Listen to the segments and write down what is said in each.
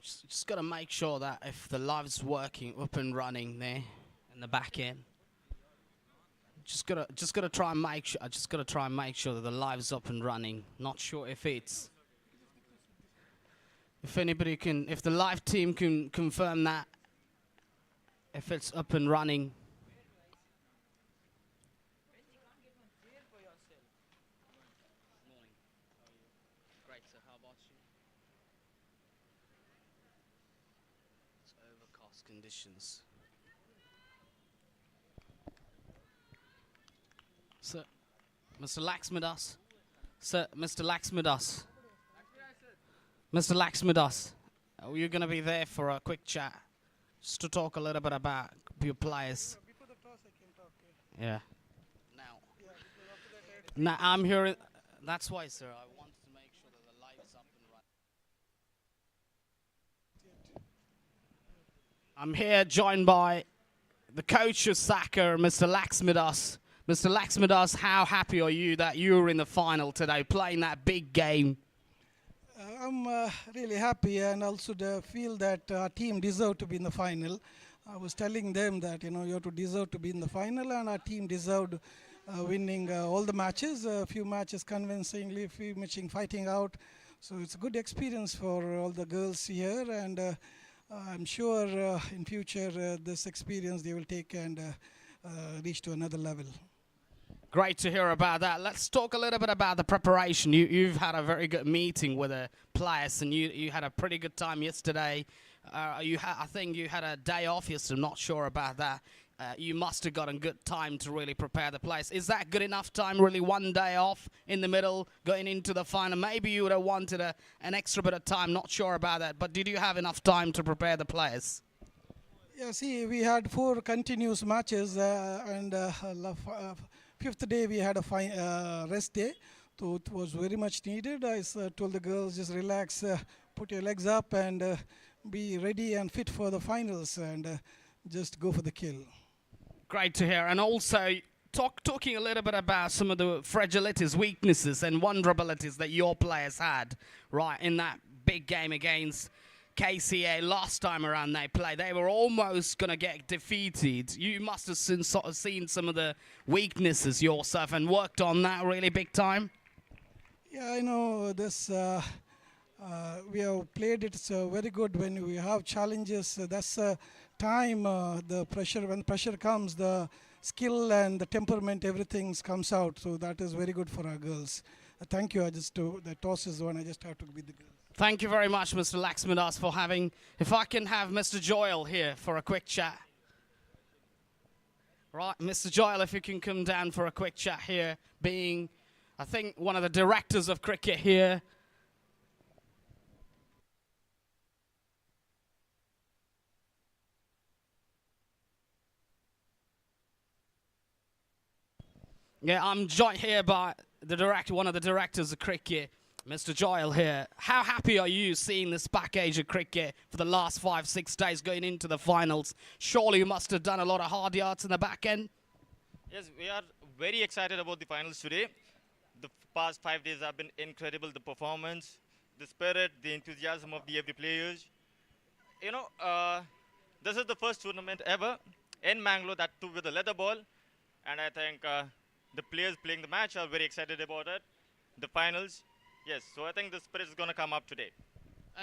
Just got to make sure that if the live's working up and running there in the back end, just gotta try and make sure. I just gotta try and make sure that the live's up and running. Not sure if anybody can, if the live team can confirm that, if it's up and running. Great, so how about you? It's overcast conditions. So, Mr. Laxmidas. Sir, Mr. Laxmidas. Mr. Laxmidas, you're going to be there for a quick chat, just to talk a little bit about your players. Before the toss, I can talk. Yeah. Yeah. Now, I'm here. That's why, sir, I wanted to make sure that the live is up and running. I'm here joined by the coach of Saca, Mr. Laxmidas. Mr. Laxmidas, how happy are you that you were in the final today, playing that big game? I'm really happy, and also feel that our team deserved to be in the final. I was telling them that you have to deserve to be in the final, and our team deserved winning all the matches. A few matches convincingly, a few matches fighting out. So it's a good experience for all the girls here, and I'm sure in future this experience they will take and reach to another level. Great to hear about that. Let's talk a little bit about the preparation. You've had a very good meeting with the players, and you had a pretty good time yesterday. I think you had a day off yesterday. I'm not sure about that. You must have gotten good time to really prepare the players. Is that good enough time, really, one day off in the middle, going into the final? Maybe you would have wanted an extra bit of time. Not sure about that. But did you have enough time to prepare the players? Yeah, see, we had 4 continuous matches, and fifth day we had a rest day, so it was very much needed. I told the girls, just relax, put your legs up, and be ready and fit for the finals, and just go for the kill. Great to hear. And also, talking a little bit about some of the fragilities, weaknesses, and vulnerabilities that your players had, right, in that big game against Dkca last time around they played. They were almost going to get defeated. You must have seen some of the weaknesses yourself and worked on that really big time. Yeah, I know this. We have played it very good when we have challenges. That's time, the pressure, when pressure comes, the skill and the temperament, everything comes out. So that is very good for our girls. Thank you. The toss is one. I just have to be the girl. Thank you very much, Mr. Laxmidas, for having... If I can have Mr. Joyle here for a quick chat. Right, Mr. Joyle, if you can come down for a quick chat here, being, I think, one of the directors of cricket here. Yeah, I'm joined here by one of the directors of cricket, Mr. Joyle here. How happy are you seeing this package of cricket for the last 5-6 days going into the finals? Surely you must have done a lot of hard yards in the back end. Yes, we are very excited about the finals today. The past 5 days have been incredible. The performance, the spirit, the enthusiasm of the every players. This is the first tournament ever in Mangalore that too with a leather ball. And I think the players playing the match are very excited about it. The finals. Yes, so I think the spirit is going to come up today.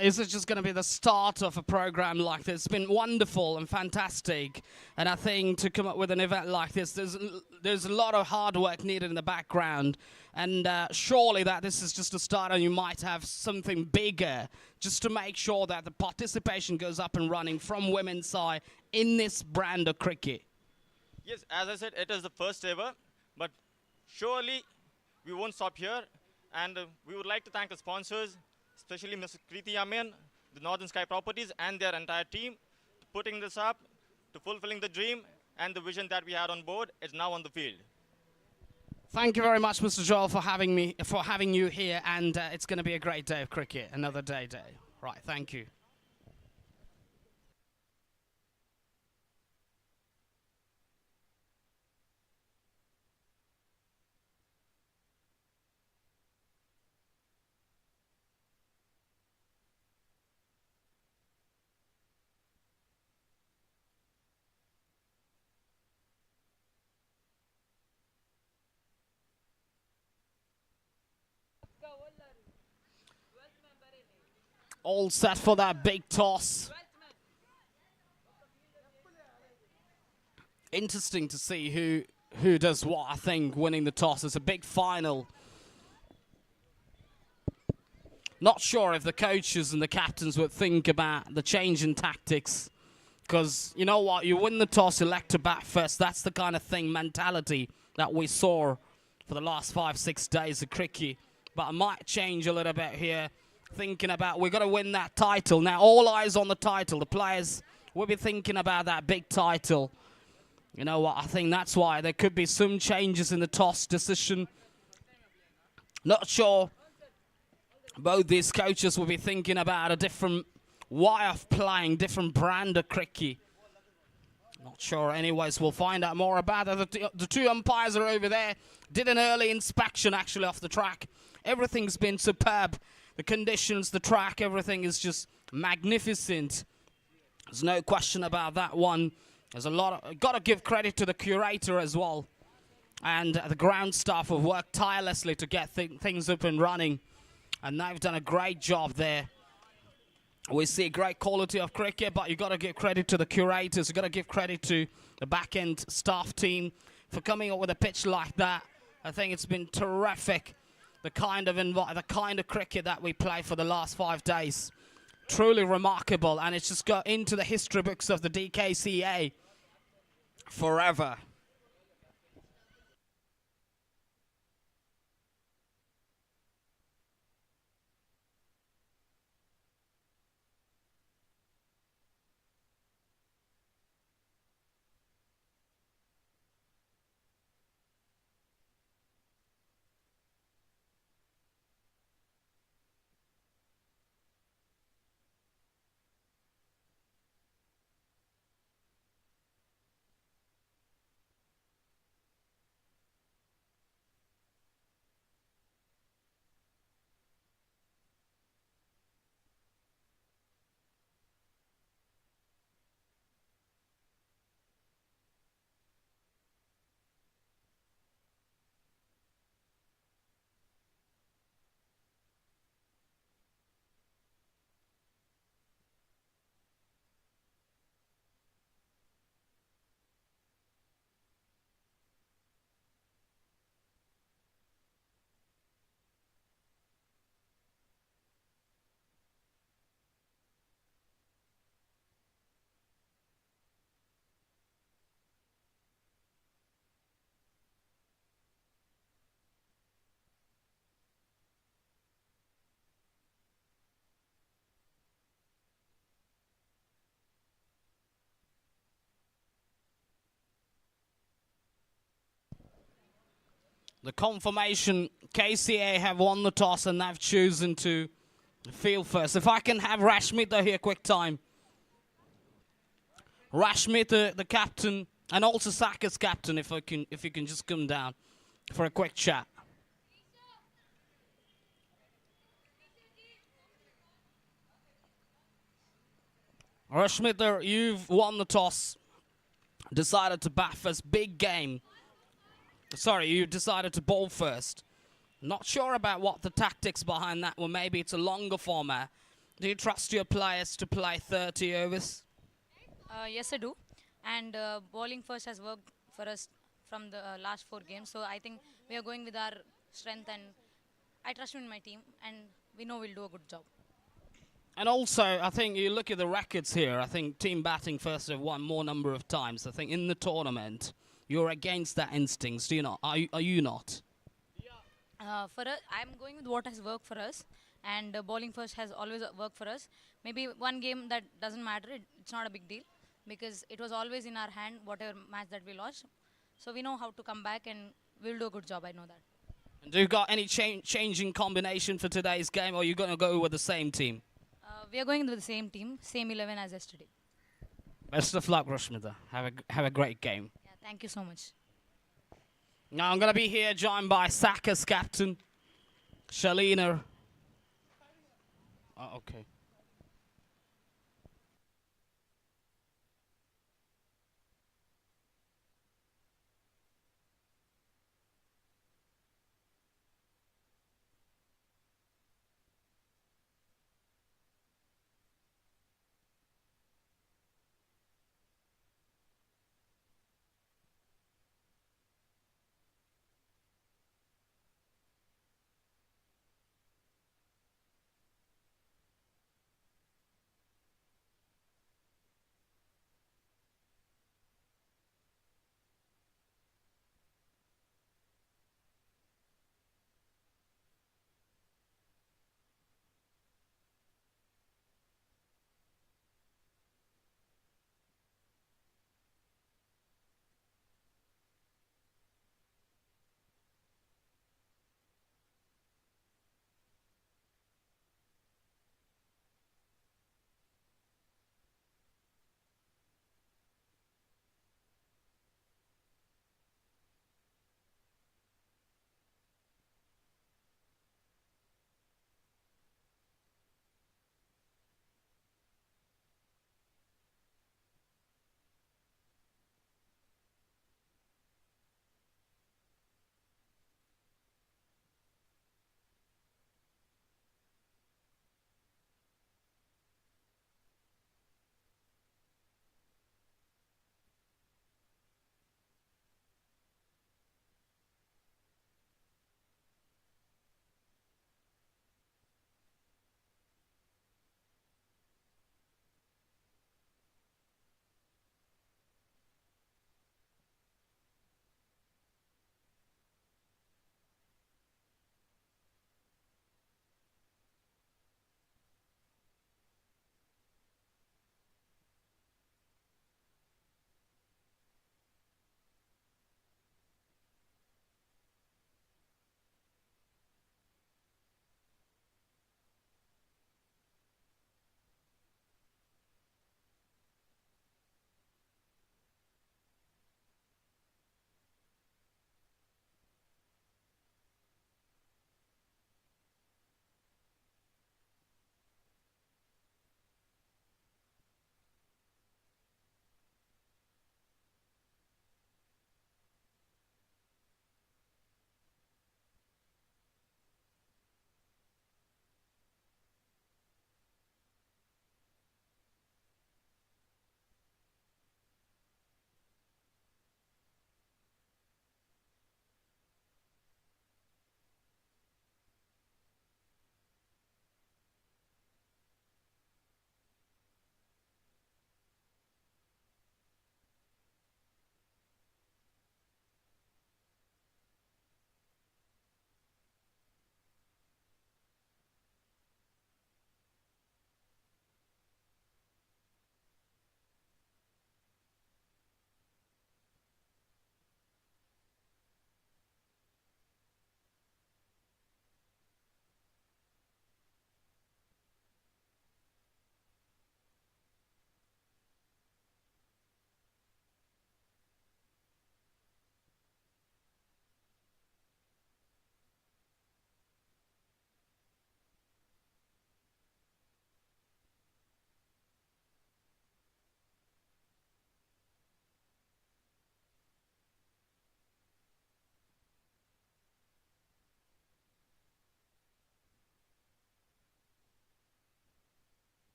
Is it just going to be the start of a program like this? It's been wonderful and fantastic. And I think to come up with an event like this, there's a lot of hard work needed in the background. And surely that this is just a start and you might have something bigger just to make sure that the participation goes up and running from women's side in this brand of cricket. Yes, as I said, it is the first ever. But surely we won't stop here. And we would like to thank the sponsors, especially Mr. Kriti Amin, the Northern Sky Properties, and their entire team, to putting this up, to fulfilling the dream and the vision that we had on board is now on the field. Thank you very much, Mr. Joyle, for having you here, and it's going to be a great day of cricket, another day. Right, thank you. all set for that big toss. Interesting to see who does what. I think winning the toss is a big final. Not sure if the coaches and the captains would think about the change in tactics. Because, you know what, you win the toss, elect to bat first. That's the kind of mentality that we saw for the last 5-6 days of cricket. But I might change a little bit here, thinking about we've got to win that title. Now, all eyes on the title. The players will be thinking about that big title. You know what, I think that's why there could be some changes in the toss decision. Not sure both these coaches will be thinking about a different way of playing, different brand of cricket. Not sure. Anyways, we'll find out more about it. The two umpires are over there. Did an early inspection, actually, off the track. Everything's been superb. The conditions, the track, everything is just magnificent. There's no question about that one. There's a lot of... Got to give credit to the curator as well. And the ground staff have worked tirelessly to get things up and running. And they've done a great job there. We see great quality of cricket, but you've got to give credit to the curators. You've got to give credit to the back-end staff team for coming up with a pitch like that. I think it's been terrific, the kind of cricket that we play for the last 5 days. Truly remarkable, and it's just got into the history books of the Dkca forever. The confirmation, KCA have won the toss and they've chosen to field first. If I can have Rashmita here, quick time. Rashmita, the captain, and also Saca's captain, if you can just come down for a quick chat. Rashmita, you've won the toss, decided to bat first, big game. Sorry, you decided to bowl first. Not sure about what the tactics behind that were. Maybe it's a longer format. Do you trust your players to play 30 overs? Yes, I do. And bowling first has worked for us from the last 4 games. So I think we are going with our strength, and I trust in my team, and we know we'll do a good job. And also, I think you look at the records here. I think team batting first have won more number of times. I think in the tournament, you're against that instincts, do you not? Are you not? For us, I'm going with what has worked for us, and bowling first has always worked for us. Maybe one game that doesn't matter, it's not a big deal, because it was always in our hand, whatever match that we lost. So we know how to come back, and we'll do a good job, I know that. And do you got any changing combination for today's game, or are you going to go with the same team? We are going with the same team, same 11 as yesterday. Best of luck, Rashmita. Have a great game. Yeah, thank you so much. Now I'm going to be here joined by Saca's captain, Shalina. Oh, okay.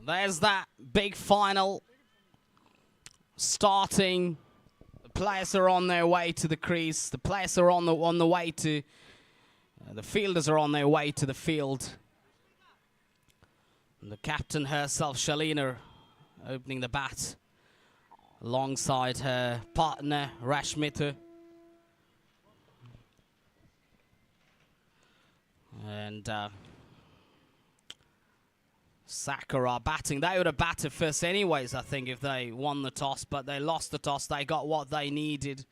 there's that big final starting. The players are on their way to the crease. The players are on the way to... the fielders are on their way to the field. And the captain herself, Shalina, opening the bat alongside her partner, Rashmita. And Saca are batting. They would have batted first anyways, I think, if they won the toss, but they lost the toss. They got what they needed.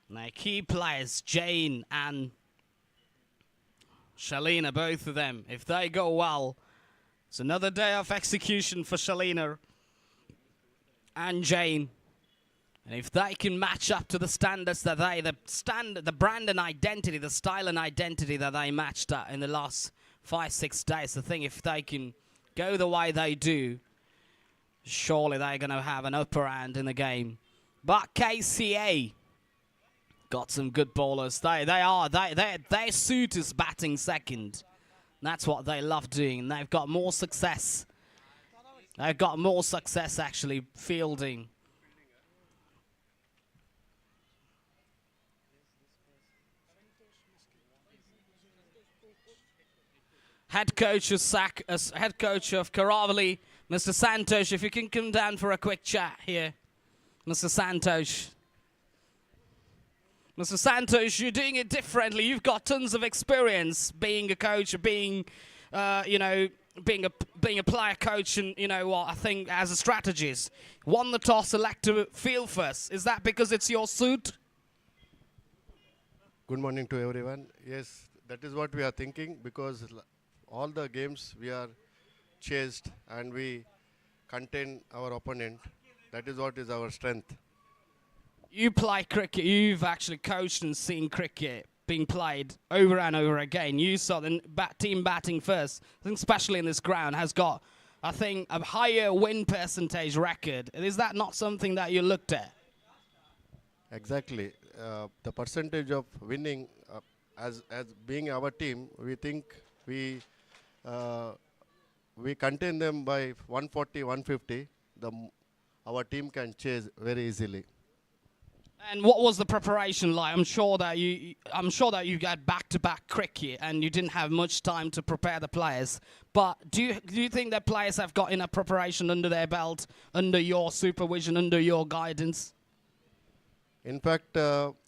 And their key players, Jane and Shalina, both of them, if they go well, it's another day of execution for Shalina and Jane. And if they can match up to the standards that the brand and identity, the style and identity that they matched up in the last 5-6 days, I think if they can go the way they do, surely they're going to have an upper hand in the game. But Dkca got some good bowlers. Their suit is batting second. That's what they love doing. And they've got more success. They've got more success actually fielding. Head coach of head coach of Karavali, Mr. Santosh, if you can come down for a quick chat here, Mr. Santosh. Mr. Santosh, you're doing it differently. You've got tons of experience being a coach, being a player coach, and you know what? I think as a strategist, won the toss, select to field first. Is that because it's your suit? Good morning to everyone. Yes, that is what we are thinking, because all the games we are chased and we contain our opponent. That is what is our strength. You play cricket. You've actually coached and seen cricket being played over and over again. You saw the team batting first. I think especially in this ground has got, I think, a higher win percentage record. Is that not something that you looked at? Exactly. The percentage of winning, as being our team, we think we contain them by 140, 150. Our team can chase very easily. And what was the preparation like? I'm sure that you got back-to-back cricket and you didn't have much time to prepare the players. But do you think that players have got enough preparation under their belt, under your supervision, under your guidance? In fact,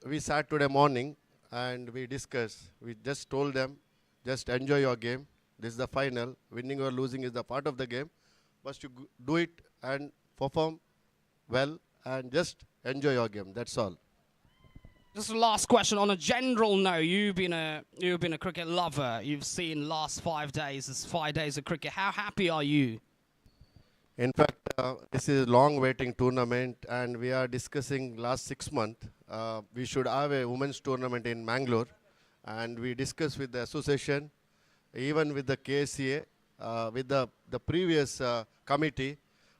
we sat today morning and we discussed. We just told them, just enjoy your game. This is the final. Winning or losing is the part of the game. But you do it and perform well and just enjoy your game. That's all. Just a last question. On a general note, you've been a cricket lover. You've seen last 5 days as 5 days of cricket. How happy are you? In fact, this is a long waiting tournament, and we are discussing last 6 months. We should have a women's tournament in Mangaluru, and we discussed with the association, even with the Dkca, with the previous committee,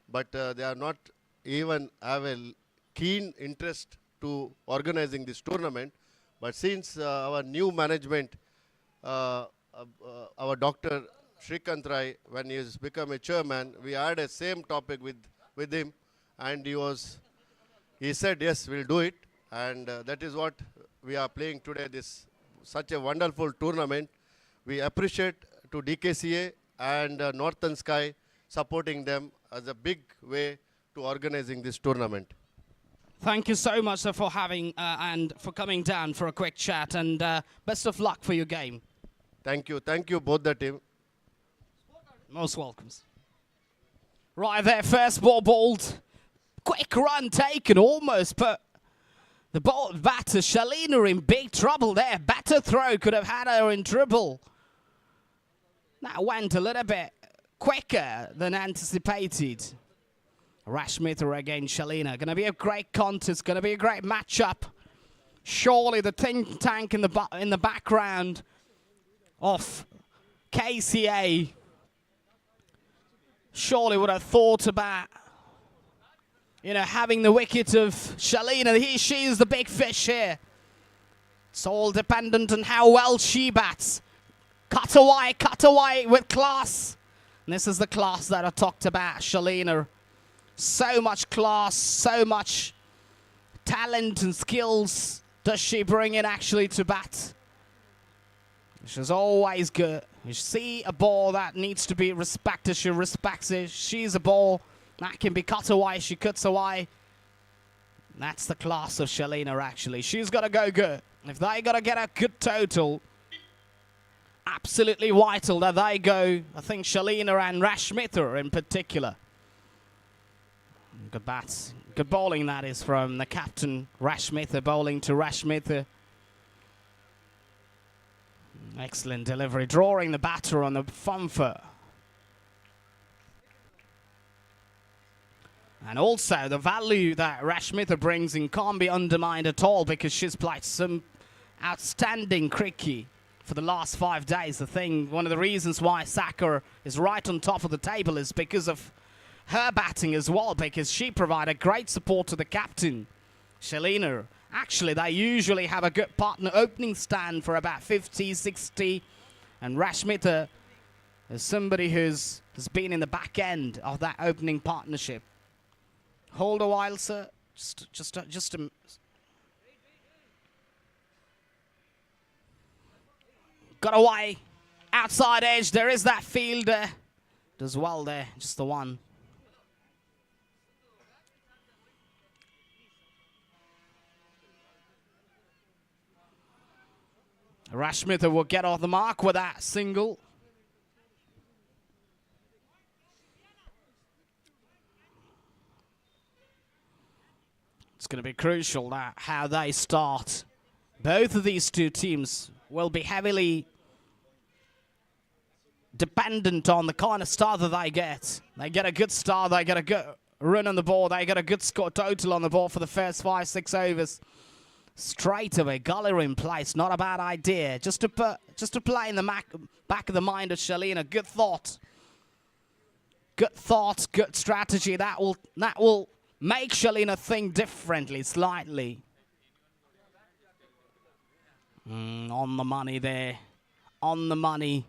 but they are not even have a keen interest to organizing this tournament. But since our new management, our Dr. Shrikant Rai, when he has become a chairman, we had a same topic with him, and he said, yes, we'll do it. And that is what we are playing today, this such a wonderful tournament. We appreciate to Dkca and Northern Sky supporting them as a big way to organizing this tournament. Thank you so much, sir, for having and for coming down for a quick chat, and best of luck for your game. Thank you both the team. Most welcomes. Right there, first ball bowled. Quick run taken almost, but the batter, Shalina, in big trouble there. Batter throw could have had her in trouble. That went a little bit quicker than anticipated. Rashmita against Shalina. Going to be a great contest. Going to be a great matchup. Surely the think tank in the background of Dkca surely would have thought about, having the wicket of Shalina. She is the big fish here. It's all dependent on how well she bats. Cut away with class. And this is the class that I talked about, Shalina. So much class, so much talent and skills does she bring in actually to bat. She's always good. You see a ball that needs to be respected, she respects it. She's a ball that can be cut away, she cuts away. That's the class of Shalina actually. She's got to go good. If they got to get a good total, absolutely vital that they go, I think Shalina and Rashmita in particular. Good bats. Good bowling that is from the captain, Rashmita, bowling to Rashmita. Excellent delivery, drawing the batter on the front foot. And also the value that Rashmita brings in can't be undermined at all because she's played some outstanding cricket for the last 5 days. I think one of the reasons why Saca is right on top of the table is because of her batting as well, because she provided great support to the captain, Shalina. Actually, they usually have a good partner opening stand for about 50, 60. And Rashmita is somebody has been in the back end of that opening partnership. Hold a while, sir. Just a... Got away. Outside edge. There is that fielder. Does well there. Just the one. Rashmita will get off the mark with that single. It's going to be crucial that how they start. Both of these two teams will be heavily dependent on the kind of start that they get. They get a good start, they get a good run on the ball, they get a good score total on the ball for the first 5-6 overs. Straight away, Gulliver in place, not a bad idea. Just to play in the back of the mind of Shalina. Good thought, good strategy. That will make Shalina think differently, slightly. On the money there, on the money.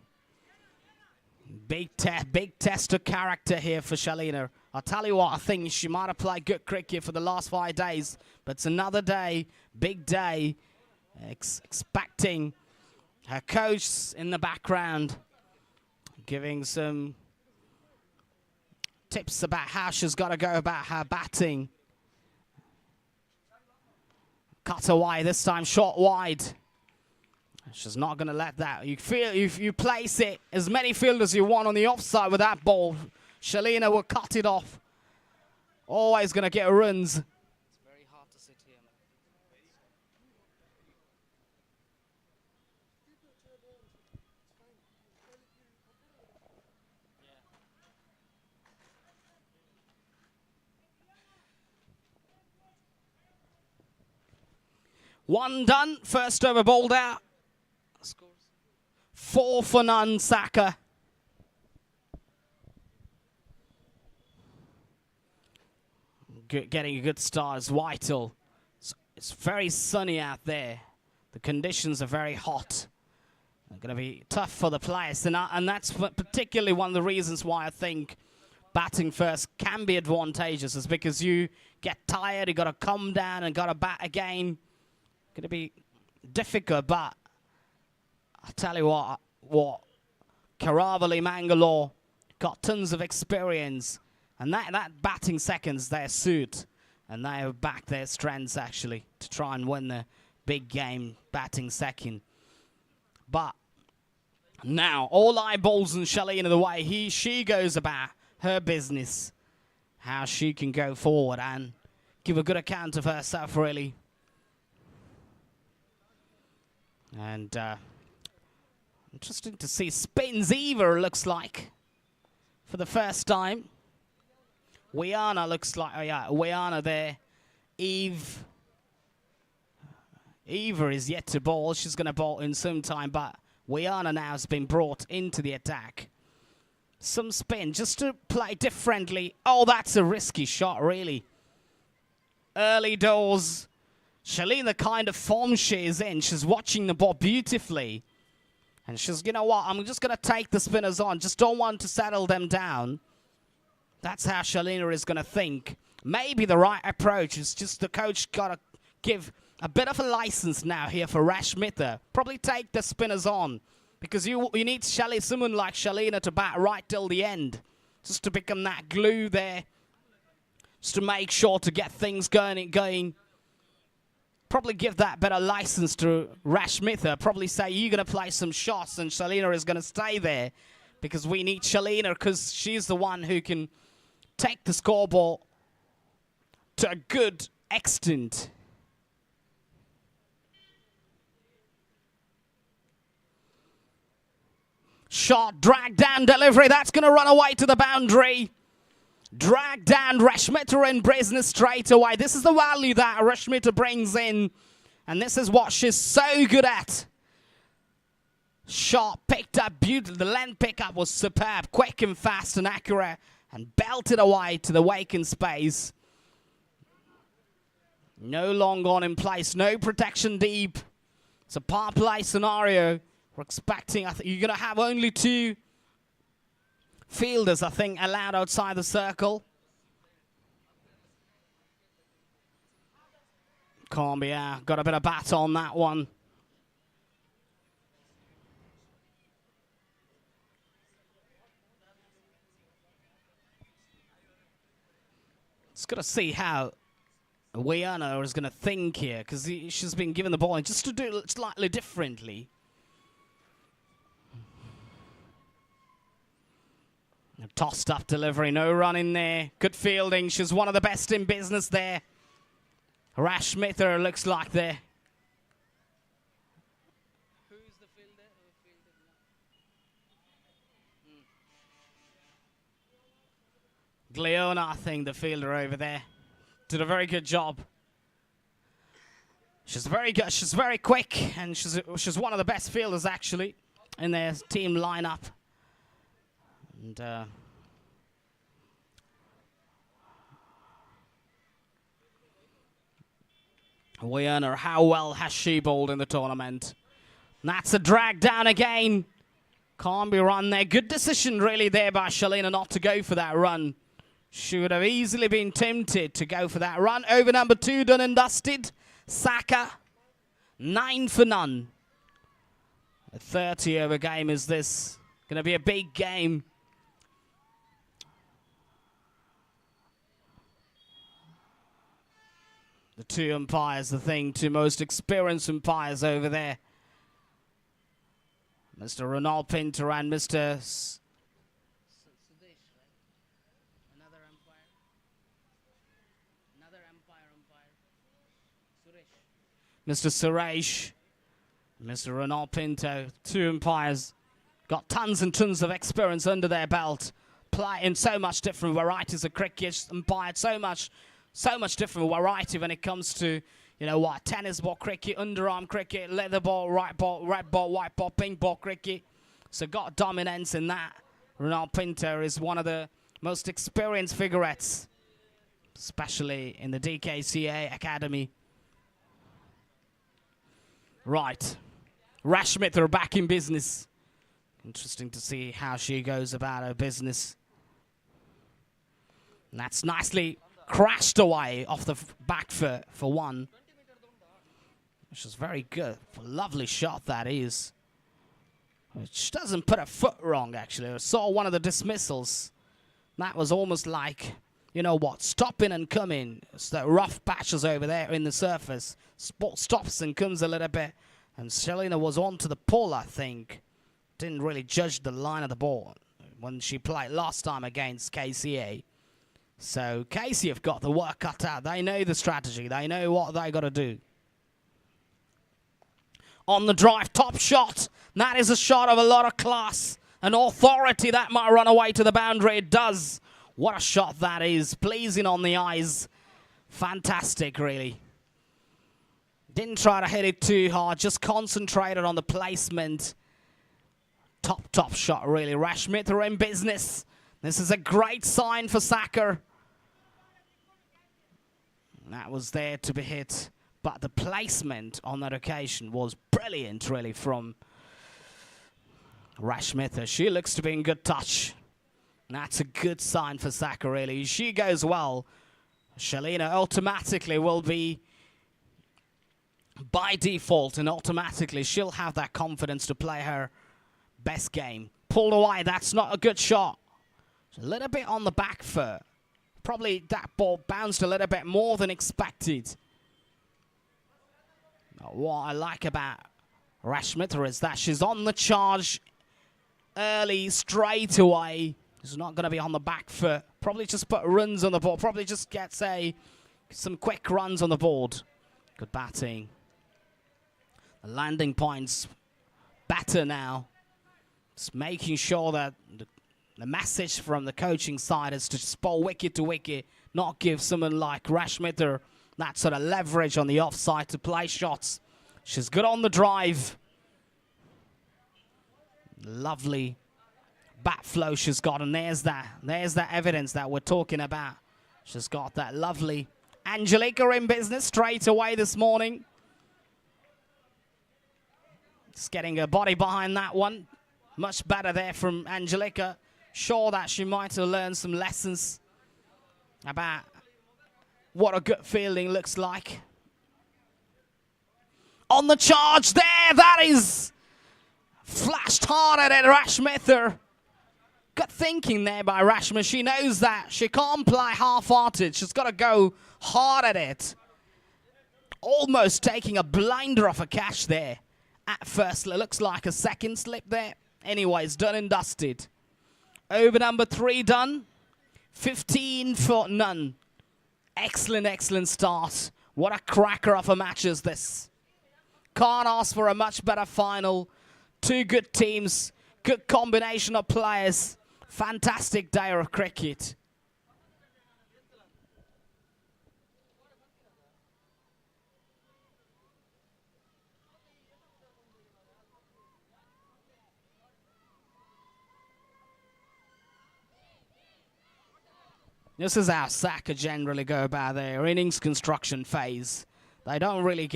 Big test of character here for Shalina. I'll tell you what, I think she might have played good cricket for the last 5 days, but it's another day, big day, expecting her coach in the background, giving some tips about how she's got to go about her batting. Cut away, this time short wide. She's not going to let that. You feel if you place it as many fielders you want on the offside with that ball, Shalina will cut it off. Always going to get runs. It's very hard to sit here. One done. First over bowled out. 4 for none, Saca. Getting a good start is vital. It's very sunny out there. The conditions are very hot. They're going to be tough for the players. And that's particularly one of the reasons why I think batting first can be advantageous, is because you get tired, you got to come down and got to bat again. Going to be difficult, but I'll tell you what, Karavali, Mangalore got tons of experience, and that batting seconds their suit, and they have backed their strengths actually to try and win the big game batting second. But now all eyeballs on Shalina, the way she goes about her business, how she can go forward and give a good account of herself really. And interesting to see spins Eva looks like for the first time. Wiana looks like, oh yeah, Wiana there. Eva is yet to bowl. She's going to bowl in some time, but Wiana now has been brought into the attack. Some spin just to play differently. Oh, that's a risky shot, really. Early doors. Shalina, the kind of form she is in, she's watching the ball beautifully. And she's, you know what, I'm just going to take the spinners on. Just don't want to settle them down. That's how Shalina is going to think. Maybe the right approach is just the coach got to give a bit of a license now here for Rashmitha. Probably take the spinners on. Because you need someone like Shalina to bat right till the end. Just to become that glue there. Just to make sure to get things going. Probably give that better license to Rashmitha. Probably say, you're going to play some shots and Shalina is going to stay there. Because we need Shalina because she's the one who can take the scoreboard to a good extent. Shot, drag down delivery. That's going to run away to the boundary. Drag down Rashmitha in business straight away. This is the value that Rashmitha brings in. And this is what she's so good at. Shot picked up beautifully. The length pickup was superb. Quick and fast and accurate. And belted away to the vacant space. No long on in place. No protection deep. It's a power play scenario. We're expecting, you're going to have only 2 fielders, I think, allowed outside the circle. Cormier got a bit of bat on that one. Just got to see how Wiana is going to think here, because she's been given the ball and just to do it slightly differently. A tossed up delivery, no run in there. Good fielding. She's one of the best in business there. Rashmitha looks like there. Who's the fielder? Gliona, I think, the fielder over there. Did a very good job. She's very good. She's very quick, and she's one of the best fielders actually in their team lineup. And Wiana, how well has she bowled in the tournament? And that's a drag down again. Can't be run there. Good decision really there by Shalina not to go for that run. She would have easily been tempted to go for that run. Over number 2 done and dusted. Saca, 9 for none. A 30-over game is this. Going to be a big game. The 2 umpires, the thing, 2 most experienced umpires over there. Mr. Ronald Pinter and Mr. Mr. Suresh, Mr. Ronald Pinto, 2 umpires, got tons and tons of experience under their belt, playing so much different varieties of cricket, umpired so much different variety when it comes to, you know what, tennis ball cricket, underarm cricket, leather ball, red ball, white ball, pink ball cricket. So got dominance in that. Ronald Pinto is one of the most experienced figurettes, especially in the Dkca Academy. Right. Rashmitha back in business. Interesting to see how she goes about her business. And that's nicely crashed away off the back foot for 1. Which is very good. Lovely shot that is. Which doesn't put a foot wrong, actually. I saw one of the dismissals. That was almost like, you know what, stopping and coming. It's the rough patches over there in the surface. Stops and comes a little bit. And Shalina was on to the pull, I think. Didn't really judge the line of the ball when she played last time against Dkca. So Casey have got the work cut out. They know the strategy. They know what they got to do. On the drive, top shot. That is a shot of a lot of class and authority. That might run away to the boundary. It does. What a shot that is. Pleasing on the eyes. Fantastic, really. Didn't try to hit it too hard. Just concentrated on the placement. Top shot, really. Rashmitha in business. This is a great sign for Saca. That was there to be hit. But the placement on that occasion was brilliant, really, from Rashmitha, she looks to be in good touch. That's a good sign for Saca, really. She goes well. Shalina automatically will be by default, and automatically she'll have that confidence to play her best game. Pulled away, that's not a good shot. A little bit on the back foot. Probably that ball bounced a little bit more than expected. What I like about Rashmitha is that she's on the charge early, straight away. She's not going to be on the back foot. Probably just put runs on the board. Probably just gets some quick runs on the board. Good batting. The landing point's better now. Just making sure that the message from the coaching side is to bowl wicket to wicket, not give someone like Rashmitha that sort of leverage on the offside to play shots. She's good on the drive. Lovely bat flow she's got, and there's that evidence that we're talking about. She's got that lovely Angelica in business straight away this morning. Just getting her body behind that one. Much better there from Angelica. Sure that she might have learned some lessons about what a good fielding looks like. On the charge there, that is flashed hard at it, Rashmitha. Good thinking there by Rashmitha. She knows that she can't play half-hearted. She's got to go hard at it. Almost taking a blinder off a catch there. At first, it looks like a second slip there. Anyways, done and dusted. Over number 3 done. 15 for none. Excellent, excellent start. What a cracker of a match is this. Can't ask for a much better final. 2 good teams. Good combination of players. Fantastic day of cricket. This is how Saca generally go about their innings construction phase. They don't really,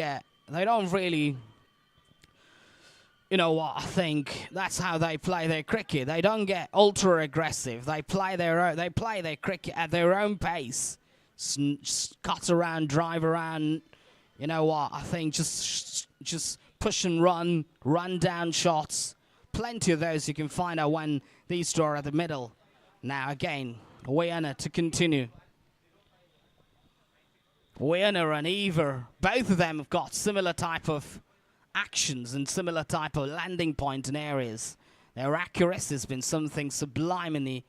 you know what, I think that's how they play their cricket. They don't get ultra aggressive. They play their cricket at their own pace. Cut around, drive around. You know what, I think just push and run down shots. Plenty of those you can find out when these two are at the middle. Now again, Wiana to continue. Wiana and Eva, both of them have got similar type of actions and similar type of landing point and areas. Their accuracy has been something sublime in the...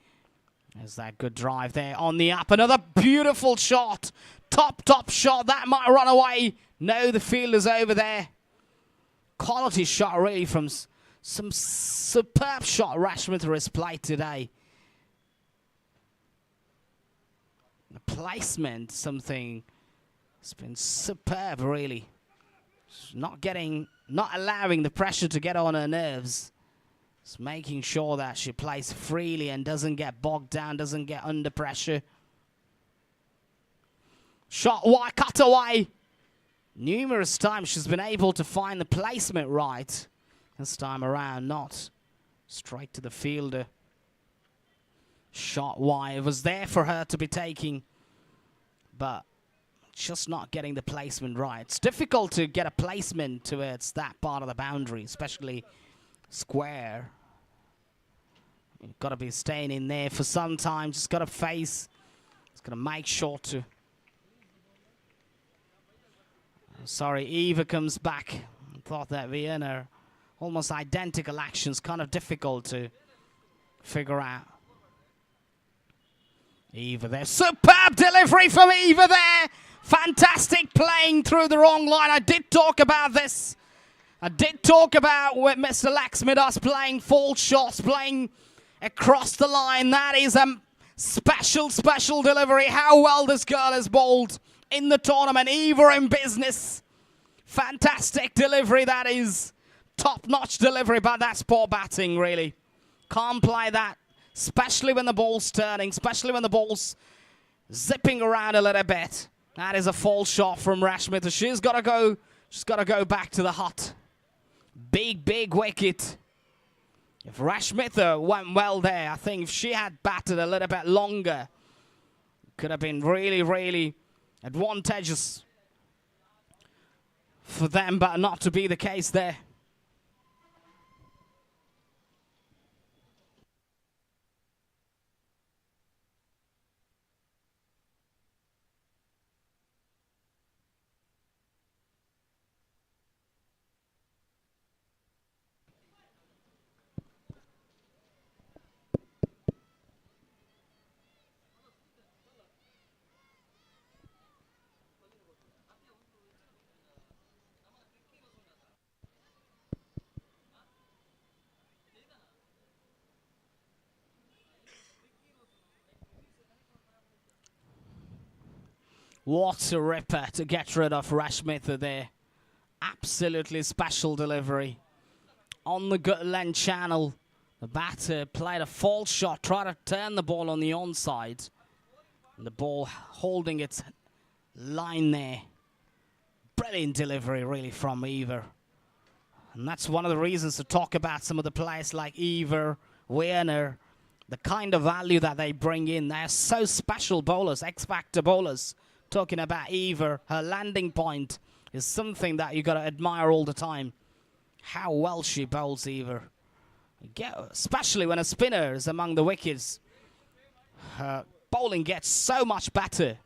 There's that good drive there on the up. Another beautiful shot. Top shot. That might run away. No, the fielder's over there. Quality shot really from some superb shot Rashmitha has played today. The placement, something... It's been superb, really. Not allowing the pressure to get on her nerves. It's making sure that she plays freely and doesn't get bogged down, doesn't get under pressure. Shot wide, cut away. Numerous times she's been able to find the placement right. This time around, not straight to the fielder. Shot wide. It was there for her to be taking, but just not getting the placement right. It's difficult to get a placement towards that part of the boundary, especially square. You've got to be staying in there for some time. Just got to face. It's going to make sure to... Sorry, Eva comes back. I thought that Vienna, almost identical actions, kind of difficult to figure out. Eva there. Superb delivery from Eva there. Fantastic playing through the wrong line. I did talk about this. I did talk about with Mr. Laxmidas playing false shots, playing across the line. That is a special delivery. How well this girl has bowled in the tournament. Eva in business. Fantastic delivery, that is. Top-notch delivery, but that's poor batting, really. Can't play that, especially when the ball's turning, especially when the ball's zipping around a little bit. That is a false shot from Rashmitha. She's got to go back to the hut. Big wicket. If Rashmitha went well there, I think if she had batted a little bit longer, could have been really, really advantageous for them, but not to be the case there. What a ripper to get rid of Rashmitha there. Absolutely special delivery. On the good length channel, the batter played a false shot, tried to turn the ball on the onside. And the ball holding its line there. Brilliant delivery really from Eva. And that's one of the reasons to talk about some of the players like Eva, Werner, the kind of value that they bring in. They're so special bowlers, X-factor bowlers. Talking about Eva, her landing point is something that you got to admire all the time. How well she bowls, Eva. Especially when a spinner is among the wickets. Her bowling gets so much better.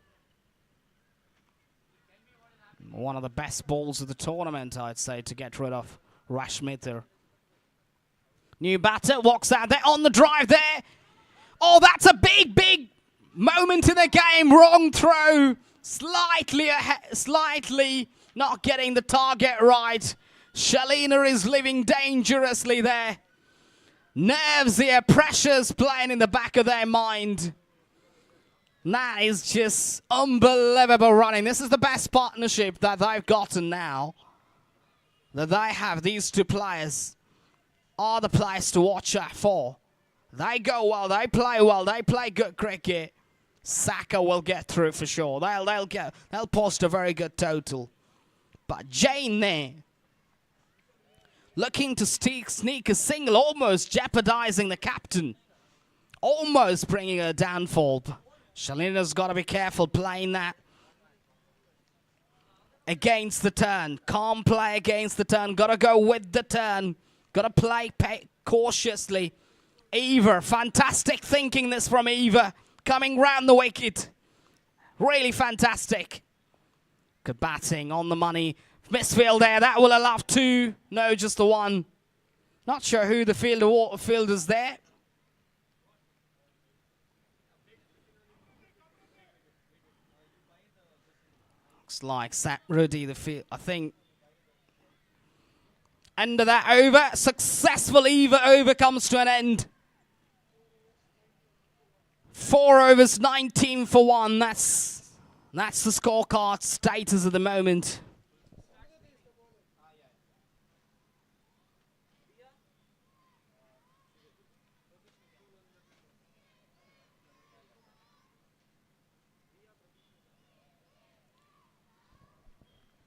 One of the best balls of the tournament, I'd say, to get rid of Rashmitha. New batter walks out there on the drive there. Oh, that's a big, big moment in the game. Wrong throw. Slightly not getting the target right. Shalina is living dangerously there. Nerves here, pressures playing in the back of their mind. And that is just unbelievable running. This is the best partnership that they've gotten now. That they have, these two players are the players to watch out for. They go well, they play good cricket. Saca will get through for sure. They'll post a very good total. But Jane there, looking to sneak a single, almost jeopardizing the captain. Almost bringing a downfall. Shalina's got to be careful playing that against the turn. Can't play against the turn. Got to go with the turn. Got to play cautiously. Eva, fantastic thinking this from Eva. Coming round the wicket. Really fantastic. Good batting on the money. Misfield there. That will allow two. No, just the one. Not sure who the fielder's there. Looks like Sat Rudy, the field. I think. End of that over. Successful Eva over comes to an end. 4 overs, 19 for 1. That's the scorecard status at the moment.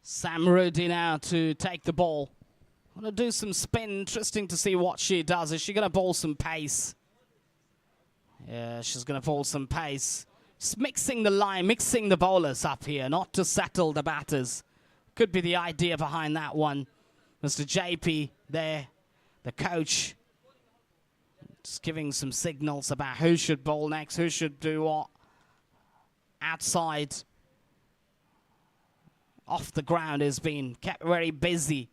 Sam Rudy now to take the ball. Want to do some spin. Interesting to see what she does. Is she going to bowl some pace? Yeah, she's going to bowl some pace. Just mixing the line, mixing the bowlers up here, not to settle the batters. Could be the idea behind that one. Mr. JP there, the coach, just giving some signals about who should bowl next, who should do what. Outside, off the ground has been kept very busy.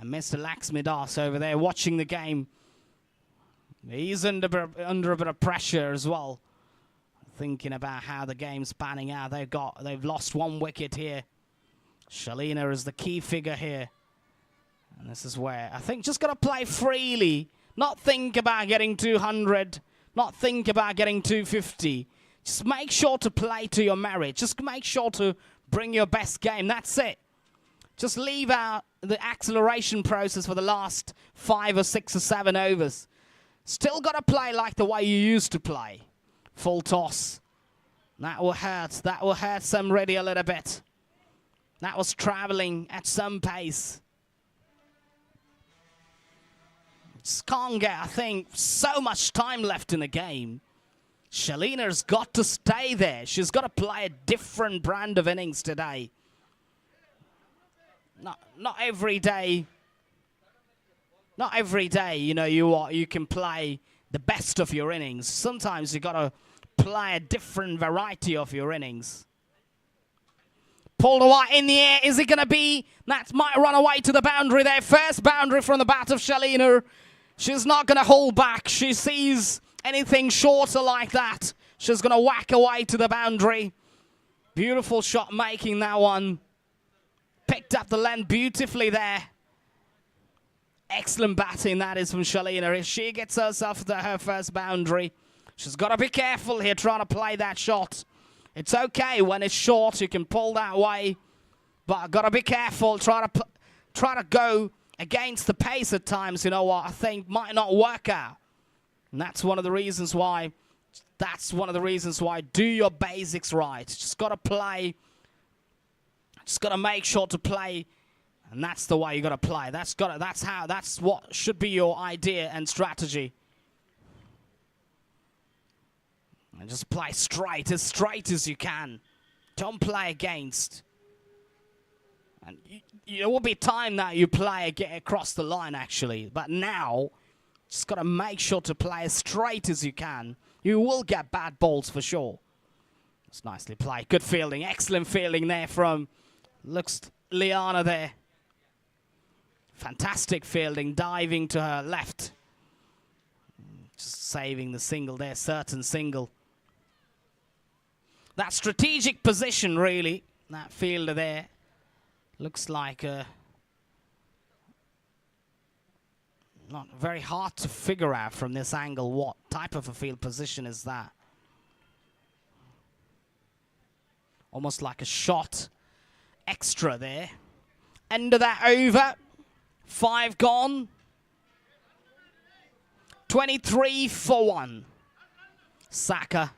And Mr. Laxmidas over there watching the game. He's under a bit of pressure as well. Thinking about how the game's panning out. They've lost 1 wicket here. Shalina is the key figure here. And this is where I think just got to play freely. Not think about getting 200. Not think about getting 250. Just make sure to play to your merit. Just make sure to bring your best game. That's it. Just leave out the acceleration process for the last 5 or 6 or 7 overs. Still got to play like the way you used to play. Full toss. That will hurt. That will hurt Sam Reddy a little bit. That was traveling at some pace. Can't get, I think, so much time left in the game. Shalina's got to stay there. She's got to play a different brand of innings today. Not every day. Not every day, you know, you can play the best of your innings. Sometimes you got to play a different variety of your innings. Pulled away in the air. Is it going to be? That might run away to the boundary there. First boundary from the bat of Shalina. She's not going to hold back. She sees anything shorter like that, she's going to whack away to the boundary. Beautiful shot making that one. Picked up the length beautifully there. Excellent batting that is from Shalina. If she gets herself to her first boundary, she's got to be careful here trying to play that shot. It's okay when it's short, you can pull that way, but got to be careful. Try to go against the pace at times, you know what, I think might not work out. And that's one of the reasons why, do your basics right. Just got to play, just got to make sure to play, and that's the way you got to play. That's what should be your idea and strategy. And just play straight as you can. Don't play against. And there will be time that you play get across the line actually, but now just got to make sure to play as straight as you can. You will get bad balls for sure. It's nicely played. Good fielding, excellent fielding there from Liana there. Fantastic fielding, diving to her left. Just saving the single there, certain single. That strategic position really, that fielder there, looks like not very hard to figure out from this angle what type of a field position is that. Almost like a shot extra there. End of that over. 5 gone. 23 for 1. Saca.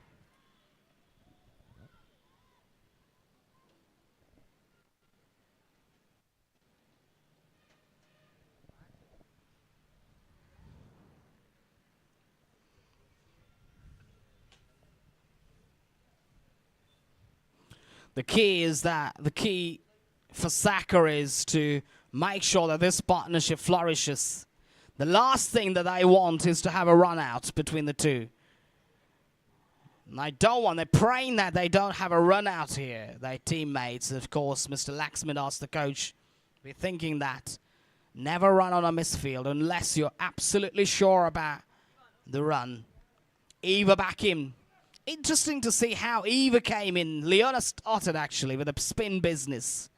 The key for Saca is to make sure that this partnership flourishes. The last thing that they want is to have a run out between the two. And they're praying that they don't have a run out here. Their teammates, of course, Mr. Laxman asked the coach, we're thinking that never run on a misfield unless you're absolutely sure about the run. Eva back in. Interesting to see how Eva came in. Leona started actually with a spin business.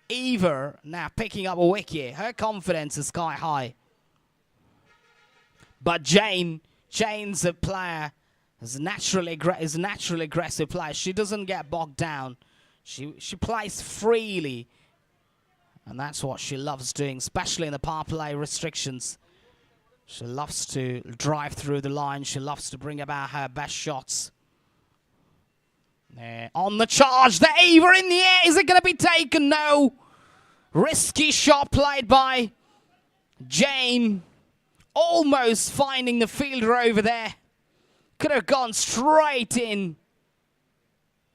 Eva now picking up a wicket. Her confidence is sky high. But Jane's a player, is a naturally aggressive player. She doesn't get bogged down. She plays freely. And that's what she loves doing, especially in the power play restrictions. She loves to drive through the line. She loves to bring about her best shots. On the charge, the Eva in the air. Is it going to be taken? No. Risky shot played by Jane. Almost finding the fielder over there. Could have gone straight in.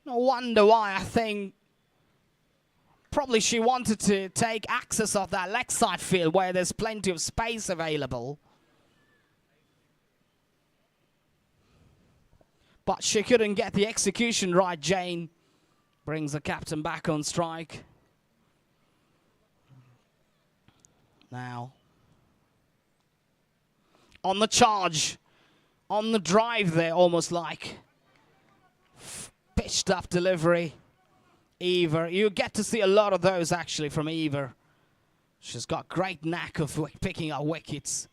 No wonder why. I think probably she wanted to take access of that leg side field where there's plenty of space available. But she couldn't get the execution right. Jane brings the captain back on strike. Now, on the charge, on the drive there, almost like pitched up delivery. Eva, you get to see a lot of those actually from Eva. She's got great knack of picking up wickets.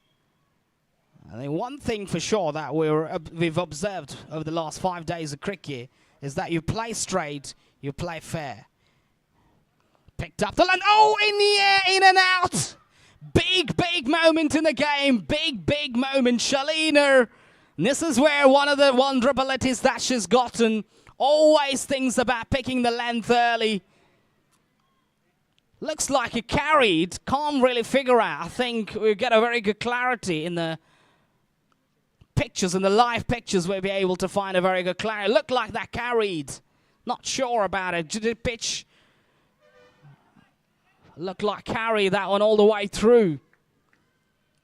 I think one thing for sure that we've observed over the last 5 days of cricket is that you play straight, you play fair. Picked up the line. Oh, in the air, in and out. Big moment in the game. Big moment. Shalina. And this is where one of the vulnerabilities that she's gotten. Always thinks about picking the length early. Looks like it carried. Can't really figure out. I think we get a very good clarity in the pictures, in the live pictures. We'll be able to find a very good clarity. Looked like that carried. Not sure about it. Did it pitch? Looked like carry that one all the way through.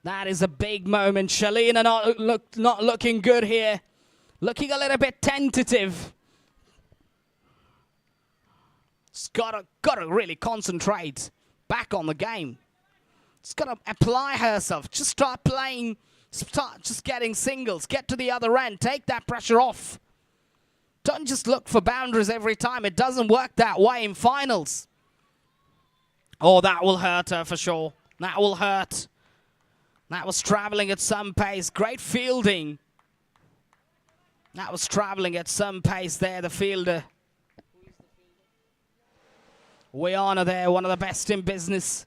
That is a big moment. Shalina not looking good here. Looking a little bit tentative. It's gotta really concentrate back on the game. It's gotta apply herself. Just start playing. Start just getting singles. Get to the other end. Take that pressure off. Don't just look for boundaries every time. It doesn't work that way in finals. Oh, that will hurt her for sure. That will hurt. That was traveling at some pace. Great fielding. That was traveling at some pace there, the fielder. Wiana there, one of the best in business.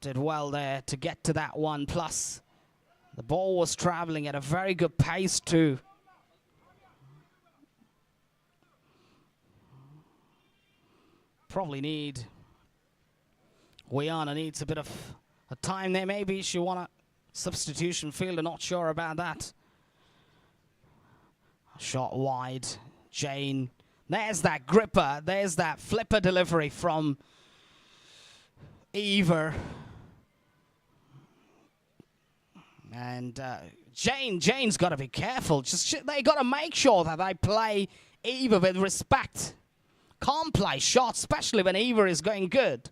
Did well there to get to that one. Plus, the ball was traveling at a very good pace too. Probably Wiana needs a bit of a time there. Maybe she want a substitution fielder, not sure about that. Shot wide. Jane. There's that gripper. There's that flipper delivery from Eva. And Jane's got to be careful. They got to make sure that they play Eva with respect. Can't play shots, especially when Eva is going good.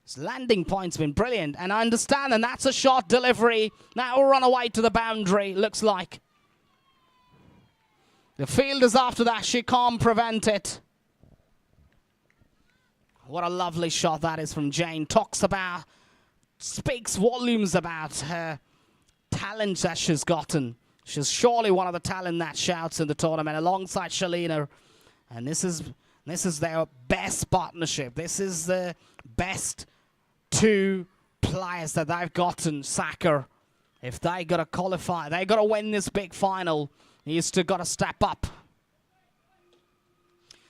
His landing point's been brilliant. And I understand, and that's a shot delivery. That will run away to the boundary, looks like. The fielders after that, she can't prevent it. What a lovely shot that is from Jane. Speaks volumes about her talent that she's gotten. She's surely one of the talent that shouts in the tournament alongside Shalina. And this is their best partnership. This is the best two players that they've gotten, Saca. If they got to qualify, they got to win this big final. He's still got to step up.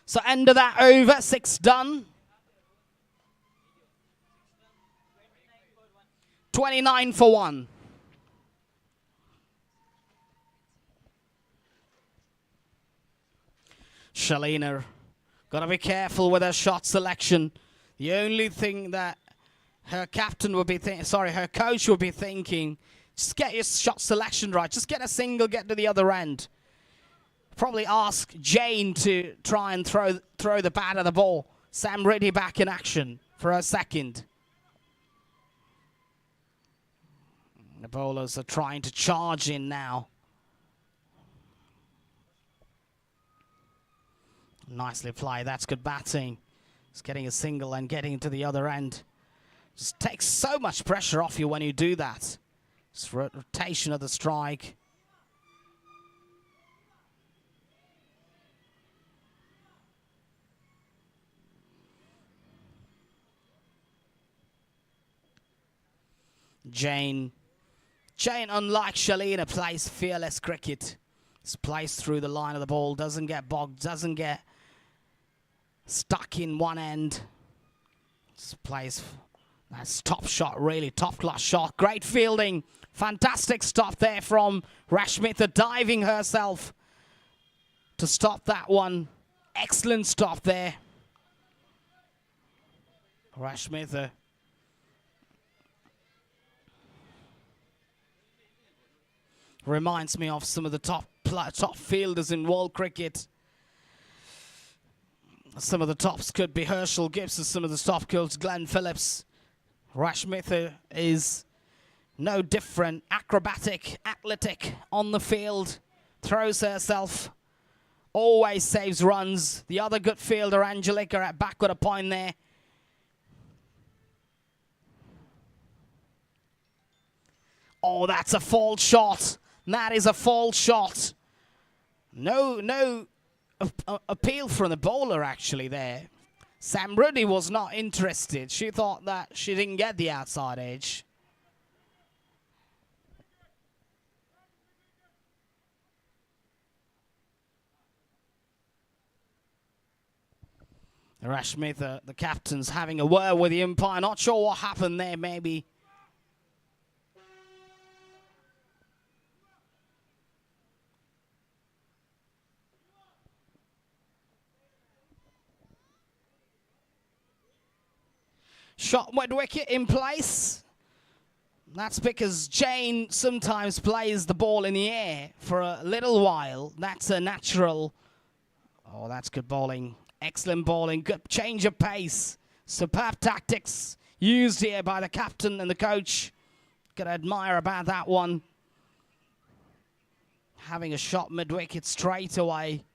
So end of that over, 6 done. 29 for 1. Shalina, got to be careful with her shot selection. The only thing that her captain would be her coach would be thinking, just get your shot selection right. Just get a single, get to the other end. Probably ask Jane to try and throw the bat at the ball. Sam Reddy back in action for her second. The bowlers are trying to charge in now. Nicely played. That's good batting. It's getting a single and getting to the other end. Just takes so much pressure off you when you do that. It's rotation of the strike. Jane, unlike Shalina, plays fearless cricket. Just plays through the line of the ball, doesn't get bogged, doesn't get stuck in one end. Just plays. That's top shot, really top class shot. Great fielding. Fantastic stop there from Rashmitha, diving herself to stop that one. Excellent stop there. Rashmitha. Reminds me of some of the top fielders in world cricket. Some of the tops could be Herschel Gibbs, and some of the top could Glenn Phillips. Rashmitha is no different. Acrobatic, athletic on the field. Throws herself. Always saves runs. The other good fielder, Angelica, at back with a point there. Oh, that's a false shot. That is a false shot. No appeal from the bowler actually there. Sam Ruddy was not interested. She thought that she didn't get the outside edge. Rashmith, the captain's having a word with the umpire. Not sure what happened there, maybe. Shot wide wicket in place. That's because Jane sometimes plays the ball in the air for a little while. That's a natural. Oh, that's good bowling. Excellent bowling. Good change of pace. Superb tactics used here by the captain and the coach. Gotta admire about that one. Having a shot mid-wicket straight away.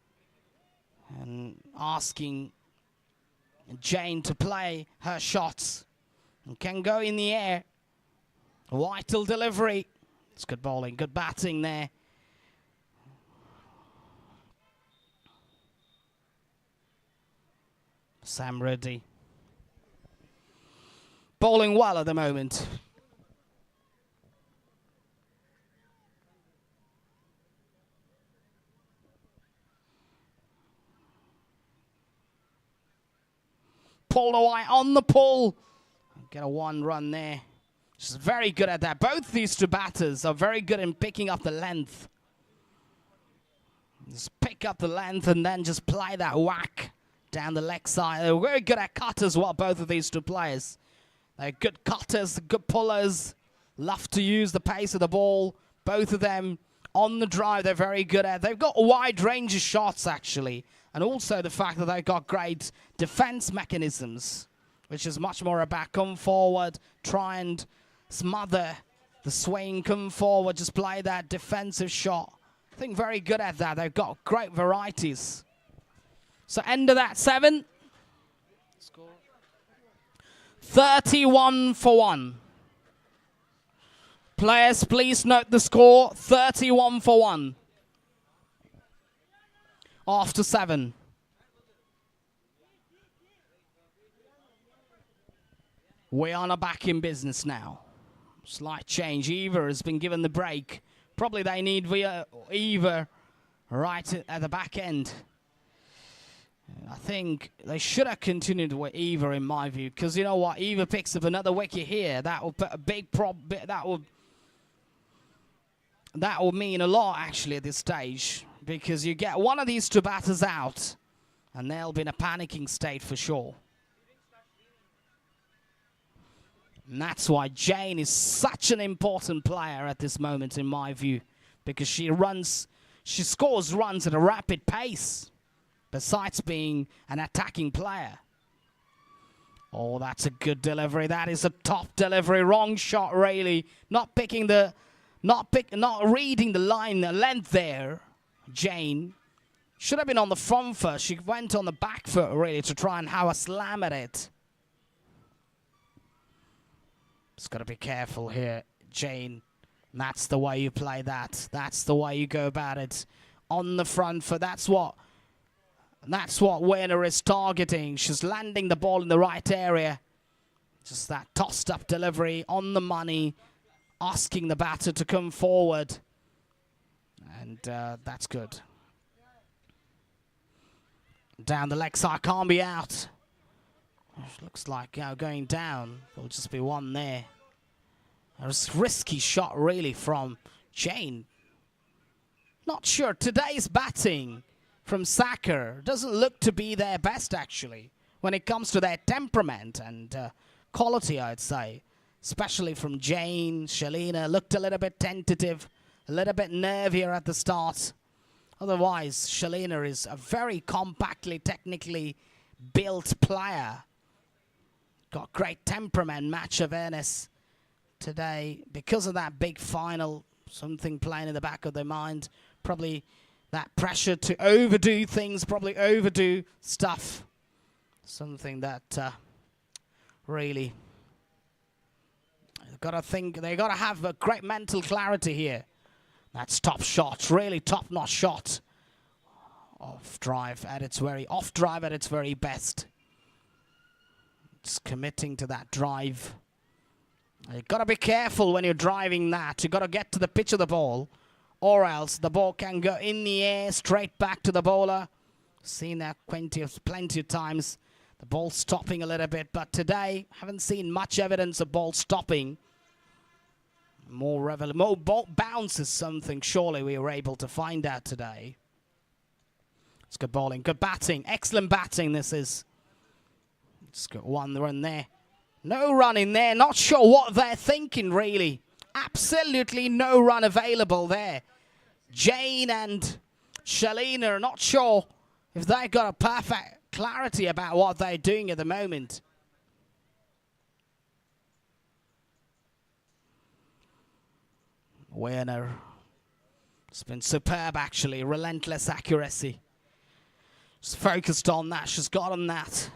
And asking Jane to play her shots. And can go in the air. Vital delivery. It's good bowling, good batting there. Sam Reddy. Bowling well at the moment. Pulled away on the pull. Get a 1 run there. She's very good at that. Both these two batters are very good in picking up the length. Just pick up the length and then just play that whack down the leg side. They're very good at cut as well, both of these two players. They're good cutters, good pullers. Love to use the pace of the ball. Both of them on the drive, they're very good at. They've got a wide range of shots, actually. And also the fact that they've got great defense mechanisms, which is much more about come forward, try and smother the swing, come forward, just play that defensive shot. I think very good at that. They've got great varieties. So end of that 7. Score 31 for 1. Players, please note the score, 31 for 1. After 7. We are back in business now. Slight change. Eva has been given the break. Probably they need Eva right at the back end. I think they should have continued with Eva, in my view, because you know what? Eva picks up another wicket here. That will put a big problem. That will mean a lot, actually, at this stage, because you get one of these two batters out, and they'll be in a panicking state for sure. And that's why Jane is such an important player at this moment, in my view, because she scores runs at a rapid pace, besides being an attacking player. Oh, that's a good delivery. That is a top delivery. Wrong shot, really. Not reading the line, the length there. Jane should have been on the front foot. She went on the back foot, really, to try and have a slam at it. Just got to be careful here, Jane. That's the way you play that. That's the way you go about it. On the front foot. That's what Werner is targeting. She's landing the ball in the right area. Just that tossed up delivery on the money, asking the batter to come forward. And that's good. Down the leg side, can't be out. Looks like going down. There'll just be 1 there. A risky shot, really, from Jane. Not sure. Today's batting from Saca doesn't look to be their best, actually, when it comes to their temperament and quality, I'd say. Especially from Jane. Shalina looked a little bit tentative, a little bit nervier at the start. Otherwise, Shalina is a very compactly, technically built player. Got great temperament, match awareness today. Because of that big final, something playing in the back of their mind. Probably that pressure to overdo things, probably overdo stuff. Something that really, they've got to think, they've got to have a great mental clarity here. That's top shot, really top-notch shot. Off drive at its very best. Just committing to that drive. You've got to be careful when you're driving that. You've got to get to the pitch of the ball, or else the ball can go in the air straight back to the bowler. Seen that plenty of times. The ball stopping a little bit, but today haven't seen much evidence of ball stopping. More ball bounce is something surely we were able to find out today. It's good bowling, good batting, excellent batting this is. Just got one run there. No run in there, not sure what they're thinking really. Absolutely no run available there. Jane and Shalina are not sure if they got a perfect clarity about what they're doing at the moment. Werner, it's been superb actually, relentless accuracy. She's focused on that, she's got on that.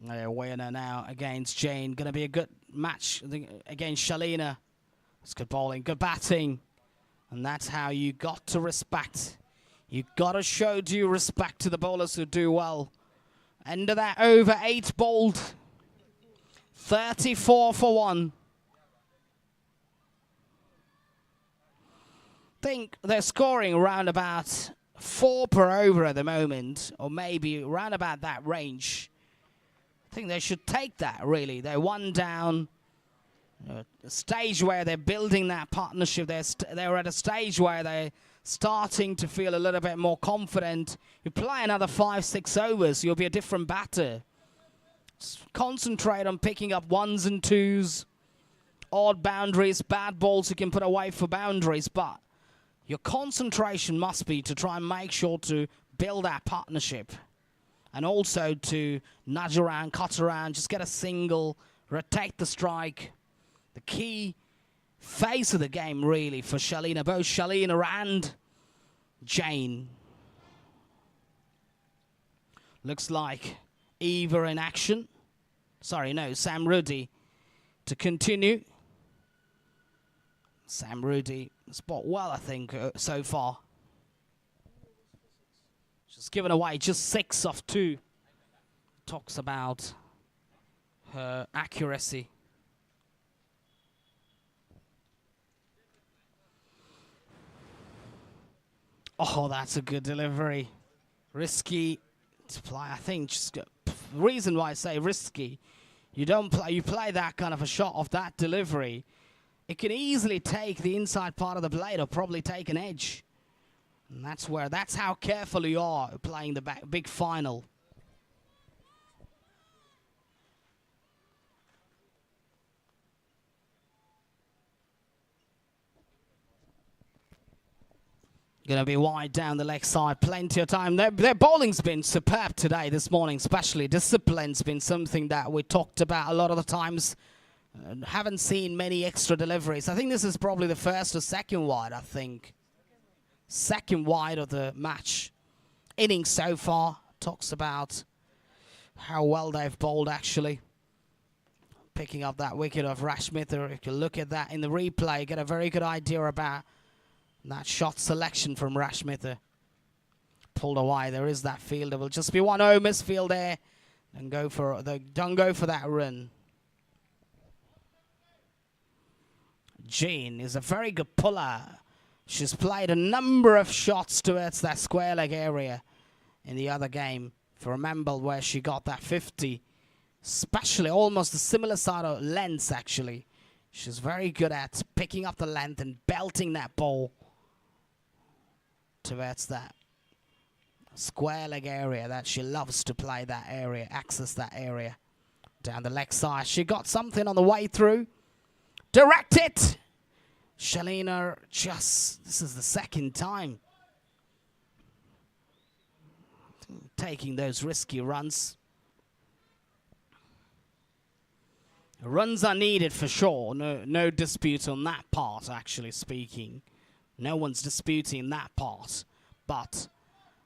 Werner now against Jane. Going to be a good match against Shalina. It's good bowling, good batting. And that's how you got to respect. You got to show due respect to the bowlers who do well. End of that over, 8 bowled. 34 for 1. Think they're scoring around about 4 per over at the moment. Or maybe around about that range. I think they should take that, really. They're 1 down. A stage where they're building that partnership. They're at a stage where they're starting to feel a little bit more confident. You play another 5-6 overs, you'll be a different batter. Concentrate on picking up 1s and 2s. Odd boundaries, bad balls you can put away for boundaries. But your concentration must be to try and make sure to build that partnership. And also to nudge around, cut around, just get a single, rotate the strike. The key phase of the game, really, for Shalina. Both Shalina and Jane. Looks like Eva in action. Sorry, no, Sam Rudy to continue. Sam Rudy spot well, I think, so far. She's given away just 6 off 2. Talks about her accuracy. Oh, that's a good delivery. Risky to play. I think just the reason why I say risky, you play that kind of a shot off that delivery. It can easily take the inside part of the blade or probably take an edge. And that's how careful you are playing the big final. Going to be wide down the leg side, plenty of time. Their bowling's been superb today, this morning especially. Discipline's been something that we talked about a lot of the times. Haven't seen many extra deliveries. I think this is probably the first or second wide, I think. Second wide of the match. Innings so far. Talks about how well they've bowled, actually. Picking up that wicket of Rashmitha. If you look at that in the replay, get a very good idea about that shot selection from Rashmitha. Pulled away. There is that fielder. Will just be 1 misfield there. And don't go for that run. Jean is a very good puller. She's played a number of shots towards that square leg area in the other game. If you remember where she got that 50, especially almost a similar sort of length, actually. She's very good at picking up the length and belting that ball towards that square leg area that she loves to play that area, access that area. Down the leg side, she got something on the way through. Direct it! Shalina this is the second time taking those risky runs. Runs are needed for sure. No dispute on that part, actually speaking. No one's disputing that part. But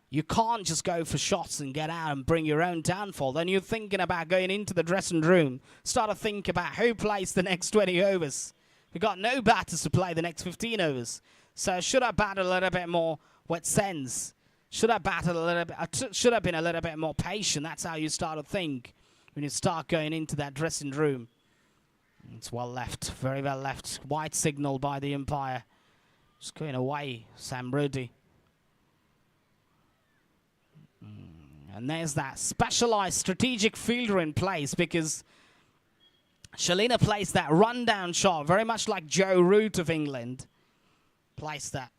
you can't just go for shots and get out and bring your own downfall. Then you're thinking about going into the dressing room. Start to think about who plays the next 20 overs. We've got no batters to play the next 15 overs. So should I bat a little bit more with sense? Should I bat a little bit? Should have been a little bit more patient? That's how you start to think. when you start going into that dressing room. It's well left, very well left. White signal by the umpire. Just going away, Sam Rudy. And there's that specialized strategic fielder in place, because Shalina plays that run-down shot, very much like Joe Root of England. Plays that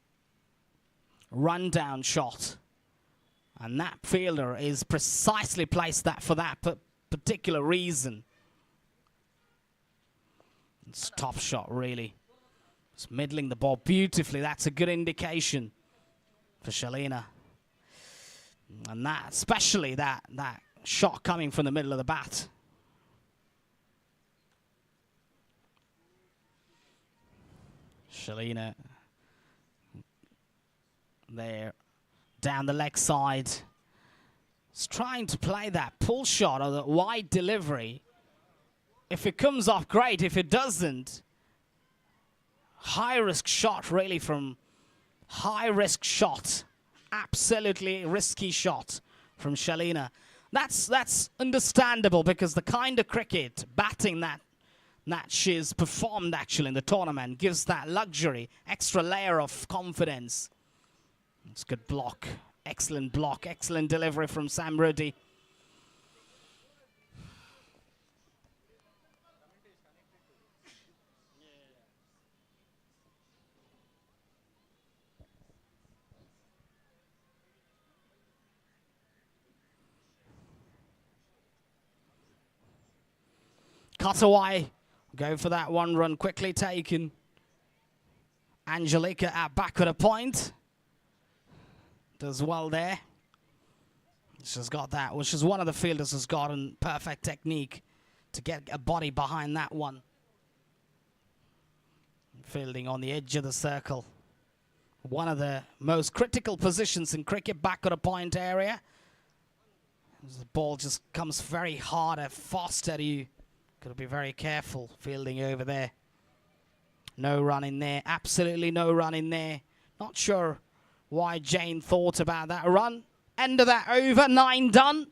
run-down shot. And that fielder is precisely placed that for that particular reason. It's a top shot, really. It's middling the ball beautifully. That's a good indication for Shalina. And that, especially that shot coming from the middle of the bat. Shalina there, down the leg side. It's trying to play that pull shot or the wide delivery. If it comes off, great. If it doesn't, high-risk shot, really, from high-risk shot. Absolutely risky shot from Shalina. That's understandable, because the kind of cricket, batting that she's performed actually in the tournament, gives that luxury, extra layer of confidence. It's good block, excellent delivery from Sam Rudy. Cut away. Go for that one run, quickly taken. Angelica at back at a point. Does well there. She's got that. Well, she's one of the fielders who's gotten perfect technique to get a body behind that one. Fielding on the edge of the circle. One of the most critical positions in cricket, back at a point area. As the ball just comes very hard and fast at you. Got to be very careful fielding over there. No run in there. Absolutely no run in there. Not sure why Jane thought about that run. End of that over. 9 done.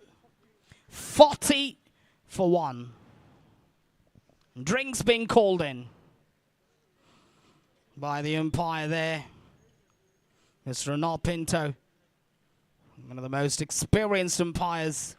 40 for 1. Drinks being called in by the umpire there. Mr. Ronald Pinto. One of the most experienced umpires.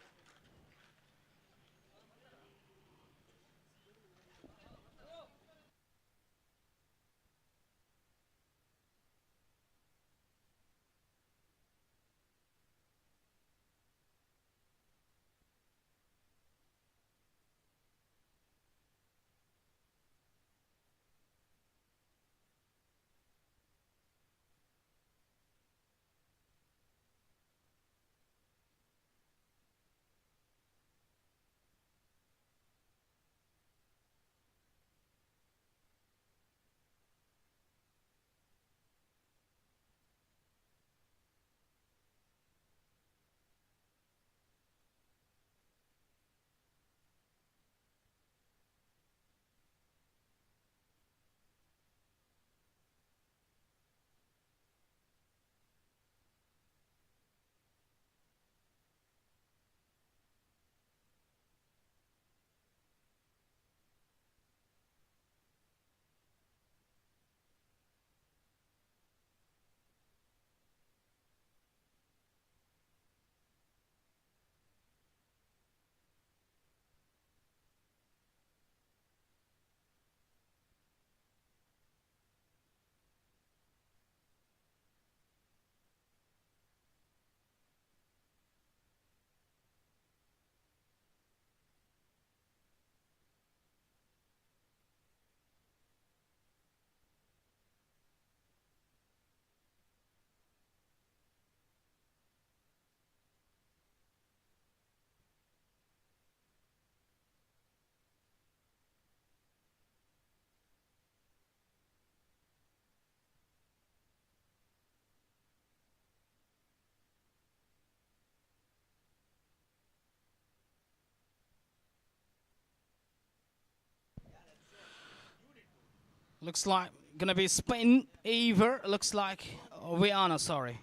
Looks like going to be spin either. Looks like Viana, sorry.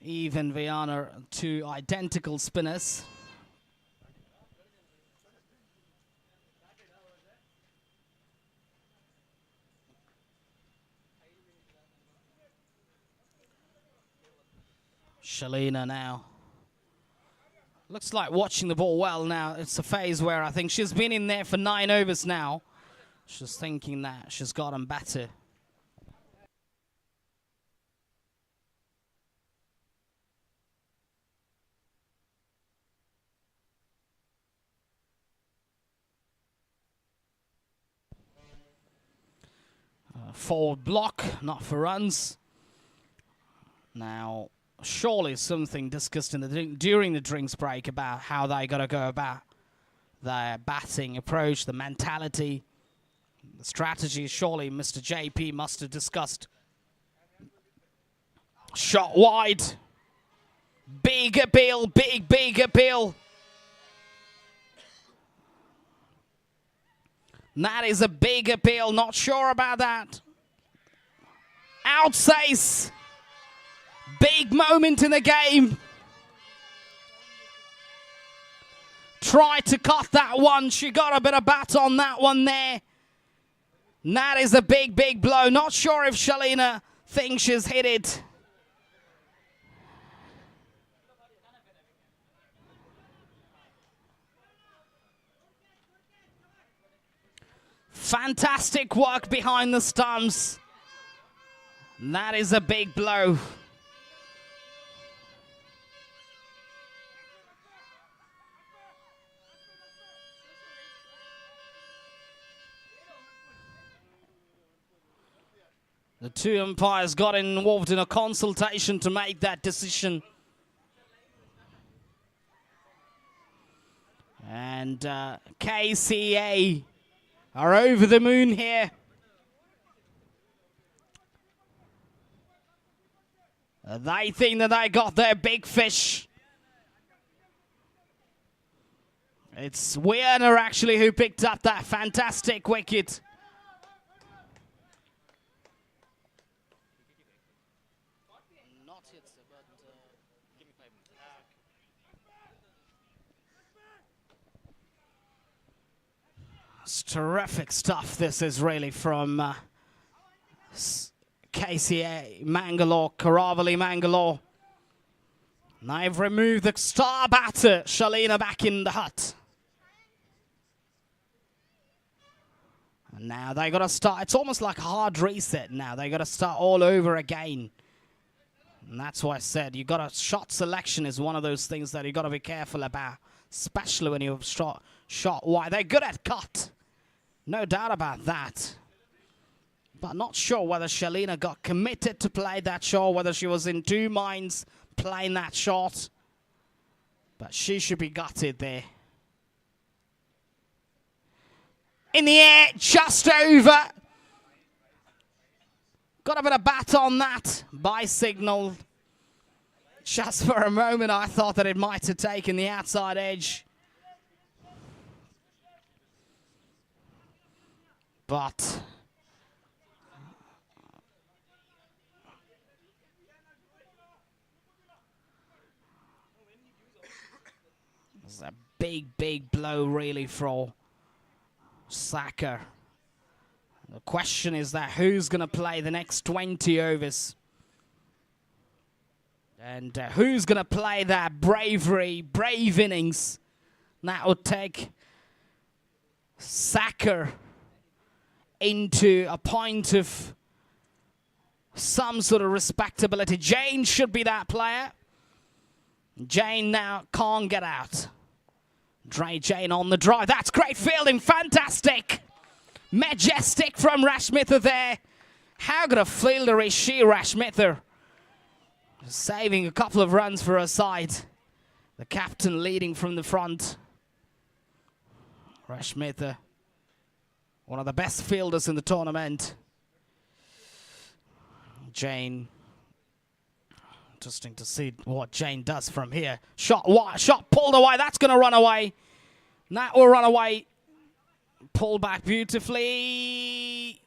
Eve and Viana, two identical spinners. Shalina now. Looks like watching the ball well now. It's a phase where I think she's been in there for 9 overs now. She's thinking that she's gotten better. Forward block, not for runs. Now, surely something discussed in during the drinks break about how they got to go about their batting approach, the mentality, the strategy. Surely Mr. JP must have discussed. Shot wide. Big appeal, big appeal. That is a big appeal. Not sure about that. Outsays. Big moment in the game. Tried to cut that one. She got a bit of bat on that one there. And that is a big blow. Not sure if Shalina thinks she's hit it. Fantastic work behind the stumps. And that is a big blow. The 2 umpires got involved in a consultation to make that decision. And Dkca are over the moon here. They think that they got their big fish. It's Werner actually who picked up that fantastic wicket. It's terrific stuff. This is really from Dkca, Mangalore, Karavali, Mangalore. They've removed the star batter, Shalina, back in the hut. And now they got to start. It's almost like a hard reset now. They got to start all over again. And that's why I said you got to shot selection is one of those things that you got to be careful about, especially when you've shot wide. They're good at cut. No doubt about that. But not sure whether Shalina got committed to play that shot, whether she was in 2 minds playing that shot. But she should be gutted there. In the air, just over. Got a bit of bat on that by signal. Just for a moment, I thought that it might have taken the outside edge. But it's a big blow really for Saca. The question is that who's going to play the next 20 overs? And who's going to play that brave innings? That would take Saca into a point of some sort of respectability. Jane should be that player. Jane now can't get out. Jane on the drive. That's great fielding. Fantastic. Majestic from Rashmitha there. How good a fielder is she, Rashmitha? Saving a couple of runs for her side. The captain leading from the front. Rashmitha, one of the best fielders in the tournament. Jane. Interesting to see what Jane does from here. Shot pulled away. That's going to run away. That will run away. Pull back beautifully.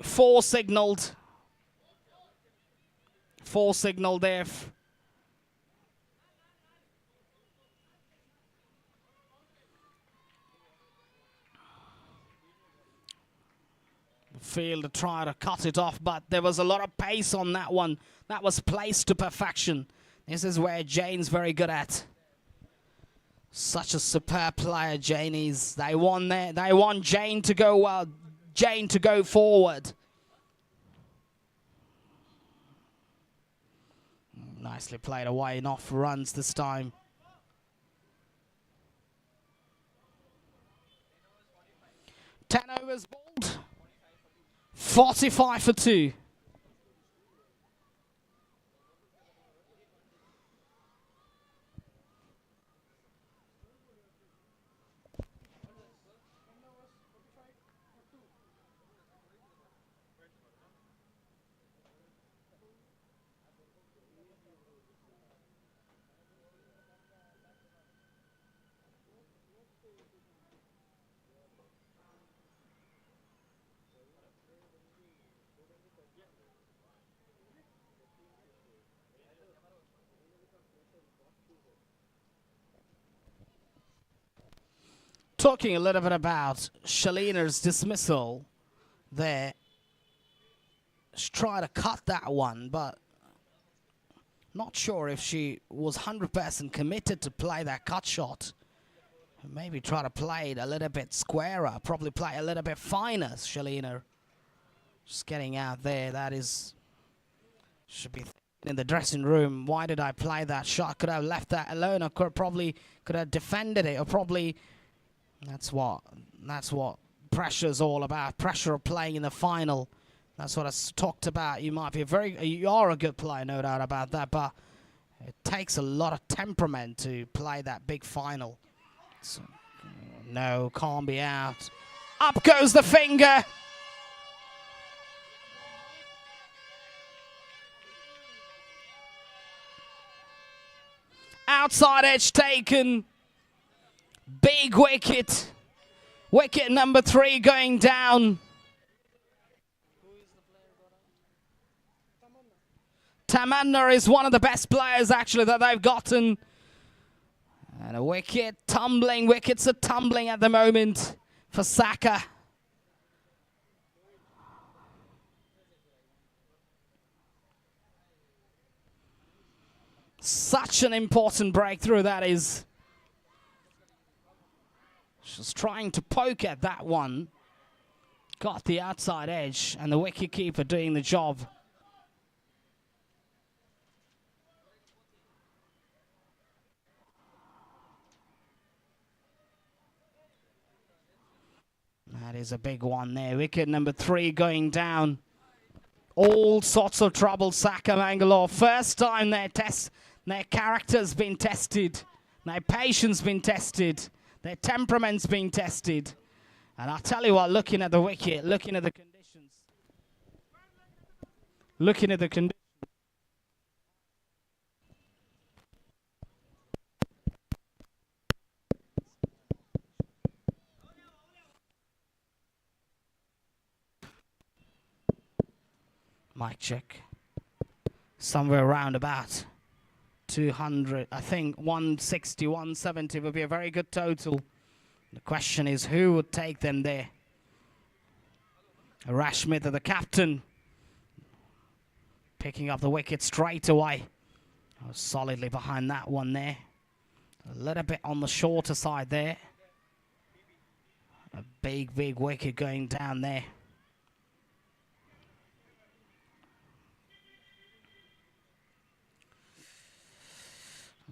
4 signaled. 4 signaled there. The fielder tried to cut it off, but there was a lot of pace on that one. That was placed to perfection. This is where Jane's very good at. Such a superb player, Jane is. They want Jane to go well. Jane to go forward. Nicely played away and off runs this time. Ten overs bowled. 45 for 2. Talking a little bit about Shalina's dismissal there. She's trying to cut that one, but not sure if she was 100% committed to play that cut shot. Maybe try to play it a little bit squarer, probably play a little bit finer, Shalina. Just getting out there, that is, should be in the dressing room. Why did I play that shot? Could I have left that alone? I could have defended it, or probably... That's what pressure's all about. Pressure of playing in the final. That's what I talked about. You are a good player, no doubt about that, but it takes a lot of temperament to play that big final. So, no, can't be out. Up goes the finger. Outside edge taken. Big wicket. Wicket number 3 going down. Tamanna is one of the best players actually that they've gotten. And a wicket tumbling. Wickets are tumbling at the moment for Saca. Such an important breakthrough that is. She's trying to poke at that one. Got the outside edge, and the wicketkeeper doing the job. That is a big one there. Wicket number 3 going down. All sorts of trouble, Saca Mangalore. First time their character's been tested. Their patience been tested. Their temperament's been tested. And I'll tell you what, looking at the wicket, looking at the conditions. Looking at the conditions. Mic check. Somewhere around about 200, I think 160, 170 would be a very good total. The question is who would take them there? Rashmitha, the captain, picking up the wicket straight away. Solidly behind that one there. A little bit on the shorter side there. A big wicket going down there.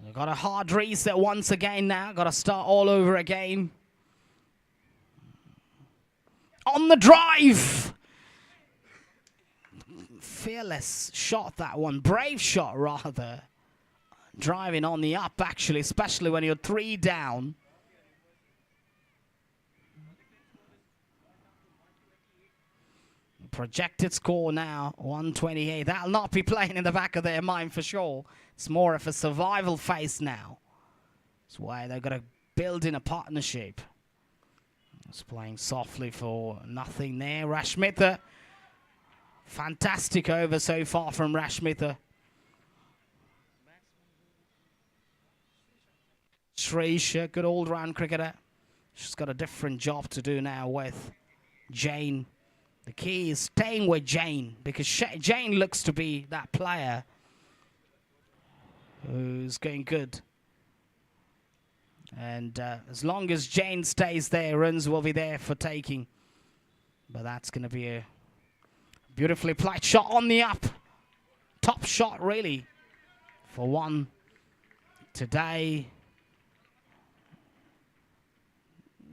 We've got a hard reset once again now. Got to start all over again. On the drive! Fearless shot, that one. Brave shot, rather. Driving on the up, actually, especially when you're 3 down. Projected score now, 128. That'll not be playing in the back of their mind for sure. It's more of a survival phase now. That's why they've got to build in a partnership. It's playing softly for nothing there. Rashmitha. Fantastic over so far from Rashmitha. Shreesha, good all-round cricketer. She's got a different job to do now with Jane. The key is staying with Jane, because Jane looks to be that player who's going good. And as long as Jane stays there, runs will be there for taking. But that's going to be a beautifully played shot on the up. Top shot, really, for one today.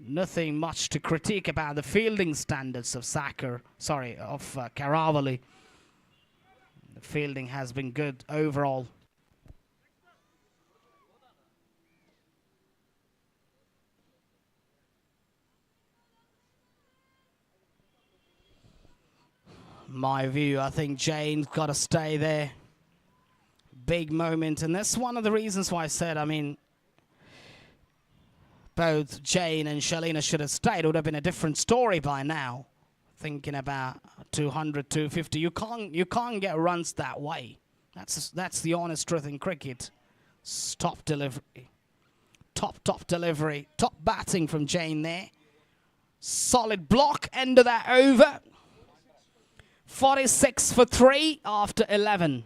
Nothing much to critique about the fielding standards of Saca, of Karavali. The fielding has been good overall. My view, I think Jane's got to stay there. Big moment, and that's one of the reasons why I said, I mean, both Jane and Shalina should have stayed. It would have been a different story by now. Thinking about 200, 250, you can't get runs that way. That's the honest truth in cricket. Top delivery, top delivery, top batting from Jane there. Solid block, end of that over. 46 for 3 after 11.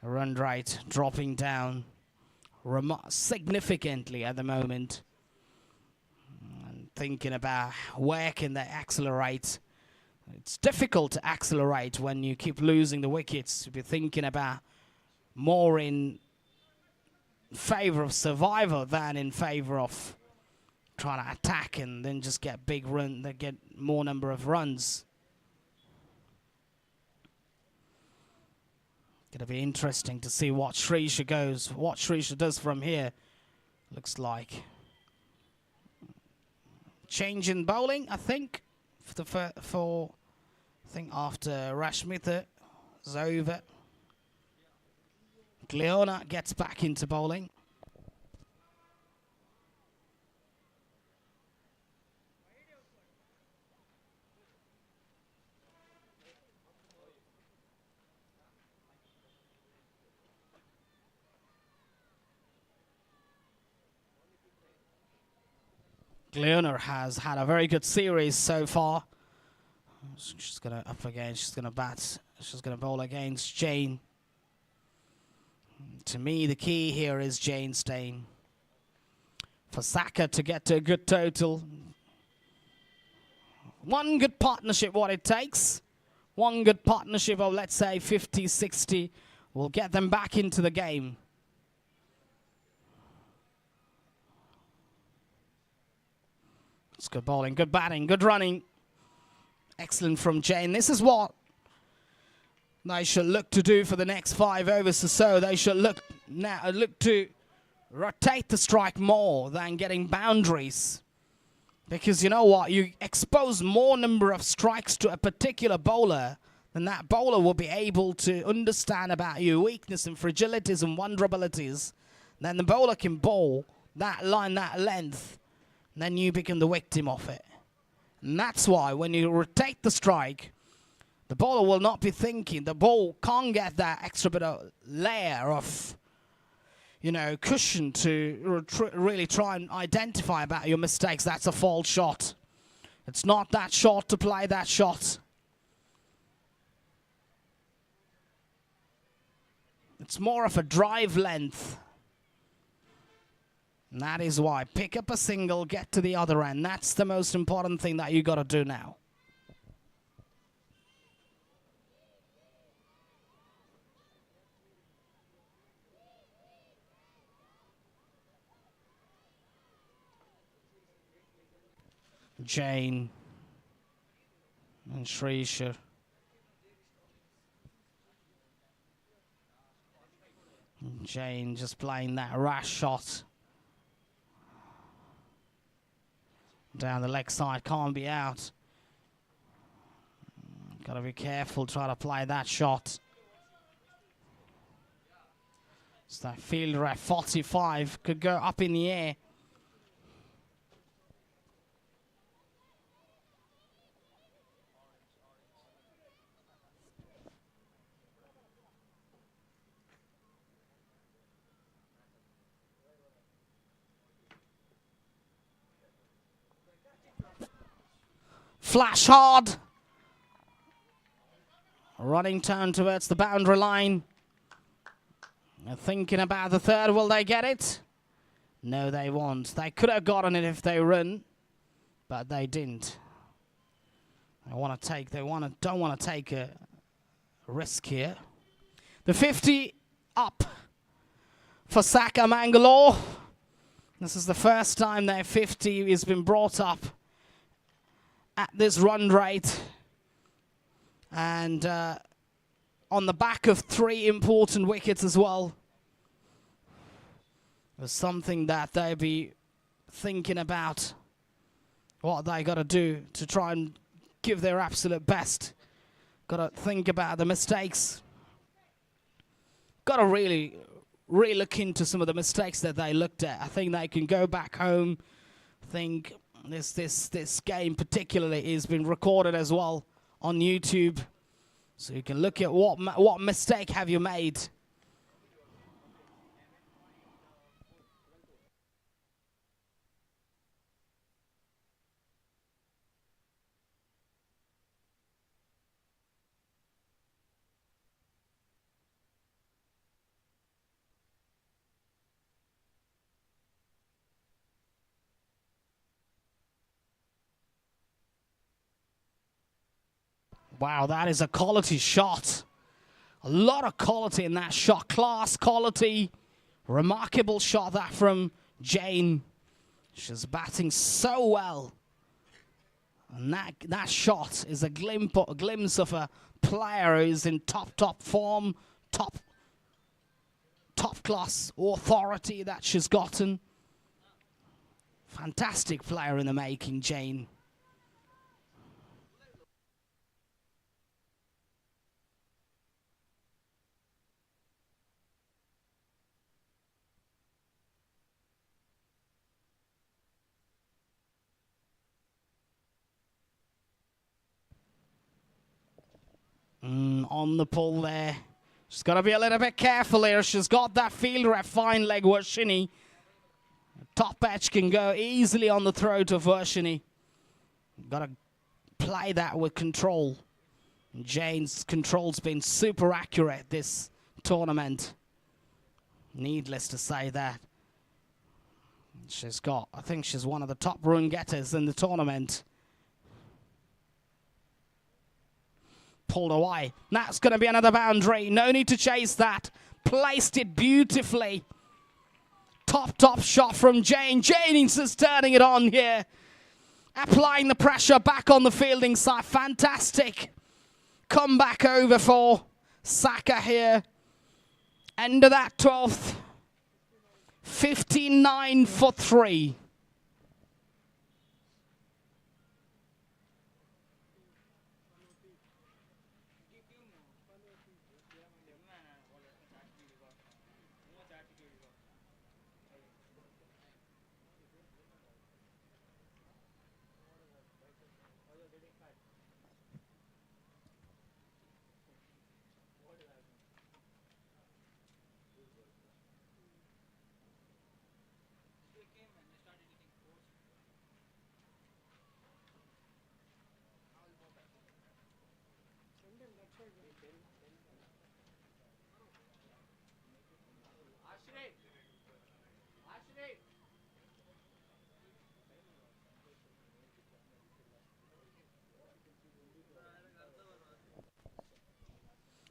Run rate dropping down significantly at the moment. And thinking about where can they accelerate. It's difficult to accelerate when you keep losing the wickets. You'll be thinking about more in favor of survival than in favor of trying to attack and then just get big run, they get more number of runs. Gonna be interesting to see what Shrisha does from here. Looks like change in bowling, I think, I think after Rashmitha is over. Gleona gets back into bowling. Gleona has had a very good series so far. She's gonna up again. She's gonna bat. She's gonna bowl against Jane. To me, the key here is Jane staying. For Saca to get to a good total. One good partnership, what it takes. One good partnership of, let's say, 50, 60 will get them back into the game. It's good bowling, good batting, good running. Excellent from Jane. This is what they should look to do for the next 5 overs or so. They should look to rotate the strike more than getting boundaries. Because you know what? You expose more number of strikes to a particular bowler, then that bowler will be able to understand about your weakness and fragilities and vulnerabilities. Then the bowler can bowl that line, that length. And then you become the victim of it. And that's why when you rotate the strike, the bowler will not be thinking. The ball can't get that extra bit of layer of, cushion to really try and identify about your mistakes. That's a false shot. It's not that short to play that shot. It's more of a drive length. And that is why. Pick up a single, get to the other end. That's the most important thing that you got to do now. Jane and Shrisha. Jane just playing that rash shot. Down the leg side, can't be out. Got to be careful, try to play that shot. So that fielder at 45 could go up in the air. Flash hard. Running turn towards the boundary line. Thinking about the third, will they get it? No, they won't. They could have gotten it if they run, but they didn't. Don't want to take a risk here. The 50 up for Saca Mangalore. This is the first time their 50 has been brought up at this run rate. And on the back of 3 important wickets as well. It was something that they'd be thinking about what they got to do to try and give their absolute best. Got to think about the mistakes. Got to really look into some of the mistakes that they looked at. I think they can go back home. I think this game particularly has been recorded as well on YouTube, so you can look at what mistake have you made. Wow, that is a quality shot. A lot of quality in that shot. Class, quality. Remarkable shot that from Jane. She's batting so well. And that shot is a glimpse of a player who's in top form, top class authority that she's gotten. Fantastic player in the making, Jane. On the pull there. She's got to be a little bit careful here. She's got that fielder at fine leg, Varshini. Top edge can go easily on the throat of Varshini. Got to play that with control. Jane's control's been super accurate this tournament. Needless to say that. I think she's one of the top run getters in the tournament. Pulled away. That's going to be another boundary. No need to chase that. Placed it beautifully. Top shot from Jane. Jennings is turning it on here. Applying the pressure back on the fielding side. Fantastic. Comeback over for Saca here. End of that 12th. 59 for 3.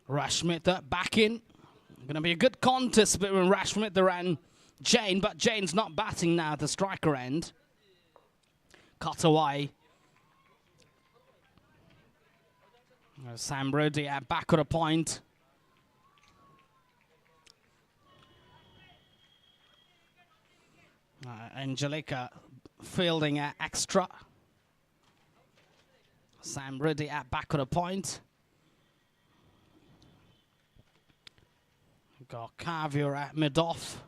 Rashmitha back in. Going to be a good contest between Rashmitha and Jane, but Jane's not batting now at the striker end. Cut away. Sam Brody at back at a point. Angelica fielding at extra. Sam Brody at back at a point. Got Caviar at mid-off.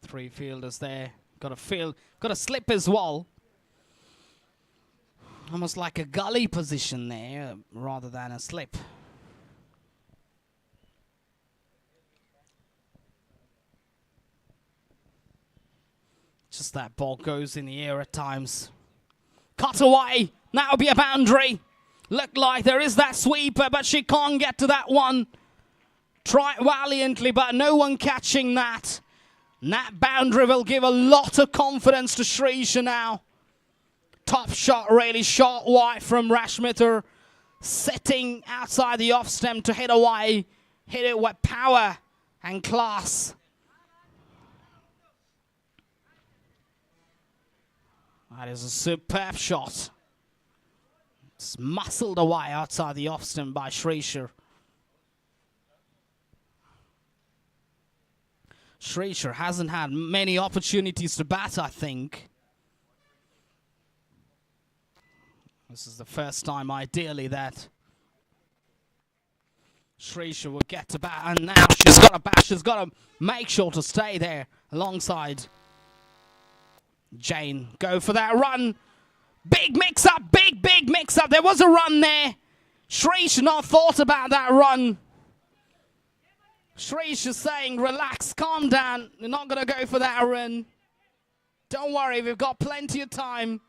3 fielders there. Got a slip as well. Almost like a gully position there, rather than a slip. Just that ball goes in the air at times. Cut away. That'll be a boundary. Look like there is that sweeper, but she can't get to that one. Try valiantly, but no one catching that. That boundary will give a lot of confidence to Shrisha now. Top shot, really short wide from Rashmitha. Sitting outside the off stem to hit away. Hit it with power and class. That is a superb shot. It's muscled away outside the off stem by Shrisha. Shrisha hasn't had many opportunities to bat, I think. This is the first time, ideally, that Shrisha will get to bat. And now she's got to bat. She's got to make sure to stay there alongside Jane. Go for that run. Big mix-up. Big mix-up. There was a run there. Shrisha not thought about that run. Shrisha is saying, relax, calm down. You're not going to go for that run. Don't worry, we've got plenty of time.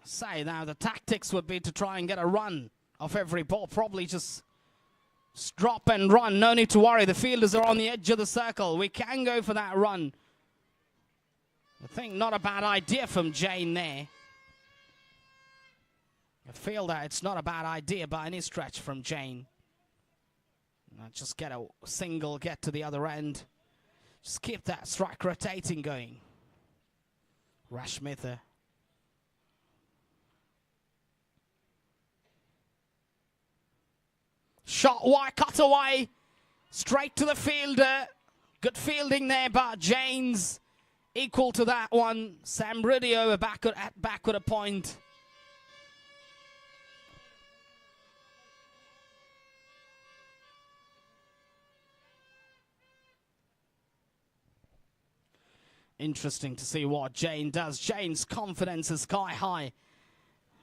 Say now the tactics would be to try and get a run off every ball. Probably just drop and run. No need to worry. The fielders are on the edge of the circle. We can go for that run. I think not a bad idea from Jane there. I feel that it's not a bad idea by any stretch from Jane. Just get a single, get to the other end. Just keep that strike rotating going. Rashmitha. Shot wide, cut away. Straight to the fielder. Good fielding there, but Jane's equal to that one. Samridio back at a point. Interesting to see what Jane does. Jane's confidence is sky high.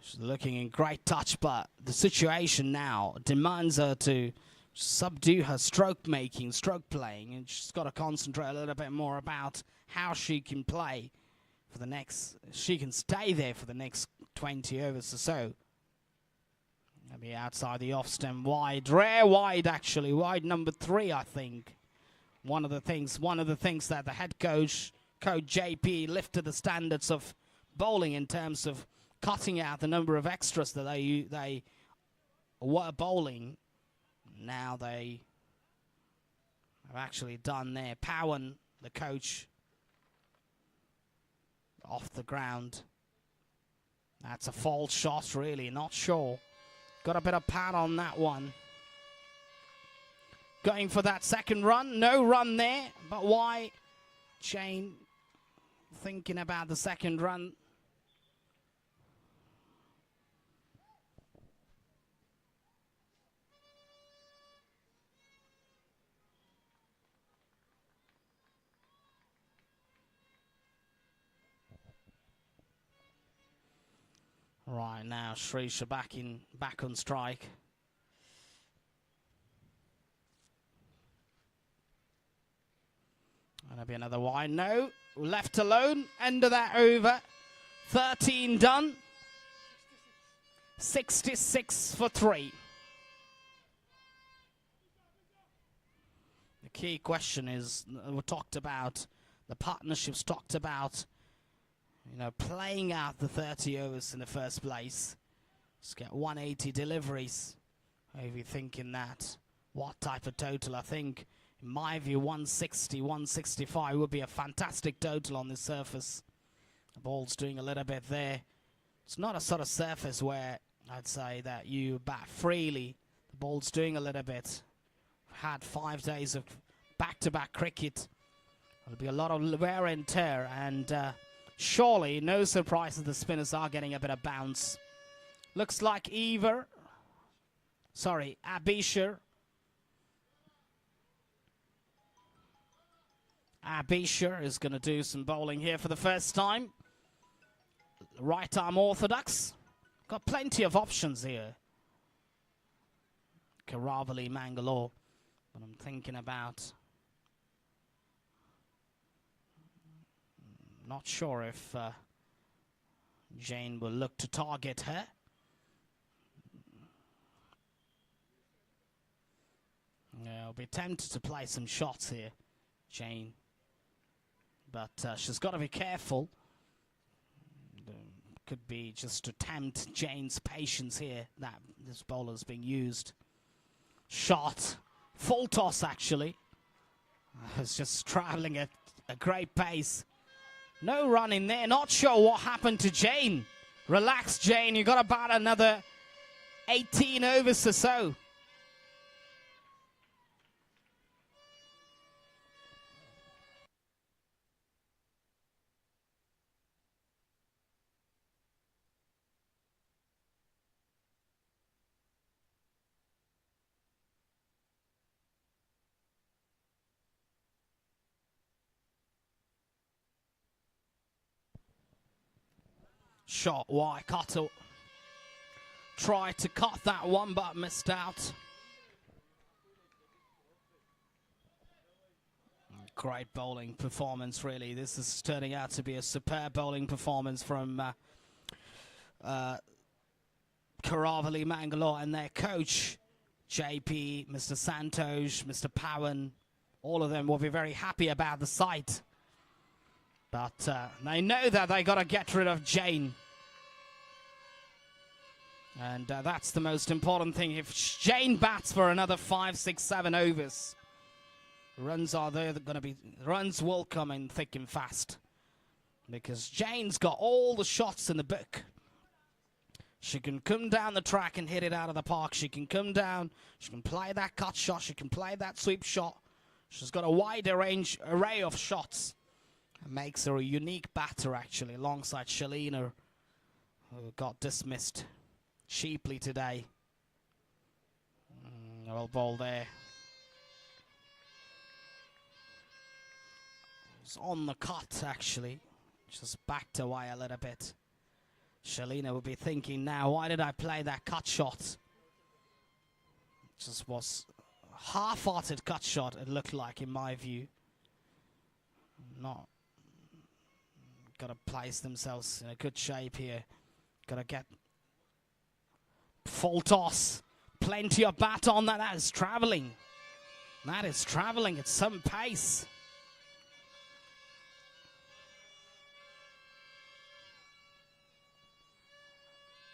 She's looking in great touch, but the situation now demands her to subdue her stroke making, stroke playing, and she's got to concentrate a little bit more about how she can play for the next, she can stay there for the next 20 overs or so. Maybe outside the off stem wide, rare wide actually, wide number 3 I think. One of the things that the head coach JP lifted the standards of bowling in terms of cutting out the number of extras that they were bowling. Now they have actually done their Powan, the coach, off the ground. That's a false shot, really, not sure. Got a bit of pad on that one. Going for that second run. No run there, but why? Jane thinking about the second run. Right now, Shrisha back on strike. Gonna be another wide. No, left alone. End of that over. 13 done. 66 for 3. The key question is, we talked about the partnerships, talked about, you know, playing out the 30 overs in the first place. Just get 180 deliveries. Maybe thinking that. What type of total? I think, in my view, 160, 165 would be a fantastic total on this surface. The ball's doing a little bit there. It's not a sort of surface where I'd say that you bat freely. The ball's doing a little bit. Had 5 days of back-to-back cricket. There'll be a lot of wear and tear, and surely no surprise that the spinners are getting a bit of bounce. Looks like Abhishek is going to do some bowling here for the first time. Right arm orthodox. Got plenty of options here. Karavali, Mangaluru. But I'm thinking about, not sure if Jane will look to target her. I'll be tempted to play some shots here, Jane. But she's got to be careful. Could be just to tempt Jane's patience here that this bowler's being used. Shot. Full toss, actually. It's just traveling at a great pace. No run in there. Not sure what happened to Jane. Relax, Jane. You got about another 18 overs or so. Shot wide, Cutter tried to cut that one but missed out. Great bowling performance, really. This is turning out to be a superb bowling performance from Karavali Mangalore and their coach, JP, Mr. Santosh, Mr. Pawan. All of them will be very happy about the sight. But they know that they got to get rid of Jane. And that's the most important thing. If Jane bats for another 5, 6, 7 overs, runs are there going to be, runs will come in thick and fast. Because Jane's got all the shots in the book. She can come down the track and hit it out of the park. She can come down, she can play that cut shot, she can play that sweep shot. She's got a wide array of shots. It makes her a unique batter, actually, alongside Shalina, who got dismissed cheaply today. Well ball there. It's on the cut, actually. Just backed away a little bit. Shalina will be thinking now, why did I play that cut shot? Just was a half-hearted cut shot, it looked like, in my view. Not got to place themselves in a good shape here. Got to get full toss. Plenty of bat on that. That is traveling. That is traveling at some pace.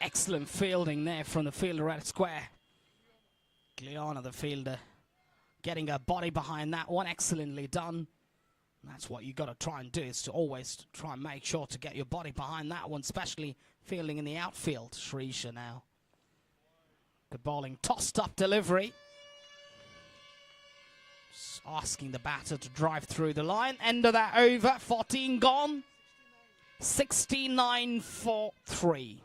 Excellent fielding there from the fielder at square. Gliana, the fielder, getting a body behind that one. Excellently done. That's what you got to try and do, is to always try and make sure to get your body behind that one, especially fielding in the outfield. Shrisha now. Good bowling. Tossed up delivery. Just asking the batter to drive through the line. End of that over. 14 gone. 69 for 3.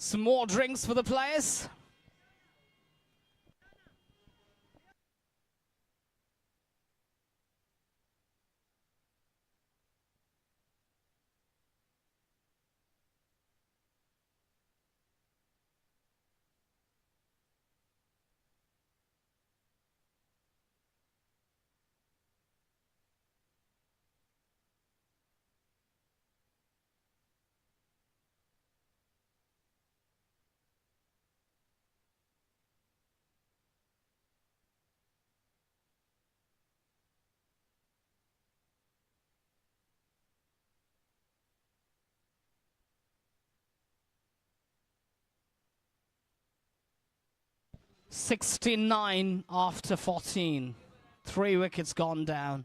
Some more drinks for the players. $69 after 14. 3 wickets gone down.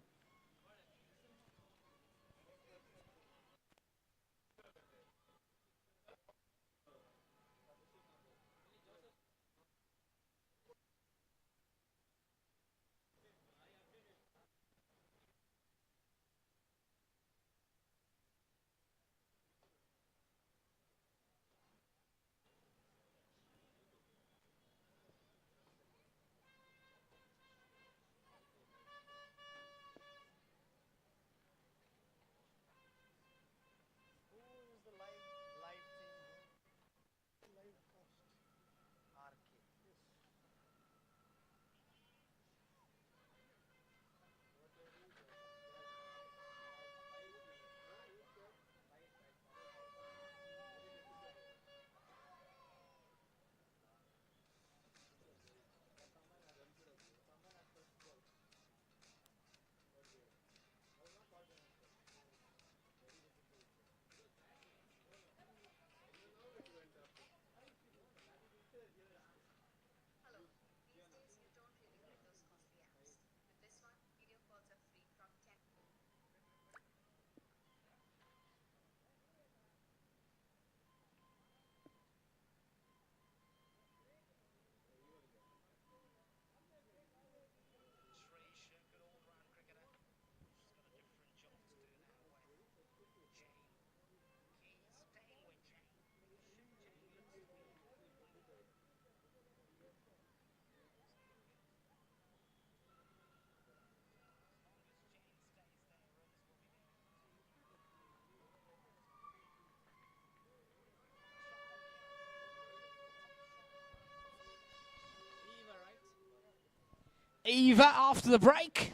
Eva after the break.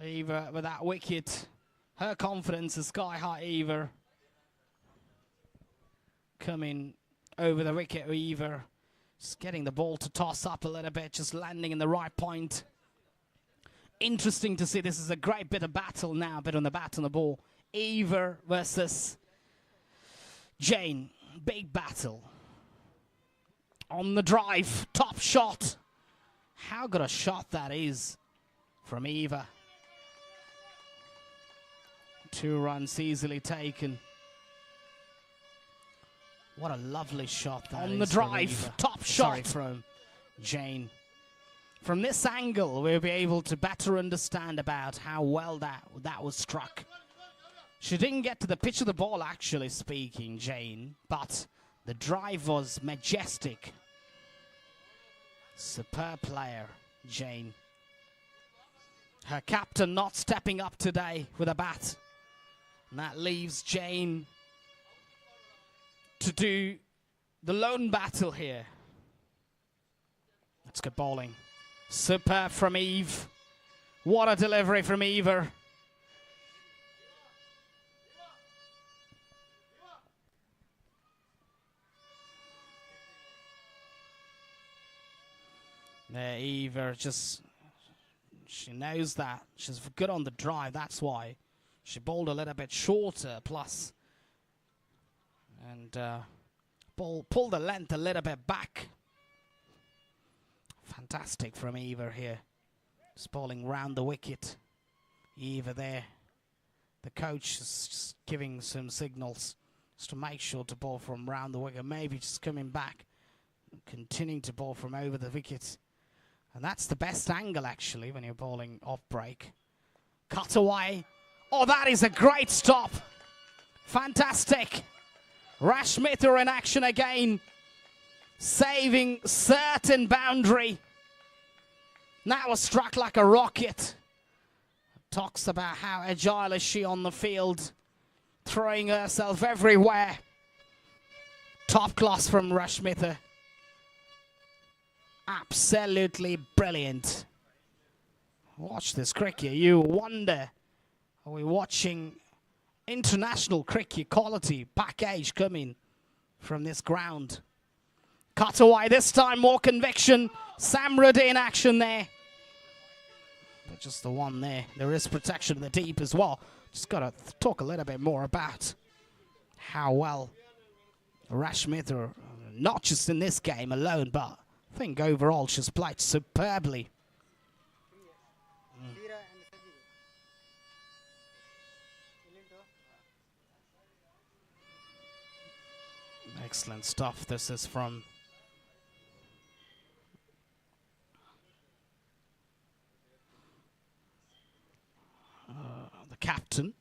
Eva with that wicket. Her confidence is sky high, Eva. Coming over the wicket, Eva. Just getting the ball to toss up a little bit, just landing in the right point. Interesting to see. This is a great bit of battle now, a bit on the bat on the ball. Eva versus Jane. Big battle. On the drive, top shot. How good a shot that is from Eva. 2 runs easily taken. What a lovely shot that is. On the drive, top shot from Jane. From this angle, we'll be able to better understand about how well that was struck. She didn't get to the pitch of the ball, actually speaking, Jane, but the drive was majestic. Superb player, Jane. Her captain not stepping up today with a bat. And that leaves Jane to do the lone battle here. That's good bowling. Superb from Eve. What a delivery from Eva. There, Eva she knows that. She's good on the drive, that's why. She bowled a little bit shorter, plus. And pulled the length a little bit back. Fantastic from Eva here. Just bowling round the wicket. Eva there. The coach is just giving some signals just to make sure to bowl from round the wicket. Maybe just coming back. Continuing to bowl from over the wicket. And that's the best angle, actually, when you're bowling off break. Cut away. Oh, that is a great stop. Fantastic. Rashmitha in action again. Saving certain boundary. That was struck like a rocket. Talks about how agile is she on the field. Throwing herself everywhere. Top class from Rashmitha. Absolutely brilliant. Watch this cricket. You wonder, are we watching international cricket quality package coming from this ground? Cut away this time, more conviction. Samruddin in action there. But just the one there. There is protection in the deep as well. Just got to talk a little bit more about how well Rashmitha, not just in this game alone, but I think overall she's played superbly. Excellent stuff. This is from the captain.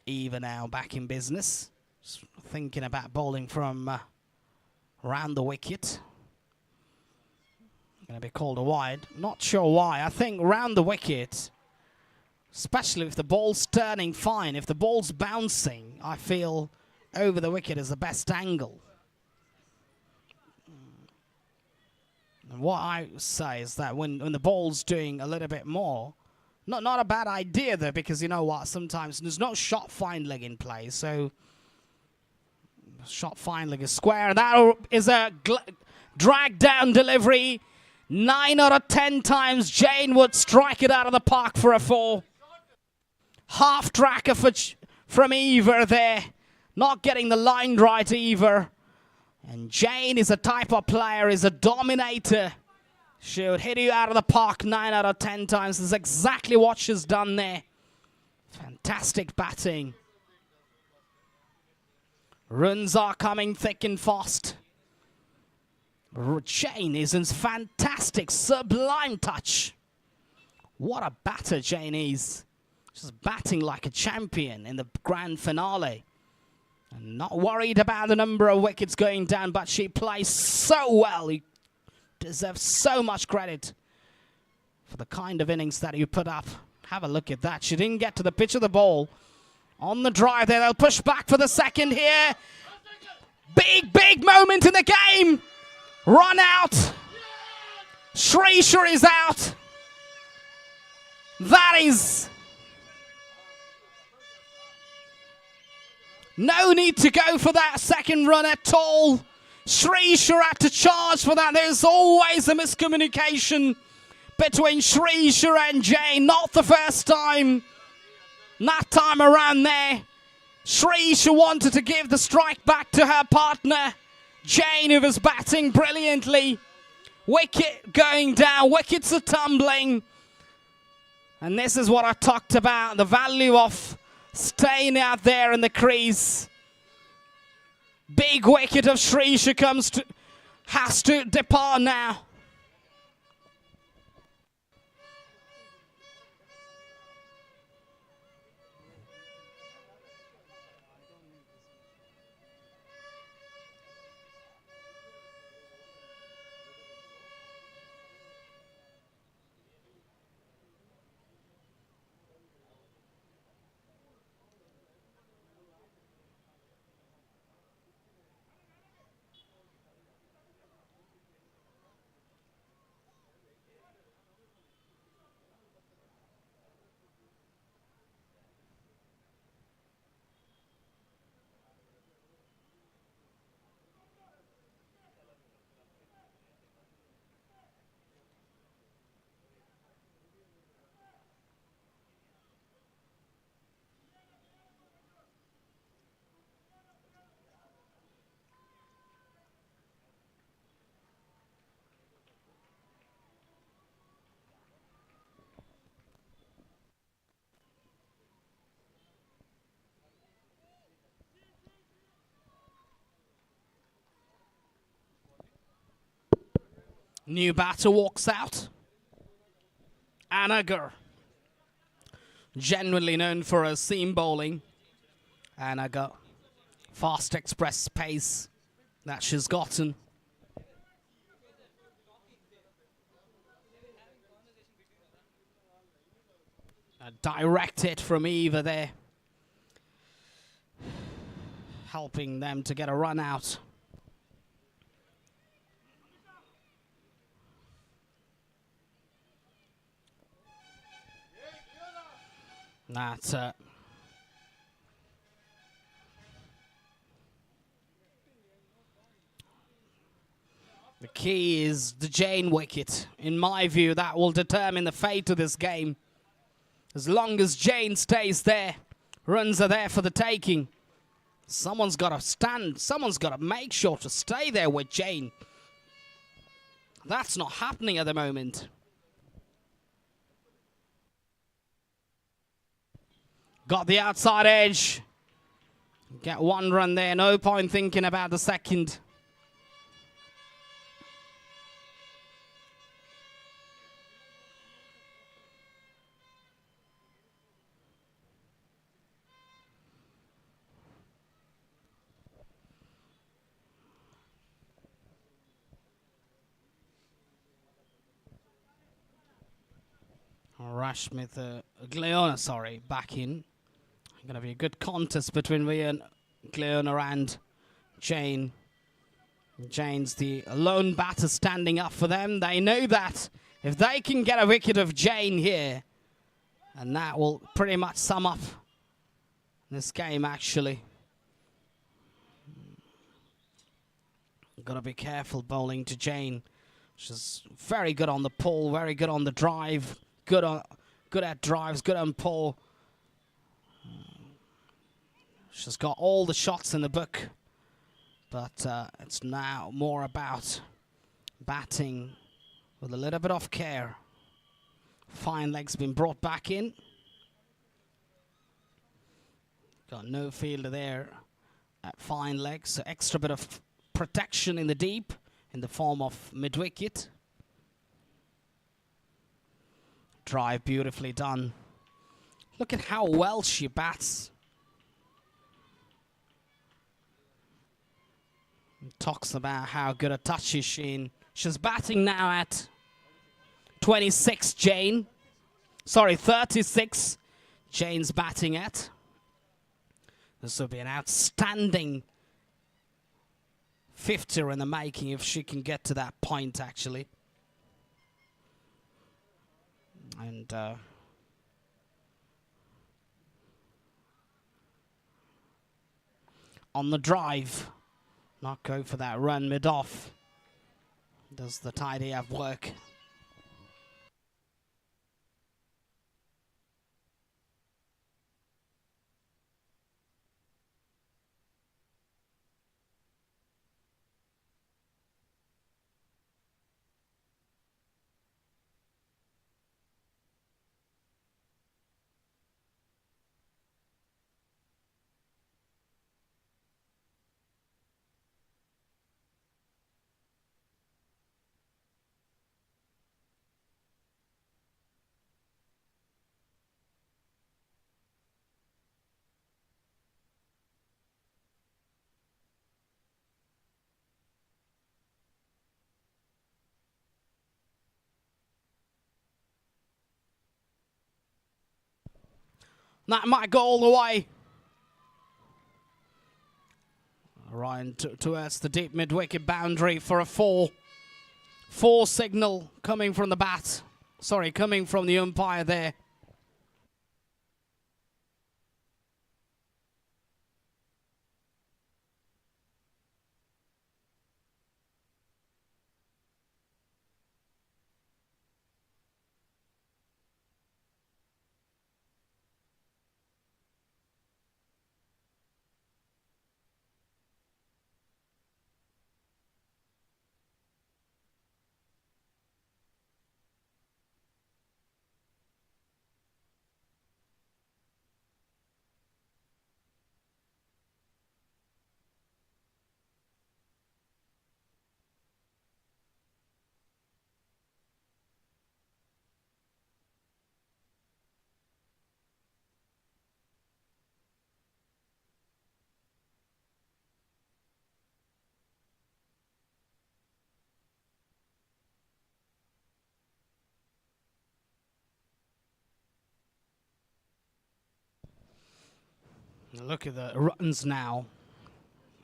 Eva now back in business. Just thinking about bowling from round the wicket. Going to be called a wide. Not sure why. I think round the wicket, especially if the ball's turning fine, if the ball's bouncing, I feel over the wicket is the best angle. And what I say is that when the ball's doing a little bit more, not a bad idea though, because you know what, sometimes there's no shot fine leg in play, so shot fine leg is square. That is a drag down delivery. 9 out of 10 times Jane would strike it out of the park for a 4. Half tracker from Eva there. Not getting the line right, Eva. And Jane is a type of player, is a dominator. She would hit you out of the park 9 out of 10 times. That's exactly what she's done there. Fantastic batting. Runs are coming thick and fast. Jane is in fantastic, sublime touch. What a batter Jane is. She's batting like a champion in the grand finale. And not worried about the number of wickets going down, but she plays so well. You deserve so much credit for the kind of innings that you put up. Have a look at that. She didn't get to the pitch of the ball. On the drive there, they'll push back for the second here. Big moment in the game. Run out. Srisha is out. That is no need to go for that second run at all. Srisha had to charge for that. There's always a miscommunication between Srisha and Jane. Not the first time. That time around there, Srisha wanted to give the strike back to her partner, Jane, who was batting brilliantly. Wicket going down. Wickets are tumbling. And this is what I talked about, the value of staying out there in the crease. Big wicket of Srisha has to depart now. New batter walks out. Anagar, genuinely known for her seam bowling. Anagar, fast express pace that she's gotten. A direct hit from Eva there, helping them to get a run out. That's the key is the Jane wicket. In my view, that will determine the fate of this game. As long as Jane stays there, runs are there for the taking. Someone's got to stand. Someone's got to make sure to stay there with Jane. That's not happening at the moment. Got the outside edge. Get one run there. No point thinking about the second. Rashmith, Gleona, sorry, back in. Going to be a good contest between Gleona and Jane. Jane's the lone batter standing up for them. They know that if they can get a wicket of Jane here, and that will pretty much sum up this game, actually. Got to be careful bowling to Jane. She's very good on the pull, very good on the drive, good at drives, good on pull. She's got all the shots in the book, but it's now more about batting with a little bit of care. Fine leg's been brought back in. Got no fielder there at fine legs, so extra bit of protection in the deep in the form of mid-wicket. Drive beautifully done. Look at how well she bats. Talks about how good a touch is she. She's batting now at 26, Jane. Sorry, 36. Jane's batting at. This will be an outstanding 50 in the making if she can get to that point, actually. And on the drive, not go for that run mid-off. Does the tidy have work? That might go all the way. Ryan towards the deep mid-wicket boundary for a 4. 4 signal coming from the bat. Sorry, coming from the umpire there. Look at the runs now.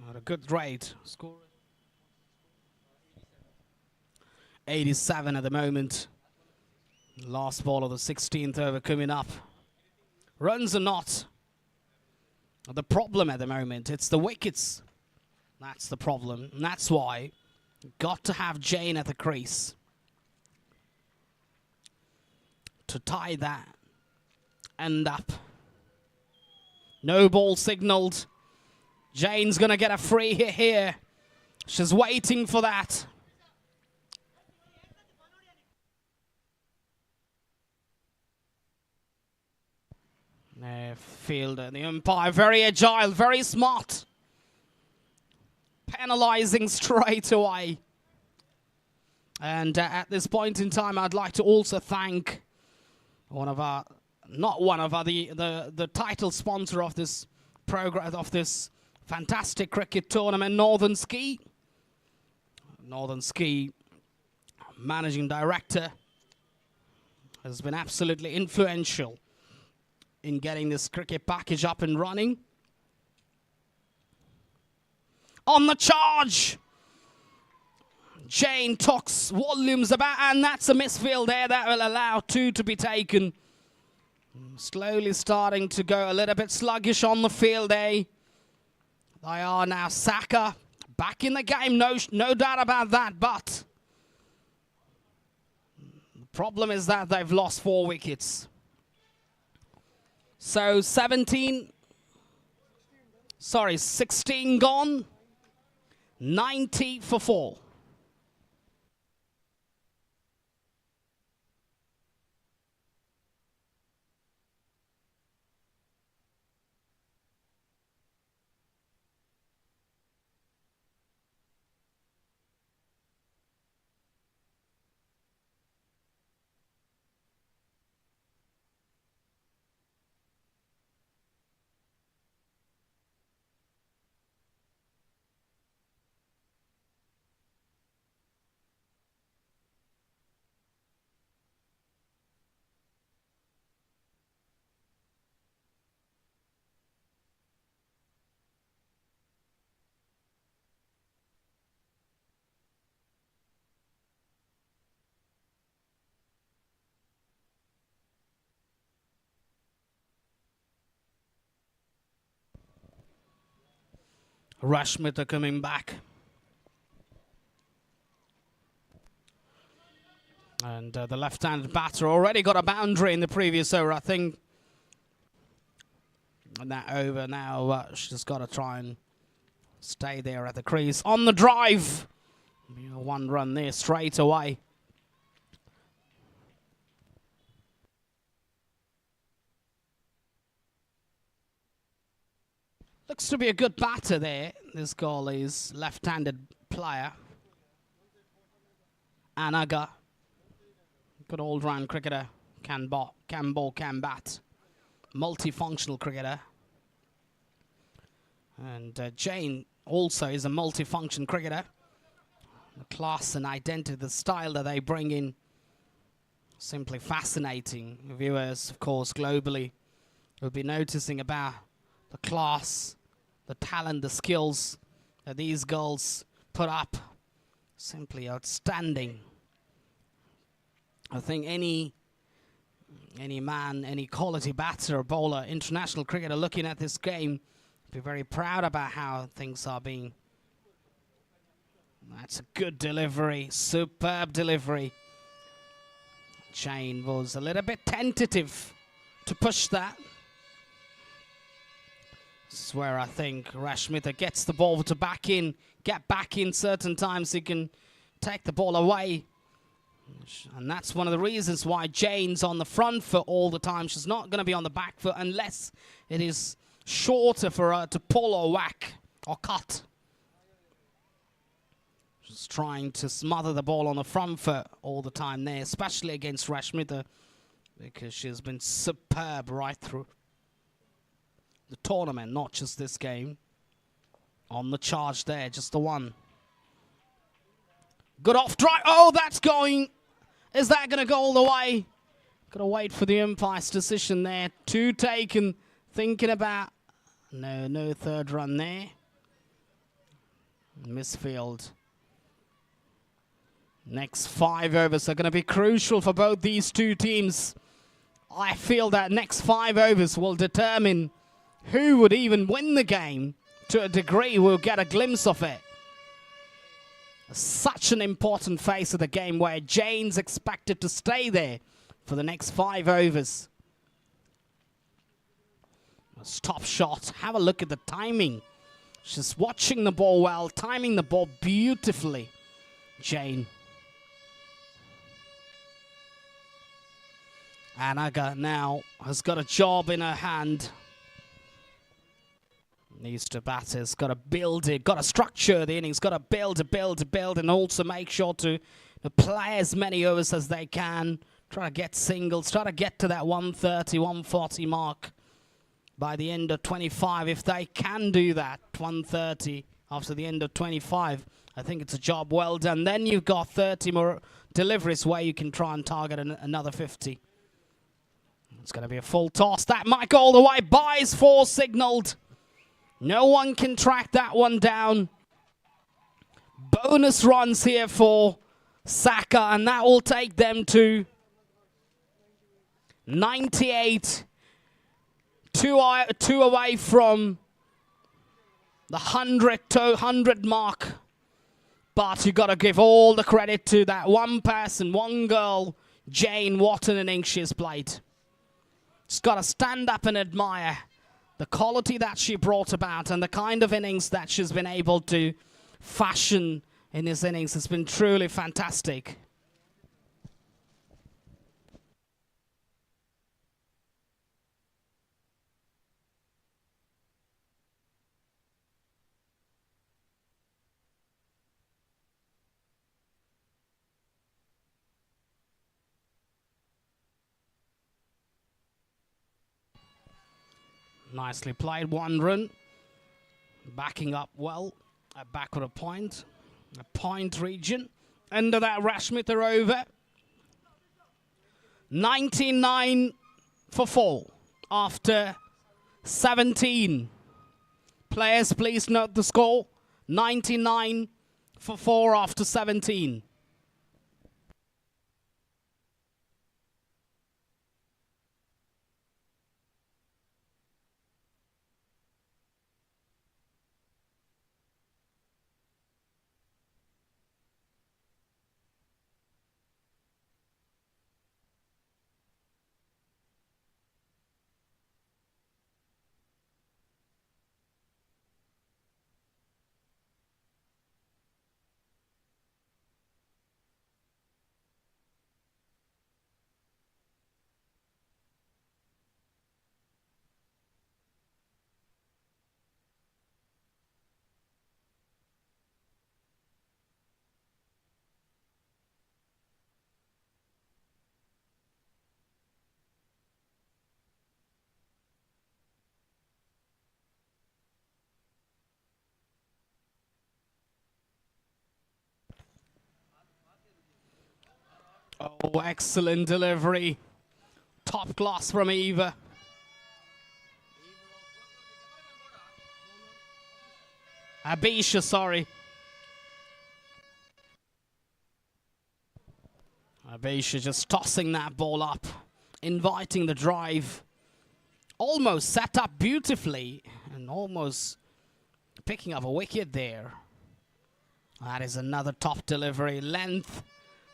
At a good rate. Score 87 at the moment. Last ball of the 16th over coming up. Runs are not the problem at the moment. It's the wickets. That's the problem. And that's why got to have Jane at the crease to tie that end up. No ball signalled. Jane's going to get a free hit here. She's waiting for that. Fielder, the umpire, very agile, very smart. Penalising straight away. And at this point in time, I'd like to also thank the title sponsor of this program, of this fantastic cricket tournament, Northern Ski. Northern Ski managing director has been absolutely influential in getting this cricket package up and running. On the charge! Jane talks volumes about, and that's a misfield there that will allow 2 to be taken. Slowly starting to go a little bit sluggish on the field, eh? They are now Saca back in the game, no doubt about that, but the problem is that they've lost 4 wickets. So 16 gone, 90 for 4. Rashmita coming back. And the left-handed batter already got a boundary in the previous over, I think. And that over now, she's got to try and stay there at the crease. On the drive! One run there straight away. Looks to be a good batter there. This goal is left-handed player. Anaga. Good all-round cricketer. Can ball, can bat. Multifunctional cricketer. And Jane also is a multifunction cricketer. The class and identity, the style that they bring in, simply fascinating. Viewers, of course, globally will be noticing about the class, the talent, the skills that these girls put up. Simply outstanding. I think any man, any quality batter or bowler, international cricketer looking at this game be very proud about how things are being. That's a good delivery, superb delivery. Jane was a little bit tentative to push that. This is where I think Rashmita gets the ball to get back in certain times. He can take the ball away. And that's one of the reasons why Jane's on the front foot all the time. She's not going to be on the back foot unless it is shorter for her to pull or whack or cut. She's trying to smother the ball on the front foot all the time there, especially against Rashmita, because she's been superb right through the tournament, not just this game. On the charge there, just the one. Good off drive. Oh, that's going. Is that going to go all the way? Got to wait for the umpire's decision there. Two taken, thinking about. No third run there. Misfield. Next 5 overs are going to be crucial for both these two teams. I feel that next 5 overs will determine who would even win the game. To a degree, we'll get a glimpse of it. Such an important phase of the game where Jane's expected to stay there for the next 5 overs. Stop shot. Have a look at the timing. She's watching the ball well, timing the ball beautifully. Jane. Anaga now has got a job in her hand. Needs to batters, got to build it, got to structure the innings, got to build, and also make sure to play as many overs as they can. Try to get singles, try to get to that 130, 140 mark by the end of 25. If they can do that, 130 after the end of 25, I think it's a job well done. Then you've got 30 more deliveries where you can try and target another 50. It's going to be a full toss. That might go all the way. Buys 4 signaled. No one can track that one down. Bonus runs here for Saca, and that will take them to 98. Two away from the 100 mark. But you got to give all the credit to that one person, one girl, Jane. What an innings she's played. She's got to stand up and admire the quality that she brought about and the kind of innings that she's been able to fashion in this innings has been truly fantastic. Nicely played, 1 run. Backing up well. Backward a point region. Under that Rashmita over. 99 for 4 after 17. Players, please note the score. 99 for 4 after 17. Oh, excellent delivery. Top class from Eva. Abisha, sorry. Abisha just tossing that ball up, inviting the drive. Almost set up beautifully and almost picking up a wicket there. That is another top delivery. Length.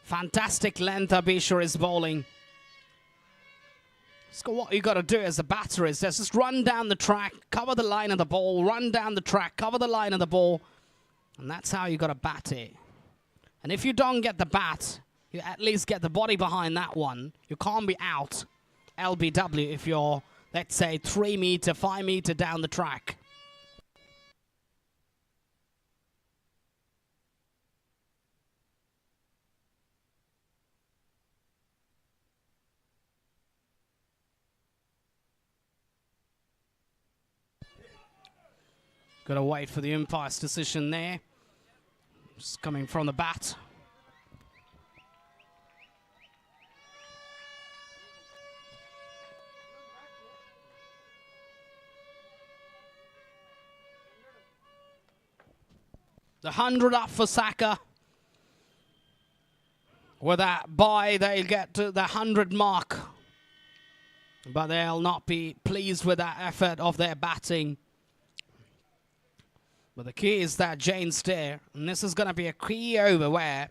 Fantastic length Abisha is bowling. So what you got to do as a batter is just run down the track, cover the line of the ball, run down the track, cover the line of the ball. And that's how you got to bat it. And if you don't get the bat, you at least get the body behind that one. You can't be out LBW if you're, let's say, 3 meter, 5 meter down the track. Got to wait for the umpire's decision there. Just coming from the bat. The 100 up for Saca. With that bye, they'll get to the 100 mark. But they'll not be pleased with that effort of their batting. But the key is that Jane's there. And this is going to be a key over where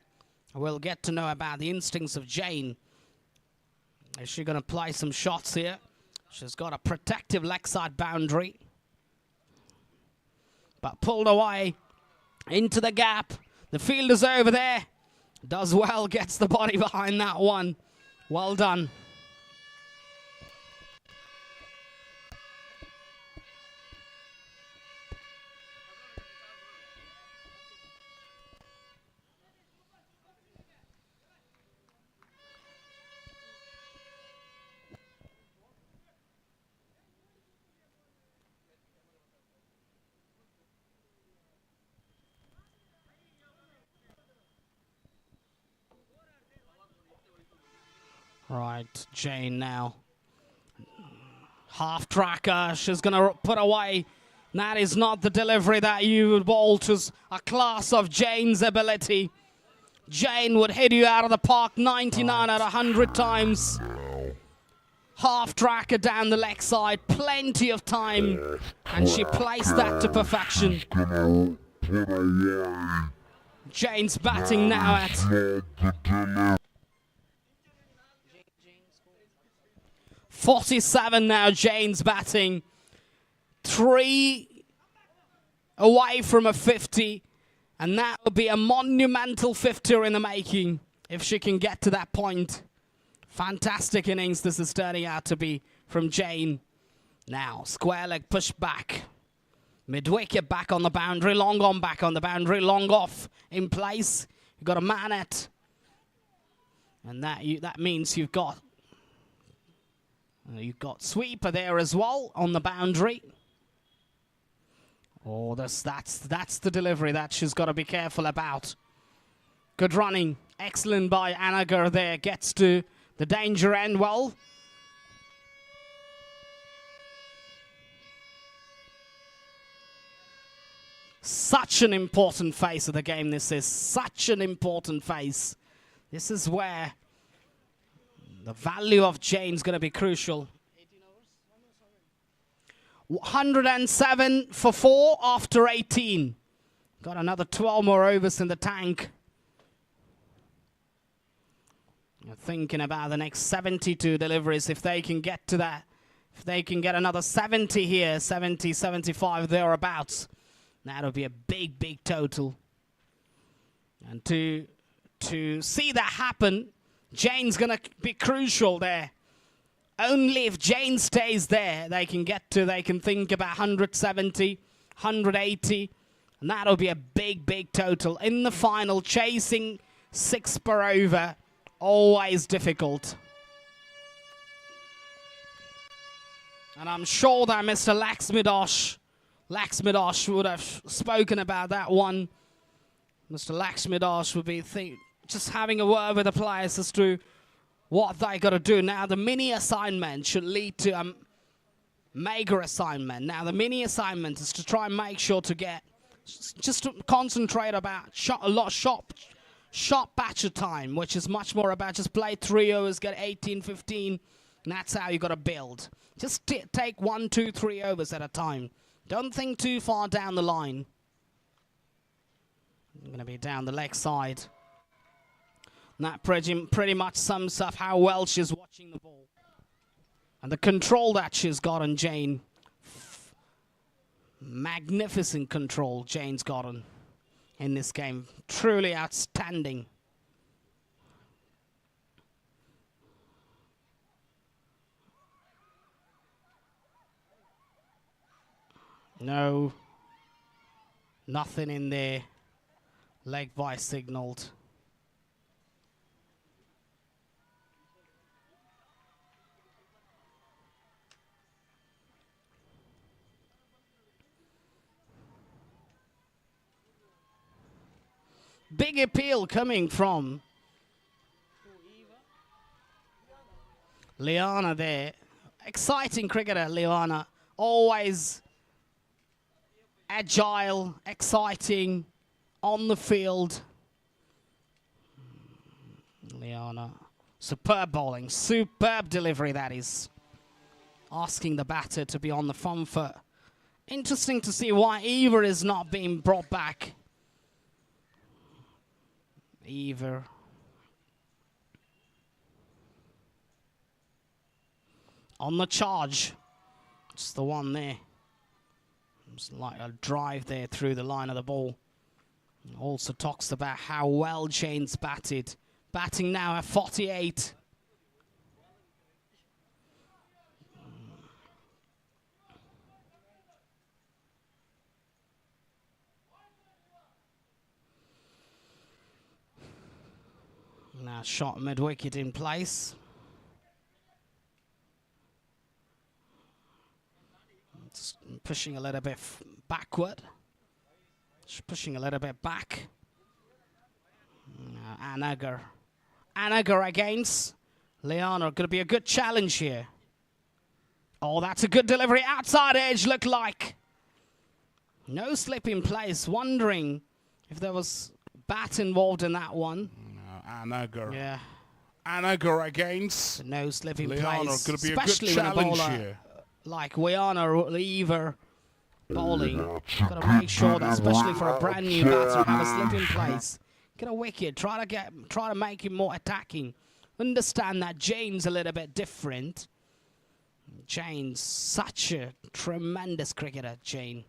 we'll get to know about the instincts of Jane. Is she going to play some shots here? She's got a protective leg side boundary. But pulled away into the gap. The fielder's over there. Does well, gets the body behind that one. Well done. Right, Jane now. Half tracker, she's going to put away. That is not the delivery that you would bowl to a class of Jane's ability. Jane would hit you out of the park 99 out of 100 times. Half tracker down the leg side, plenty of time. And she placed that to perfection. Jane's batting now at 47 now, Jane's batting. 3 away from a 50. And that would be a monumental 50 in the making if she can get to that point. Fantastic innings this is turning out to be from Jane. Now, square leg push back. Mid-wicket back on the boundary. Long on back on the boundary. Long off in place. You've got a man at. And that means you've got sweeper there as well on the boundary. Oh, that's the delivery that she's got to be careful about. Good running. Excellent by Anagar there. Gets to the danger end well. Such an important phase of the game this is. Such an important phase. This is where the value of Jane's going to be crucial. 107 for 4 after 18. Got another 12 more overs in the tank. You're thinking about the next 72 deliveries. If they can get to that, if they can get another 70 here, 70, 75 thereabouts, that'll be a big, big total. And to see that happen, Jane's going to be crucial there. Only if Jane stays there, they can think about 170, 180, and that'll be a big, big total. In the final, chasing 6 per over, always difficult. And I'm sure that Mr. Laxmidosh would have spoken about that one. Mr. Laxmidosh would be just having a word with the players as to what they got to do. Now, the mini assignment should lead to a mega assignment. Now, the mini assignment is to try and make sure to get, just to concentrate about a lot shot batcher time, which is much more about just play 3 overs, get 18, 15, and that's how you got to build. Just take 1, 2, 3 overs at a time. Don't think too far down the line. I'm going to be down the leg side. And that pretty much sums up how well she's watching the ball. And the control that she's got on Jane. Magnificent control Jane's gotten in this game. Truly outstanding. No. Nothing in there. Leg by signaled. Big appeal coming from Liana there. Exciting cricketer, Liana. Always agile, exciting, on the field. Liana. Superb bowling. Superb delivery, that is. Asking the batter to be on the front foot. Interesting to see why Eva is not being brought back. Eva. On the charge. Just the one there. It's like a drive there through the line of the ball. Also talks about how well Jane's batted. Batting now at 48. Now shot mid-wicket in place. It's pushing a little bit backward. Pushing a little bit back. Anagar. Anagar against Liana. Going to be a good challenge here. Oh, that's a good delivery. Outside edge, look like. No slip in place. Wondering if there was bat involved in that one. Anagar. Yeah. Anagar against. No slip in Liana. place. Going to be Especially a good challenge when a bowler here. like Liana or Eva bowling. Got to make sure that, especially for a brand new batter, have a slip in place. Get a wicket. Try to make him more attacking. Understand that Jane's a little bit different. Jane's such a tremendous cricketer, Jane.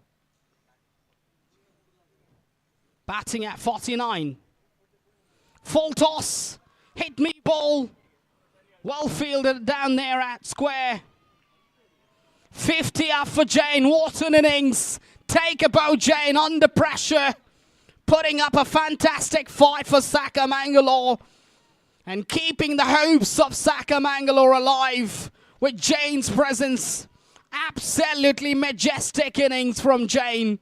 Batting at 49. Full toss. Hit me ball. Well fielded down there at square. 50 up for Jane. What an innings. Take a bow, Jane, under pressure. Putting up a fantastic fight for Saca Mangalore. And keeping the hopes of Saca Mangalore alive with Jane's presence. Absolutely majestic innings from Jane.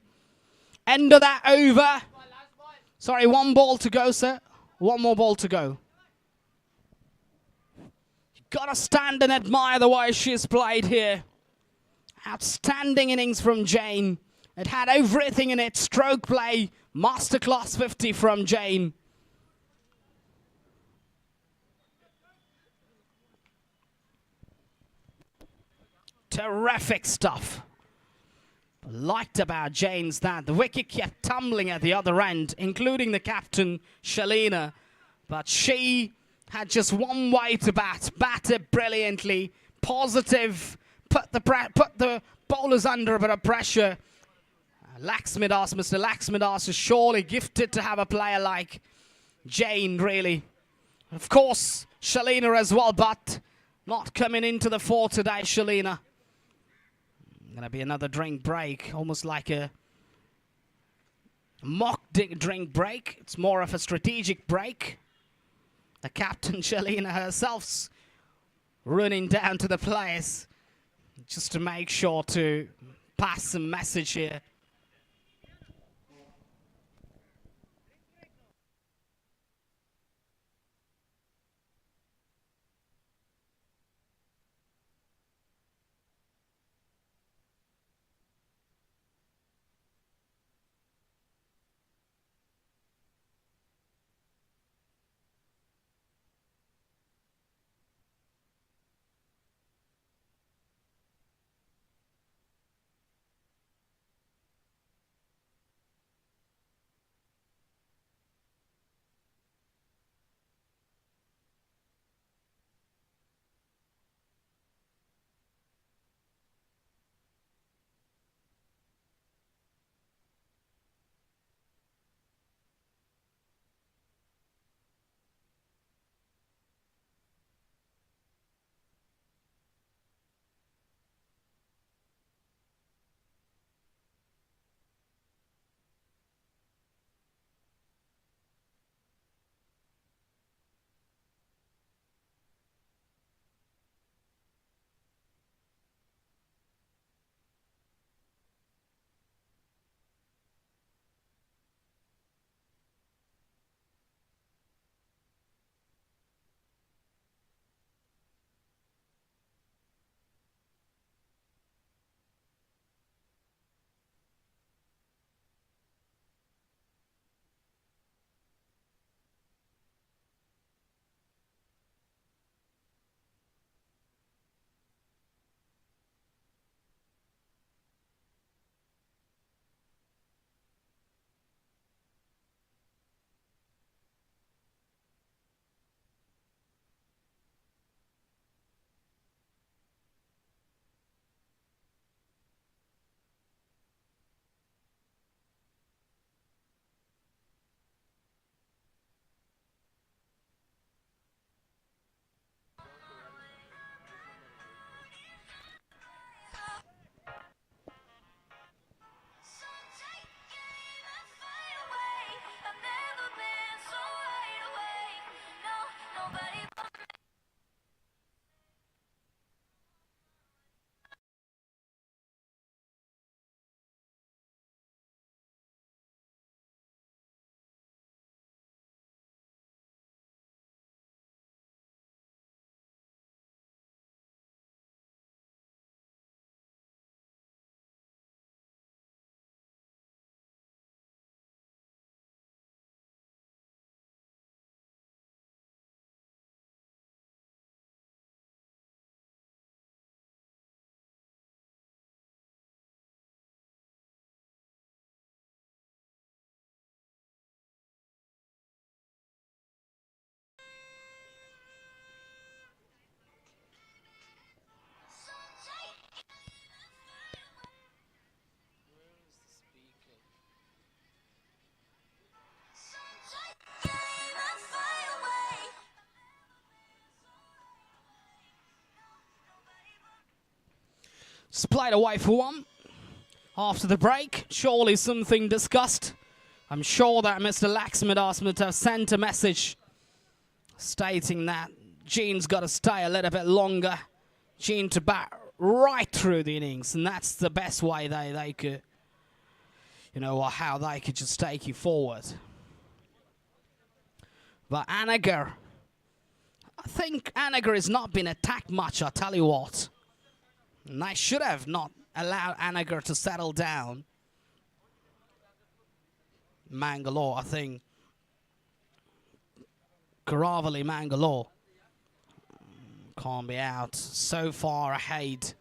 End of that over. Sorry, 1 ball to go, sir. 1 more ball to go. You've got to stand and admire the way she's played here. Outstanding innings from Jane. It had everything in it. Stroke play. Masterclass 50 from Jane. Terrific stuff. Liked about Jane's that the wicket kept tumbling at the other end, including the captain, Shalina. But she had just one way to bat. Batted brilliantly. Positive. Put the bowlers under a bit of pressure. Mr. Laxmidas is surely gifted to have a player like Jane, really. Of course, Shalina as well, but not coming into the fore today, Shalina. Going to be another drink break, almost like a mock drink break. It's more of a strategic break. The captain, Shalina herself, running down to the players just to make sure to pass some message here. Just played away for one. After the break, surely something discussed. I'm sure that Mr. Laxmidas must have sent a message stating that Gene's got to stay a little bit longer. Gene to bat right through the innings, and that's the best way they could, you know, or how they could just take you forward. But Anagar, I think Anagar has not been attacked much, I tell you what. And they should have not allowed Anagar to settle down. Mangalore, I think. Karavali Mangalore can't be out. So far ahead.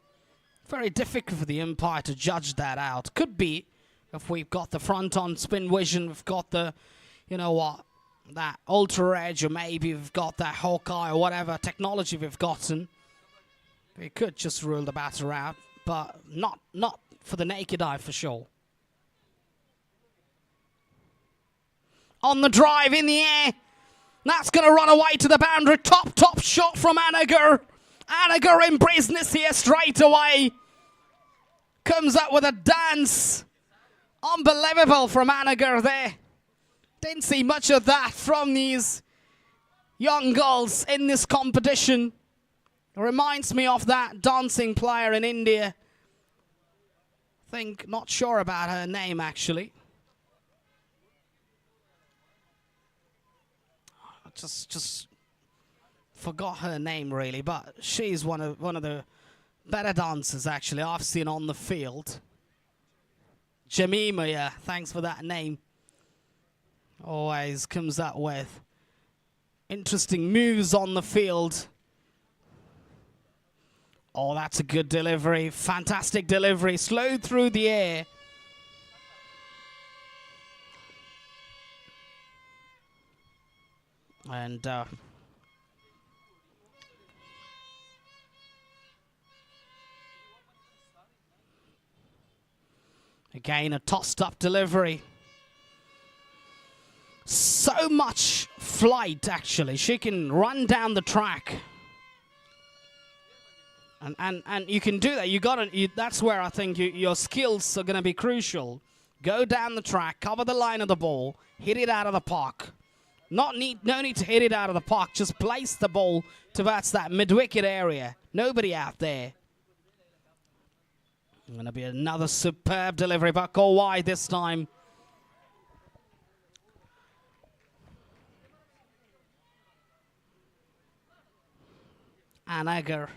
Very difficult for the umpire to judge that out. Could be if we've got the front on spin vision, we've got the, you know what, that ultra edge, or maybe we've got that Hawkeye or whatever technology we've gotten. We could just rule the batter out, but not for the naked eye for sure. On the drive in the air. That's going to run away to the boundary. Top shot from Anagar. Anagar in business here straight away. Comes up with a dance. Unbelievable from Anagar there. Didn't see much of that from these young girls in this competition. Reminds me of that dancing player in India. Not sure about her name actually. Just forgot her name really, but she's one of the better dancers actually I've seen on the field. Jamima, yeah, thanks for that name. Always comes up with interesting moves on the field. Oh, that's a good delivery. Fantastic delivery. Slowed through the air. And again, a tossed up delivery. So much flight, actually. She can run down the track. And you can do that. That's where I think your skills are going to be crucial. Go down the track, cover the line of the ball, hit it out of the park. No need to hit it out of the park. Just place the ball towards that mid-wicket area. Nobody out there. Going to be another superb delivery, but go wide this time. Anagar.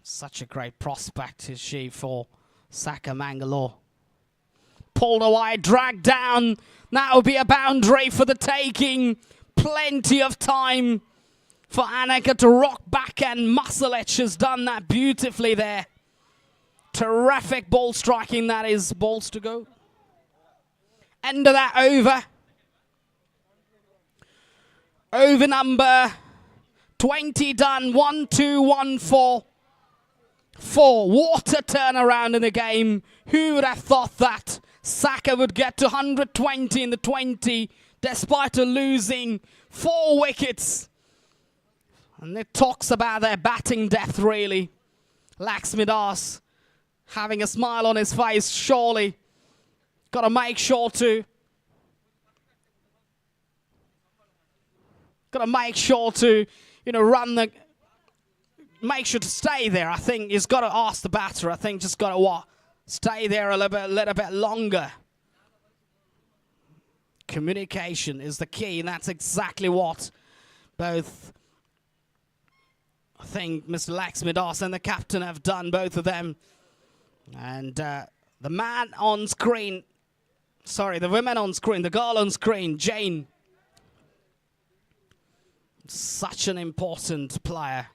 Such a great prospect is she for Saca Mangalore. Pulled away, dragged down. That will be a boundary for the taking. Plenty of time for Anagar to rock back, and muscle it. She's done that beautifully there. Terrific ball striking, that is. Balls to go. End of that over. Over number 20 done. 1-2, 1-4. 4. What a turnaround in the game. Who would have thought that Saca would get to 120 in the 20 despite losing 4 wickets? And it talks about their batting depth, really. Laxmidas having a smile on his face, surely. Got to make sure to run the... Make sure to stay there. I think he's got to ask the batter. I think just got to stay there a little bit longer. Communication is the key, and that's exactly what both, I think, Mr. Laxmidas and the captain have done, both of them. And the man on screen, sorry, the women on screen, the girl on screen, Jane. Such an important player.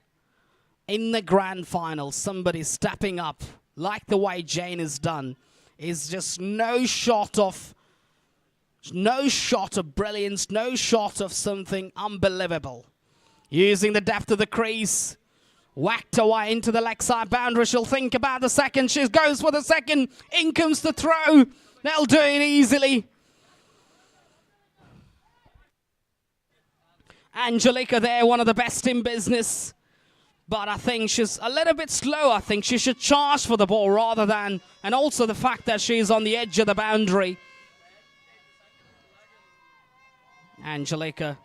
In the grand final, somebody stepping up like the way Jane has done is just no shot of brilliance, no shot of something unbelievable. Using the depth of the crease, whacked away into the leg side boundary. She'll think about the second. She goes for the second. In comes the throw. They'll do it easily. Angelica there, one of the best in business. But I think she's a little bit slow. I think she should charge for the ball rather than... And also the fact that she's on the edge of the boundary. Angelica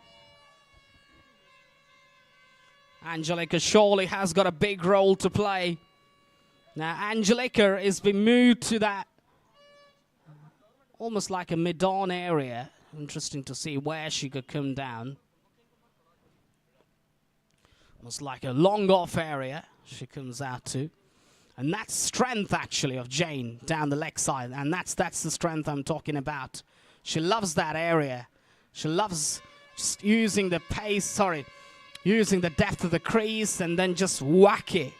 surely has got a big role to play. Now, Angelica is being moved to that almost like a mid-on area. Interesting to see where she could come down. Almost like a long-off area she comes out to. And that's strength, actually, of Jane down the leg side. And that's the strength I'm talking about. She loves that area. She loves just using the pace, using the depth of the crease and then just whack it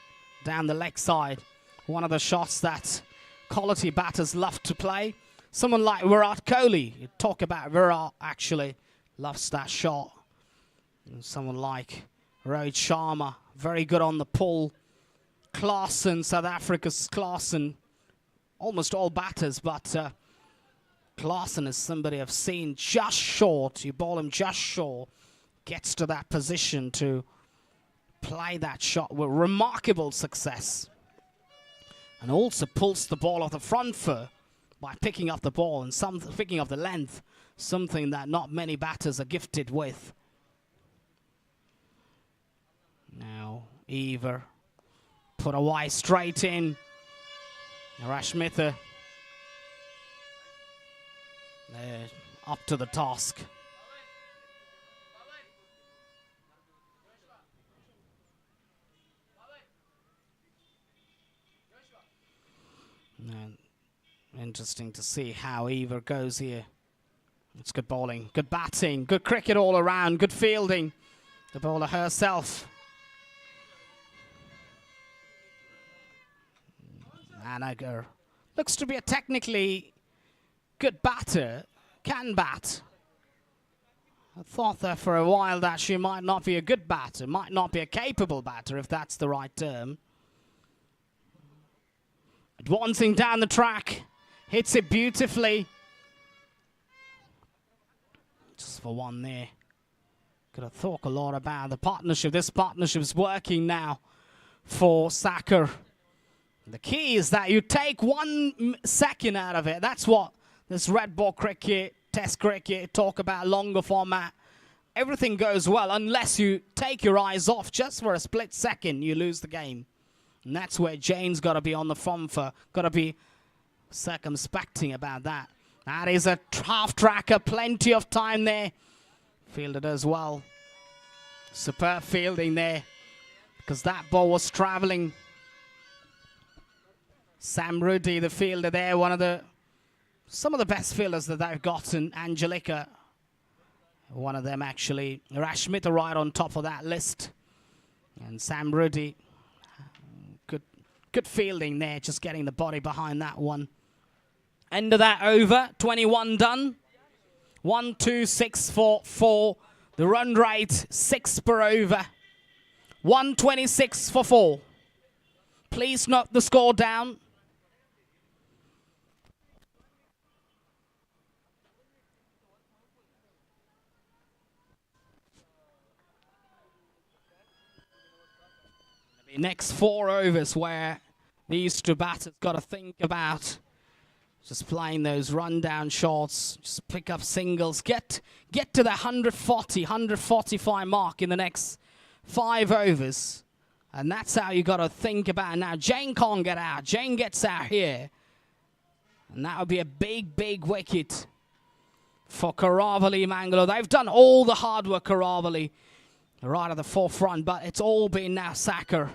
down the leg side. One of the shots that quality batters love to play. Someone like Virat Kohli, you talk about Virat, actually loves that shot. And someone like Rohit Sharma, very good on the pull. Klaasen, South Africa's Klaasen, almost all batters, but Klaasen is somebody I've seen just short. You ball him just short, gets to that position to play that shot with remarkable success. And also pulls the ball off the front foot by picking up the ball and picking up the length, something that not many batters are gifted with. Now, Eva put away straight in. Rashmitha up to the task. And interesting to see how Eva goes here. It's good bowling, good batting, good cricket all around, good fielding. The bowler herself. Anagar looks to be a technically good batter, can bat. I thought that for a while that she might not be a good batter, might not be a capable batter, if that's the right term. Advancing down the track, hits it beautifully. Just for one there. Could have thought a lot about the partnership. This partnership is working now for Saca. The key is that you take 1 second out of it. That's what this red ball cricket, test cricket, talk about longer format. Everything goes well unless you take your eyes off just for a split second, you lose the game. And that's where Jane's got to be on the front for, got to be circumspecting about that. That is a half tracker, plenty of time there. Fielded as well. Superb fielding there because that ball was traveling. Sam Rudy, the fielder there, some of the best fielders that they've gotten. Angelica, one of them actually. Rashmitha right on top of that list. And Sam Rudy, good fielding there, just getting the body behind that one. End of that over, 21 done. 1, 2, 6, 4, 4. The run rate, 6 per over. 126 for 4. Please note the score down. The next 4 overs where these two batters got to think about just playing those rundown shots, just pick up singles, get to the 140, 145 mark in the next 5 overs. And that's how you got to think about it. Now, Jane can't get out. Jane gets out here. And that would be a big, big wicket for Karavali Mangalore. They've done all the hard work, Karavali, right at the forefront. But it's all been now Saca.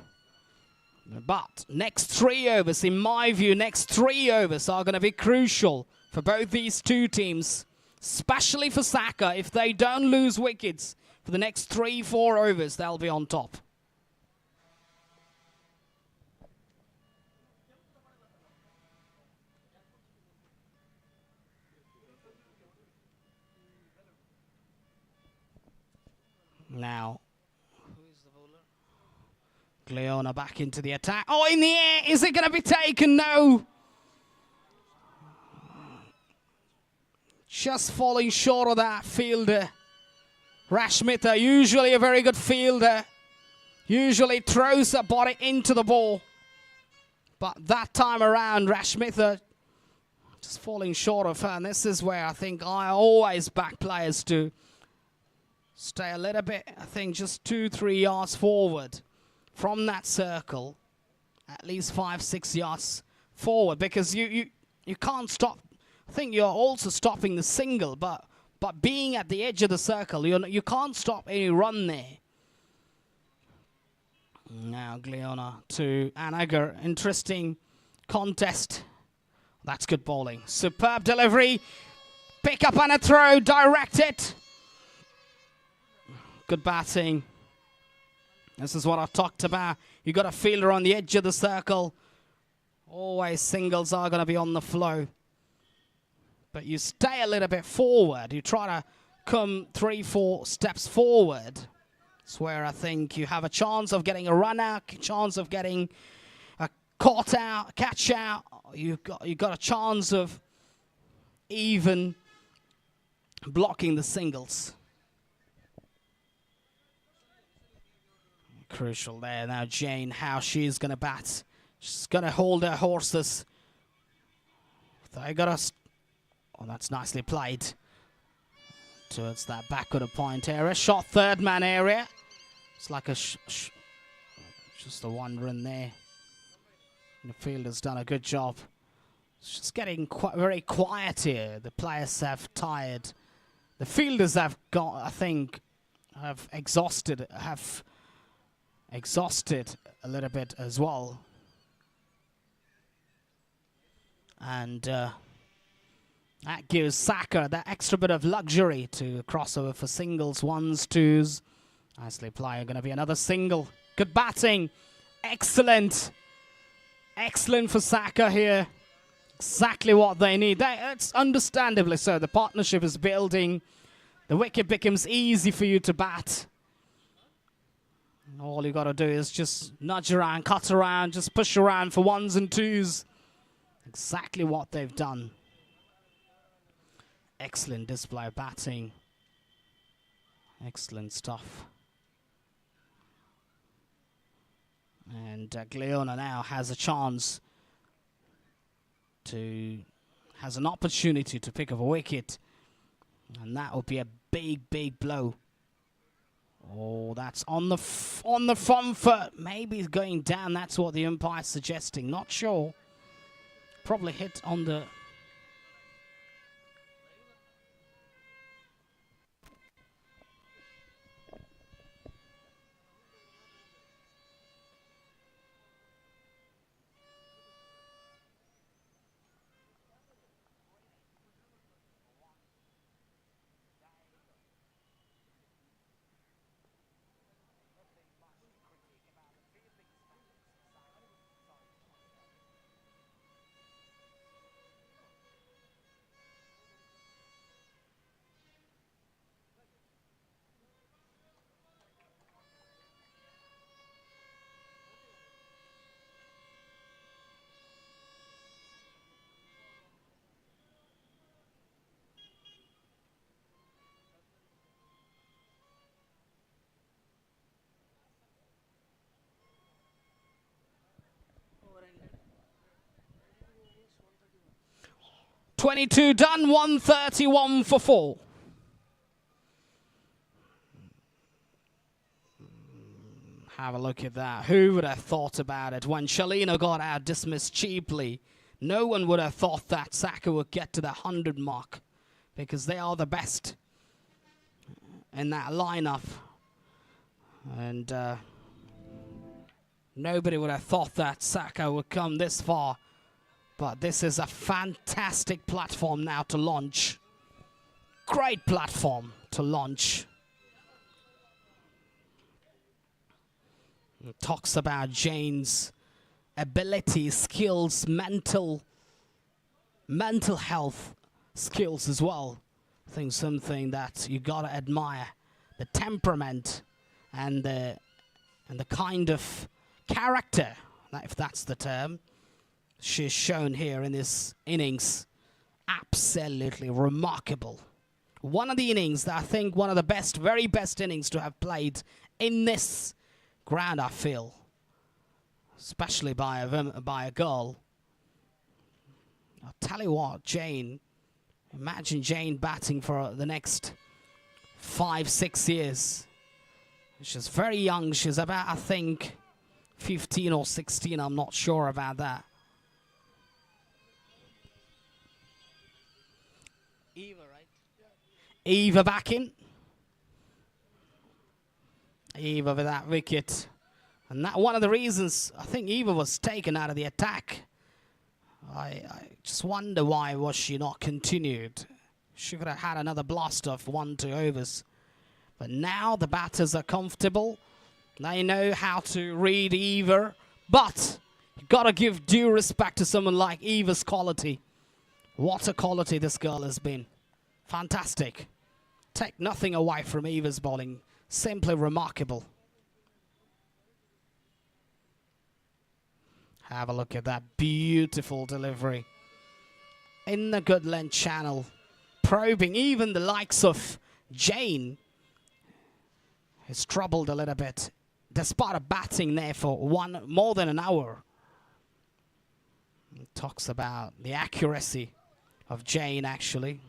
But next 3 overs, in my view, next 3 overs are going to be crucial for both these two teams. Especially for Saca. If they don't lose wickets for the next 3-4 overs, they'll be on top. Now, who's the bowler? Gleona back into the attack. Oh, in the air! Is it going to be taken? No! Just falling short of that fielder. Rashmitha, usually a very good fielder. Usually throws her body into the ball. But that time around, Rashmitha just falling short of her. And this is where I think I always back players to stay a little bit, I think just 2-3 yards forward from that circle. At least 5-6 yards forward. Because you can't stop. I think you're also stopping the single. But being at the edge of the circle, you can't stop any run there. Now Gliona to Anagar. Interesting contest. That's good bowling. Superb delivery. Pick up and a throw. Direct it. Good batting. This is what I've talked about. You got a fielder on the edge of the circle. Always singles are going to be on the flow. But you stay a little bit forward. You try to come 3-4 steps forward. It's where I think you have a chance of getting a run out, chance of getting a caught out, catch out. You got a chance of even blocking the singles. Crucial there. Now Jane, how she's going to bat. She's going to hold her horses. They got us. Oh, that's nicely played. Towards that backward of point area. Shot third man area. It's like a just the one run there. The fielder's done a good job. It's just getting very quiet here. The players have tired. The fielders have got, I think, have exhausted a little bit as well. And that gives Saca that extra bit of luxury to crossover for singles, ones, twos. Nicely played. Going to be another single. Good batting. Excellent. Excellent for Saca here. Exactly what they need. It's understandably so. The partnership is building. The wicket becomes easy for you to bat. All you got to do is just nudge around, cut around, just push around for ones and twos. Exactly what they've done. Excellent display of batting. Excellent stuff. And Gliona now has a chance has an opportunity to pick up a wicket. And that would be a big, big blow. Oh, that's on the front foot. Maybe it's going down. That's what the umpire's suggesting. Not sure. Probably hit on the... .22 done, 131 for 4. Have a look at that. Who would have thought about it? When Shalina got out dismissed cheaply, no one would have thought that Saca would get to the 100 mark because they are the best in that lineup. And nobody would have thought that Saca would come this far. But this is a fantastic platform now to launch. Great platform to launch. It talks about Jane's ability, skills, mental health skills as well. I think something that you gotta admire. The temperament and the kind of character, if that's the term, she's shown here in this innings. Absolutely remarkable. One of the innings that I think one of the best, very best innings to have played in this ground, I feel. Especially by a girl. I'll tell you what, Jane. Imagine Jane batting for the next 5-6 years. She's very young. She's about, I think, 15 or 16. I'm not sure about that. Eva, right? Eva back in. Eva with that wicket. And that one of the reasons I think Eva was taken out of the attack. I just wonder why was she not continued. She could have had another blast of 1-2 overs. But now the batters are comfortable. They know how to read Eva. But you've got to give due respect to someone like Eva's quality. What a quality this girl has been. Fantastic. Take nothing away from Eva's bowling. Simply remarkable. Have a look at that beautiful delivery. In the good length channel. Probing even the likes of Jane. Is troubled a little bit. Despite a batting there for more than an hour. It talks about the accuracy of Jane actually.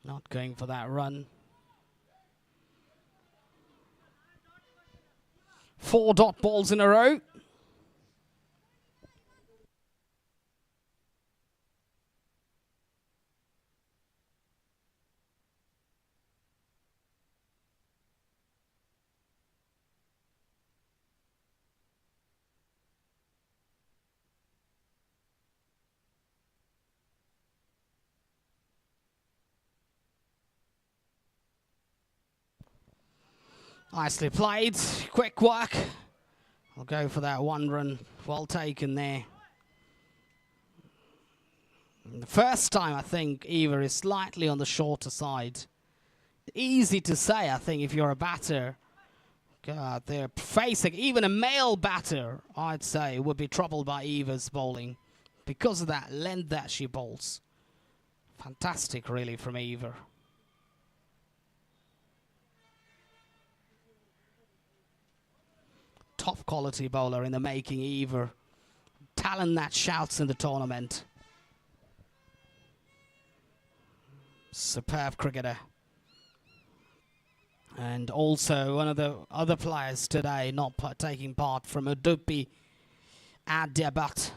Not going for that run. 4 dot balls in a row. Nicely played. Quick work. I'll go for that 1 run. Well taken there. The first time, I think, Eva is slightly on the shorter side. Easy to say, I think, if you're a batter. God, they're facing even a male batter, I'd say, would be troubled by Eva's bowling because of that length that she bowls. Fantastic, really, from Eva. Top quality bowler in the making, Eva. Talent that shouts in the tournament. Superb cricketer. And also one of the other players today not taking part from Udupi Adiabat.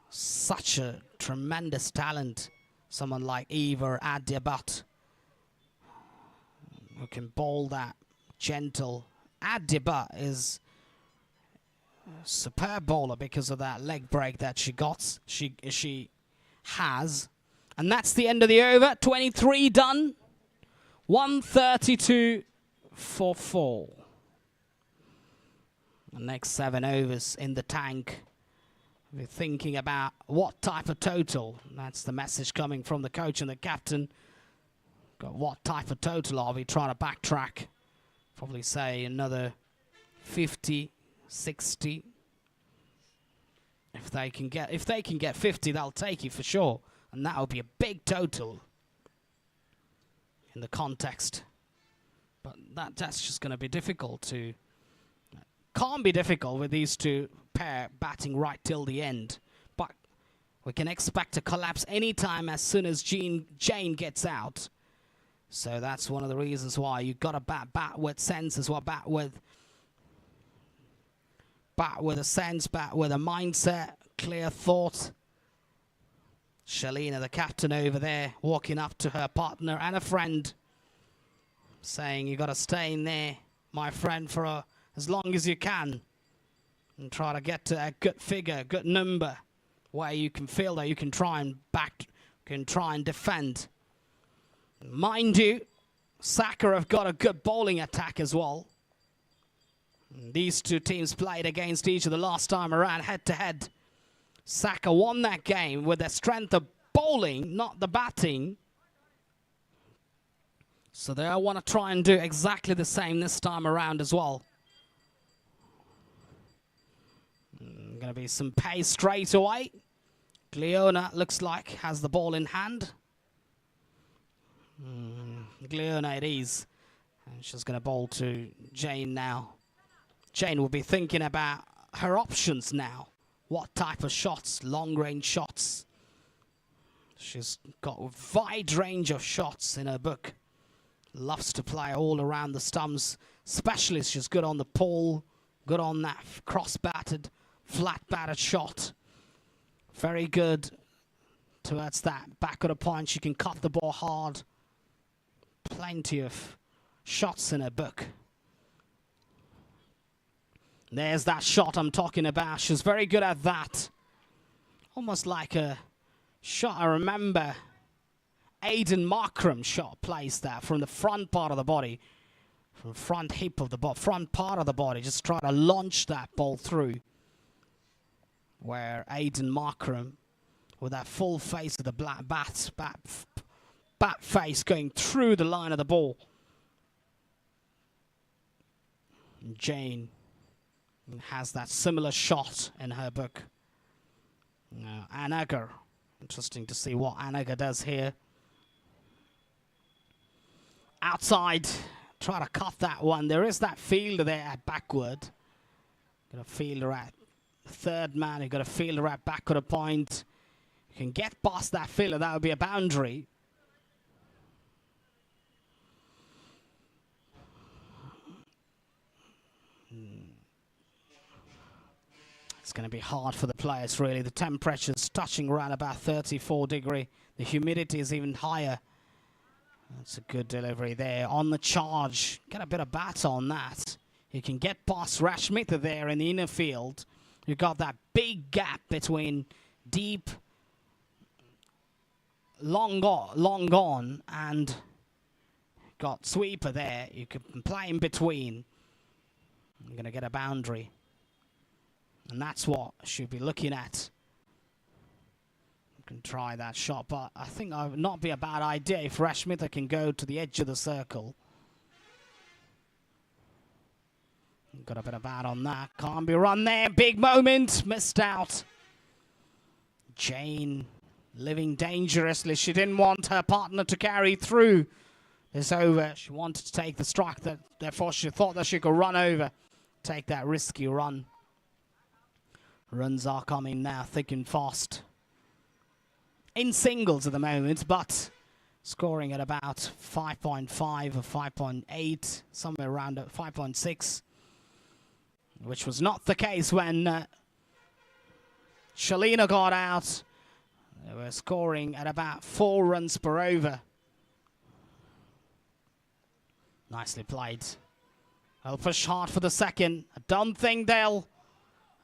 Such a tremendous talent. Someone like Eva Adiabat, who can bowl that gentle. Adiba is a superb bowler because of that leg break that she got. She has. And that's the end of the over. 23 done. 132 for 4. The next 7 overs in the tank. We're thinking about what type of total. That's the message coming from the coach and the captain. Got what type of total are we trying to backtrack? Probably say another 50, 60. If they can get 50, they'll take it for sure. And that would be a big total in the context. But that's just going to be difficult to... Can't be difficult with these two pair batting right till the end. But we can expect a collapse anytime as soon as Jane gets out. So that's one of the reasons why you've got to bat with sense as well. Bat with a sense, bat with a mindset, clear thought. Shalina, the captain over there, walking up to her partner and a friend, saying, you got to stay in there, my friend, for as long as you can. And try to get to a good figure, a good number, where you can feel that you can try and defend. Mind you, Saca have got a good bowling attack as well. These two teams played against each other last time around, head-to-head. Saca won that game with their strength of bowling, not the batting. So they want to try and do exactly the same this time around as well. Going to be some pace straight away. Gliona looks like has the ball in hand. Gliona it is. And she's going to bowl to Jane now. Jane will be thinking about her options now. What type of shots? Long-range shots. She's got a wide range of shots in her book. Loves to play all around the stumps. Especially she's good on the pole. Good on that cross-batted, flat-batted shot. Very good towards that back of the point. She can cut the ball hard. Plenty of shots in her book. There's that shot I'm talking about. She's very good at that. Almost like a shot I remember Aidan Markram shot placed there from the front part of the body. From the front hip of the ball, front part of the body. Just try to launch that ball through. Where Aidan Markram, with that full face of the black bat face going through the line of the ball. Jane has that similar shot in her book. Anagar. Interesting to see what Anagar does here. Outside. Try to cut that one. There is that fielder there at backward. Got a fielder at third man. You've got a fielder at back of the point. You can get past that fielder. That would be a boundary. It's going to be hard for the players, really. The temperature's touching around about 34 degrees. The humidity is even higher. That's a good delivery there. On the charge. Get a bit of bat on that. You can get past Rashmita there in the inner field. You've got that big gap between deep, long gone, and got sweeper there. You can play in between. You're going to get a boundary. And that's what she'll be looking at. You can try that shot, but I think that would not be a bad idea if Rashmita can go to the edge of the circle. Got a bit of bat on that. Can't be run there. Big moment. Missed out. Jane living dangerously. She didn't want her partner to carry through this over. She wanted to take the strike. Therefore, she thought that she could run over. Take that risky run. Runs are coming now, thick and fast. In singles at the moment, but scoring at about 5.5 or 5.8, somewhere around 5.6, which was not the case when Shalina got out. They were scoring at about 4 runs per over. Nicely played. They'll push hard for the second. I don't think they'll.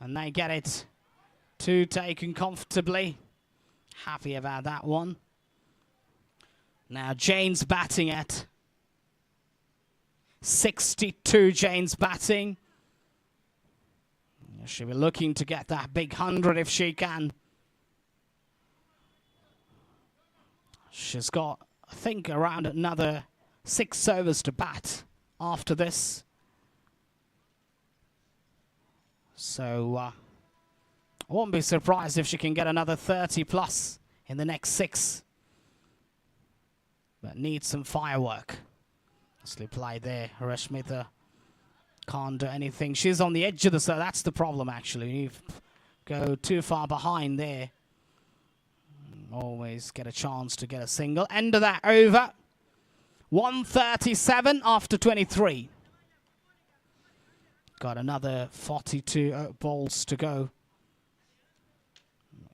And they get it. 2 taken comfortably. Happy about that one. Now Jane's batting at 62. Jane's batting. She'll be looking to get that big 100 if she can. She's got, I think, around another 6 overs to bat after this. So, I won't be surprised if she can get another 30 plus in the next 6. But needs some firework. Nicely played there. Rashmita can't do anything. She's on the edge of the circle. That's the problem, actually. You go too far behind there. Always get a chance to get a single. End of that over. 137 after 23. Got another 42 balls to go.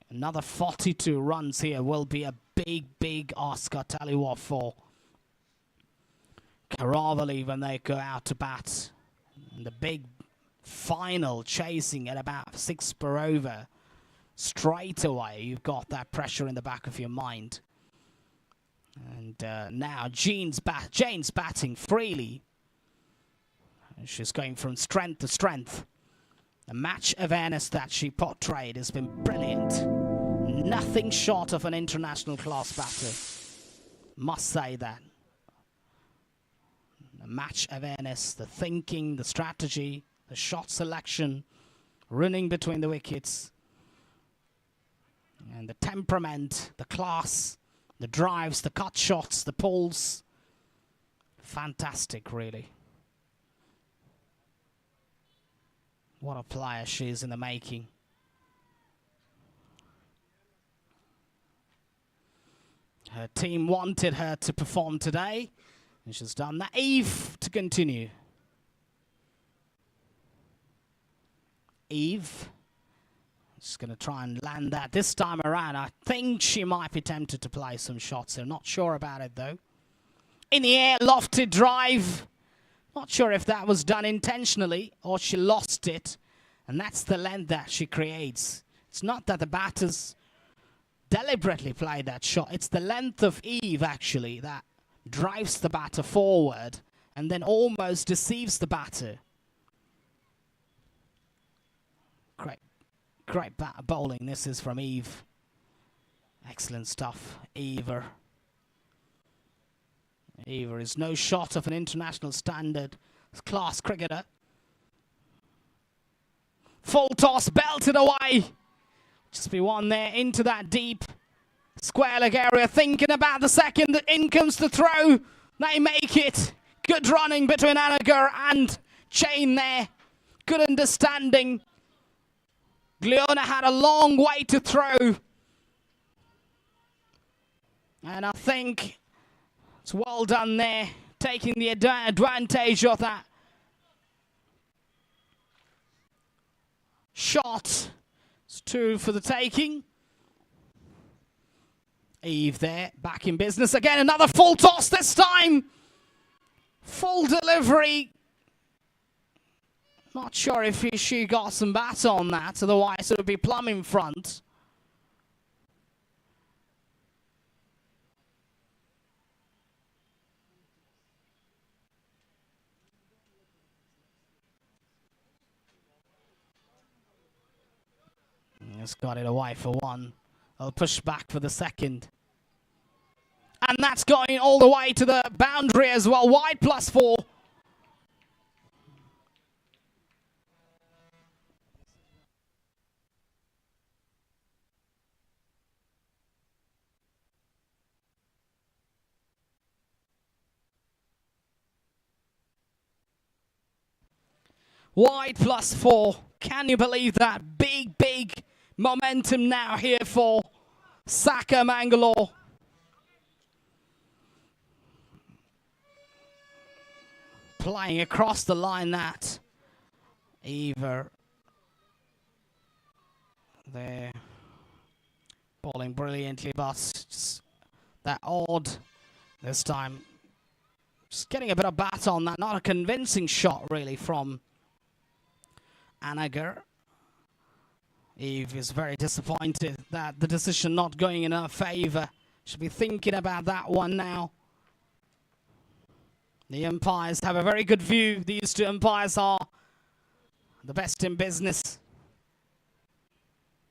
Another 42 runs here will be a big ask, I tell you what, for Karavali when they go out to bat. And the big final chasing at about 6 per over. Straight away, you've got that pressure in the back of your mind. And now Jane's batting freely. She's going from strength to strength. The match awareness that she portrayed has been brilliant. Nothing short of an international class batter. Must say that. The match awareness, the thinking, the strategy, the shot selection, running between the wickets, and the temperament, the class, the drives, the cut shots, the pulls. Fantastic, really. What a player she is in the making. Her team wanted her to perform today, and she's done that. Eve to continue. Eve. Just going to try and land that this time around. I think she might be tempted to play some shots. I'm not sure about it, though. In the air, lofted drive. Not sure if that was done intentionally or she lost it. And that's the length that she creates. It's not that the batters deliberately play that shot. It's the length of Eve, actually, that drives the batter forward and then almost deceives the batter. Great bowling this is from Eve. Excellent stuff, Eva. Eva is no shot of an international standard class cricketer. Full toss, belted away. Just be one there into that deep square leg area. Thinking about the second. In comes the throw. They make it. Good running between Anagar and Chain there. Good understanding. Gliona had a long way to throw. And I think it's well done there, taking the advantage of that shot. It's 2 for the taking. Eve there, back in business again. Another full toss this time. Full delivery. Not sure if she got some bat on that, otherwise it would be plumb in front. It's got it away for 1. I'll push back for the second. And that's going all the way to the boundary as well. Wide +4. Wide +4. Can you believe that? Big momentum now here for Saca Mangalore. Playing across the line that Eva there. Bowling brilliantly, but just that odd this time. Just getting a bit of bat on that. Not a convincing shot really from Anagar. Eve is very disappointed that the decision not going in her favour. Should be thinking about that one now. The umpires have a very good view. These 2 umpires are the best in business.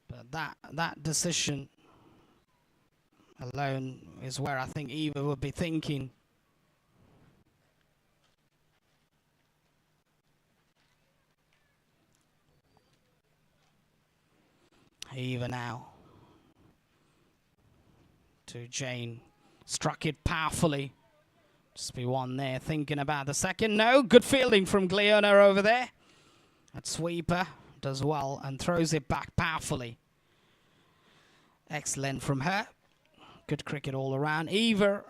But that decision alone is where I think Eva would be thinking. Eva now to Jane. Struck it powerfully. Just be 1 there, thinking about the second. No, good fielding from Gliona over there. That sweeper does well and throws it back powerfully. Excellent from her. Good cricket all around. Eva,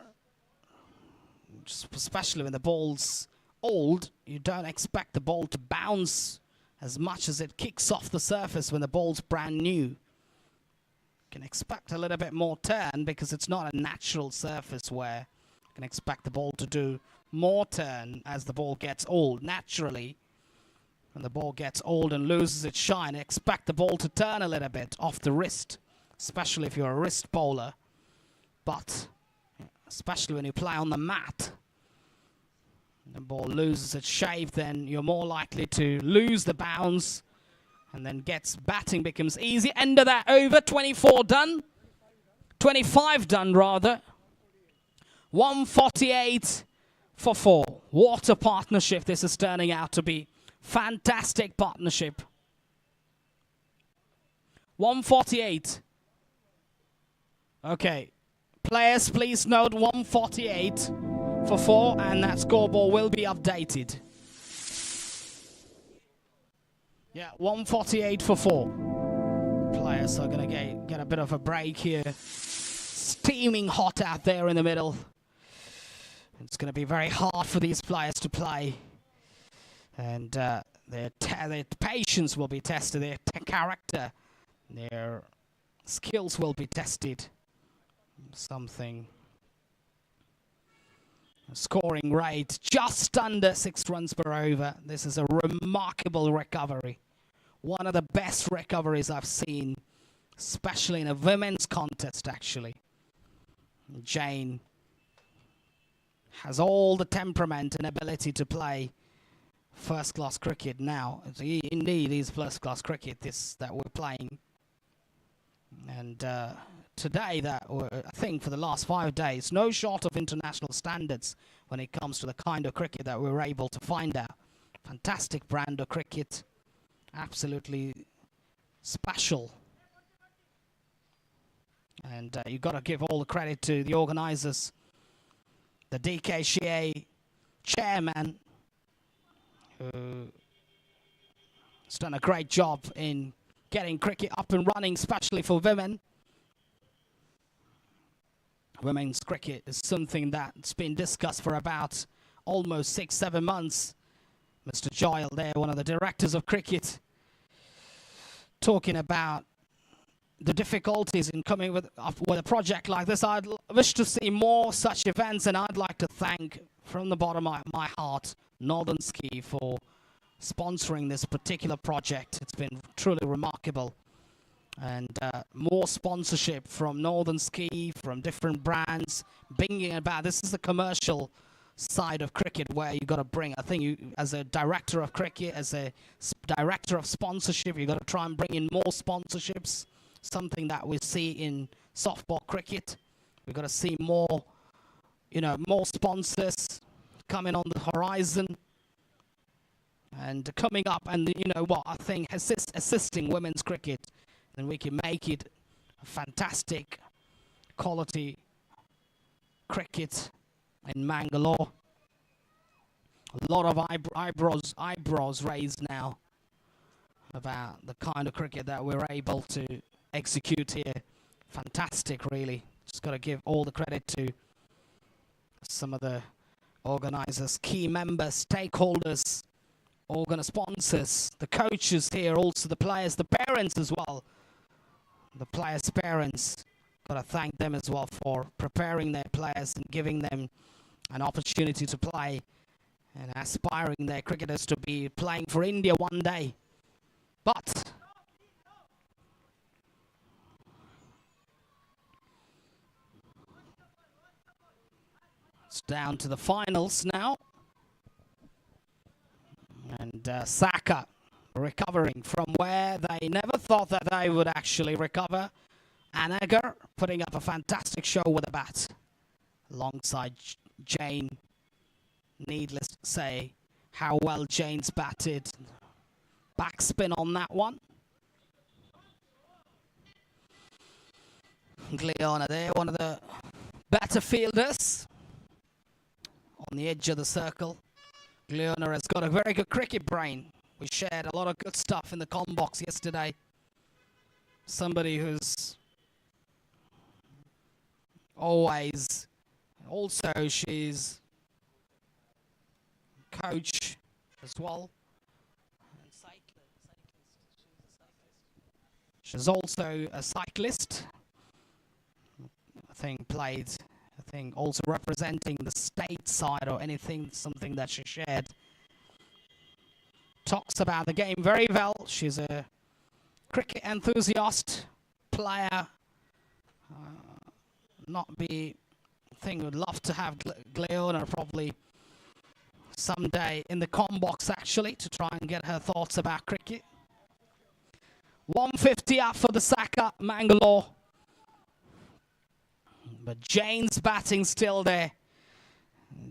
especially when the ball's old, you don't expect the ball to bounce as much as it kicks off the surface when the ball's brand new. You can expect a little bit more turn because it's not a natural surface where you can expect the ball to do more turn as the ball gets old. Naturally, when the ball gets old and loses its shine, expect the ball to turn a little bit off the wrist, especially if you're a wrist bowler. But especially when you play on the mat, the ball loses its shape, then you're more likely to lose the bounce, and then batting becomes easy. End of that over. 24 done. 25 done, rather. 148 for 4. What a partnership this is turning out to be. Fantastic partnership. 148. Okay. Players, please note 148 for 4, and that scoreboard will be updated. Yeah, 148 for 4. Players are going to get a bit of a break here. Steaming hot out there in the middle. It's going to be very hard for these players to play. And their patience will be tested, their character, their skills will be tested. Scoring rate just under 6 runs per over. This is a remarkable recovery. One of the best recoveries I've seen, especially in a women's contest, actually. Jane has all the temperament and ability to play first-class cricket now. Indeed, it's first-class cricket that we're playing. And today, I think for the last 5 days, no short of international standards when it comes to the kind of cricket that we were able to find out. Fantastic brand of cricket. Absolutely special. And you've got to give all the credit to the organisers, the Dkca chairman, who has done a great job in getting cricket up and running, especially for women. Women's cricket is something that's been discussed for about almost 6-7 months. Mr. Joyle there, one of the directors of cricket, talking about the difficulties in coming with a project like this. I'd wish to see more such events, and I'd like to thank from the bottom of my heart Northern Ski for sponsoring this particular project. It's been truly remarkable. And more sponsorship from Northern Ski, from different brands, bringing about. This is the commercial side of cricket where you got to bring. I think you, as a director of cricket, as a director of sponsorship, you got to try and bring in more sponsorships. Something that we see in softball cricket. We've got to see more, more sponsors coming on the horizon and coming up. And I think assisting women's cricket, then we can make it a fantastic quality cricket in Mangalore. A lot of eyebrows raised now about the kind of cricket that we're able to execute here. Fantastic, really. Just got to give all the credit to some of the organizers, key members, stakeholders, sponsors, the coaches here, also the players, the parents as well. The players' parents, got to thank them as well for preparing their players and giving them an opportunity to play and aspiring their cricketers to be playing for India one day. But it's down to the finals now. And Saca recovering from where they never thought that they would actually recover. Anagar putting up a fantastic show with a bat alongside Jane. Needless to say how well Jane's batted. Backspin on that one. Gliona there, one of the better fielders on the edge of the circle. Gliona has got a very good cricket brain. We shared a lot of good stuff in the comm box yesterday. Somebody who's always, also she's coach as well. She's also a cyclist. I think also representing the state side or something that she shared. Talks about the game very well. She's a cricket enthusiast, player. Would love to have Gliona probably someday in the comm box actually to try and get her thoughts about cricket. 150 up for the Saca, Mangalore. But Jane's batting still there.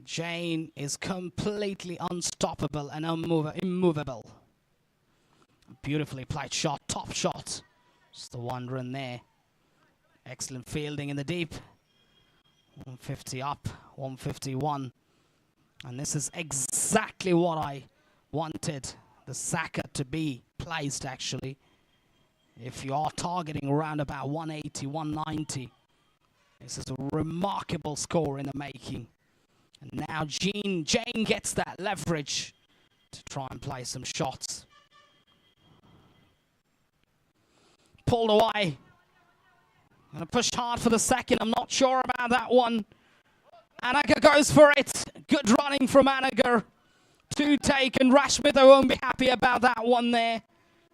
Jane is completely unstoppable and immovable. Beautifully played shot, top shot. Just the one run there. Excellent fielding in the deep. 150 up, 151. And this is exactly what I wanted the Saca to be placed, actually. If you are targeting around about 180, 190, this is a remarkable score in the making. And now Jane gets that leverage to try and play some shots. Pulled away. Gonna push hard for the second. I'm not sure about that one. Anagar goes for it. Good running from Anagar. 2 taken. Rashmita won't be happy about that one there.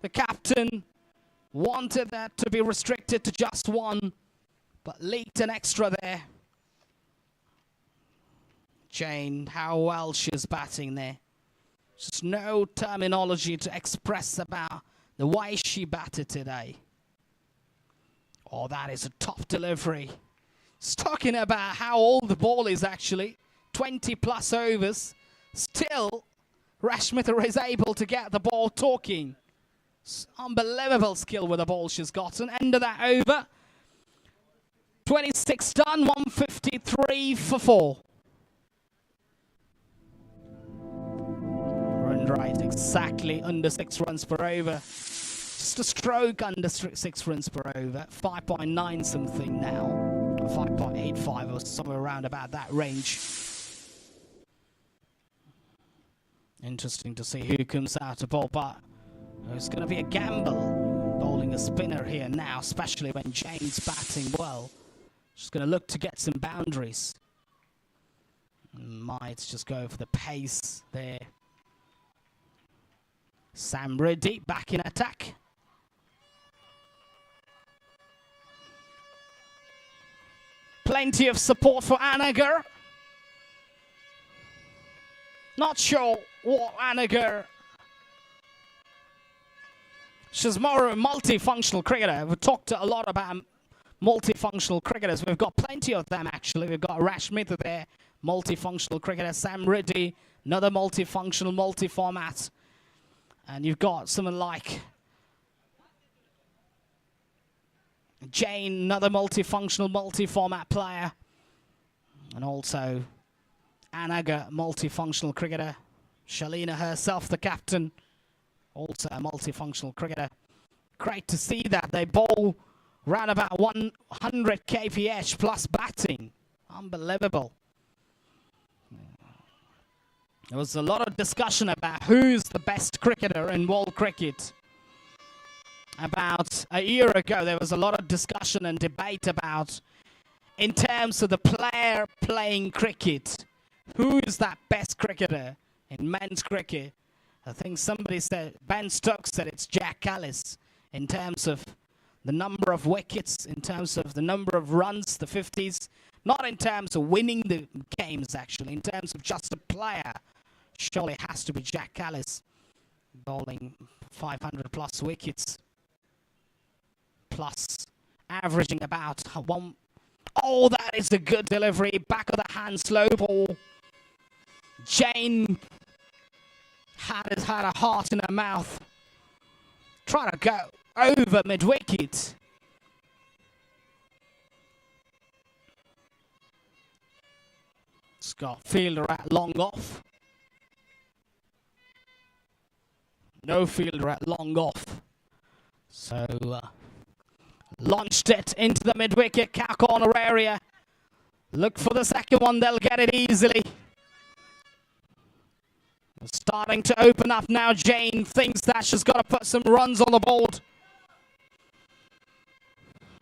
The captain wanted that to be restricted to just 1, but leaked an extra there. Jane, how well she's batting there. Just no terminology to express about the way she batted today. Oh, that is a top delivery. It's talking about how old the ball is, actually. 20 plus overs. Still, Rashmita is able to get the ball talking. It's unbelievable skill with the ball she's got. And end of that over. 26 done, 153 for 4. Run rate exactly under 6 runs per over. Just a stroke under 6 runs per over. 5.9 something now. 5.85 or somewhere around about that range. Interesting to see who comes out to bowl, but it's going to be a gamble bowling a spinner here now, especially when Jane's batting well. She's going to look to get some boundaries. Might just go for the pace there. Sam Reddy back in attack. Plenty of support for Anagar. Not sure what Anagar. She's more a multifunctional cricketer. We've talked a lot about multifunctional cricketers. We've got plenty of them, actually. We've got Rashmita there, multifunctional cricketer. Sam Reddy, another multifunctional, multi-format. And you've got someone like Jane, another multifunctional, multi-format player. And also Anagar, multifunctional cricketer. Shalina herself, the captain, also a multifunctional cricketer. Great to see that. They bowl round about 100 kph plus batting. Unbelievable. There was a lot of discussion about who's the best cricketer in world cricket. About a year ago, there was a lot of discussion and debate about, in terms of the player playing cricket, who is that best cricketer in men's cricket? I think somebody said, Ben Stokes said it's Jack Callis, in terms of the number of wickets, in terms of the number of runs, the 50s, not in terms of winning the games, actually, in terms of just a player. Surely it has to be Jack Callis, bowling 500 plus wickets, plus averaging about 1. Oh, that is a good delivery. Back of the hand, slow ball. Jane had a heart in her mouth. Trying to go over mid-wicket. Scott fielder at long off. No fielder at long off. So, launched it into the mid-wicket cow corner area. Look for the second one, they'll get it easily. Starting to open up now. Jane thinks that she's got to put some runs on the board.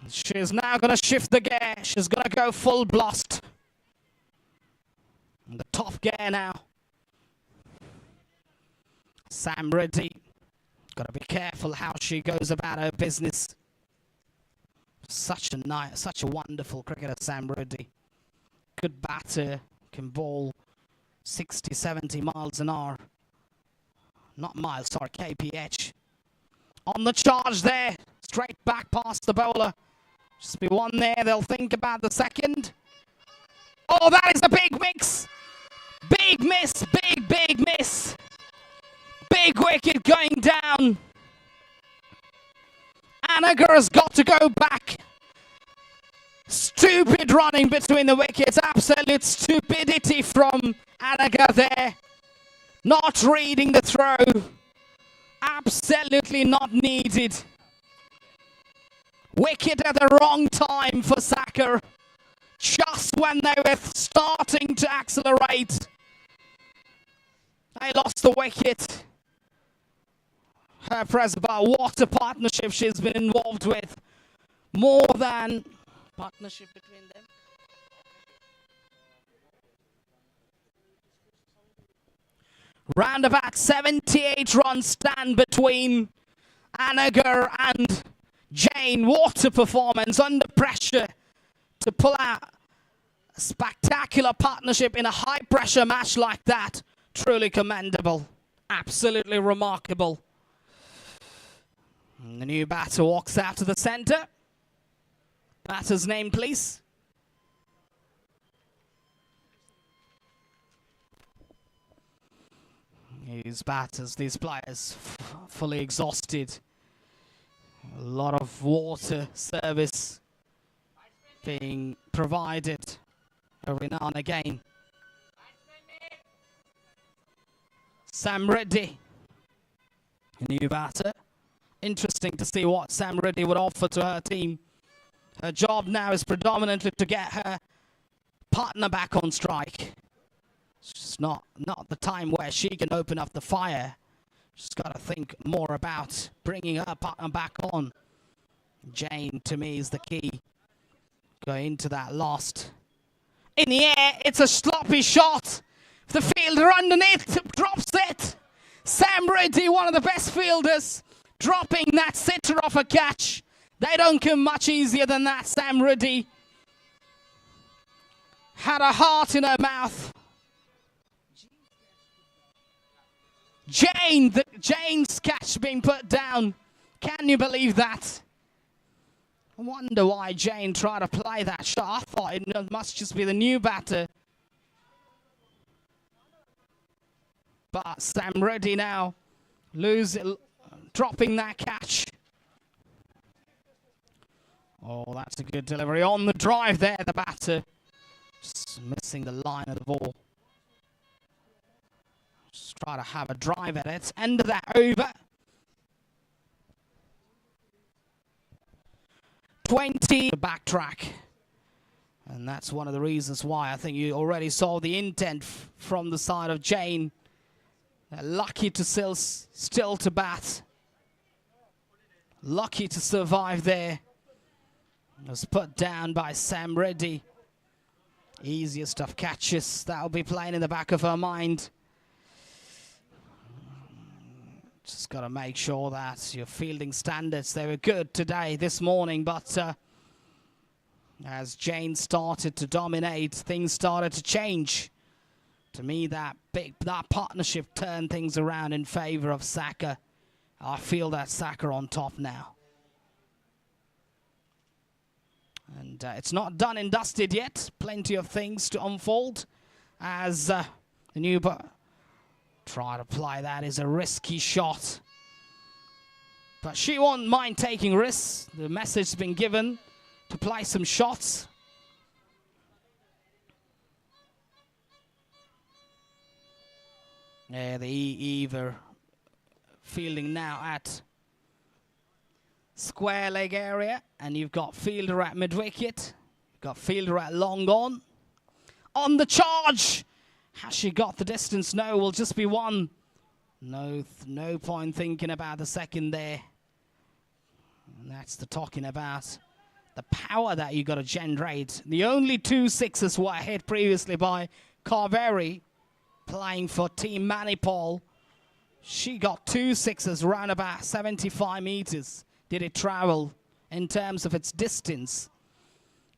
She's now going to shift the gear. She's going to go full blast. The top gear now. Sam Reddy. Got to be careful how she goes about her business. Such a wonderful cricketer, Sam Reddy. Good batter, can bowl 60, 70 miles an hour. Not miles, sorry, kph. On the charge there, straight back past the bowler. Just be one there, they'll think about the second. Oh, that is a big mix. Big miss, big miss. Big wicket going down. Anagar has got to go back. Stupid running between the wickets. Absolute stupidity from Anaga there. Not reading the throw. Absolutely not needed. Wicket at the wrong time for Saca. Just when they were starting to accelerate, they lost the wicket. Her Presba, what a partnership she's been involved with. More than partnership between them. Round about 78 runs stand between Anagar and Jane. What a performance under pressure to pull out a spectacular partnership in a high pressure match like that. Truly commendable. Absolutely remarkable. And the new batter walks out to the centre. Batter's name, please. These batters, these players, fully exhausted. A lot of water service being provided every now and again. Sam Reddy, a new batter. Interesting to see what Sam Reddy would offer to her team. Her job now is predominantly to get her partner back on strike. It's not the time where she can open up the fire. She's got to think more about bringing her partner back on. Jane, to me, is the key. Go into that last. In the air, it's a sloppy shot. The fielder underneath drops it. Sam Reddy, one of the best fielders, dropping that sitter off a catch. They don't come much easier than that. Sam Reddy had a heart in her mouth. Jane's catch being put down. Can you believe that? I wonder why Jane tried to play that shot. I thought it must just be the new batter. But Sam Reddy now dropping that catch. Oh, that's a good delivery on the drive there, the batter. Just missing the line of the ball. Just try to have a drive at it. End of that over. 20 backtrack. And that's one of the reasons why I think you already saw the intent from the side of Jane. They're lucky to still to bat. Lucky to survive there. It was put down by Sam Reddy. Easiest of catches. That'll be playing in the back of her mind. Just got to make sure that your fielding standards, they were good today, this morning, but as Jane started to dominate, things started to change. To me, that partnership turned things around in favor of Saca. I feel that Saca on top now. And it's not done and dusted yet. Plenty of things to unfold as the new try to play that is a risky shot. But she won't mind taking risks. The message's been given to play some shots. Yeah, the Eve fielding now at square leg area, and you've got fielder at mid wicket. You've got fielder at long on. On the charge! Has she got the distance? No, will just be one. No point thinking about the second there. And that's the talking about. The power that you got to generate. The only 2 sixes were hit previously by Carveri, playing for Team Manipal. She got 2 sixes around about 75 meters. Did it travel in terms of its distance?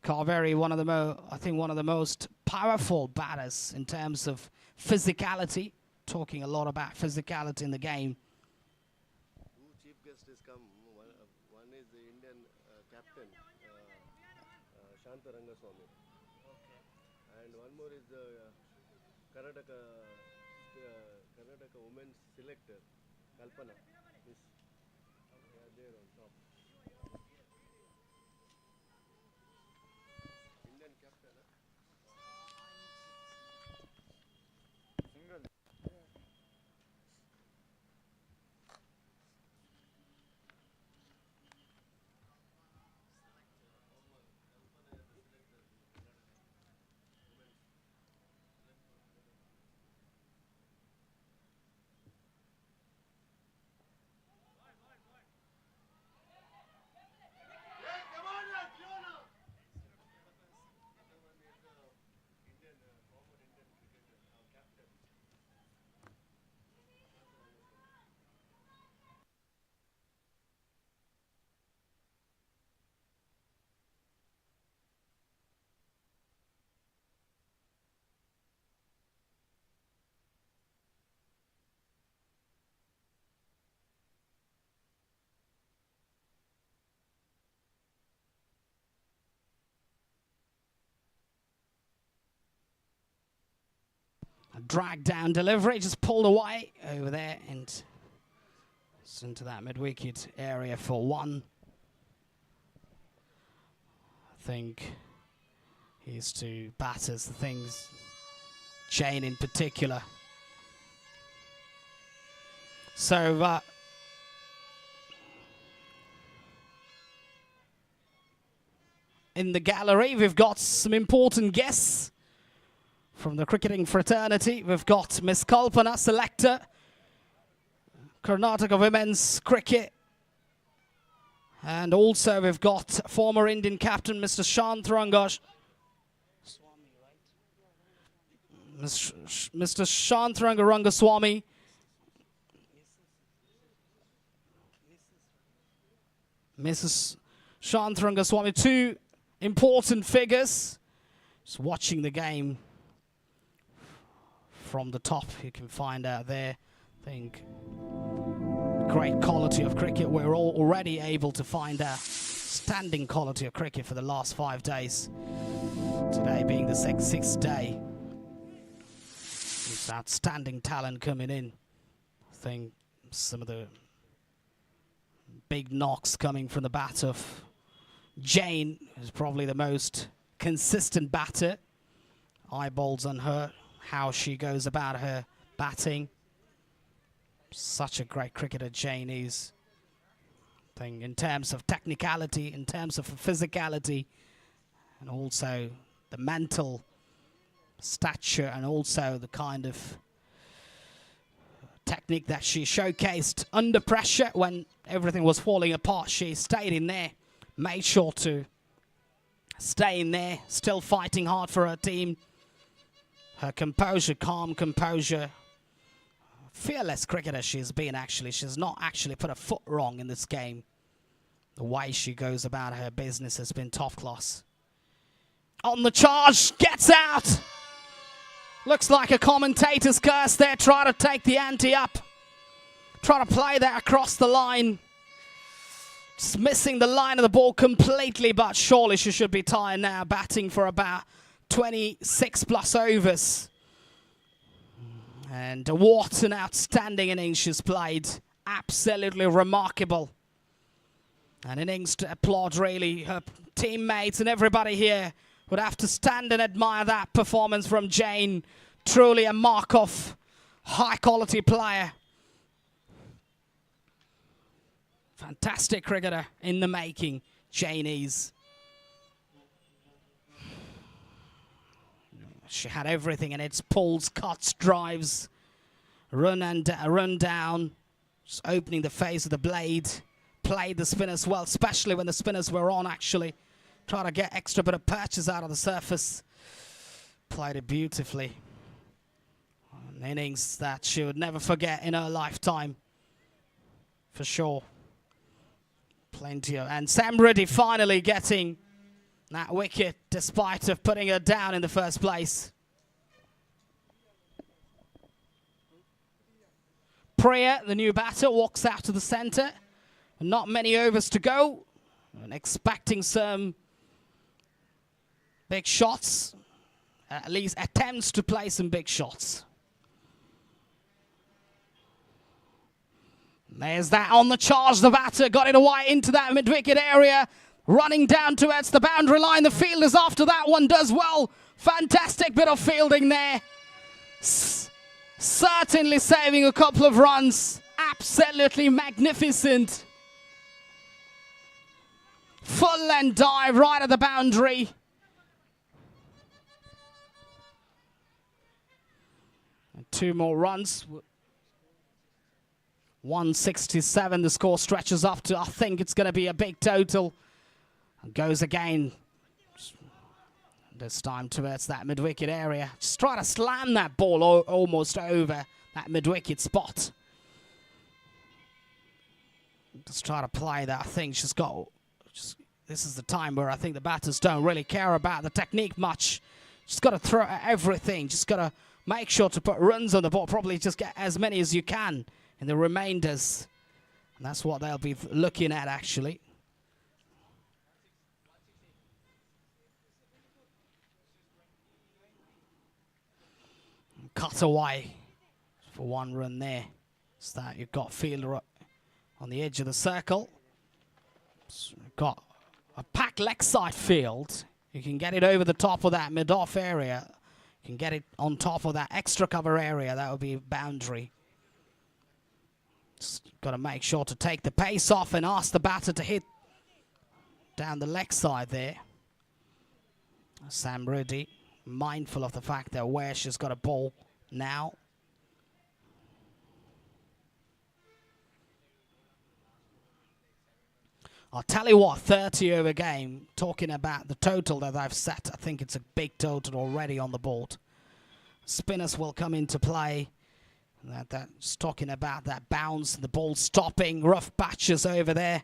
Carveri, one of the most powerful batters in terms of physicality. Talking a lot about physicality in the game. Two chief guests has come. One is the Indian captain, Shanta Rangaswamy. Okay. And one more is the Karnataka women's selector, Kalpana. They are there on top. Drag down delivery, just pulled away over there and into that mid-wicket area for one. I think he's to batters, the things, Jane in particular. So, in the gallery, we've got some important guests from the cricketing fraternity. We've got Miss Kalpana, selector, Karnataka Women's Cricket. And also we've got former Indian captain, Mr. Shantranga Mr. Shantranga Rangaswamy. Mrs. Shantranga Swamy, two important figures. Just watching the game from the top, you can find out there. I think great quality of cricket. We're all already able to find out standing quality of cricket for the last 5 days. Today being the sixth day. It's outstanding talent coming in. I think some of the big knocks coming from the bat of Jane, who's probably the most consistent batter. Eyeballs on her, how she goes about her batting. Such a great cricketer Jane is. I think in terms of technicality, in terms of physicality, and also the mental stature, and also the kind of technique that she showcased under pressure when everything was falling apart. She stayed in there, made sure to stay in there, still fighting hard for her team. Her composure, calm composure, fearless cricketer she's been actually. She's not actually put a foot wrong in this game. The way she goes about her business has been top class. On the charge, gets out! Looks like a commentator's curse there, try to take the ante up. Try to play that across the line. Just missing the line of the ball completely, but surely she should be tired now, batting for about 26 plus overs. And what an outstanding innings she's played. Absolutely remarkable. An innings to applaud, really. Her teammates and everybody here would have to stand and admire that performance from Jane. Truly a mark of high quality player. Fantastic cricketer in the making, Jane is. She had everything in its pulls, cuts, drives, run down, just opening the face of the blade. Played the spinners well, especially when the spinners were on actually. Try to get extra bit of purchase out of the surface. Played it beautifully. An innings that she would never forget in her lifetime. For sure. Plenty of... And Sam Reddy finally getting that wicket despite of putting her down in the first place. Priya, the new batter, walks out to the centre. Not many overs to go. And expecting some big shots. At least attempts to play some big shots. There's that on the charge. The batter got it away into that mid-wicket area. Running down towards the boundary line. The fielders after that one does well. Fantastic bit of fielding there. Certainly saving a couple of runs. Absolutely magnificent. Full and dive right at the boundary. And 2 more runs. 167, the score stretches up to, I think it's going to be a big total. And goes again. This time towards that mid-wicket area. Just try to slam that ball almost over that mid-wicket spot. Just try to play that. I think she's got... This is the time where I think the batters don't really care about the technique much. Just got to throw everything. Just got to make sure to put runs on the ball. Probably just get as many as you can in the remainders. And that's what they'll be looking at, actually. cut away for one run there. So that you've got fielder up on the edge of the circle. So you've got a packed leg side field. You can get it over the top of that mid-off area. You can get it on top of that extra cover area. That would be a boundary. Just got to make sure to take the pace off and ask the batter to hit down the leg side there. Sam Rudy, mindful of the fact that Wesh has got a ball now. I'll tell you what, 30 over game, talking about the total that I've set, I think it's a big total already on the board. Spinners will come into play. That's talking about that bounce, the ball stopping, rough patches over there.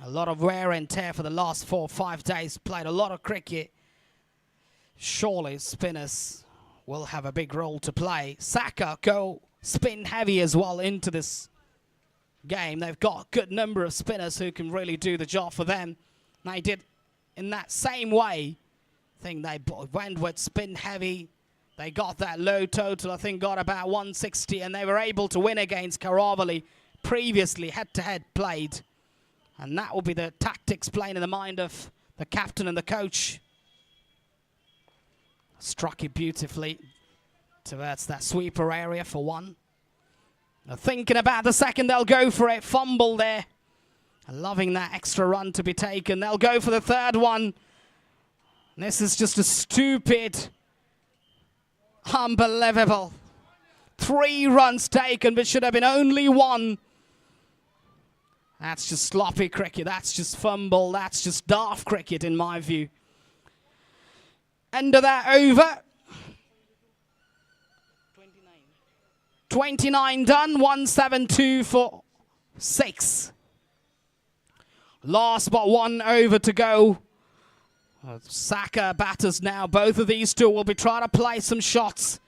A lot of wear and tear for the last 4 or 5 days, played a lot of cricket. Surely spinners will have a big role to play. Saca go spin heavy as well into this game. They've got a good number of spinners who can really do the job for them. They did in that same way. I think they went with spin heavy. They got that low total, I think got about 160, and they were able to win against Karavali previously, head-to-head played. And that will be the tactics playing in the mind of the captain and the coach. Struck it beautifully towards that sweeper area for one. They're thinking about the second, they'll go for it. Fumble there. Loving that extra run to be taken. They'll go for the third one. This is just a stupid, unbelievable. 3 runs taken, but should have been only 1. That's just sloppy cricket. That's just fumble. That's just daft cricket in my view. End of that over. 29 done. 172 for 6. Last but 1 over to go. Saca batters now. Both of these two will be trying to play some shots.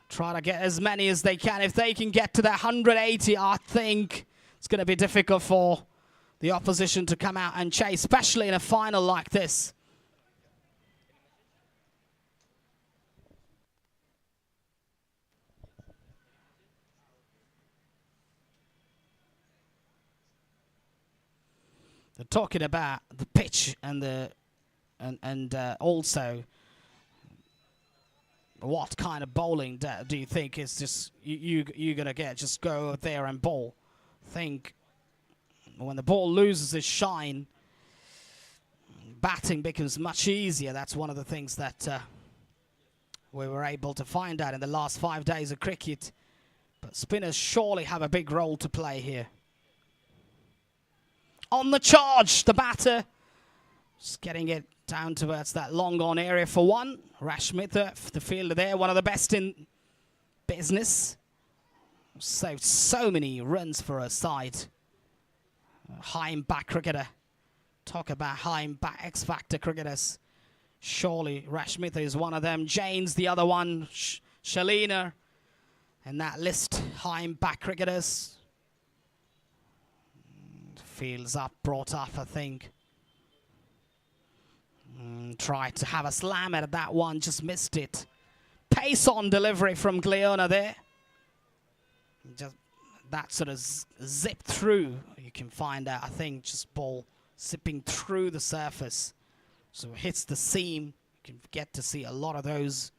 Try to get as many as they can. If they can get to that 180, I think it's going to be difficult for the opposition to come out and chase, especially in a final like this. They're talking about the pitch and the also what kind of bowling do you think is just you're gonna get? Just go out there and bowl. Think when the ball loses its shine, batting becomes much easier. That's one of the things that we were able to find out in the last 5 days of cricket. But spinners surely have a big role to play here. On the charge, the batter just getting it down towards that long on area for 1. Rashmitha, the fielder there, one of the best in business. Saved so many runs for her side. High impact cricketer. Talk about high impact X-factor cricketers. Surely Rashmitha is one of them. Jane's the other one. Shalina in that list. High impact cricketers. Fields up, brought up, I think. Tried to have a slam at that one, just missed it. Pace on delivery from Gleona there. Just that sort of zip through. You can find out, I think, just ball zipping through the surface. So it hits the seam. You can get to see a lot of those.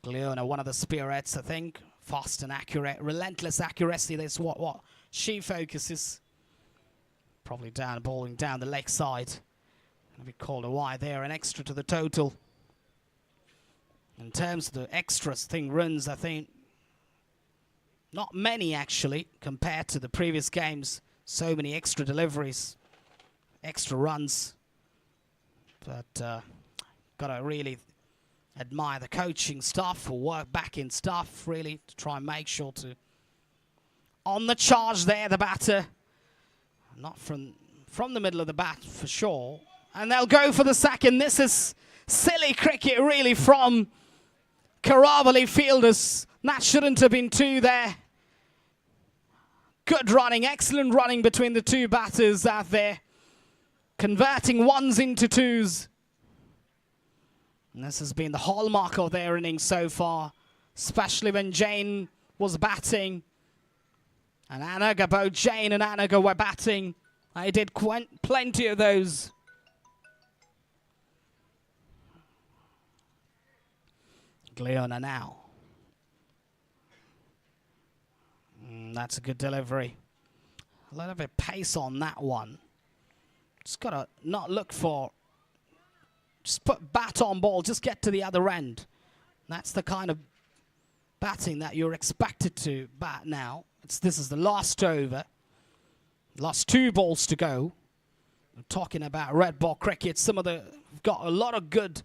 Gleona, one of the spirits, I think. Fast and accurate, relentless accuracy. That's what she focuses. Probably down, bowling down the leg side. Gonna be called a wide there, an extra to the total. In terms of the extras thing runs, I think not many actually compared to the previous games. So many extra deliveries, extra runs. But gotta really admire the coaching staff or work back in staff really to try and make sure to. On the charge there, the batter. Not from the middle of the bat for sure. And they'll go for the second. This is silly cricket really from Karavali fielders. That shouldn't have been 2 there. Good running, excellent running between the 2 batters out there. Converting 1s into 2s. And this has been the hallmark of their innings so far, especially when Jane was batting. And Anaga, both Jane and Anaga were batting. I did plenty of those. Gleona now. That's a good delivery. A little bit of pace on that one. Just got to not look for... Just put bat on ball, just get to the other end. That's the kind of batting that you're expected to bat now. This is the last over. Last 2 balls to go. We're talking about red ball cricket. We've got a lot of good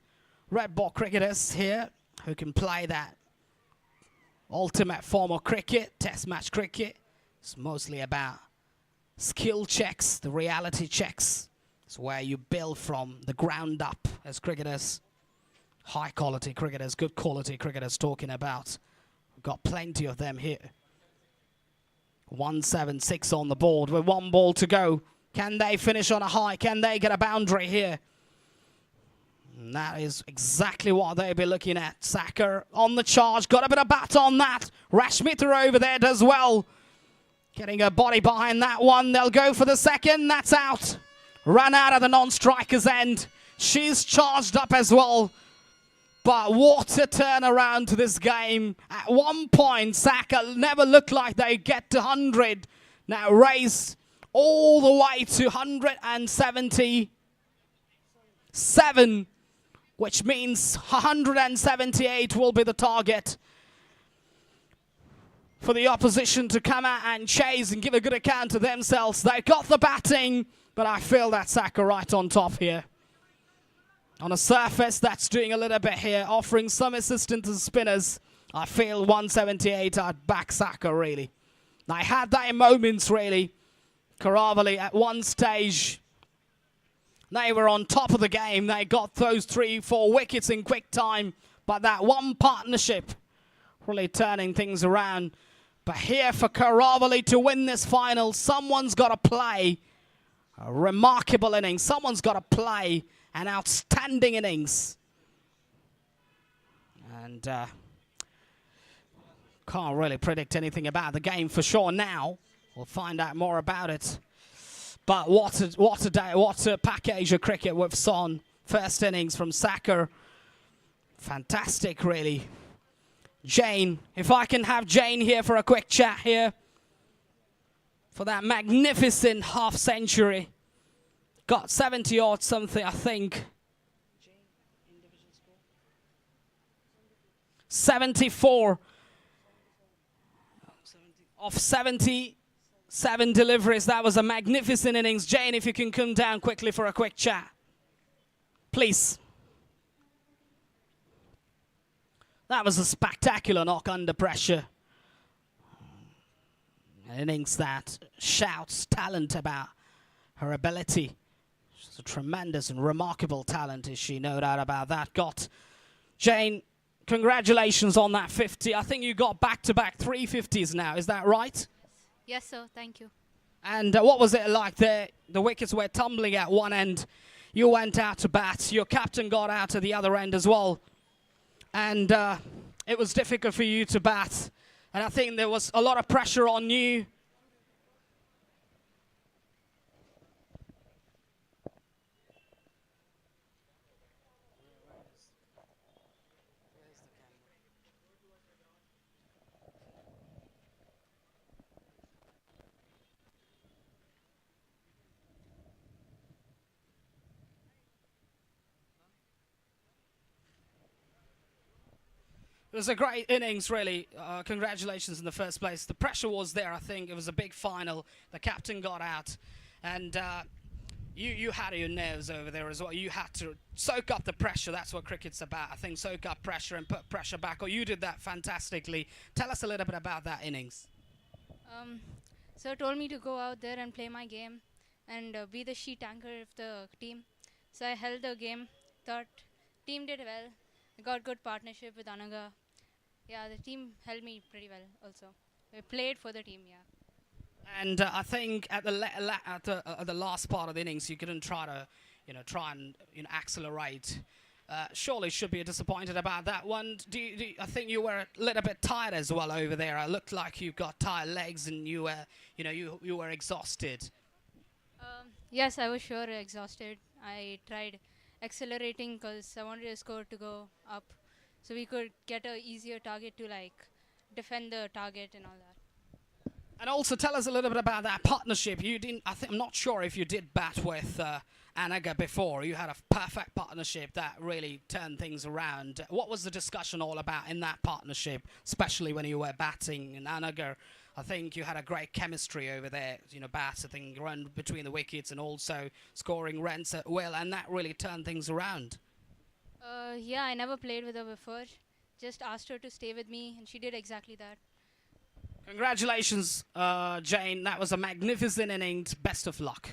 red ball cricketers here who can play that ultimate form of cricket, test match cricket. It's mostly about skill checks, the reality checks. It's where you build from the ground up as cricketers. High quality cricketers, good quality cricketers talking about. We've got plenty of them here. 176 on the board with 1 ball to go. Can they finish on a high? Can they get a boundary here? And that is exactly what they'll be looking at. Saca on the charge. Got a bit of bat on that. Rashmita over there does well. Getting a body behind that one. They'll go for the second. That's out. Run out of the non-striker's end. She's charged up as well. But what a turnaround to this game. At one point, Saca never looked like they'd get to 100. Now raised all the way to 177, which means 178 will be the target for the opposition to come out and chase and give a good account of themselves. They got the batting, but I feel that Saca right on top here. On a surface that's doing a little bit here, offering some assistance to the spinners. I feel 178, I'd back Saca really. I had that in moments really. Karavali at one stage, they were on top of the game. They got those 3-4 wickets in quick time. But that one partnership really turning things around. But here for Karavali to win this final, someone's got to play a remarkable innings. Someone's got to play an outstanding innings. And can't really predict anything about the game for sure now. We'll find out more about it. But what a day, what a package of cricket we've seen. First innings from Saca. Fantastic, really. Jane, if I can have Jane here for a quick chat here. For that magnificent half century. Got 70 odd something, I think. 74 of 77 deliveries. That was a magnificent innings. Jane, if you can come down quickly for a quick chat. Please. That was a spectacular knock under pressure. An innings that shouts talent about her ability. She's a tremendous and remarkable talent, is she? No doubt about that. Jane, congratulations on that 50. I think you got back-to-back 350s now. Is that right? Yes, sir. Thank you. And what was it like there? The wickets were tumbling at one end. You went out to bat. Your captain got out to the other end as well. And it was difficult for you to bat. And I think there was a lot of pressure on you. It was a great innings, really. Congratulations in the first place. The pressure was there, I think. It was a big final. The captain got out. And you had your nerves over there as well. You had to soak up the pressure. That's what cricket's about, I think. Soak up pressure and put pressure back. Or you did that fantastically. Tell us a little bit about that innings. Sir told me to go out there and play my game and be the sheet anchor of the team. So I held the game. Thought team did well. I got good partnership with Anaga. Yeah, the team held me pretty well also. We played for the team, yeah. And I think at the last part of the innings, you couldn't try and accelerate Surely should be disappointed about that one. I think you were a little bit tired as well over there. It looked like you got tired legs and you were, you were exhausted. Yes, I was sure exhausted. I tried accelerating because I wanted the score to go up so we could get a easier target to like defend the target and all that. And also tell us a little bit about that partnership. You didn't. I'm not sure if you did bat with Anaga before. You had a perfect partnership that really turned things around. What was the discussion all about in that partnership, especially when you were batting in Anaga? I think you had a great chemistry over there, batting, run between the wickets and also scoring runs at will, and that really turned things around. Yeah, I never played with her before. Just asked her to stay with me, and she did exactly that. Congratulations, Jane. That was a magnificent innings. Best of luck.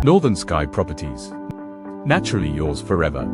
Northern Sky Properties. Naturally yours forever.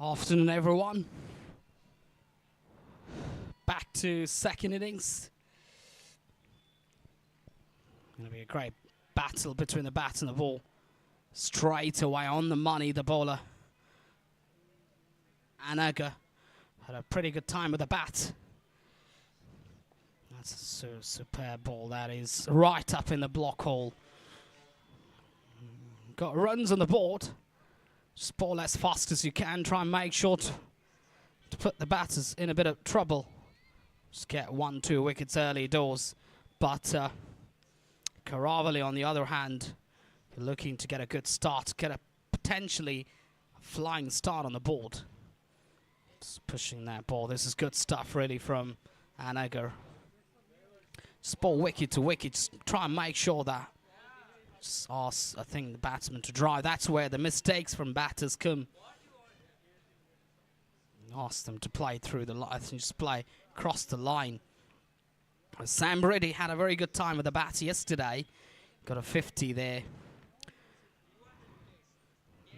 Afternoon, everyone. Back to second innings. Going to be a great battle between the bat and the ball. Straight away on the money, the bowler. Anaga had a pretty good time with the bat. That's a superb ball. That is right up in the block hole. Got runs on the board. Just bowl as fast as you can. Try and make sure to put the batters in a bit of trouble. Just get 1-2 wickets early doors. But Karavali, on the other hand, looking to get a good start, get a potentially flying start on the board. Just pushing that ball. This is good stuff, really, from Anagar. Just bowl wicket to wicket. Just try and make sure that. Just ask, I think, the batsman to drive. That's where the mistakes from batters come. Ask them to play through the line. Just play across the line. Sam Brady had a very good time with the bat yesterday. Got a 50 there.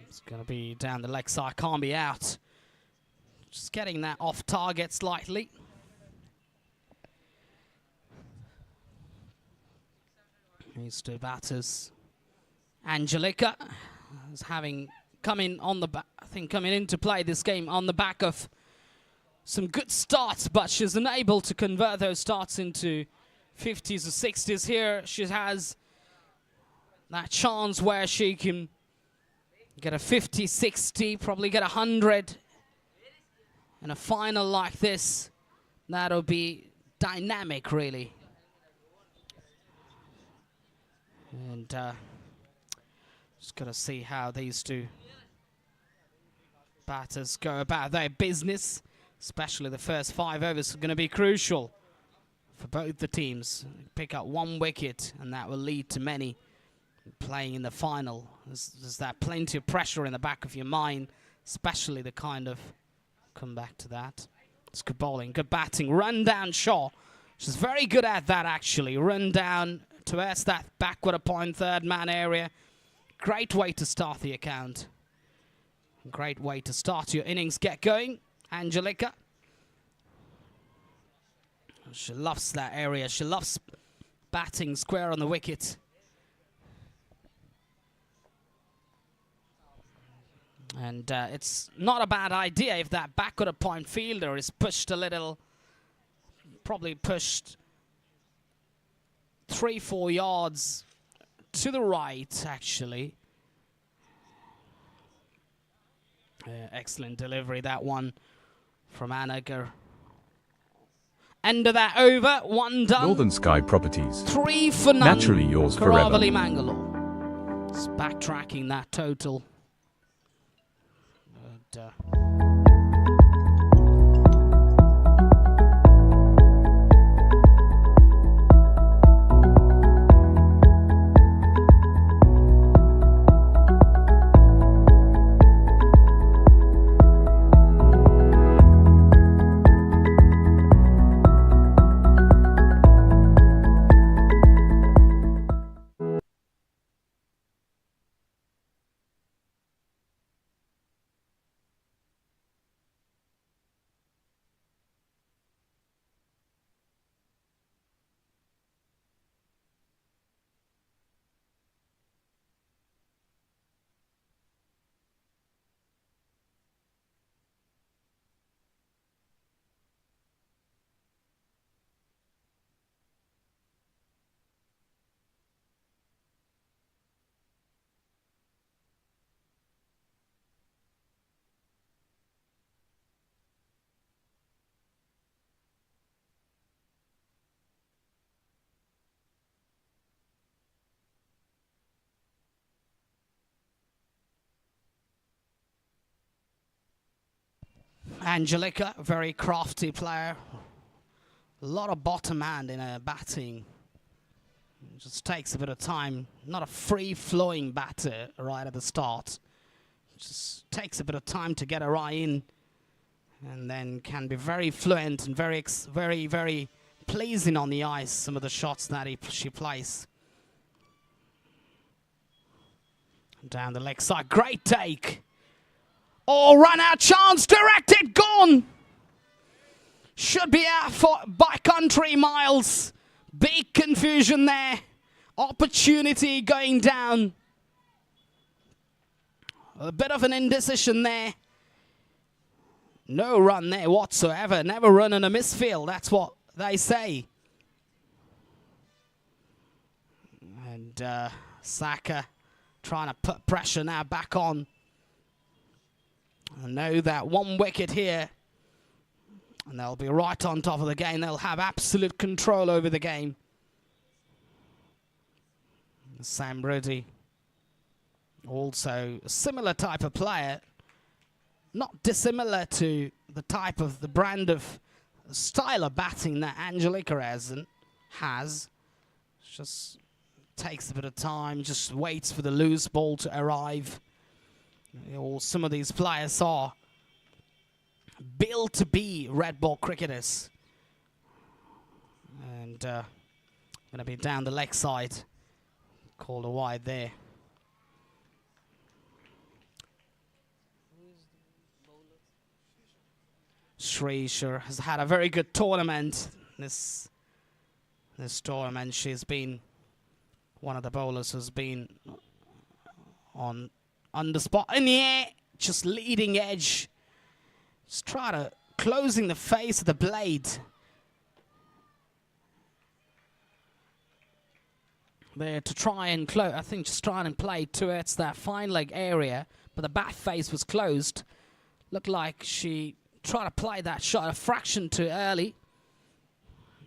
It's going to be down the leg side, can't be out. Just getting that off target slightly. These two batters. Angelica is having coming into play this game on the back of some good starts, but she's unable to convert those starts into 50s or 60s. Here she has that chance where she can get a 50, 60, probably get 100 in a final like this. That'll be dynamic, really. And just got to see how these two batters go about their business. Especially the first 5 overs are going to be crucial for both the teams. Pick up 1 wicket, and that will lead to many playing in the final. There's that plenty of pressure in the back of your mind, especially the kind of... Come back to that. It's good bowling, good batting. Run down Shaw. She's very good at that, actually. Run down towards that backward point, third man area. Great way to start the account. Great way to start your innings. Get going, Angelica. She loves that area. She loves batting square on the wicket. And it's not a bad idea if that backward point fielder is pushed a little, probably pushed 3-4 yards to the right, actually. Excellent delivery, that one from Anagar. End of that over, 1 done. Northern Sky Properties. 3 for none. Naturally yours forever. Karavali Mangalore. It's backtracking that total. But, Angelica, very crafty player. A lot of bottom hand in her batting. It just takes a bit of time. Not a free-flowing batter right at the start. Just takes a bit of time to get her eye in, and then can be very fluent and very, very pleasing on the ice, some of the shots that she plays. Down the leg side, great take. Oh, run out chance, directed, gone. Should be out by country miles. Big confusion there. Opportunity going down. A bit of an indecision there. No run there whatsoever. Never run in a misfield. That's what they say. And Saca trying to put pressure now back on. I know that 1 wicket here, and they'll be right on top of the game. They'll have absolute control over the game. Sam Brady, also a similar type of player, not dissimilar to the brand of style of batting that Angelica has. Just takes a bit of time, just waits for the loose ball to arrive. Some of these players are built to be red ball cricketers. And going to be down the leg side. Called a wide there. Srisha has had a very good tournament. This tournament, she's been one of the bowlers who's been on the spot in the air, just leading edge. Just try to closing the face of the blade. There to try and close, I think just trying and play towards that fine leg area, but the bat face was closed. Looked like she tried to play that shot a fraction too early.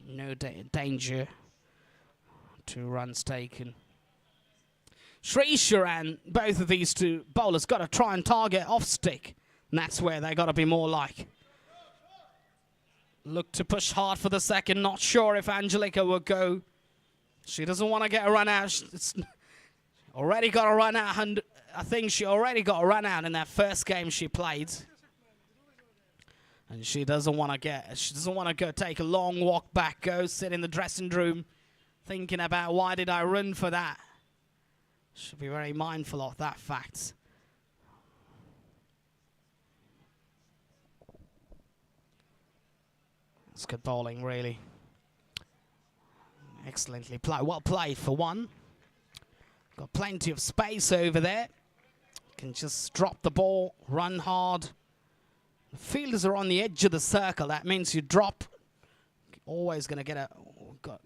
No danger. 2 runs taken. Srisha and both of these two bowlers got to try and target off stick. And that's where they got to be more like. Look to push hard for the second. Not sure if Angelica will go. She doesn't want to get a run out. It's already got a run out. I think she already got a run out in that first game she played. And she doesn't want to go take a long walk back, go sit in the dressing room thinking about why did I run for that. Should be very mindful of that fact. It's good bowling, really. Excellently played. Well played for one. Got plenty of space over there. Can just drop the ball, run hard. The fielders are on the edge of the circle. That means you drop. Always going to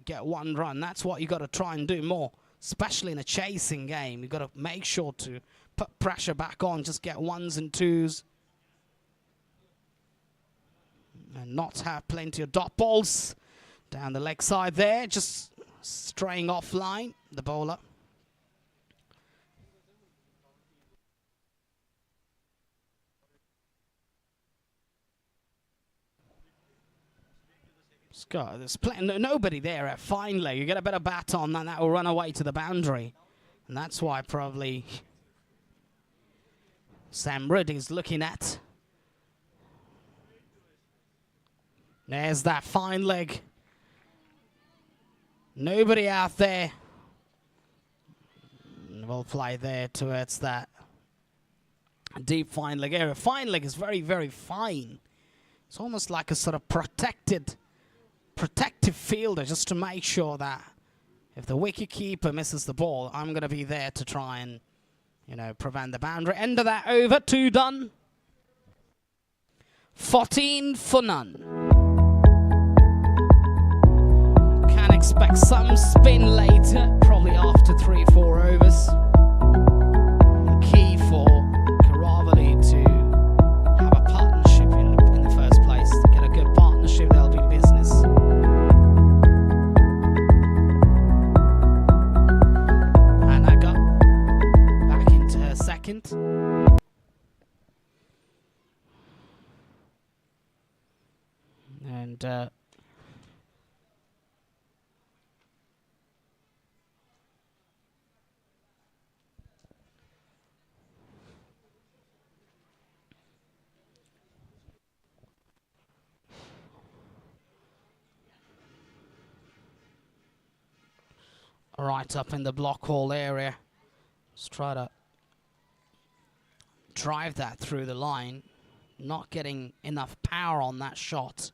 get one run. That's what you got to try and do more, especially in a chasing game. You got to make sure to put pressure back on. Just get 1s and 2s, and not have plenty of dot balls down the leg side there. Just straying offline, the bowler. Scott, there's nobody there at fine leg. You get a better bat on, and that will run away to the boundary. And that's why probably Sam Rudd is looking at. There's that fine leg. Nobody out there. We'll play there towards that deep fine leg area. Fine leg is very, very fine. It's almost like a sort of protective fielder, just to make sure that if the wicket keeper misses the ball, I'm going to be there to try and, prevent the boundary. End of that over, 2 done. 14 for none. Can expect some spin later, probably after 3-4 overs. The key for Karavali to have a partnership in the first place. To get a good partnership, they'll be in business. Anaga back into her second. And right up in the block hole area. Let's try to drive that through the line. Not getting enough power on that shot.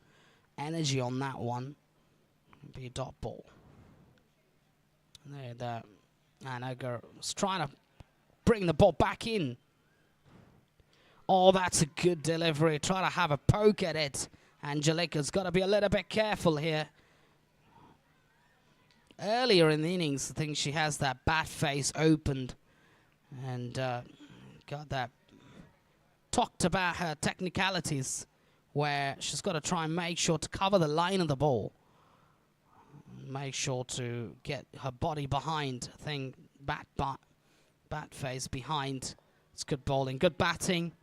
Energy on that one. Be a dot ball. There. Anaga was trying to bring the ball back in. Oh, that's a good delivery. Try to have a poke at it. Angelica's got to be a little bit careful here. Earlier in the innings, I think she has that bat face opened and got that. Talked about her technicalities where she's got to try and make sure to cover the line of the ball. Make sure to get her body behind. I think bat face behind. It's good bowling, good batting.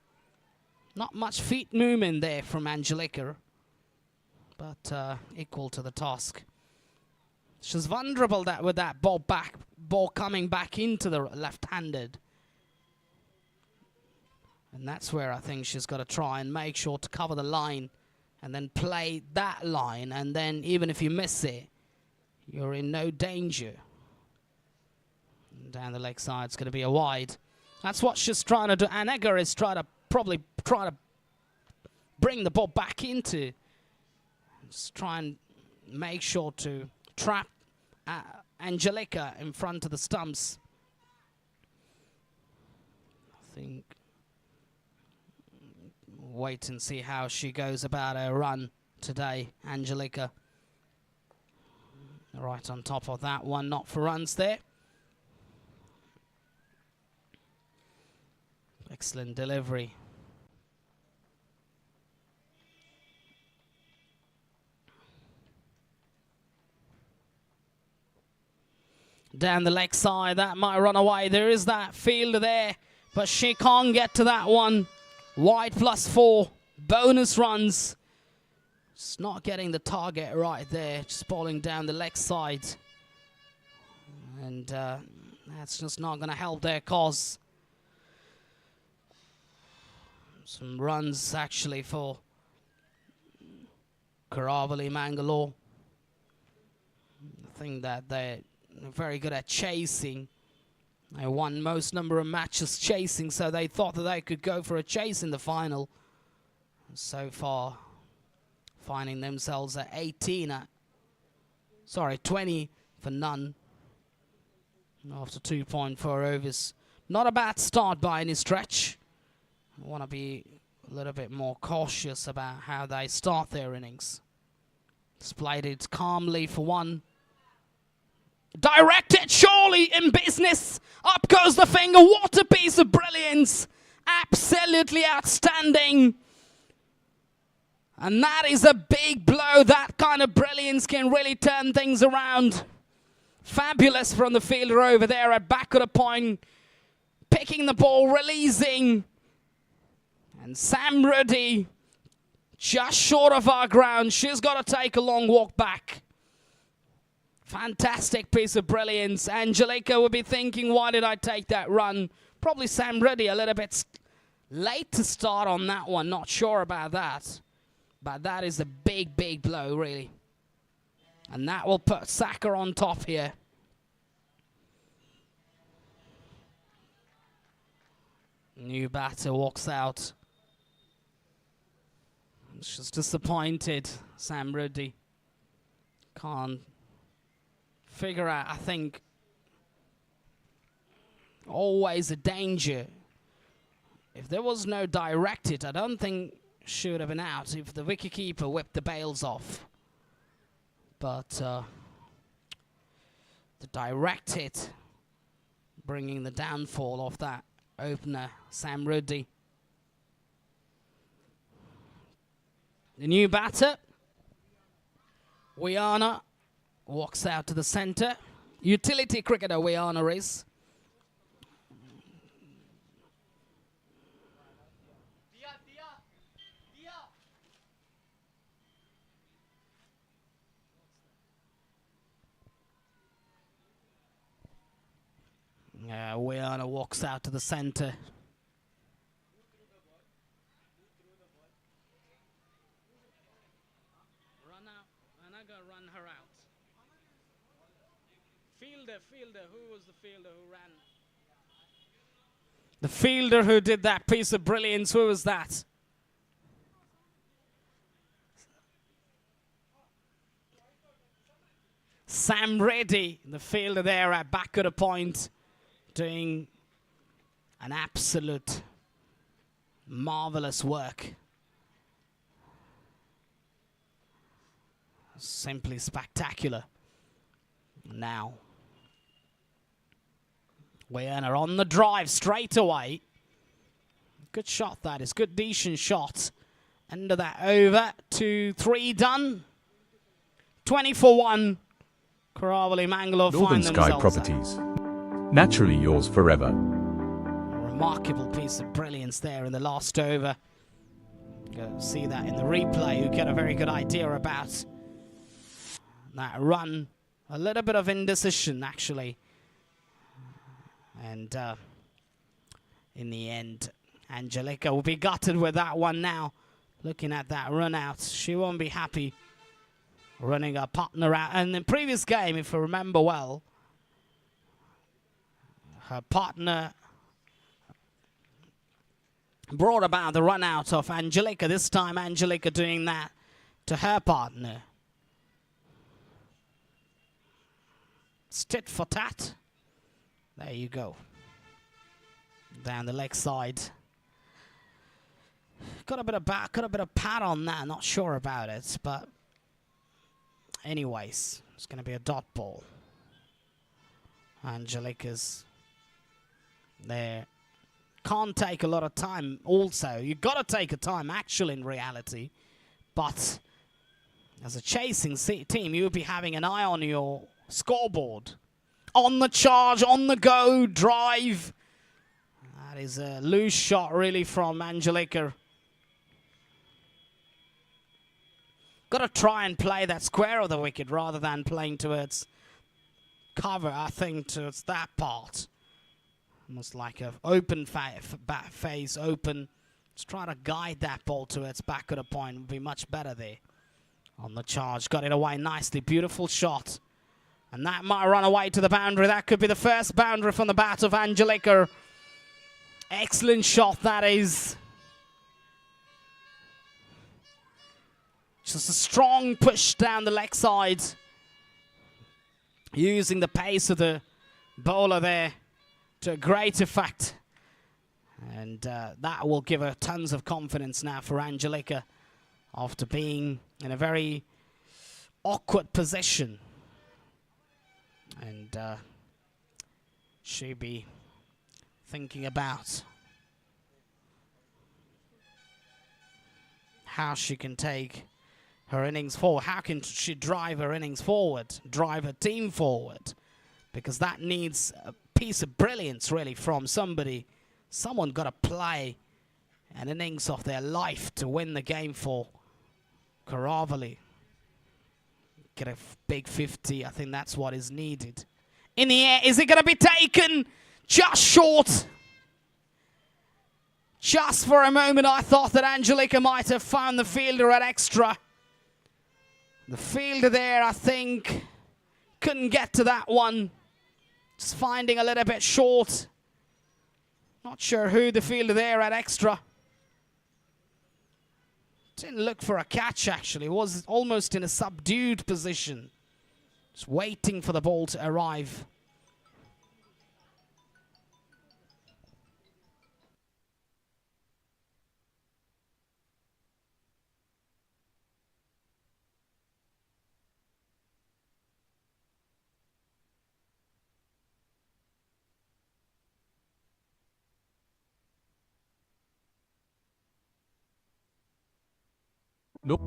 Not much feet movement there from Angelica, but equal to the task. She's vulnerable with that ball coming back into the left-handed. And that's where I think she's got to try and make sure to cover the line and then play that line. And then even if you miss it, You're in no danger. Down the leg side, it's going to be a wide. That's what she's trying to do. Anega is probably trying to bring the ball back into. Just try and make sure to trap Angelica in front of the stumps. I think wait and see how she goes about her run today, Angelica. Right on top of that one, not for runs there. Excellent delivery. Down the leg side, that might run away. There is that fielder there, but she can't get to that one. Wide +4, bonus runs. Just not getting the target right there, just bowling down the leg side. And that's just not going to help their cause. Some runs actually for Karavali Mangalore. I think that they're very good at chasing. They won most number of matches chasing, so they thought that they could go for a chase in the final. So far, finding themselves at 20 for none after 2.4 overs. Not a bad start by any stretch. I want to be a little bit more cautious about how they start their innings. Displayed it calmly for one. Directed, surely in business. Up goes the finger. What a piece of brilliance. Absolutely outstanding. And that is a big blow. That kind of brilliance can really turn things around. Fabulous from the fielder over there at back of the point. Picking the ball, releasing. And Sam Ruddy just short of our ground. She's got to take a long walk back. Fantastic piece of brilliance. Angelica will be thinking, why did I take that run? Probably Sam Ruddy a little bit late to start on that one. Not sure about that. But that is a big, big blow, really. And that will put Saca on top here. New batter walks out. She's disappointed, Sam Ruddy. Can't figure out, I think, always a danger. If there was no direct hit, I don't think she would have been out if the wicketkeeper whipped the bails off. But the direct hit, bringing the downfall of that opener, Sam Ruddy. The new batter, Wiana, walks out to the centre. Utility cricketer Wiana is. Wiana walks out to the centre. Run her out. Fielder, who was the fielder who ran? The fielder who did that piece of brilliance, who was that? Sam Reddy, the fielder there at back of the point, doing an absolute marvelous work. Simply spectacular. Now, Wiana on the drive straight away. Good shot, that is. Good, decent shot. End of that over. 2-3 done. 20 for 1. Karavali Mangalore Northern find Sky themselves Properties. Naturally yours forever. A remarkable piece of brilliance there in the last over. Go see that in the replay. You get a very good idea about that run. A little bit of indecision, actually. And in the end, Angelica will be gutted with that one now. Looking at that run out, she won't be happy. running her partner out. And in the previous game, if I remember well, her partner brought about the run out of Angelica. This time, Angelica doing that to her partner. It's tit for tat. There you go. Down the leg side. Got a bit of pat on that. Not sure about it, but anyways, it's going to be a dot ball. Angelica's there. Can't take a lot of time. Also, you got to take a time, actually, in reality. But as a chasing team, you'll be having an eye on your scoreboard. On the charge, on the go, drive. That is a loose shot, really, from Angelica. Got to try and play that square of the wicket rather than playing towards cover, I think, towards that part. Almost like an open face, open. Just try to guide that ball towards back of the point. Would be much better there. On the charge, got it away nicely. Beautiful shot. And that might run away to the boundary. That could be the first boundary from the bat of Angelica. Excellent shot, that is. Just a strong push down the leg side. Using the pace of the bowler there to a great effect. And that will give her tons of confidence now for Angelica after being in a very awkward position. And she'll be thinking about how she can take her innings forward. How can she drive her innings forward, drive her team forward? Because that needs a piece of brilliance, really, from somebody. Someone got to play an innings of their life to win the game for Karavali. Get a big 50. I think that's what is needed. In the air, is it going to be taken? Just short. Just for a moment, I thought that Angelica might have found the fielder at extra. The fielder there, I think, couldn't get to that one. Just finding a little bit short. Not sure who the fielder there at extra. Didn't look for a catch, actually. Was almost in a subdued position. Just waiting for the ball to arrive. Nope.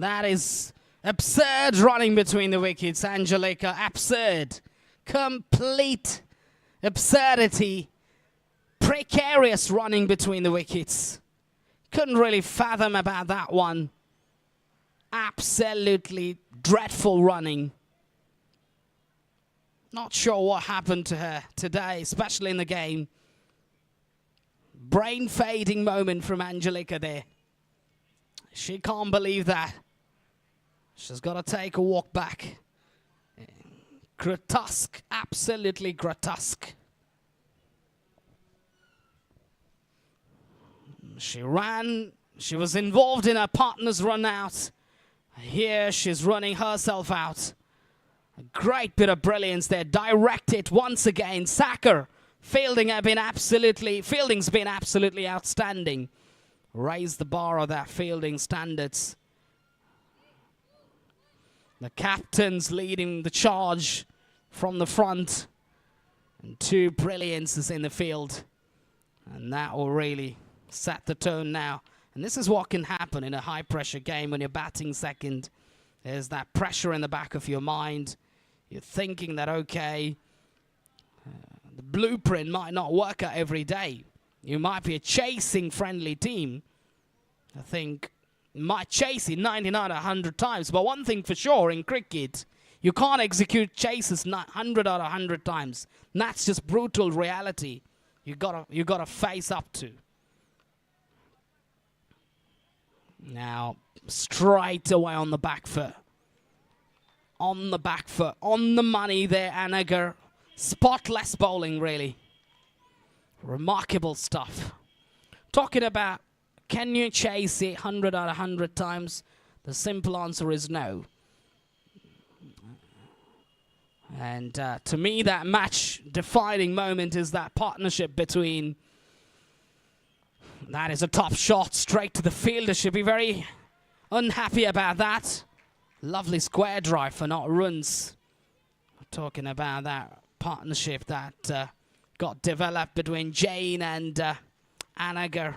That is absurd running between the wickets, Angelica. Absurd. Complete absurdity. Precarious running between the wickets. Couldn't really fathom about that one. Absolutely dreadful running. Not sure what happened to her today, especially in the game. Brain fading moment from Angelica there. She can't believe that. She's got to take a walk back. Grotesque, absolutely grotesque. She ran, she was involved in her partner's run out. Here she's running herself out. A great bit of brilliance there, directed once again. Saca Fielding's been absolutely outstanding. Raised the bar of that fielding standards. The captains leading the charge from the front. And 2 brilliances in the field. And that will really set the tone now. And this is what can happen in a high-pressure game when you're batting second. There's that pressure in the back of your mind. You're thinking that, okay, the blueprint might not work out every day. You might be a chasing friendly team. I think you might chase it 99 out of 100 times. But one thing for sure in cricket, you can't execute chases 100 out of 100 times. And that's just brutal reality you gotta face up to. Now, straight away on the back foot. On the back foot. On the money there, Anagar. Spotless bowling, really. Remarkable stuff. Talking about, can you chase it 100 out of 100 times? The simple answer is no. And to me, that match-defining moment is that partnership between... That is a top shot straight to the fielder. Should be very unhappy about that. Lovely square drive for not runs. Talking about that partnership that got developed between Jane and Anagar.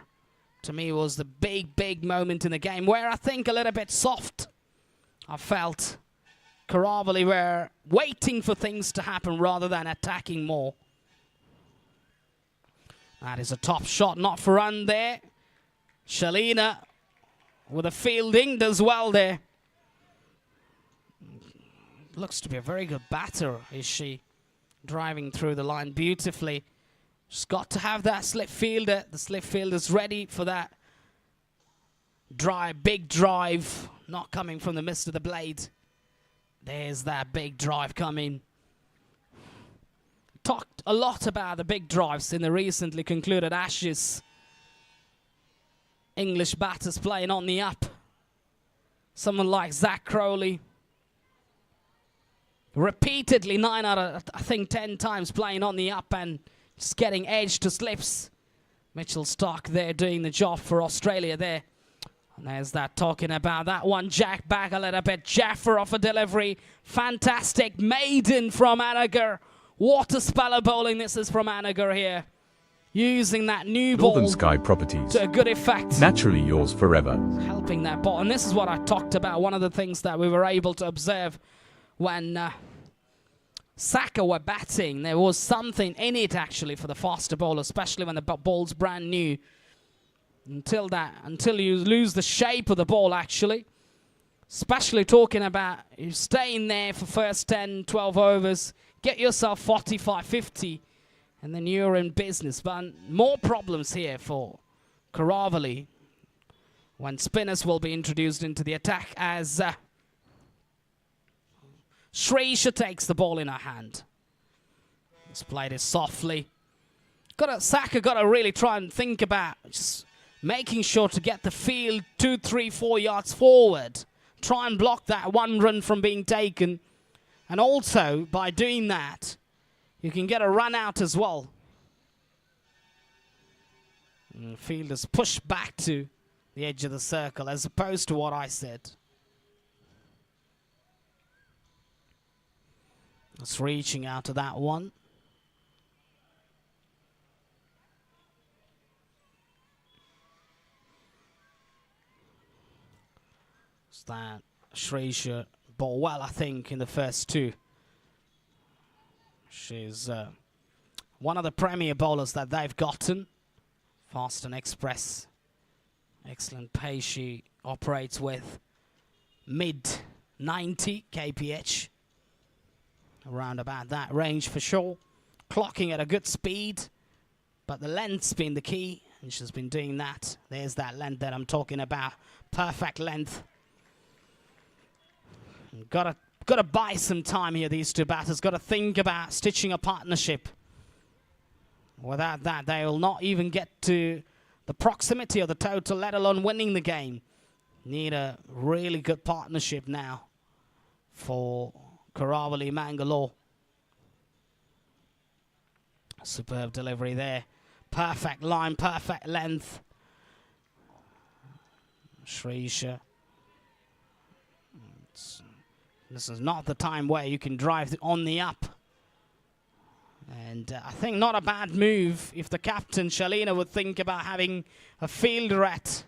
To me, was the big moment in the game where I think a little bit soft. I felt Karavali were waiting for things to happen rather than attacking more. That is a top shot, not for run there. Shalina with a fielding does well there. Looks to be a very good batter, is she? Driving through the line beautifully. She's got to have that slip fielder. The slip fielder's ready for that big drive. Not coming from the mist of the blade. There's that big drive coming. Talked a lot about the big drives in the recently concluded Ashes. English batters playing on the up. Someone like Zach Crowley. Repeatedly 9 out of, I think, 10 times playing on the up and just getting edge to slips. Mitchell Stark there doing the job for Australia there. And there's that talking about that one. Jack back a little bit. Jaffer off a delivery. Fantastic maiden from Anagar. What a speller bowling this is from Anagar here. Using that new Northern ball Sky Properties. to a good effect. Naturally yours forever. Helping that ball. And this is what I talked about. One of the things that we were able to observe when Saca were batting. There was something in it actually for the faster bowler, especially when the ball's brand new. Until you lose the shape of the ball actually. Especially talking about you staying there for first 10, 12 overs. Get yourself 45, 50, and then you're in business. But more problems here for Karavali when spinners will be introduced into the attack as Srisha takes the ball in her hand. He's played it softly. Saca got to really try and think about just making sure to get the field 2, 3, 4 yards forward. Try and block that one run from being taken. And also, by doing that, you can get a run out as well. And the fielders push back to the edge of the circle, as opposed to what I said. It's reaching out to that one. It's that Srisha ball well, I think, in the first 2. She's one of the premier bowlers that they've gotten. Fast and express. Excellent pace she operates with. Mid 90 kph. Around about that range for sure. Clocking at a good speed. But the length's been the key. And she's been doing that. There's that length that I'm talking about. Perfect length. Got to buy some time here, these two batters. Got to think about stitching a partnership. Without that, they will not even get to the proximity of the total, let alone winning the game. Need a really good partnership now for Karavali Mangalore. Superb delivery there. Perfect line, perfect length. Shreesha. This is not the time where you can drive on the up. And I think not a bad move if the captain, Shalina, would think about having a fielder at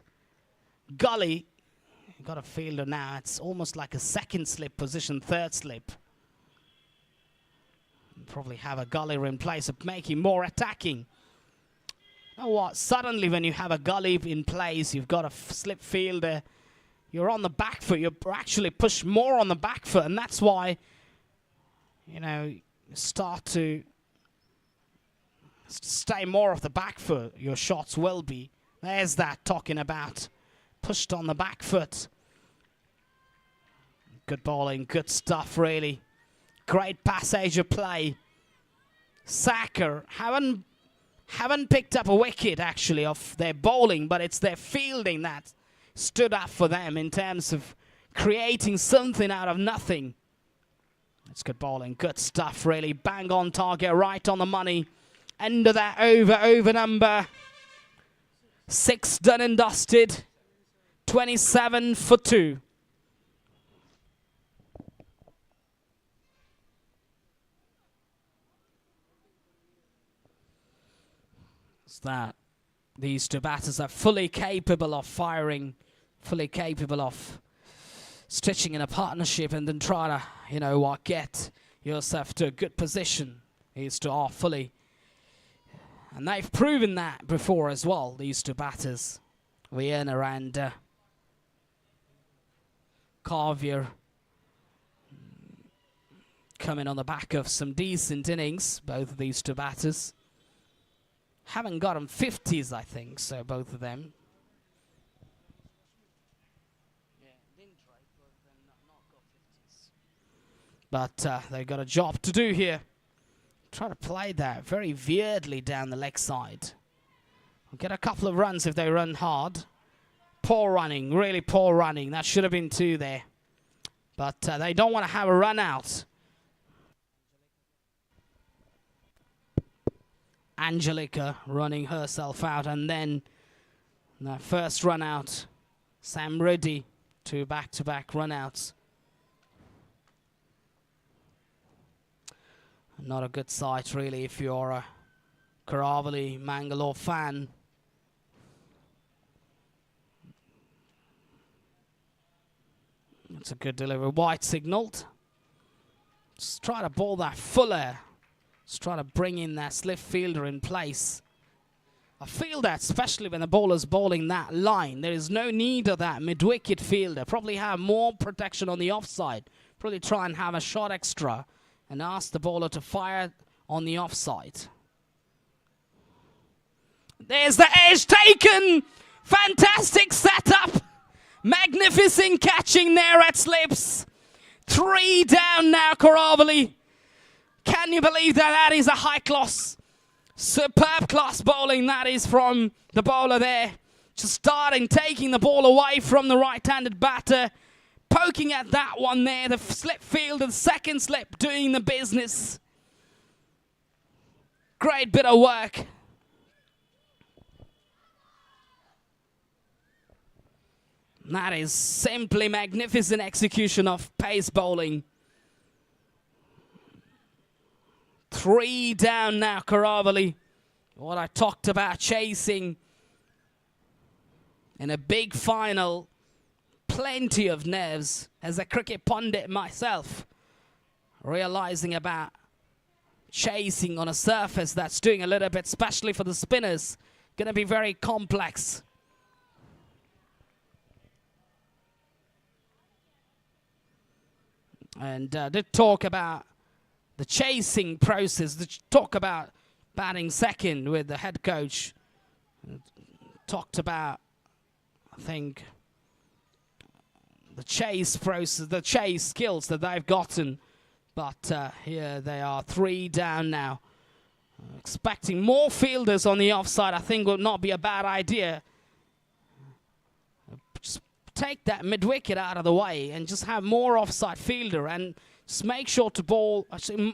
gully. You've got a fielder now. It's almost like a second slip position, third slip. Probably have a gully in place of making more attacking. You know what? Suddenly when you have a gully in place, you've got a slip fielder, you're on the back foot. You actually push more on the back foot, and that's why, you know, you start to stay more off the back foot. Your shots will be. There's that talking about pushed on the back foot. Good bowling, good stuff, really. Great passage of play. Saca haven't picked up a wicket, actually, off their bowling, but it's their fielding that stood up for them in terms of creating something out of nothing. It's good bowling, good stuff, really. Bang on target, right on the money. End of that over number. 6 done and dusted. 27 for 2. That these two batters are fully capable of firing, fully capable of stitching in a partnership and then try to, you know what, get yourself to a good position. These two are fully, and they've proven that before as well, these two batters, Vienna and Carvier, coming on the back of some decent innings, both of these two batters. Haven't got them 50s, I think, so both of them. But they've got a job to do here. Try to play that very weirdly down the leg side. We'll get a couple of runs if they run hard. Poor running, really poor running. That should have been 2 there. But they don't want to have a run out. Angelica running herself out, and then the first run out, Sam Reddy, 2 back-to-back run outs. Not a good sight, really, if you're a Karavali Mangalore fan. It's a good delivery. White signalled. Just try to ball that fuller. Just try to bring in that slip fielder in place. I feel that, especially when the bowler's bowling that line, there is no need of that mid-wicket fielder. Probably have more protection on the offside. Probably try and have a shot extra and ask the bowler to fire on the offside. There's the edge taken. Fantastic setup. Magnificent catching there at slips. 3 down now, Karavali. Can you believe that? That is a high class, superb class bowling. That is from the bowler there. Just starting, taking the ball away from the right-handed batter. Poking at that one there. The slip fielder, the second slip, doing the business. Great bit of work. That is simply magnificent execution of pace bowling. 3 down now, Karavali. What I talked about, chasing in a big final. Plenty of nerves as a cricket pundit myself. Realizing about chasing on a surface that's doing a little bit, especially for the spinners, going to be very complex. And did talk about the chasing process, talk about batting second with the head coach. Talked about, I think, the chase process, the chase skills that they've gotten. But here they are, 3 down now. Expecting more fielders on the offside, I think, would not be a bad idea. Just take that mid-wicket out of the way and just have more offside fielder and just make sure to bowl,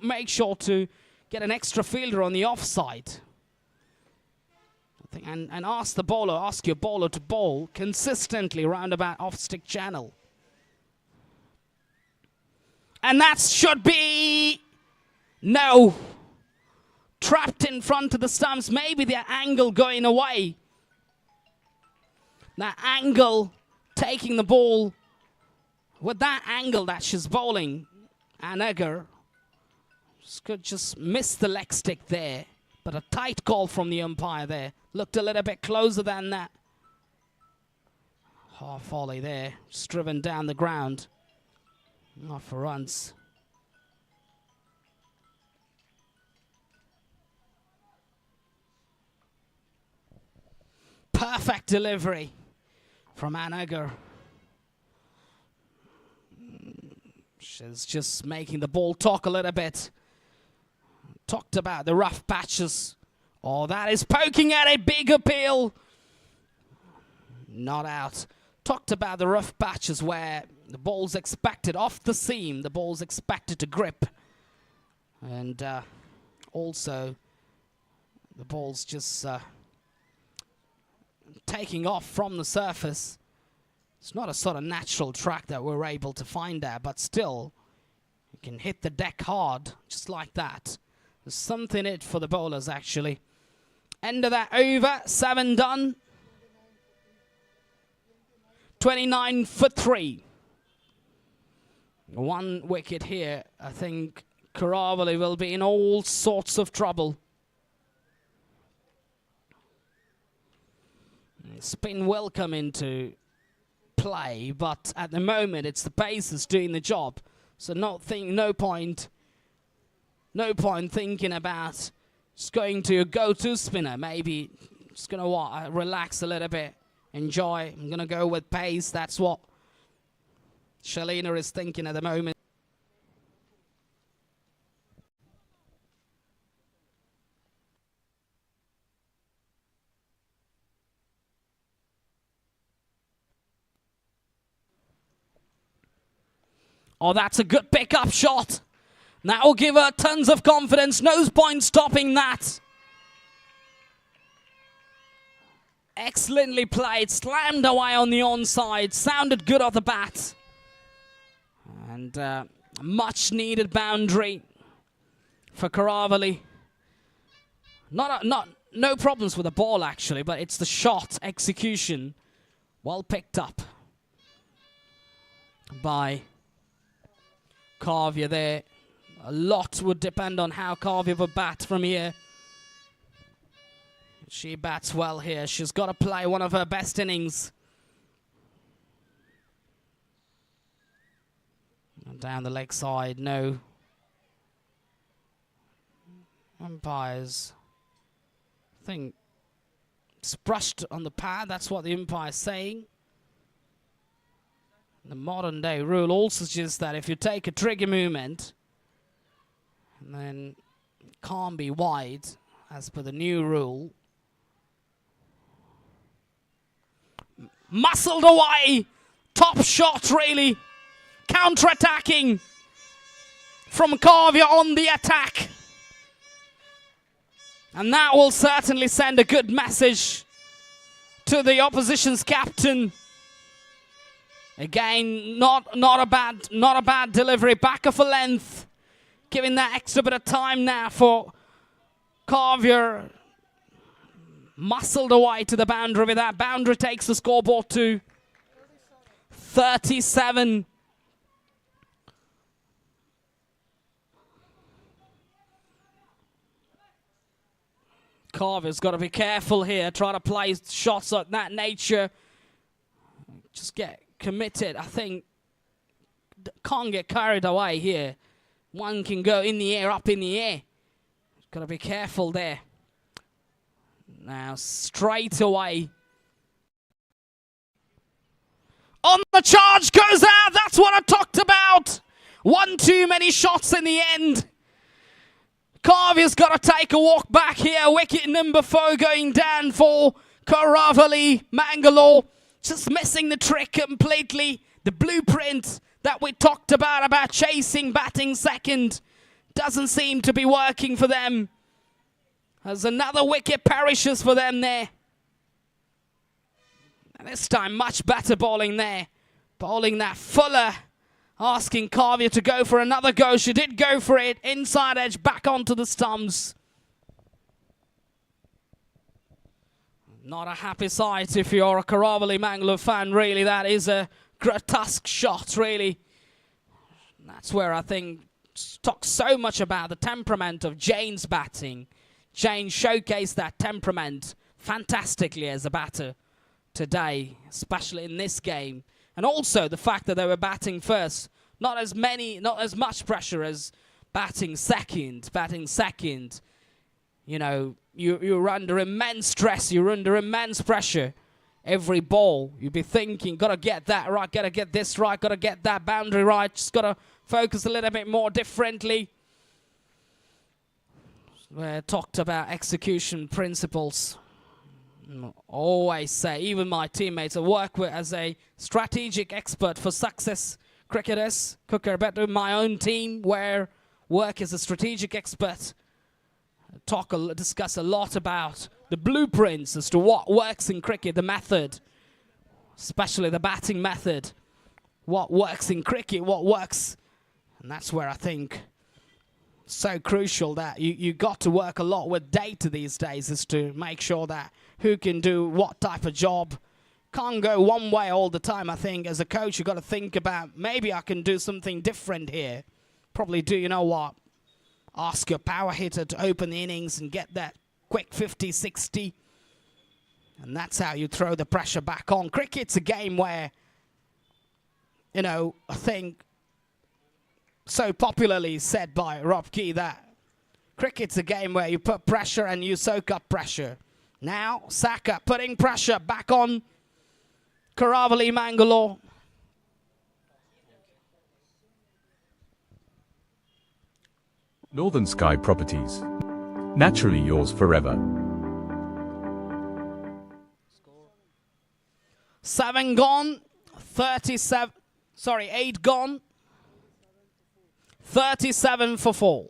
make sure to get an extra fielder on the offside. And ask your bowler to bowl consistently round about off-stick channel. And that should be... No. Trapped in front of the stumps. Maybe the angle going away. That angle taking the ball. With that angle that she's bowling, Anagar could just miss the leg stick there. But a tight call from the umpire there. Looked a little bit closer than that. Half volley there. Just driven down the ground. Not for runs. Perfect delivery from Anagar. She's just making the ball talk a little bit. Talked about the rough patches. Oh, that is poking at a big appeal. Not out. Talked about the rough patches where the ball's expected off the seam. The ball's expected to grip. And also the ball's just taking off from the surface. It's not a sort of natural track that we're able to find there, but still you can hit the deck hard just like that. There's something in it for the bowlers actually. End of that over, 7 done. 29 for 3. 1 wicket here. I think Karavali will be in all sorts of trouble. Spin will come into play, but at the moment it's the paces doing the job. So no point thinking about just going to a go-to spinner. Maybe just gonna relax a little bit, enjoy. I'm gonna go with pace. That's what Shalina is thinking at the moment. Oh, that's a good pickup shot. That will give her tons of confidence. No point stopping that. Excellently played. Slammed away on the onside. Sounded good off the bat. And much needed boundary for Karavali. No problems with the ball actually, but it's the shot execution. Well picked up by Kavya there. A lot would depend on how Kavya would bat from here. She bats well here. She's got to play one of her best innings. And down the leg side, no. Umpires. I think it's brushed on the pad. That's what the umpire's saying. The modern day rule also suggests that if you take a trigger movement, and then it can't be wide, as per the new rule. Muscled away! Top shot, really! Counter-attacking from Kavya on the attack. And that will certainly send a good message to the opposition's captain. Again, not a bad delivery. Back of a length. Giving that extra bit of time now for Kavya. Muscled away to the boundary with that. Boundary takes the scoreboard to 37. Kavya's got to be careful here. Try to play shots of that nature. Just get committed. I think can't get carried away here. One can go in the air, up in the air. Got to be careful there. Now straight away. On the charge, goes out. That's what I talked about. One too many shots in the end. Kavya's got to take a walk back here. Wicket number 4 going down for Karavali. Mangaluru just missing the trick completely. The blueprint that we talked about chasing, batting second, doesn't seem to be working for them. As another wicket perishes for them there. And this time, much better bowling there. Bowling that Fuller, asking Kavya to go for another go. She did go for it. Inside edge, back onto the stumps. Not a happy sight if you're a Karavali Mangalore fan, really. That is a grotesque shot, really. That's where I think talks so much about the temperament of Jane's batting. Jane showcased that temperament fantastically as a batter today, especially in this game. And also the fact that they were batting first. Not as much pressure as batting second. Batting second, you know, you're under immense stress. You're under immense pressure. Every ball, you'd be thinking, got to get that right, got to get this right, got to get that boundary right. Just got to focus a little bit more differently. We talked about execution principles. Always say, even my teammates I work with as a strategic expert for success cricketers. My own team where work as a strategic expert. Discuss a lot about the blueprints as to what works in cricket, the method, especially the batting method. What works in cricket, what works. And that's where I think so crucial that you got to work a lot with data these days is to make sure that who can do what type of job. Can't go one way all the time. I think as a coach, you've got to think about maybe I can do something different here. Probably do, you know what? Ask your power hitter to open the innings and get that quick 50, 60. And that's how you throw the pressure back on. Cricket's a game where, you know, I think so popularly said by Rob Key that cricket's a game where you put pressure and you soak up pressure. Now, Saca putting pressure back on Karavali Mangalore. Northern Sky Properties. Naturally yours forever. 7 gone, 37, sorry, 8 gone, 37 for 4.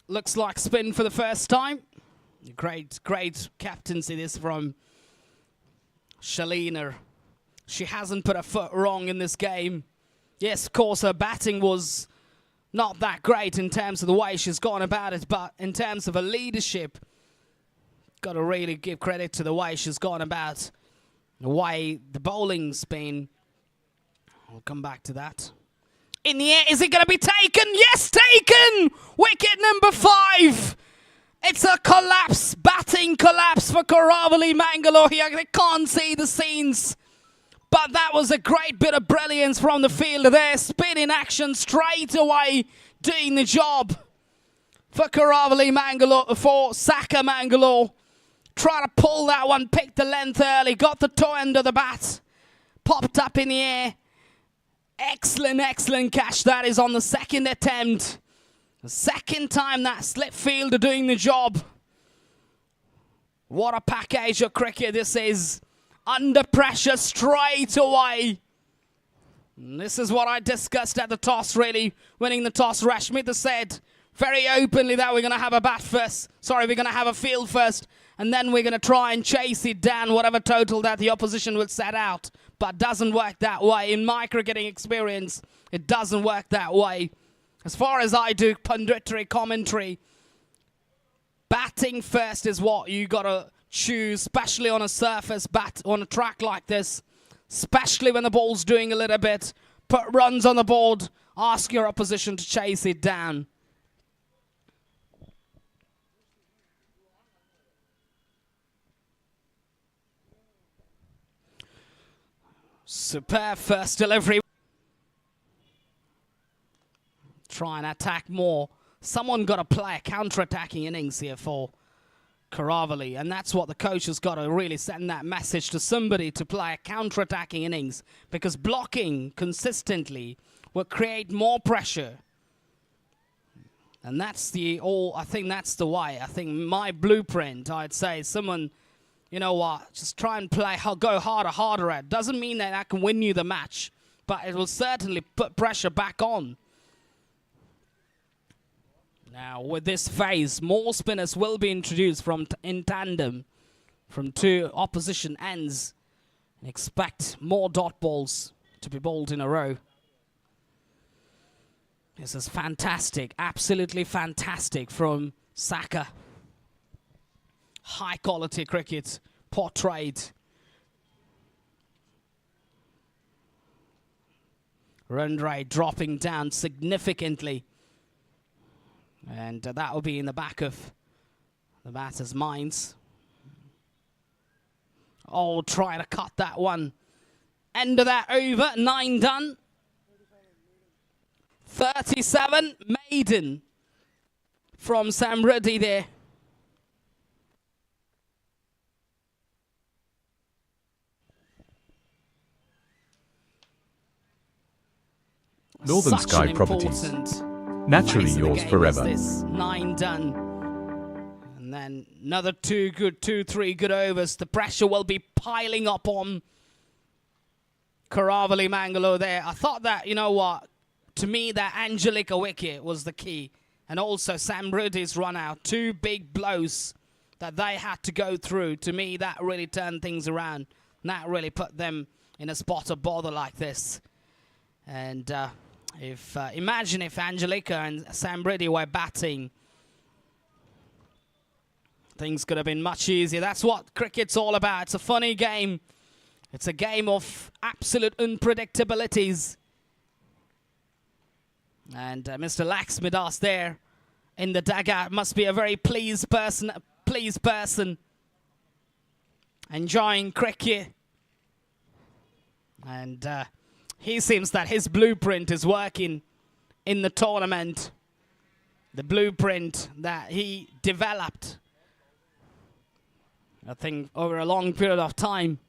Looks like spin for the first time. Great captaincy this from Shalina. She hasn't put a foot wrong in this game. Yes, of course, her batting was not that great in terms of the way she's gone about it, but in terms of her leadership, got to really give credit to the way she's gone about, the way the bowling's been. I'll come back to that. In the air, is it going to be taken? Yes, taken! Wicket number 5. It's a collapse, batting collapse for Karavali Mangalore here. They can't see the scenes. But that was a great bit of brilliance from the fielder there. Spin in action straight away, doing the job for Karavali Mangalore, for Saca Mangalore. Try to pull that one, picked the length early, got the toe end of the bat, popped up in the air. Excellent, excellent catch. That is on the second attempt. The second time that slip fielder doing the job. What a package of cricket this is. Under pressure straight away. And this is what I discussed at the toss, really. Winning the toss, Rashmita said very openly that we're going to have a bat first. Sorry, we're going to have a field first. And then we're going to try and chase it down, whatever total that the opposition would set out. But doesn't work that way. In my cricketing experience, it doesn't work that way. As far as I do punditry commentary, batting first is what you got to choose, especially on a surface bat, on a track like this. Especially when the ball's doing a little bit. Put runs on the board. Ask your opposition to chase it down. Superb first delivery. Try and attack more. Someone got to play a counter-attacking innings here for Karavali, and that's what the coach has got to really send that message to somebody to play a counter-attacking innings, because blocking consistently will create more pressure. And that's I think that's the way. I think my blueprint, I'd say, someone, you know what, just try and play, go harder at. Doesn't mean that I can win you the match, but it will certainly put pressure back on. Now, with this phase, more spinners will be introduced in tandem from two opposition ends. And expect more dot balls to be bowled in a row. This is fantastic, absolutely fantastic from Saca. High quality cricket portrayed. Run rate dropping down significantly. And that will be in the back of the batters' minds. Oh, try to cut that one. End of that over, 9 done. 37, maiden from Samruddhi there. Northern Such Sky an Properties. important Naturally phase of the yours game forever. is this. 9 done. And then another 3 good overs. The pressure will be piling up on Karavali Mangaluru there. I thought that, you know what, to me that Angelica wicket was the key. And also Samruddhi's run out. 2 big blows that they had to go through. To me, that really turned things around. And that really put them in a spot of bother like this. And imagine if Angelica and Samruddhi were batting, things could have been much easier. That's what cricket's all about. It's a funny game. It's a game of absolute unpredictabilities. And Mr. Laxmidas there in the dugout must be a very pleased person, enjoying cricket. And he seems that his blueprint is working in the tournament. The blueprint that he developed, I think, over a long period of time.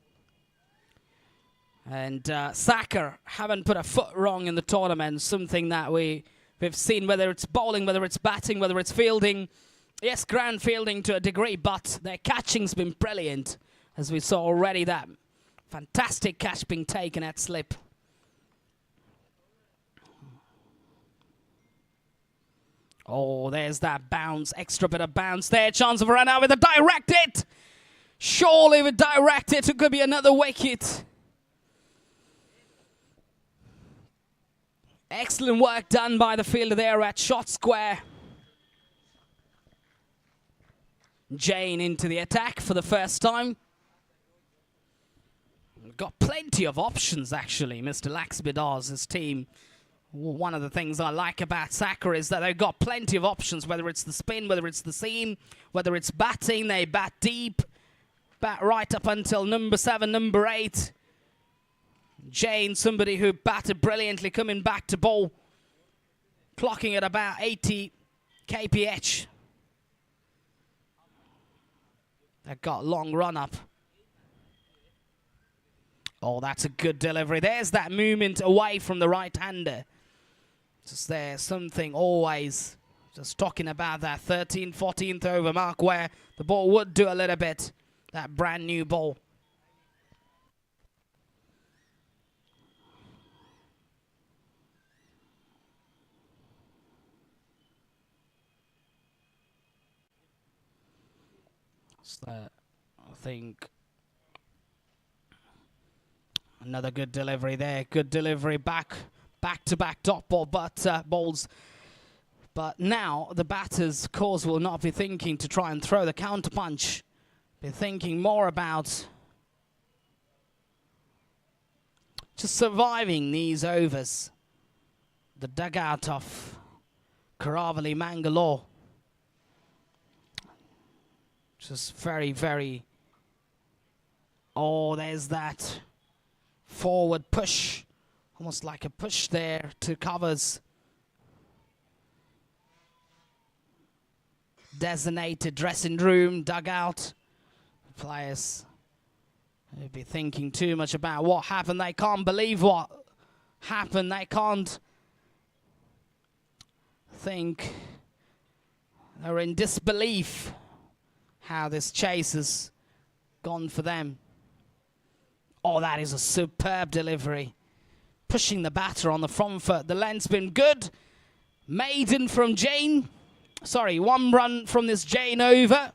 And Saca haven't put a foot wrong in the tournament, something that we've seen, whether it's bowling, whether it's batting, whether it's fielding. Yes, ground fielding to a degree, but their catching's been brilliant, as we saw already, that fantastic catch being taken at slip. Oh, there's that bounce, extra bit of bounce there. Chance of a run out with a direct hit. Surely with direct hit, it could be another wicket. Excellent work done by the fielder there at short square. Jane into the attack for the first time. Got plenty of options, actually, Mr. Laxmidas' team. One of the things I like about Saca is that they've got plenty of options, whether it's the spin, whether it's the seam, whether it's batting. They bat deep, bat right up until number 7, number 8. Jane, somebody who batted brilliantly, coming back to bowl, clocking at about 80 kph. They've got long run up. Oh, that's a good delivery. There's that movement away from the right-hander. Just there, something always. Just talking about that 13th, 14th over mark where the ball would do a little bit. That brand new ball. So I think another good delivery there. Good delivery back-to-back dot ball, balls. But now the batters, of course, will not be thinking to try and throw the counter punch. Be thinking more about just surviving these overs. The dugout of Karavali Mangaluru. Just very, very... Oh, there's that forward push. Almost like a push there to covers. designated dressing room, dugout. Players will be thinking too much about what happened. They can't believe what happened. They can't think. They're in disbelief how this chase has gone for them. Oh, that is a superb delivery. Pushing the batter on the front foot. The length's been good. Maiden from Jane. Sorry, 1 run from this Jane over.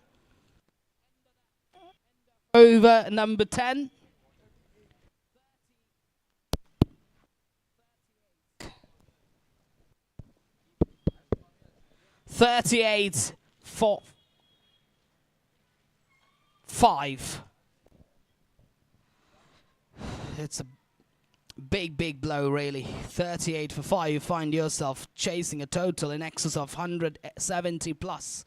Over number 10. $38 for 5. It's a big blow, really. 38 for 5. You find yourself chasing a total in excess of 170 plus.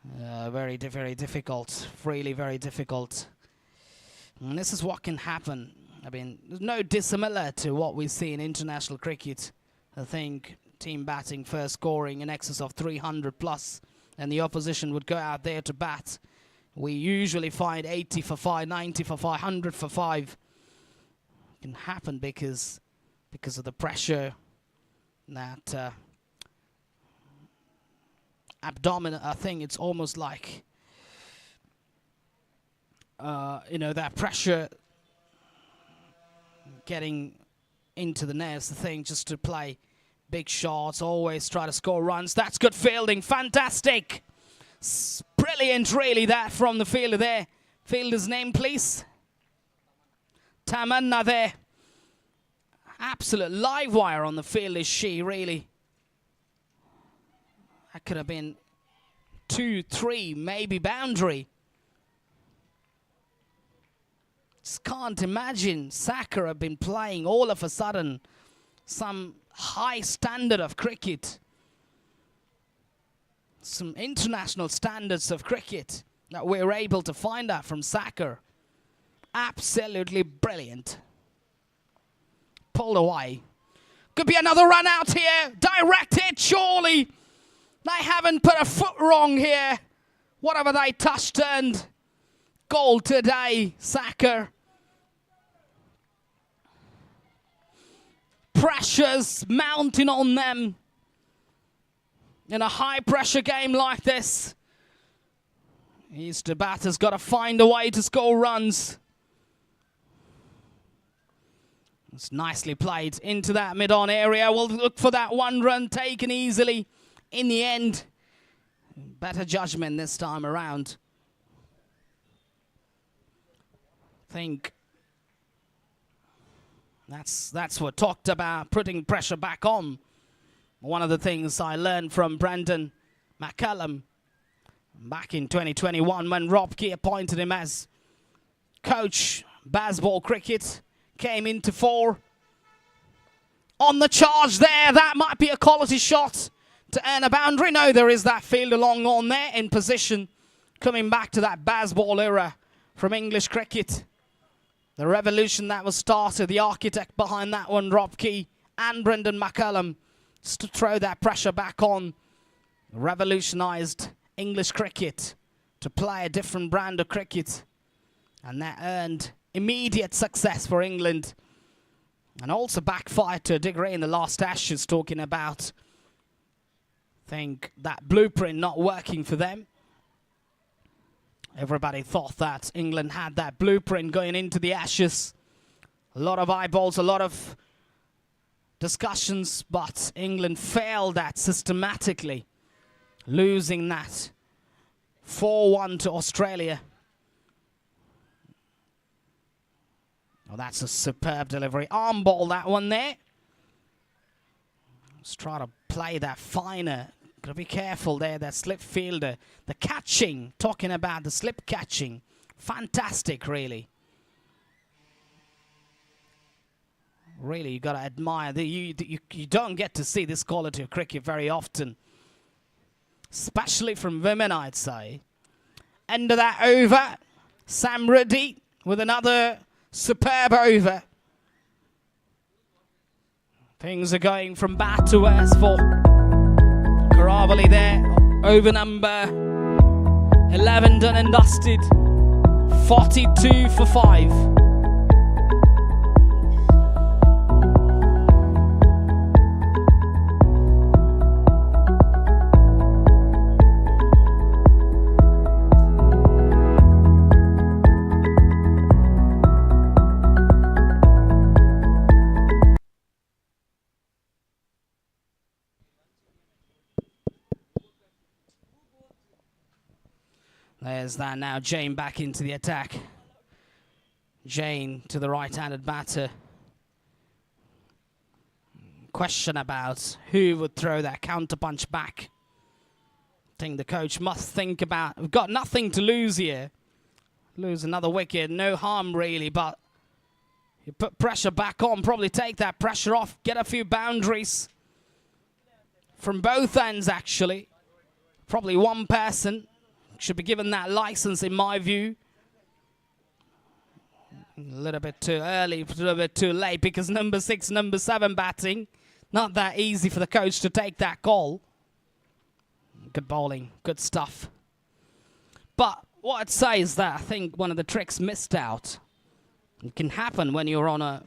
Very difficult. Really very difficult. And this is what can happen. I mean, there's no dissimilar to what we see in international cricket. I think team batting first scoring in excess of 300 plus, and the opposition would go out there to bat. We usually find 80 for 5, 90 for 5, 100 for 5. It can happen because of the pressure that abdomen. I think it's almost like that pressure getting into the nest. The thing just to play big shots, always try to score runs. That's good fielding. Fantastic. Brilliant, really, that from the fielder there. Fielder's name, please. Tamanna there. Absolute live wire on the field is she, really. That could have been 2, 3, maybe boundary. Just can't imagine Saca have been playing all of a sudden some high standard of cricket. Some international standards of cricket that we're able to find out from Saca. Absolutely brilliant. Pulled away. Could be another run out here. Direct hit, surely. They haven't put a foot wrong here. Whatever they touched turned goal today, Saca. Pressures mounting on them in a high-pressure game like this. Easter batter's got to find a way to score runs. It's nicely played into that mid-on area. We'll look for that 1 run taken easily in the end. Better judgment this time around. I think that's what talked about, putting pressure back on. One of the things I learned from Brendan McCallum back in 2021 when Rob Key appointed him as coach, baseball cricket, came into 4. On the charge there, that might be a quality shot to earn a boundary. No, there is that fielder long on there in position, coming back to that baseball era from English cricket. The revolution that was started, the architect behind that one, Rob Key and Brendan McCallum, just to throw that pressure back on, revolutionised English cricket to play a different brand of cricket, and that earned immediate success for England, and also backfired to a degree in the last Ashes, talking about, I think, that blueprint not working for them. Everybody thought that England had that blueprint going into the Ashes. A lot of eyeballs, a lot of discussions, but England failed that systematically, losing that 4-1 to Australia. Oh, that's a superb delivery. Arm ball, that one there. Let's try to play that finer. Got to be careful there, that slip fielder. The catching, talking about the slip catching. Fantastic, really. Really, you got to admire. You don't get to see this quality of cricket very often. Especially from women, I'd say. End of that over. Sam Reddy with another superb over. Things are going from bad to worse for Karavali there. over number 11 done and dusted. 42 for 5. There's that now. Jane back into the attack. Jane to the right-handed batter. Question about who would throw that counter-punch back. I think the coach must think about... We've got nothing to lose here. Lose another wicket. No harm, really, but... You put pressure back on. Probably take that pressure off. Get a few boundaries. From both ends, actually. Probably one person should be given that license, in my view. A little bit too early, a little bit too late, because number 6, number 7 batting. Not that easy for the coach to take that call. Good bowling, good stuff. But what I'd say is that I think one of the tricks missed out. It can happen when you're on a...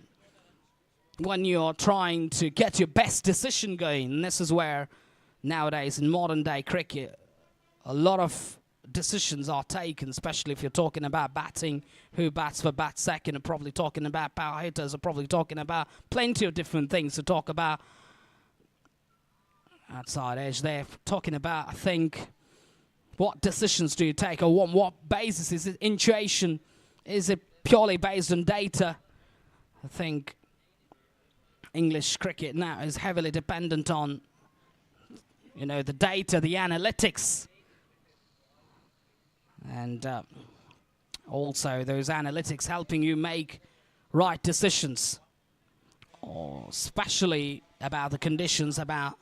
when you're trying to get your best decision going. And this is where nowadays in modern day cricket, a lot of decisions are taken, especially if you're talking about batting, who bats for bat second, and probably talking about power hitters, or probably talking about plenty of different things to talk about. Outside edge there, talking about, I think, what decisions do you take, or on what basis? Is it intuition? Is it purely based on data? I think English cricket now is heavily dependent on, you know, the data, the analytics. And also those analytics helping you make right decisions, especially about the conditions, about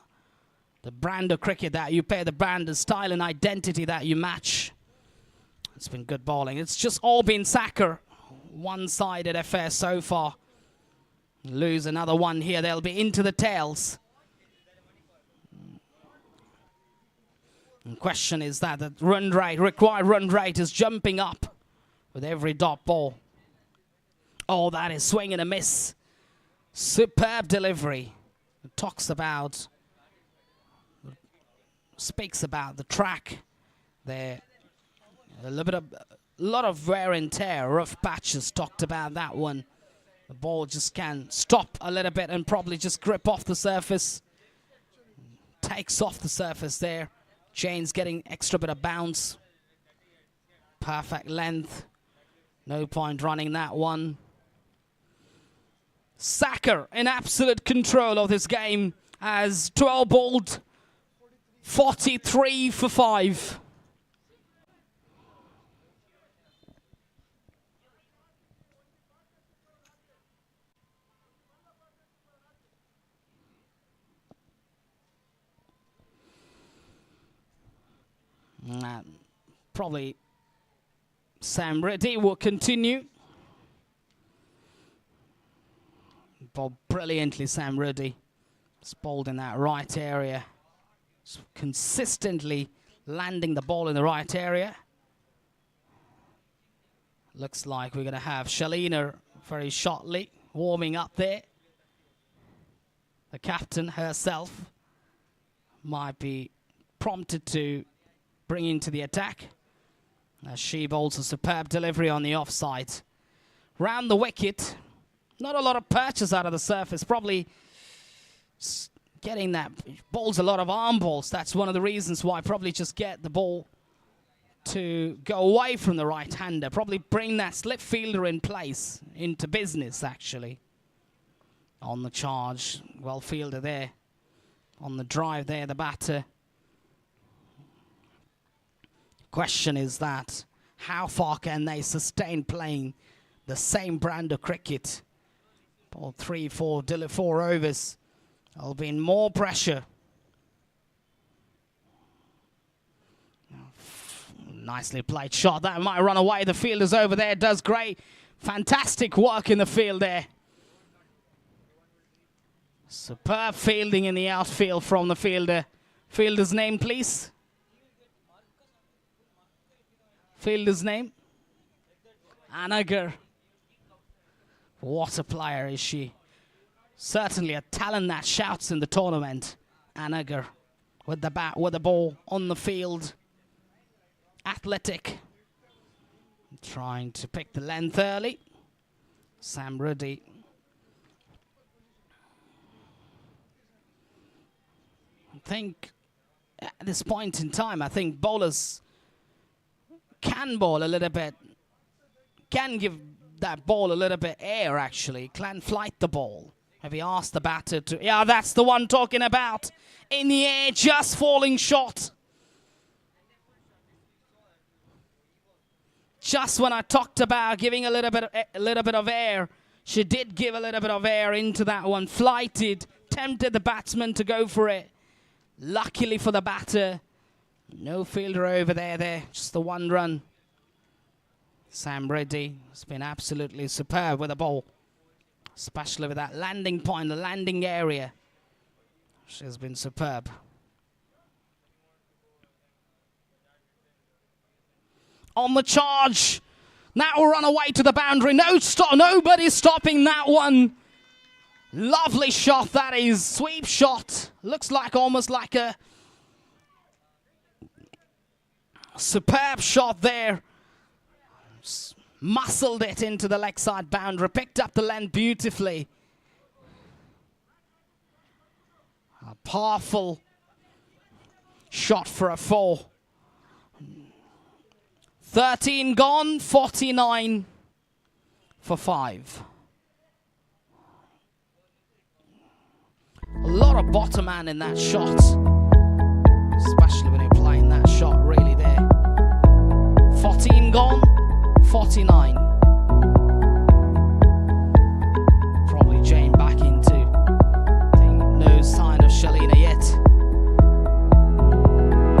the brand of cricket that you play, the brand of style and identity that you match. It's been good bowling. It's just all been Saca. One-sided affair so far. Lose another one here. They'll be into the tails. The question is that the run rate, required run rate, is jumping up with every dot ball. Oh, that is swing and a miss. Superb delivery. It talks about, speaks about the track there. A lot of wear and tear, rough patches. Talked about that one. The ball just can stop a little bit and probably just grip off the surface. Takes off the surface there. Jane's getting extra bit of bounce. Perfect length. No point running that one. Saca in absolute control of this game as 12 bowled 43 for 5. Probably Sam Reddy will continue. Bowled brilliantly, Sam Reddy. It's bowled in that right area. It's consistently landing the ball in the right area. Looks like we're going to have Shalina very shortly warming up there. The captain herself might be prompted to bring into the attack as she bowls a superb delivery on the offside. Round the wicket, not a lot of purchase out of the surface, probably getting that, bowls a lot of arm balls. That's one of the reasons why probably just get the ball to go away from the right-hander, probably bring that slip fielder in place, into business actually. On the charge, well fielded there. On the drive there, the batter. Question is that how far can they sustain playing the same brand of cricket? Ball 3, 4 overs. There'll be more pressure. Nicely played shot. That might run away. The fielder's over there. Does great. Fantastic work in the field there. Superb fielding in the outfield from the fielder. Fielder's name, please. Fielder's name? Anagar. What a player is she. Certainly a talent that shouts in the tournament. Anagar with the bat, with the ball on the field. Athletic. Trying to pick the length early. Sam Ruddy. I think at this point in time, I think bowlers can bowl a little bit, can give that ball a little bit air actually, can flight the ball. Have you asked the batter to, yeah, that's the one talking about. In the air, just falling shot. Just when I talked about giving a little bit of air, she did give a little bit of air into that one. Flighted, tempted the batsman to go for it. Luckily for the batter, no fielder over there, just the one run. Sam Reddy has been absolutely superb with the ball, especially with that landing point, the landing area. She's been superb. On the charge. Now we'll run away to the boundary. Nobody's stopping that one. Lovely shot that is. Sweep shot. Looks like almost like a superb shot there. Muscled it into the leg side boundary. Picked up the length beautifully. A powerful shot for a 4. 13 gone, 49 for 5. A lot of bottom man in that shot, especially when you're playing that shot really there. 14 gone, 49. Probably Jane back into, I think, no sign of Shalina yet.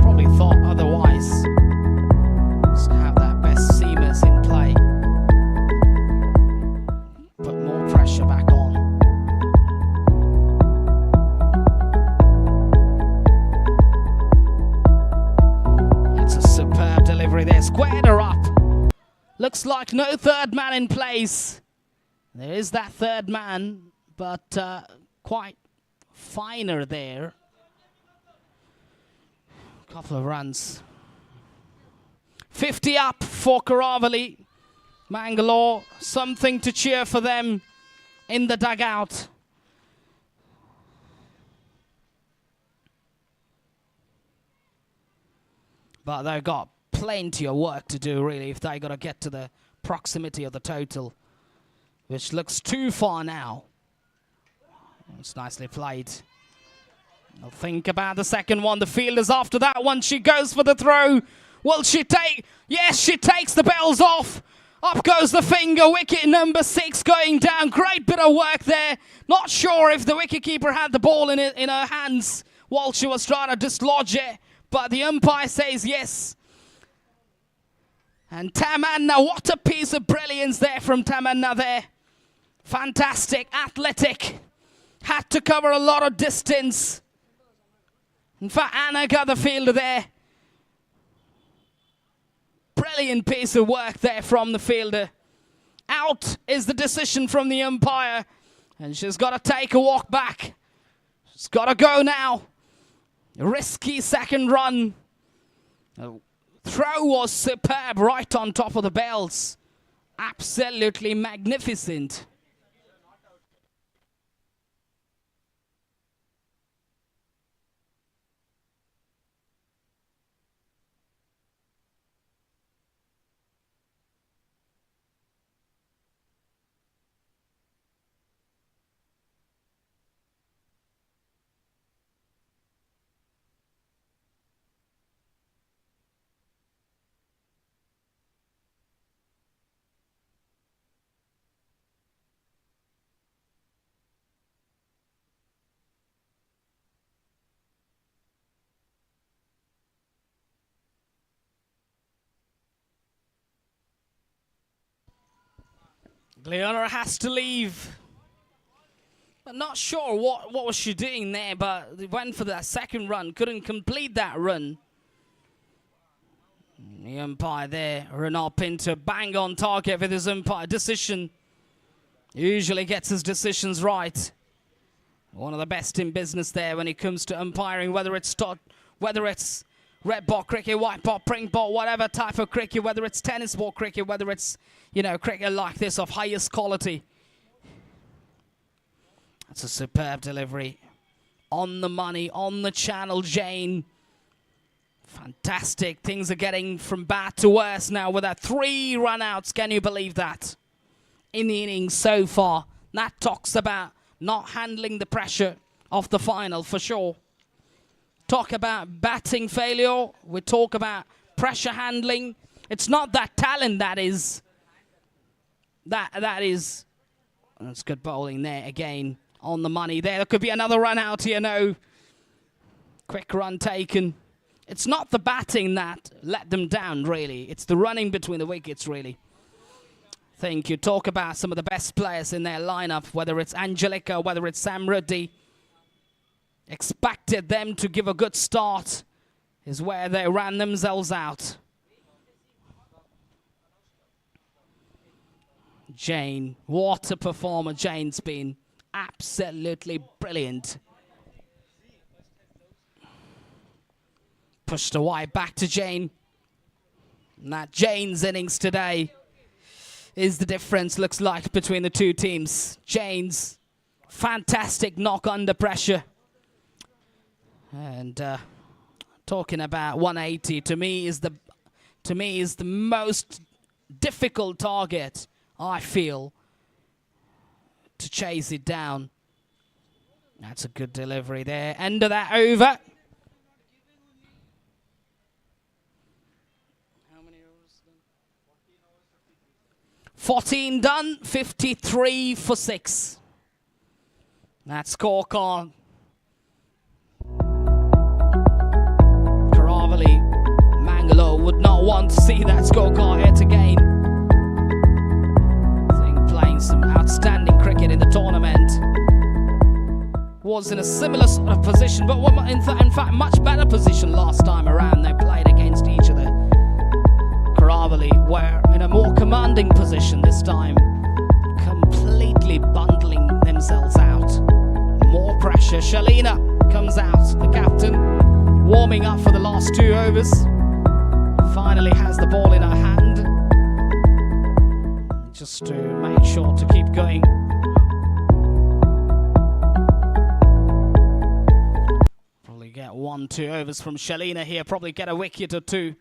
Probably thought otherwise. Just have that best seamers in play. Put more pressure back on. It's a superb delivery there. Squared her up. Looks like no third man in place. There is that third man, but quite finer there. Couple of runs. 50 up for Karavali. Mangalore, something to cheer for them in the dugout. But they've got plenty of work to do, really, if they got to get to the proximity of the total, which looks too far now. It's nicely played. I'll think about the second one. The fielder's after that one. She goes for the throw. Will she take? Yes, she takes the bells off. Up goes the finger. Wicket number 6 going down. Great bit of work there. Not sure if the wicketkeeper had the ball in her hands while she was trying to dislodge it, but the umpire says yes. And Tamanna, what a piece of brilliance there from Tamanna there. Fantastic, athletic. Had to cover a lot of distance. In fact, Anna got the fielder there. Brilliant piece of work there from the fielder. Out is the decision from the umpire. And she's got to take a walk back. She's got to go now. Risky second run. The throw was superb right on top of the bells. Absolutely magnificent. Leonora has to leave. I'm not sure what was she doing there, but they went for that second run. Couldn't complete that run. The umpire there, Ronald Pinto, bang on target with his umpire decision. Usually gets his decisions right. One of the best in business there when it comes to umpiring, whether it's red ball cricket, white ball, pink ball, whatever type of cricket, whether it's tennis ball cricket, whether it's, cricket like this of highest quality. That's a superb delivery. On the money, on the channel, Jane. Fantastic. Things are getting from bad to worse now with that 3 run-outs. Can you believe that? In the innings so far. That talks about not handling the pressure of the final for sure. Talk about batting failure. We talk about pressure handling. It's not that talent that is. That is. That's good bowling there again. On the money there. There could be another run out here. No. Quick run taken. It's not the batting that let them down, really. It's the running between the wickets, really. I think you talk about some of the best players in their lineup, whether it's Angelica, whether it's Sam Ruddy. Expected them to give a good start is where they ran themselves out. Jane, what a performer Jane's been. Absolutely brilliant. Pushed away back to Jane. And that Jane's innings today is the difference, looks like, between the two teams. Jane's fantastic knock under pressure. And talking about 180, to me is the most difficult target, I feel, to chase it down. That's a good delivery there. End of that over. 14 done, 53 for 6. That scorecard. Karavali, Mangaluru would not want to see that scorecard hit again. I think playing some outstanding cricket in the tournament. Was in a similar sort of position, but in fact much better position last time around. They played against each other. Karavali were in a more commanding position this time, completely bundling themselves out. More pressure. Shalina comes out, the captain, warming up for the last 2 overs. Finally has the ball in her hand, just to make sure to keep going. Probably get 1-2 overs from Shalina here, probably get a wicket or 2.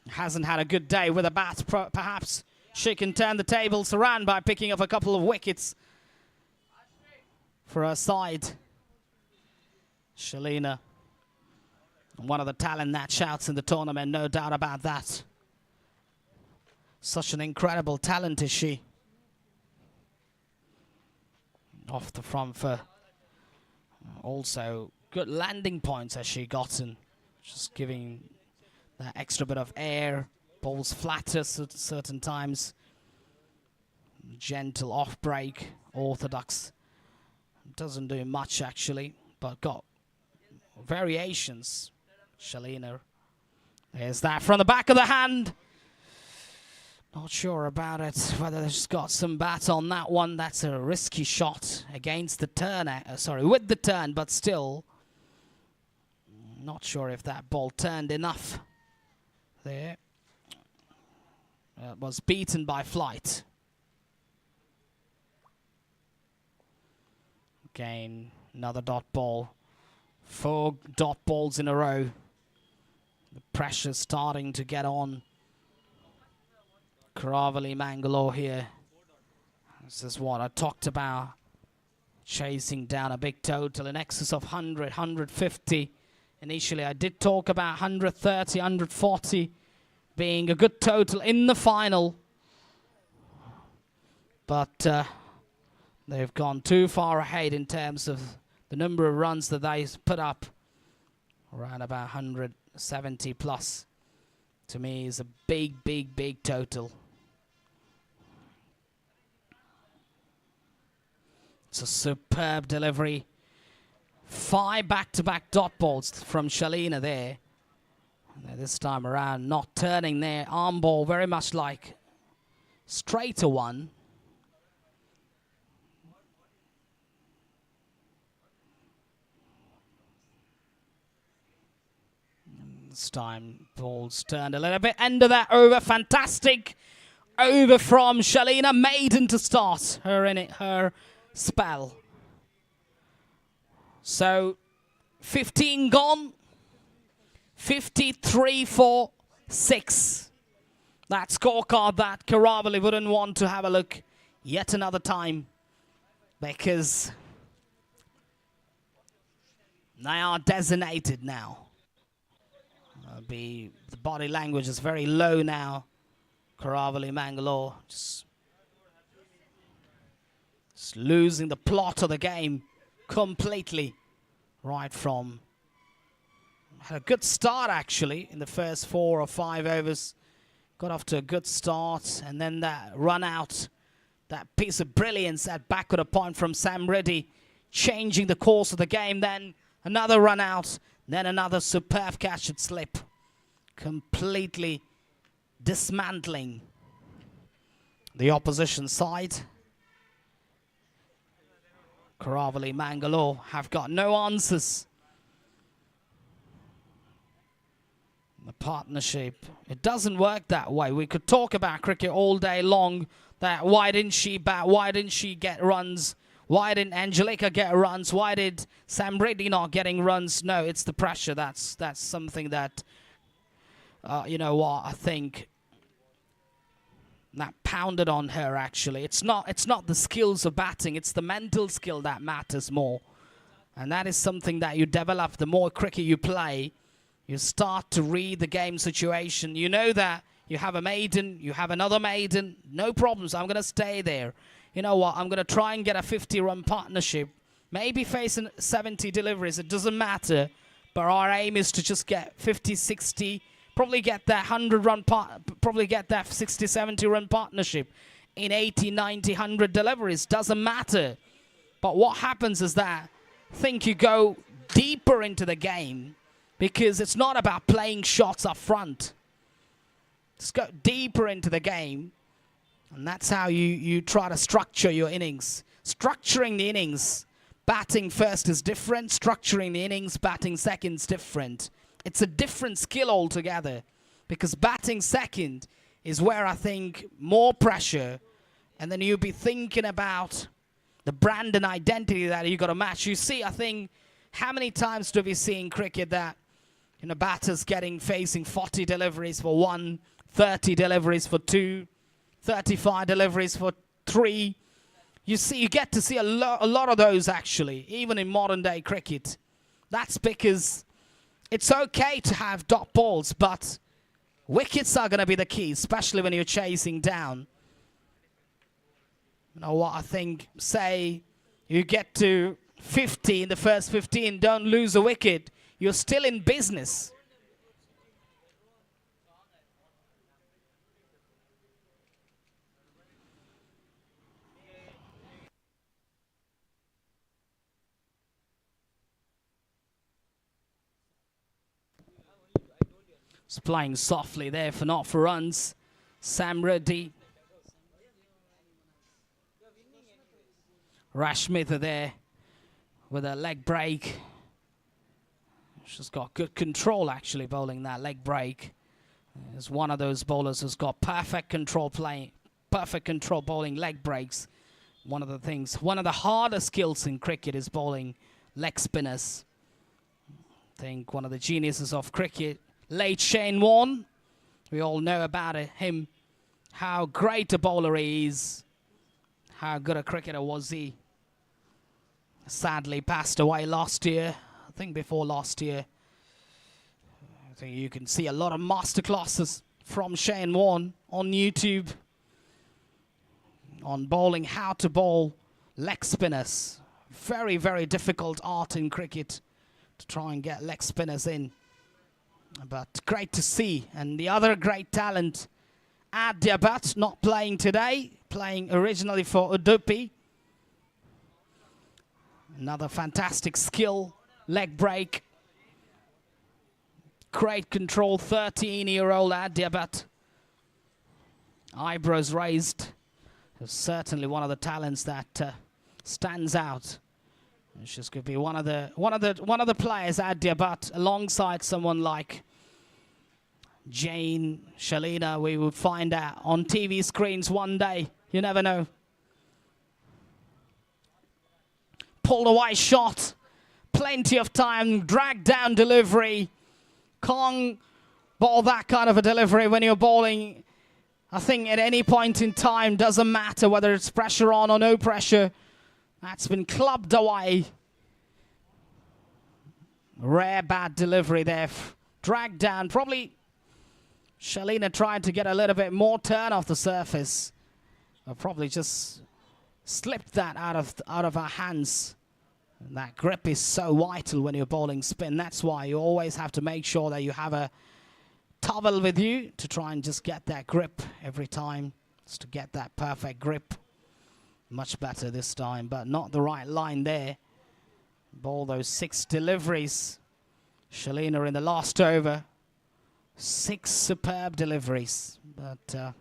Hasn't had a good day with a bat. Perhaps she can turn the tables around by picking up a couple of wickets for her side. Shalina, one of the talent that shouts in the tournament, no doubt about that. Such an incredible talent is she. Off the front for also good landing points has she gotten. Just giving that extra bit of air, balls flatter at certain times. Gentle off break, orthodox. Doesn't do much actually, but got variations. Shalina. There's that from the back of the hand. Not sure about it, whether she's got some bat on that one. That's a risky shot against the turn, with the turn, but still. Not sure if that ball turned enough. There. Was beaten by flight. Again, another dot ball. 4 dot balls in a row. The pressure's starting to get on. Karavali, Mangaluru here. This is what I talked about. Chasing down a big total in excess of 100, 150. Initially, I did talk about 130, 140 being a good total in the final. But they've gone too far ahead in terms of the number of runs that they put up. Around about 170 plus. To me, is a big, big, big total. It's a superb delivery. 5 back-to-back dot balls from Shalina there. This time around, not turning their arm ball very much like straighter one. This time, ball's turned a little bit. End of that over. Fantastic over from Shalina Maiden to start her spell. So, 15 gone. 53 for 6. That scorecard that Karavali wouldn't want to have a look yet another time, because they are designated now. The body language is very low now. Karavali Mangalore just losing the plot of the game completely. Right from, had a good start actually in the first 4 or 5 overs. Got off to a good start, and then that run out, that piece of brilliance at backward a point from Sam Reddy, changing the course of the game. Then another run out, then another superb catch and slip, completely dismantling the opposition side. Karavali Mangalore have got no answers. The partnership, it doesn't work that way. We could talk about cricket all day long, that why didn't she bat, why didn't she get runs, why didn't Angelica get runs, why did Sam Reddy not getting runs. No, it's the pressure. That's something that, you know what, I think that pounded on her actually. It's not the skills of batting, it's the mental skill that matters more. And that is something that you develop the more cricket you play. You start to read the game situation. You know that you have a maiden, you have another maiden, no problems. I'm going to stay there. You know what? I'm going to try and get a 50-run partnership. Maybe facing 70 deliveries. It doesn't matter. But our aim is to just get 50, 60, probably get that 100-run probably get that 60, 70-run partnership in 80, 90, 100 deliveries. Doesn't matter. But what happens is that I think you go deeper into the game, because it's not about playing shots up front. Just go deeper into the game, and that's how you try to structure your innings. Structuring the innings, batting first is different. Structuring the innings, batting second is different. It's a different skill altogether, because batting second is where I think more pressure, and then you'll be thinking about the brand and identity that you got to match. You see, I think, how many times do we see in cricket that, you know, batters facing 40 deliveries for 1, 30 deliveries for 2, 35 deliveries for 3. You get to see a lot of those actually, even in modern day cricket. That's because it's okay to have dot balls, but wickets are going to be the key, especially when you're chasing down. You know what, I think, say you get to 50 in the first 15, don't lose a wicket, you're still in business. It's playing softly there for not for runs. Sam Reddy. Rashmitha there with a leg break. She's got good control actually bowling that leg break. Is one of those bowlers who's got perfect control bowling leg breaks. One of the hardest skills in cricket is bowling leg spinners. I think one of the geniuses of cricket, late Shane Warne. We all know about him, how great a bowler he is, how good a cricketer was he. Sadly passed away last year, I think before last year. I think you can see a lot of masterclasses from Shane Warne on YouTube on bowling, how to bowl leg spinners. Very, very difficult art in cricket to try and get leg spinners in. But great to see. And the other great talent, Adya Bhatt, not playing today, playing originally for Udupi. Another fantastic skill, leg break. Great control, 13-year-old Adya, but eyebrows raised. Certainly one of the talents that stands out. She's going to be one of the players, Adya, but alongside someone like Jane, Shalina, we would find out on TV screens one day. You never know. Pulled away shot. Plenty of time. Drag down delivery. Can't ball that kind of a delivery when you're bowling. I think at any point in time, doesn't matter whether it's pressure on or no pressure. That's been clubbed away. Rare bad delivery there. Dragged down. Probably Shalina tried to get a little bit more turn off the surface. Probably just slipped that out of her hands. And that grip is so vital when you're bowling spin. That's why you always have to make sure that you have a towel with you to try and just get that grip every time. Just to get that perfect grip. Much better this time, but not the right line there. Bowl those 6 deliveries. Shalina in the last over. 6 superb deliveries. But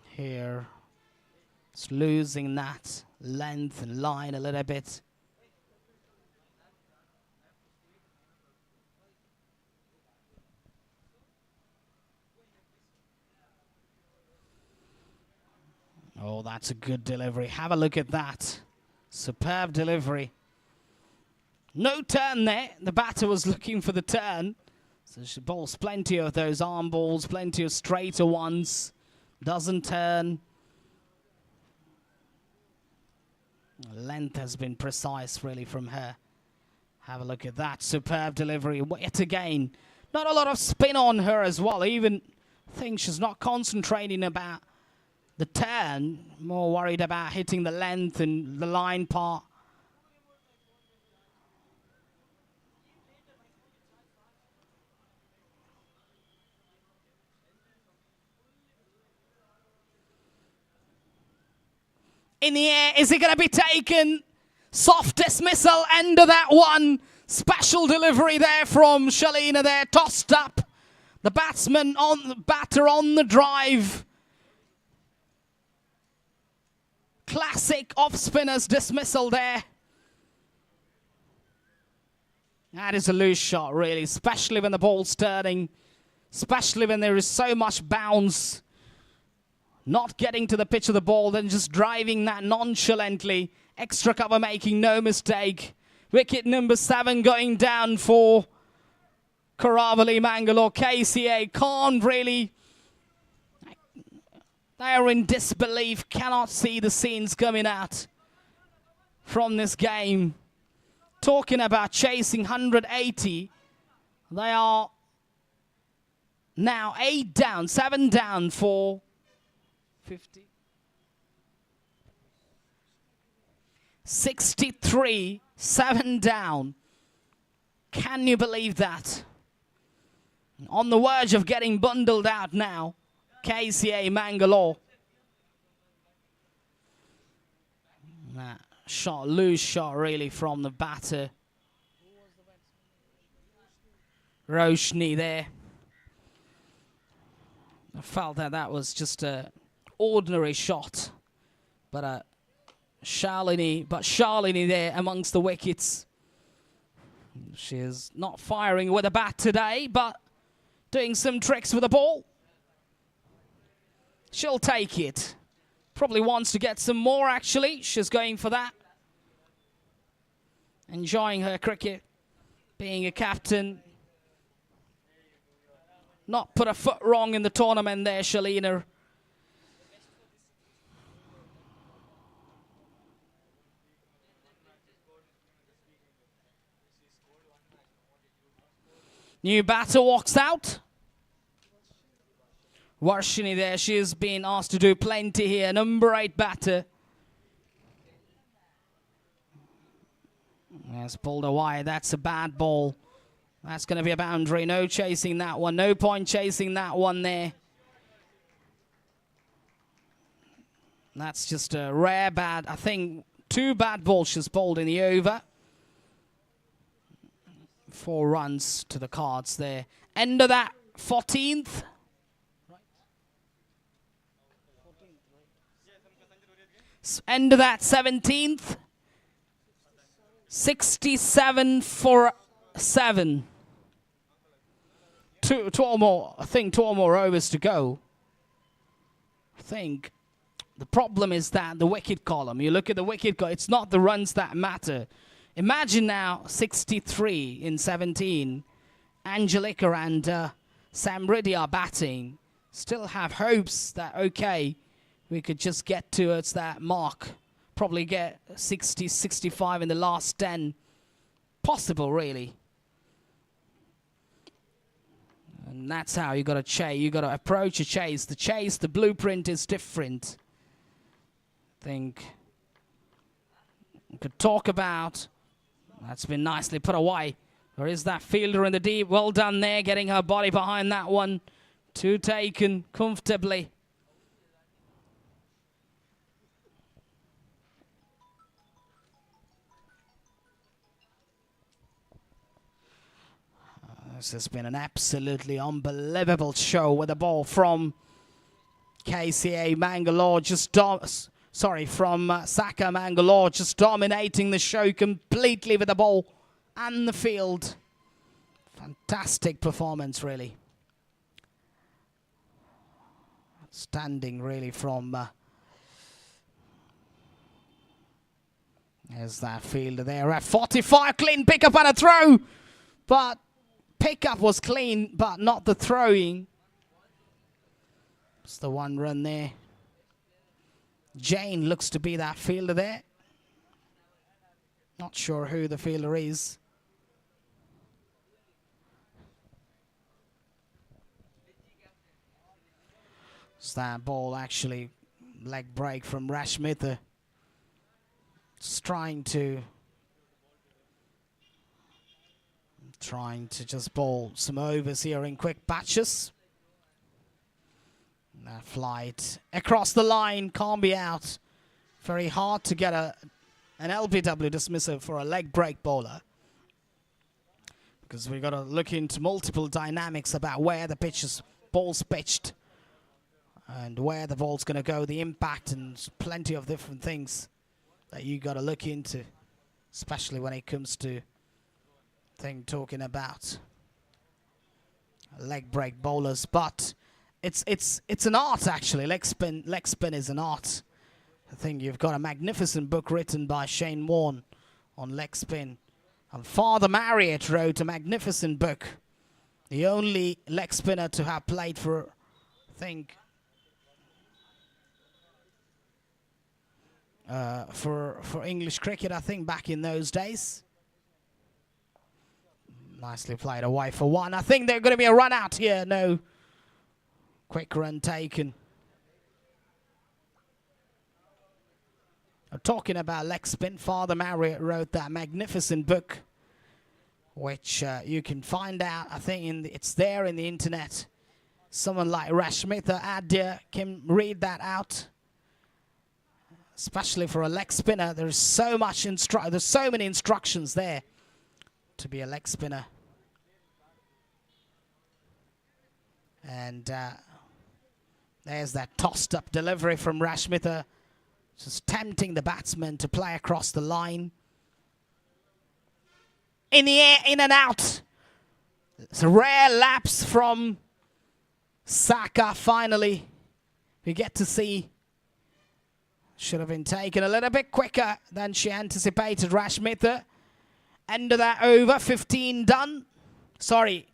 here it's losing that length and line a little bit. Oh, that's a good delivery. Have a look at that. Superb delivery. No turn there. The batter was looking for the turn. So she bowls plenty of those arm balls, plenty of straighter ones. Doesn't turn. Length has been precise, really, from her. Have a look at that. Superb delivery. Yet again, not a lot of spin on her as well. Even think she's not concentrating about the turn, more worried about hitting the length and the line part. In the air, is it going to be taken? Soft dismissal, end of that one. Special delivery there from Shalina there, tossed up. The batsman on the batter on the drive. Classic off-spinner's dismissal there. That is a loose shot, really, especially when the ball's turning, especially when there is so much bounce. Not getting to the pitch of the ball, then just driving that nonchalantly. Extra cover making, no mistake. Wicket number 7 going down for Karavali, Mangalore. Dkca can't really... They are in disbelief, cannot see the scenes coming out from this game. Talking about chasing 180, they are now 8 down, 7 down for 50. 63, 7 down. Can you believe that? On the verge of getting bundled out now. Dkca Mangalore. That shot, loose shot really from the batter. Roshni there. I felt that was just a ordinary shot. But Shalini there amongst the wickets. She is not firing with a bat today, but doing some tricks with the ball. She'll take it. Probably wants to get some more, actually. She's going for that. Enjoying her cricket. Being a captain. Not put a foot wrong in the tournament there, Shalina. New batter walks out. Varshini there, she has been asked to do plenty here. Number 8 batter. Has pulled away. That's a bad ball. That's going to be a boundary. No chasing that one. No point chasing that one there. That's just a rare bad. I think 2 bad balls she's bowled in the over. 4 runs to the Cards there. End of that 14th. End of that 17th. 67 for 7. 12 more. I think 12 more overs to go. I think the problem is that the wicket column. You look at the wicket column. It's not the runs that matter. Imagine now 63 in 17. Angelica and Sam Riddy are batting. Still have hopes that, okay, we could just get towards that mark. Probably get 60, 65 in the last 10. Possible, really. And that's how you got to chase. You got to approach a chase. The blueprint is different. I think we could talk about. That's been nicely put away. There is that fielder in the deep. Well done there, getting her body behind that one. 2 taken comfortably. This has been an absolutely unbelievable show with the ball from Dkca Mangalore, from Saca Mangalore, just dominating the show completely with the ball and the field. Fantastic performance, really. Standing really from there's that fielder there at 45, clean pickup and a throw, but pickup was clean, but not the throwing. It's the 1 run there. Jane looks to be that fielder there. Not sure who the fielder is. It's that ball actually leg break from Rashmitha. Just trying to just bowl some overs here in quick batches. That flight across the line can't be out. Very hard to get an LBW dismissal for a leg break bowler, because we've got to look into multiple dynamics about where the ball's pitched and where the ball's going to go, the impact, and plenty of different things that you got to look into, especially when it comes to talking about leg break bowlers. But it's an art, actually. Leg spin is an art. I think you've got a magnificent book written by Shane Warne on leg spin, and Father Marriott wrote a magnificent book, the only leg spinner to have played for, I think, for English cricket, I think, back in those days. Nicely played away for 1. I think there's going to be a run out here. No. Quick run taken. Talking about leg spin, Father Marriott wrote that magnificent book, which you can find out, I think, it's there in the internet. Someone like Rashmitha Adya can read that out. Especially for a leg spinner, there's so many instructions there to be a leg spinner. And there's that tossed up delivery from Rashmitha, just tempting the batsman to play across the line. In the air, in and out. It's a rare lapse from Saca. Finally, we get to see. Should have been taken a little bit quicker than she anticipated, Rashmitha. End of that over, 15 done. Sorry,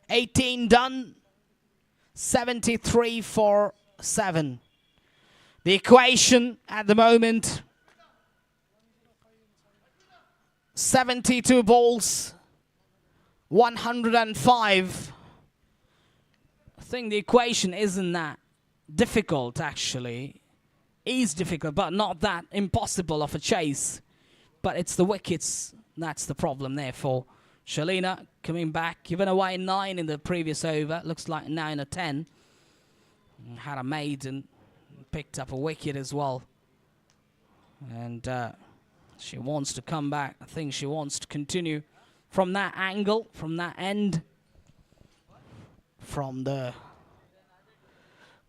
18 done. 73 for 7. The equation at the moment, 72 balls, 105. I think the equation isn't that difficult, actually. Is difficult, but not that impossible of a chase. But it's the wickets. That's the problem there for Shalina. Coming back, given away 9 in the previous over. Looks like 9 or 10. Had a maiden. Picked up a wicket as well. And she wants to come back. I think she wants to continue from that angle, from that end, from the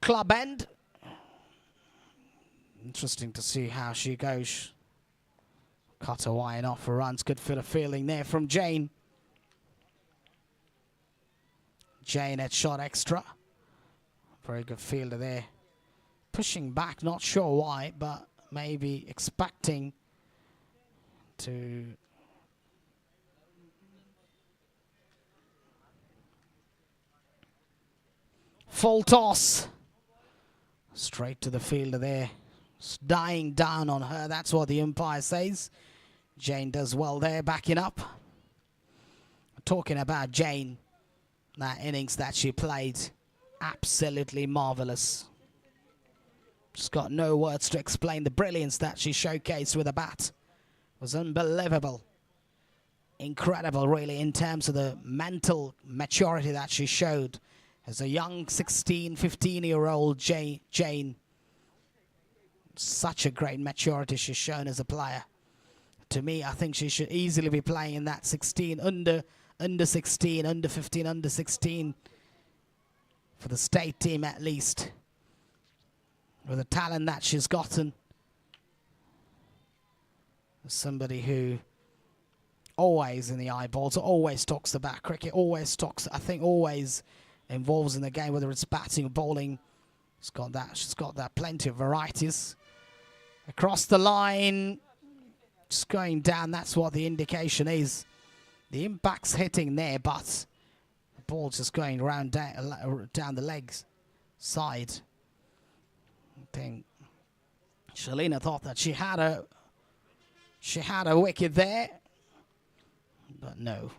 club end. Interesting to see how she goes. Cut away and off for runs. Good bit of feeling there from Jane. Jane had shot extra. Very good fielder there. Pushing back, not sure why, but maybe expecting to full toss. Straight to the fielder there. It's dying down on her. That's what the umpire says. Jane does well there, backing up. Talking about Jane, that innings that she played, absolutely marvelous. Just got no words to explain the brilliance that she showcased with a bat. It was unbelievable. Incredible, really, in terms of the mental maturity that she showed as a young 16, 15-year-old Jane. Such a great maturity she's shown as a player. To me, I think she should easily be playing in that 16, under 16, under 15, under 16 for the state team at least. With the talent that she's gotten. Somebody who always in the eyeballs, always talks about cricket, always talks, I think always involves in the game, whether it's batting or bowling. She's got that plenty of varieties. Across the line, just going down, that's what the indication is. The impact's hitting there, but the ball's just going around down the legs side. I think Shalina thought that she had a wicket there, but no.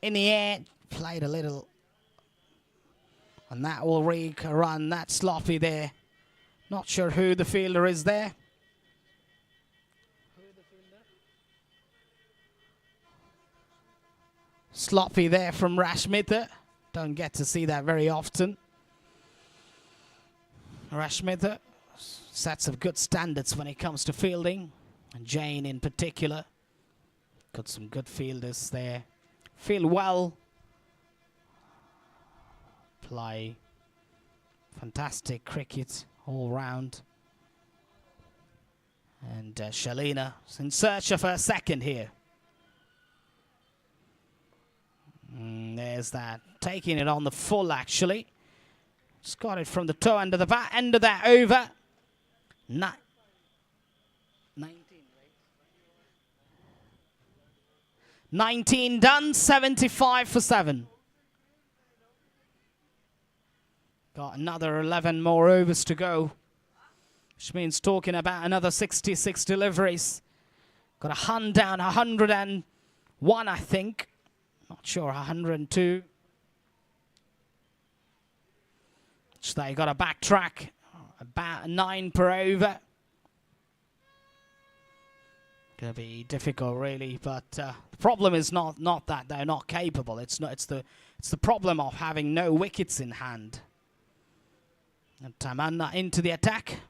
In the air, played a little, and that will reek a run. That's sloppy there. Not sure who the fielder is there. Sloppy there from Rashmitha. Don't get to see that very often. Rashmitha sets of good standards when it comes to fielding. And Jane in particular. Got some good fielders there. Feel well. Play fantastic cricket all round. And Shalina is in search of her second here. There's that. Taking it on the full, actually. Just got it from the toe end of the bat. End of that over. 19, right? 19 done. 75 for 7. Got another 11 more overs to go. Which means talking about another 66 deliveries. Got a hunt down 101, I think. Not sure, 102. So they got a backtrack, about 9 per over. Gonna be difficult, really, but the problem is not that they're not capable. It's the problem of having no wickets in hand. And Tamanna into the attack.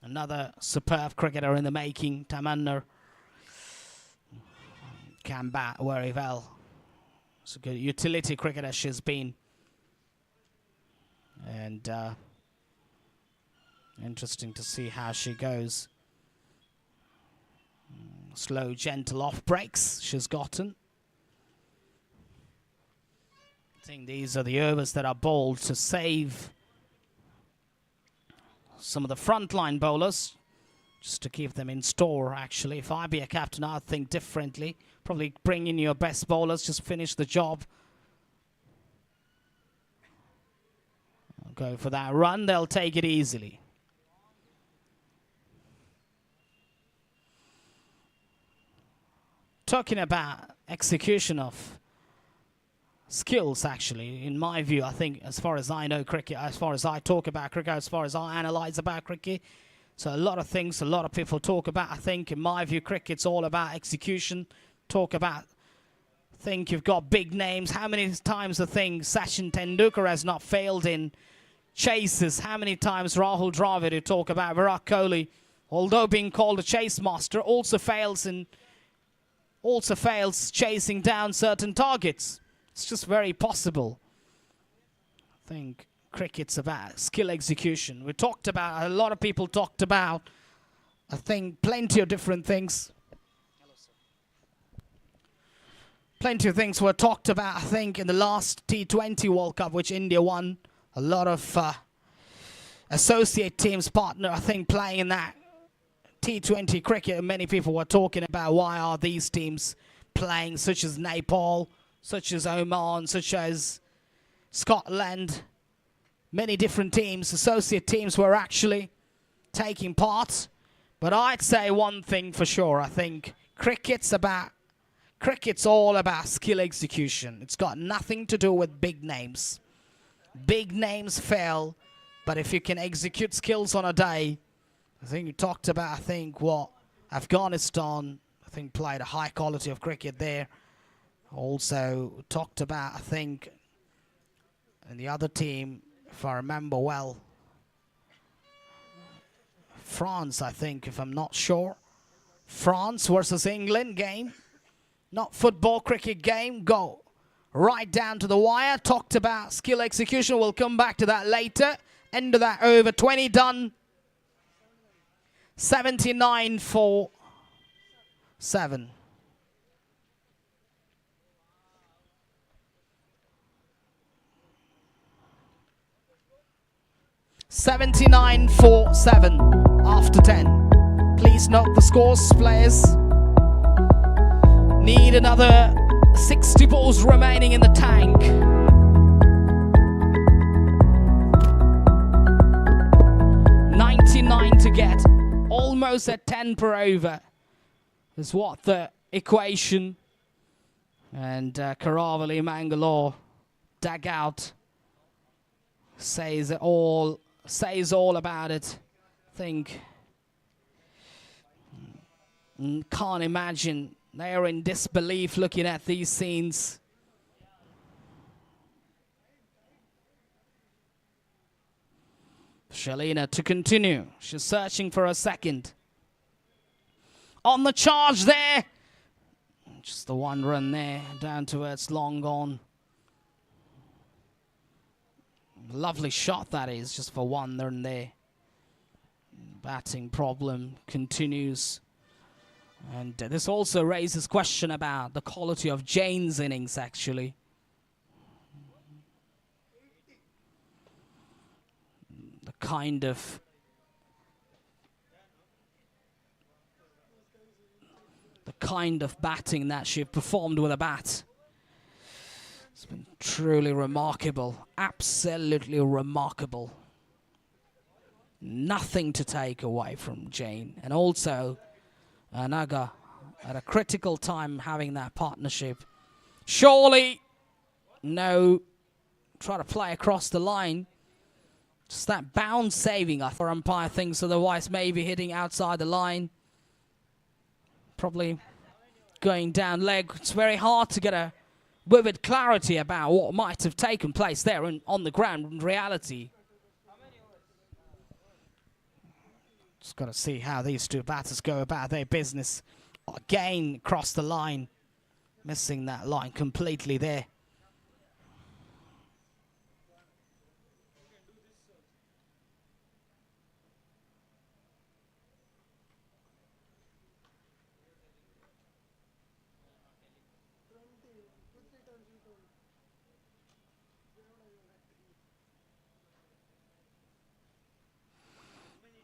Another superb cricketer in the making, Tamanna. Can bat very well. It's a good utility cricketer she's been. And interesting to see how she goes. Slow, gentle off breaks she's gotten. I think these are the overs that are bowled to save some of the frontline bowlers, just to keep them in store, actually. If I be a captain, I'd think differently. Probably bring in your best bowlers, just finish the job. Go for that run, they'll take it easily. Talking about execution of skills, actually, in my view, I think, as far as I know cricket, as far as I talk about cricket, as far as I analyse about cricket, so a lot of things, a lot of people talk about, I think, in my view, cricket's all about execution. Talk about, think you've got big names. How many times I think Sachin Tendulkar has not failed in chases? How many times Rahul Dravid, who talk about Virat Kohli, although being called a chase master, also fails chasing down certain targets. It's just very possible. I think cricket's about skill execution. A lot of people talked about, I think, plenty of different things. Plenty of things were talked about, I think, in the last T20 World Cup, which India won. A lot of associate teams partner, I think, playing in that T20 cricket. Many people were talking about why are these teams playing, such as Nepal, such as Oman, such as Scotland. Many different teams, associate teams, were actually taking part. But I'd say one thing for sure. I think cricket's all about skill execution. It's got nothing to do with big names. Big names fail, but if you can execute skills on a day, I think you talked about, what Afghanistan, played a high quality of cricket there. Also talked about, and the other team, if I remember well, France, if I'm not sure. France versus England game. Not football, cricket game. Go right down to the wire. Talked about skill execution. We'll come back to that later. End of that over. 20 done. 79 for 7. (79-7) after 10. Please note the scores, players. Need another 60 balls remaining in the tank. (99) to get. Almost at 10 per over is what the equation. And Karavali Mangalore dugout says all about it. Can't imagine. They are in disbelief looking at these scenes. Shalina to continue. She's searching for a second. On the charge there. Just the one run there. Down towards long gone. Lovely shot that is. Just for one run there. Batting problem continues. And this also raises question about the quality of Jane's innings, actually. The kind of batting that she performed with a bat. It's been truly remarkable. Absolutely remarkable. Nothing to take away from Jane. And also Naga at a critical time having that partnership. Surely, no, try to play across the line. Just that bounce saving, I thought umpire thinks, otherwise maybe hitting outside the line. Probably going down leg. It's very hard to get a vivid clarity about what might have taken place there on the ground in reality. Just got to see how these two batters go about their business. Again, across the line. Missing that line completely there.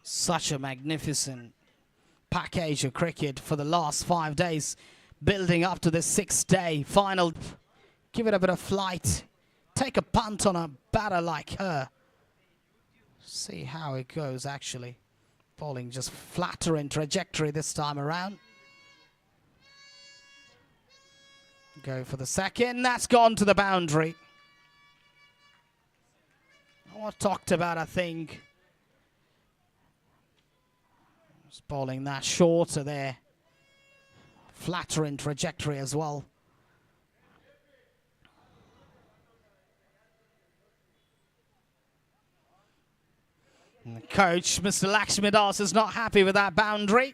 Such a magnificent package of cricket for the last 5 days, building up to the 6th day final. Give it a bit of flight. Take a punt on a batter like her. See how it goes, actually. Bowling just flatter in trajectory this time around. Go for the second. That's gone to the boundary. I talked about, I think, bowling that shorter there. Flatter in trajectory as well. And the coach, Mr. Lakshmidas, is not happy with that boundary.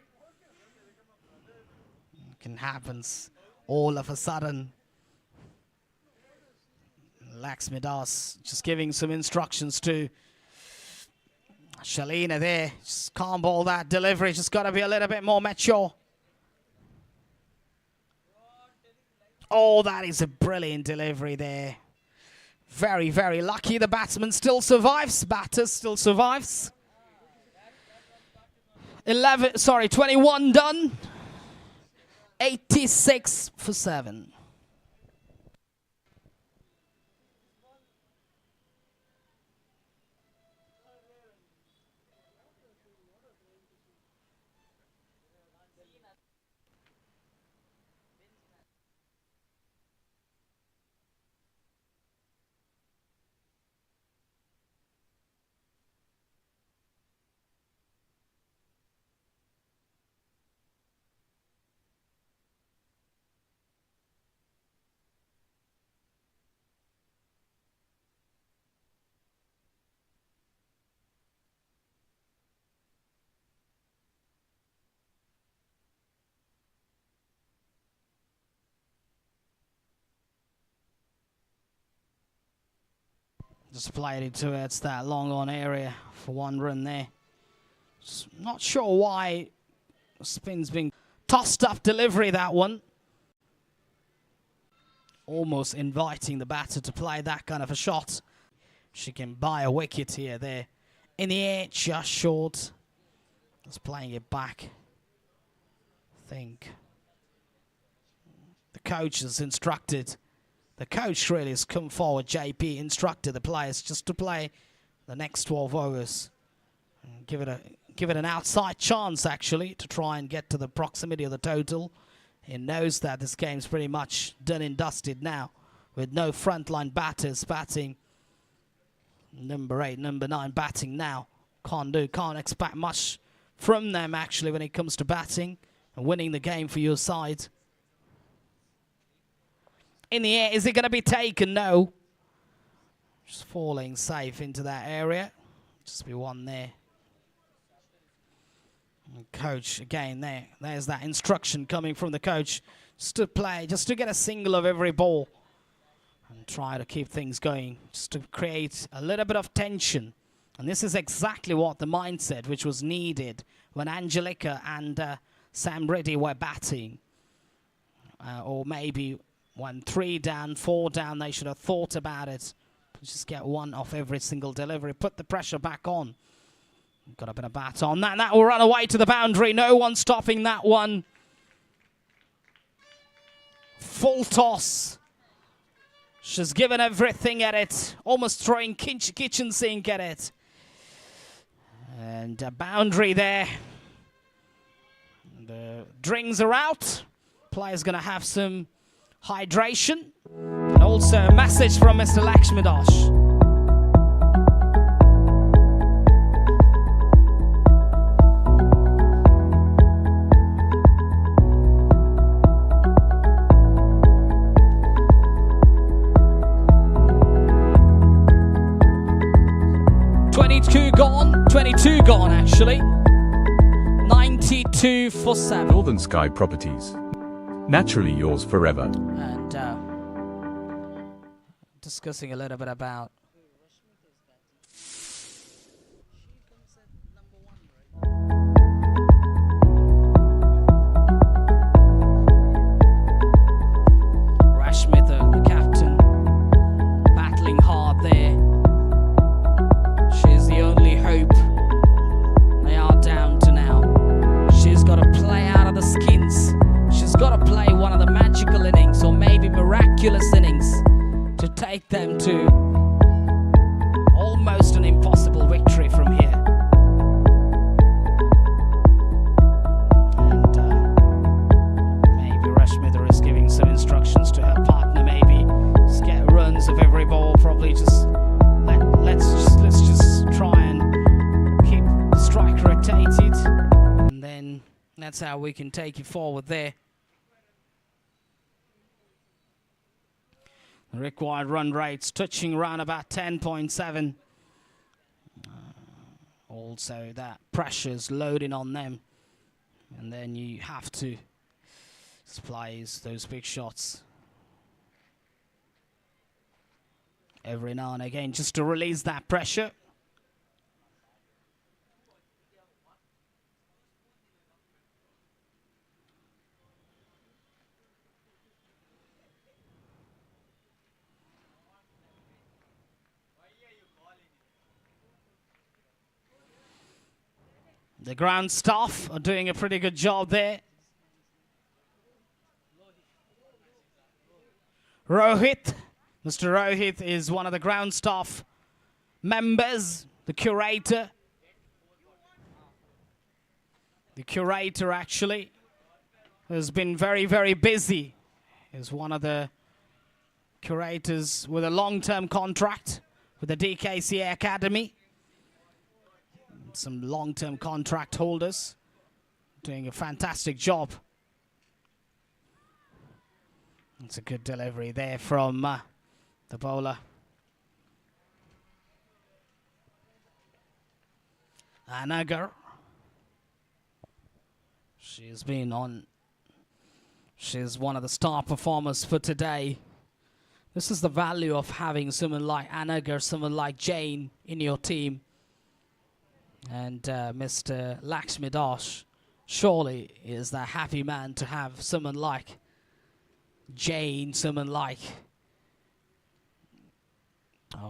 It can happen all of a sudden. Lakshmidas just giving some instructions to Shalina there. Just can't ball that delivery. Just got to be a little bit more mature. Oh, that is a brilliant delivery there. Very, very lucky. The batsman still survives. Batter still survives. 21 done. 86 for 7. Just played it towards that long on area for 1 run there. Just not sure why spin's being tossed up delivery, that one. Almost inviting the batter to play that kind of a shot. She can buy a wicket here, there. In the air, just short. Just playing it back. I think the coach has instructed. The coach really has come forward, JP, instructed the players just to play the next 12 overs. And give it an outside chance, actually, to try and get to the proximity of the total. He knows that this game's pretty much done and dusted now, with no frontline batters batting. Number 8, number 9 batting now. Can't expect much from them, actually, when it comes to batting and winning the game for your side. In the air, is it going to be taken? No. Just falling safe into that area. Just be 1 there. And coach, again, there's that instruction coming from the coach. Just to play, just to get a single of every ball. And try to keep things going. Just to create a little bit of tension. And this is exactly what the mindset which was needed when Angelica and Sam Reddy were batting. Or maybe when 3 down, 4 down, they should have thought about it. Just get 1 off every single delivery. Put the pressure back on. Got a bit of bat on that. And that will run away to the boundary. No one stopping that one. Full toss. She's given everything at it. Almost throwing kitchen sink at it. And a boundary there. The drinks are out. Player's going to have some hydration. And also a message from Mr. Lakshmidas. Gone, 22 gone actually. 92 for 7. Northern Sky Properties. Naturally yours forever. And discussing a little bit about Rashmi, the captain, battling hard there. She's the only hope they are down to now. She's got to play out of the skins. She's got to play one of the magical innings or maybe miraculous innings to take them to almost an impossible victory from here. And maybe Rashmita is giving some instructions to her partner, maybe just get runs of every ball, probably just let's just try and keep the strike rotated, and then that's how we can take it forward there. The required run rates touching around about 10.7. Also, that pressure's loading on them. And then you have to supply those big shots every now and again just to release that pressure. The ground staff are doing a pretty good job there. Rohit. Mr. Rohit is one of the ground staff members, the curator. The curator actually has been very, very busy. Is one of the curators with a long-term contract with the Dkca Academy. Some long-term contract holders doing a fantastic job. It's a good delivery there from the bowler. Anagar. She's one of the star performers for today. This is the value of having someone like Anagar, someone like Jane in your team. And Mr. Lakshmidash surely is the happy man to have someone like Jane, someone like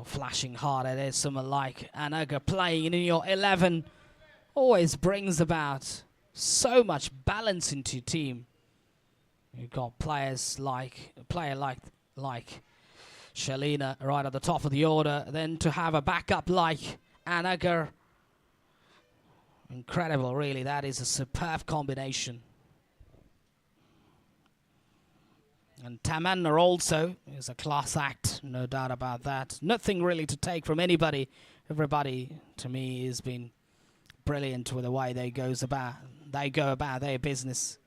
flashing hard at it, someone like Anaga playing in your 11 always brings about so much balance into your team. You've got players like a player like Shalina right at the top of the order, then to have a backup like Anagar. Incredible, really. That is a superb combination. And Tamanna also is a class act, no doubt about that. Nothing really to take from anybody. Everybody, to me, has been brilliant with the way they go about their business.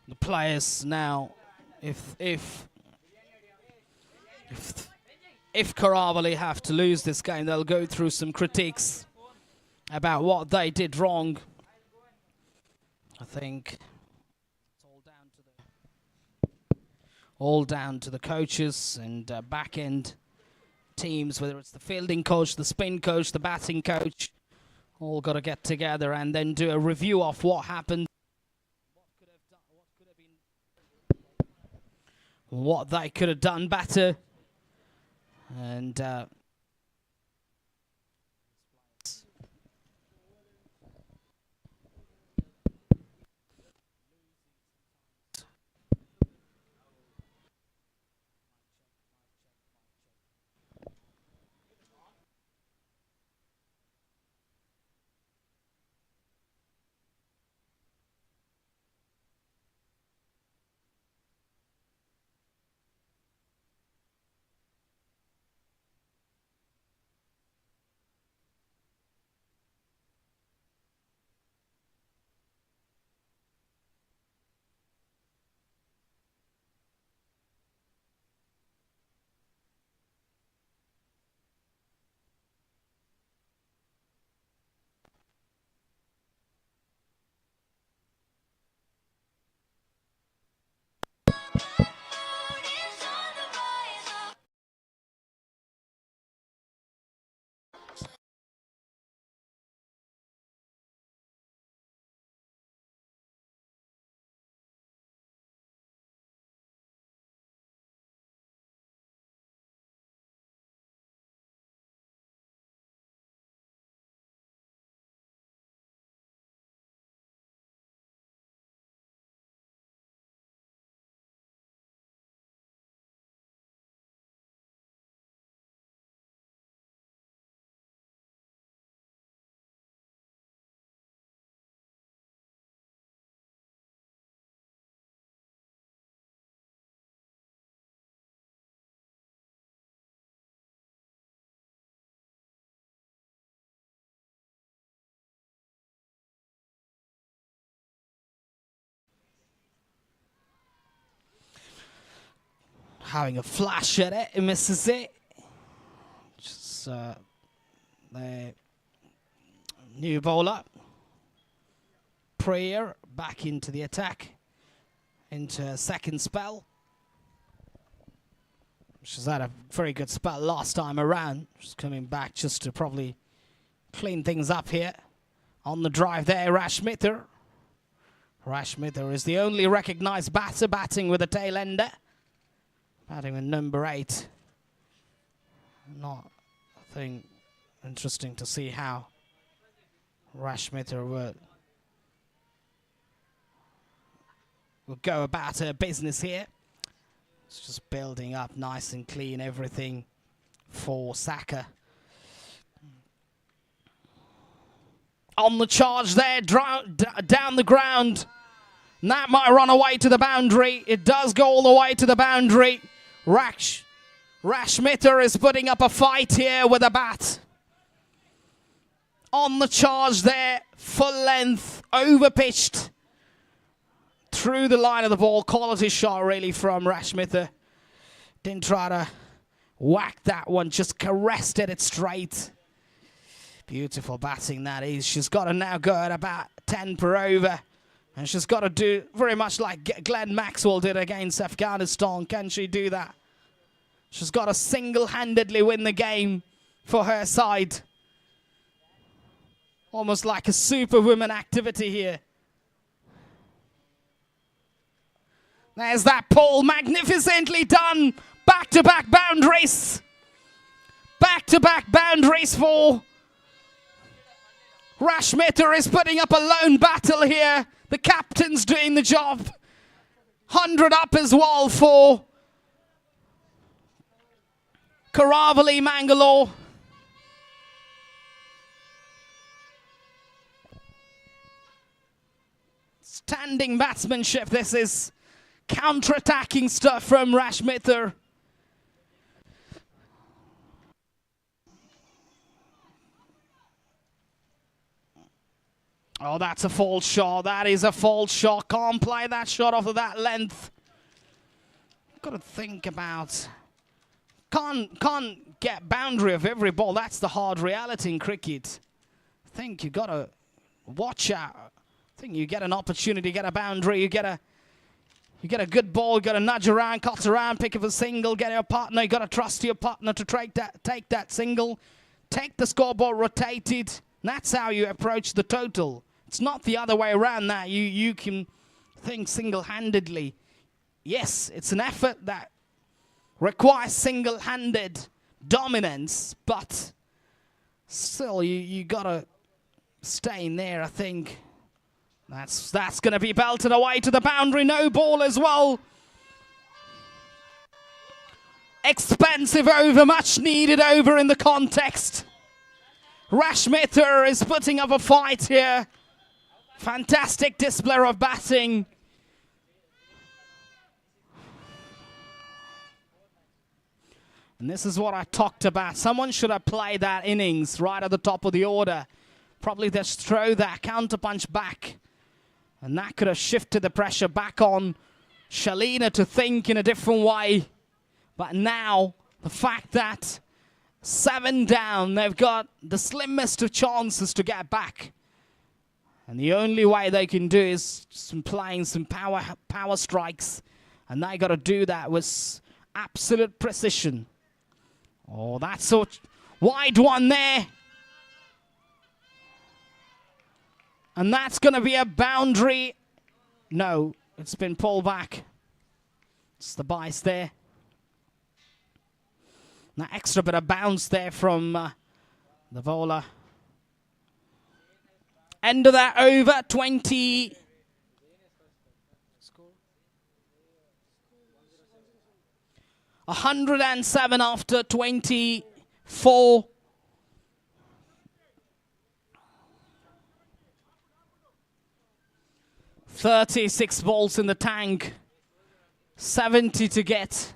The players now, if Karawali have to lose this game, they'll go through some critiques about what they did wrong. I think it's all down to the coaches and back end teams, whether it's the fielding coach, the spin coach, the batting coach, all got to get together and then do a review of what happened, what they could have done better, and having a flash at it. He misses it. Just the new bowler. Prayer back into the attack. Into a second spell. She's had a very good spell last time around. She's coming back just to probably clean things up here. On the drive there, Rashmitha. Rashmitha is the only recognised batter batting with a tail ender. Batting with number 8. Not, I think, interesting to see how Rashmitha will go about her business here. It's just building up nice and clean, everything for Saca. On the charge there, down the ground. And that might run away to the boundary. It does go all the way to the boundary. Rashmitha is putting up a fight here with a bat. On the charge there, full length, over pitched. Through the line of the ball, quality shot really from Rashmitha. Didn't try to whack that one, just caressed it straight. Beautiful batting that is. She's got to now go at about 10 per over. And she's got to do very much like Glenn Maxwell did against Afghanistan. Can she do that? She's got to single-handedly win the game for her side. Almost like a superwoman activity here. There's that pull, magnificently done. Back-to-back boundaries. Back-to-back boundaries for Rashmitha is putting up a lone battle here. The captain's doing the job. 100 up as well for Karavali, Mangalore. Standing batsmanship, this is. Counter-attacking stuff from Rashmitha. Oh, that's a false shot. That is a false shot. Can't play that shot off of that length. Got to think about. Can't get boundary of every ball. That's the hard reality in cricket. I think you got to watch out. I think you get an opportunity, get a boundary, you get a good ball, you got to nudge around, cut around, pick up a single, get your partner, you got to trust your partner to take that single, take the scoreboard rotated. That's how you approach the total. It's not the other way around that you can think single-handedly. Yes, it's an effort that requires single-handed dominance, but still you got to stay in there, I think. That's going to be belted away to the boundary. No ball as well. Expensive over, much needed over in the context. Rashmitha is putting up a fight here. Fantastic display of batting. And this is what I talked about. Someone should have played that innings right at the top of the order. Probably just throw that counter-punch back. And that could have shifted the pressure back on Shalina to think in a different way. But now, the fact that 7 down, they've got the slimmest of chances to get back. And the only way they can do is playing some power strikes. And they got to do that with absolute precision. Oh, that's a wide one there. And that's going to be a boundary. No, it's been pulled back. It's the bias there. That extra bit of bounce there from the bowler. End of that over, 20. 107 after 24. "36 balls in the tank, 70 to get."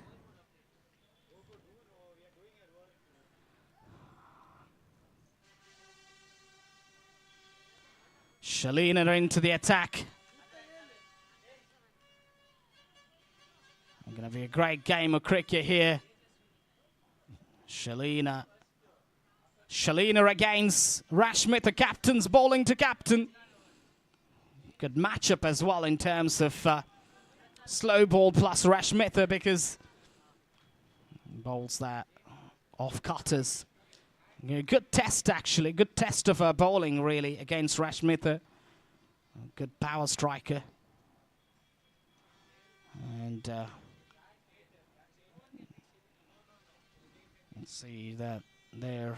Shalina into the attack. Going to be a great game of cricket here. Shalina against Rashmit, the captain's bowling to captain. Good matchup as well in terms of slow ball plus Rashmitha, because bowls that off cutters. Good test actually, good test of her bowling really against Rashmitha. Good power striker. And let's see that there.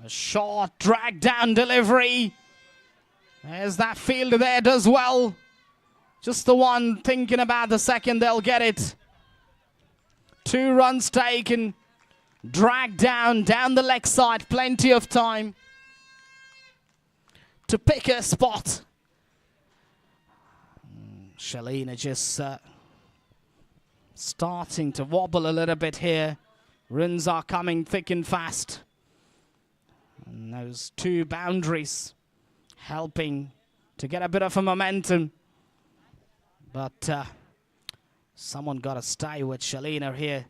A short drag down delivery. There's that fielder there, does well. Just the one thinking about the second, they'll get it. 2 runs taken. Drag down the leg side. Plenty of time to pick a spot. Shalina just starting to wobble a little bit here. Runs are coming thick and fast. And those 2 boundaries helping to get a bit of a momentum. But someone got to stay with Shalina here.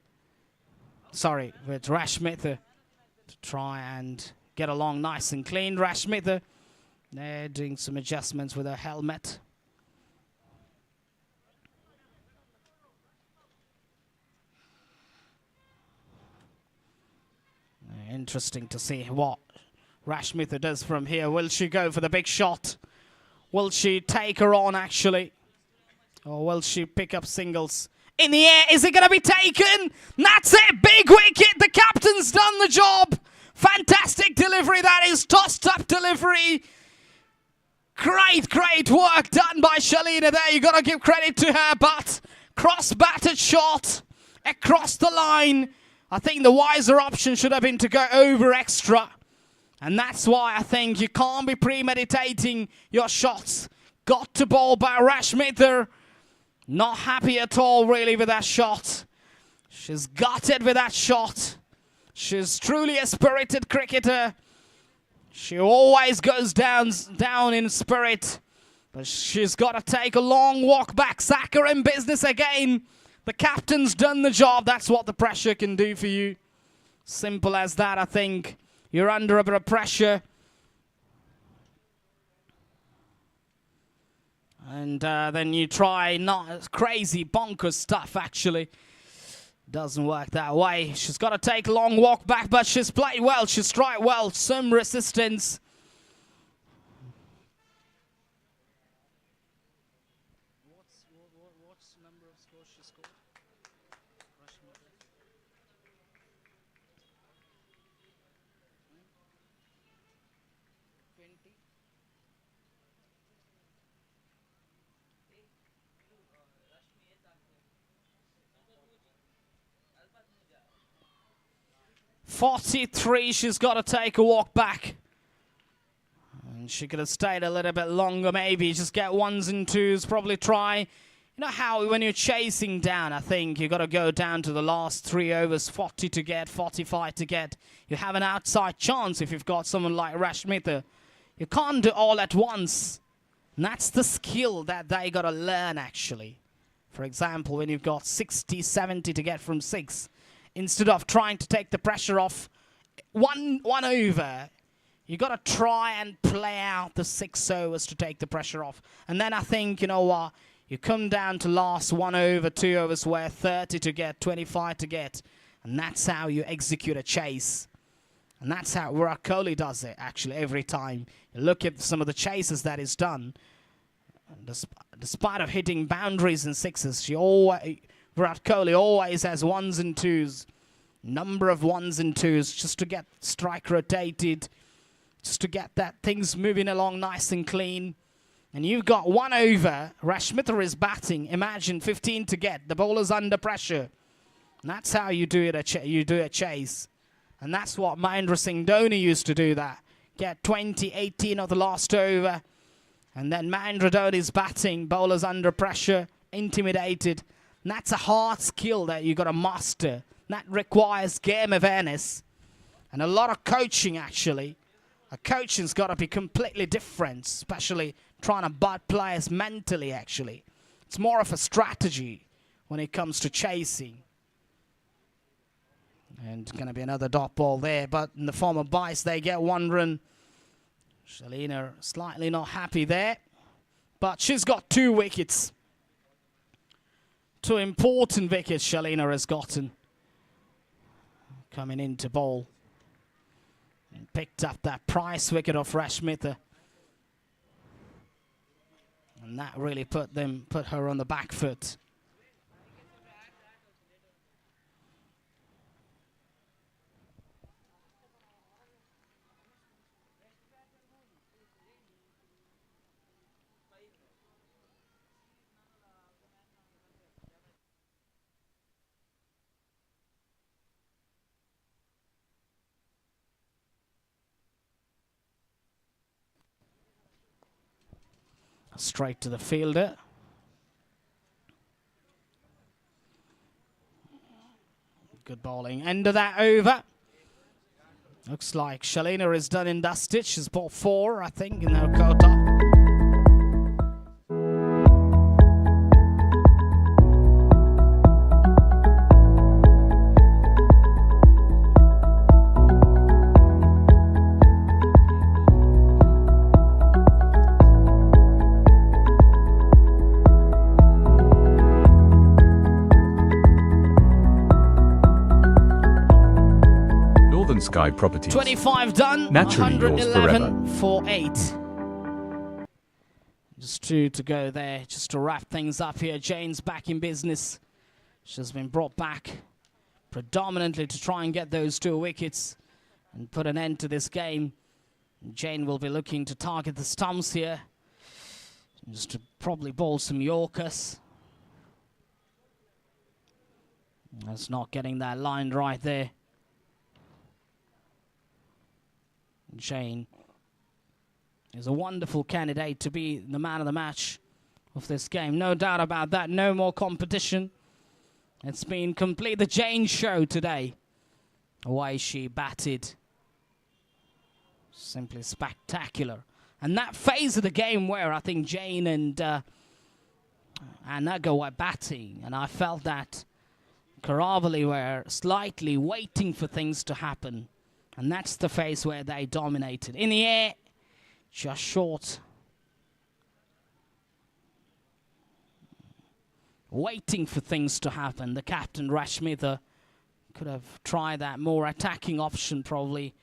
Sorry, with Rashmitha to try and get along nice and clean. Rashmitha, they're doing some adjustments with her helmet. Interesting to see what Rashmitha does from here. Will she go for the big shot? Will she take her on actually? Or will she pick up singles? In the air, is it going to be taken? That's it, big wicket. The captain's done the job. Fantastic delivery, that is, tossed up delivery. Great work done by Shalina there. You got to give credit to her, but cross-batted shot across the line. I think the wiser option should have been to go over extra. And that's why I think you can't be premeditating your shots. Got to bowl by Rashmitha. Not happy at all really with that shot. She's gutted with that shot. She's truly a spirited cricketer. She always goes down in spirit. But she's got to take a long walk back. Saca in business again. The captain's done the job. That's what the pressure can do for you. Simple as that, I think. You're under a bit of pressure. And then you try not crazy bonkers stuff, actually. Doesn't work that way. She's got to take a long walk back, but she's played well. She's struck well. Some resistance. What's the number of scores she scored? 20. 43, she's got to take a walk back. And she could have stayed a little bit longer, maybe. Just get 1s and 2s, probably try. You know how when you're chasing down, I think you've got to go down to the last 3 overs, 40 to get, 45 to get. You have an outside chance if you've got someone like Rashmitha. You can't do all at once. And that's the skill that they got to learn, actually. For example, when you've got 60, 70 to get from 6, instead of trying to take the pressure off one over, you got to try and play out the 6 overs to take the pressure off. And then I think, you know what, you come down to last 1 over, 2 overs where 30 to get, 25 to get. And that's how you execute a chase. And that's how Virat Kohli does it, actually, every time. You look at some of the chases that he's done. Despite of hitting boundaries and 6s, Virat Kohli always has 1s and 2s. Number of 1s and 2s just to get strike rotated. Just to get that things moving along nice and clean. And you've got 1 over. Rashmitha is batting. Imagine 15 to get. The bowler's under pressure. And that's how you do it. You do a chase. And that's what Mahendra Singh Dhoni used to do that. Get 20, 18 of the last over. And then Mahendra Dhoni's batting. Bowler's under pressure. Intimidated. And that's a hard skill that you got to master. That requires game awareness. And a lot of coaching, actually. A coaching's got to be completely different. Especially trying to butt players mentally, actually. It's more of a strategy. when it comes to chasing. And going to be another dot ball there, but in the form of Bice, they get 1 run. Shalina slightly not happy there, but she's got 2 wickets. 2 important wickets Shalina has gotten. Coming into bowl. And picked up that price wicket of Rashmitha. And that really put her on the back foot. Straight to the fielder. Good bowling. End of that over. Looks like Shalina is done and dusted. She's bought 4, I think, in her quota. Sky Properties. 25 done. Naturally yours 111 forever. for 8. Just 2 to go there, just to wrap things up here. Jane's back in business. She's been brought back predominantly to try and get those 2 wickets and put an end to this game. Jane will be looking to target the stumps here, just to probably bowl some Yorkers. That's not getting that line right there. Jane is a wonderful candidate to be the man of the match of this game. No doubt about that. No more competition. It's been complete the Jane show today. The way she batted. Simply spectacular. And that phase of the game where I think Jane and Anaga were batting. And I felt that Karavali were slightly waiting for things to happen. And that's the phase where they dominated. In the air, just short. Waiting for things to happen. The captain, Rashmitha, could have tried that more attacking option probably.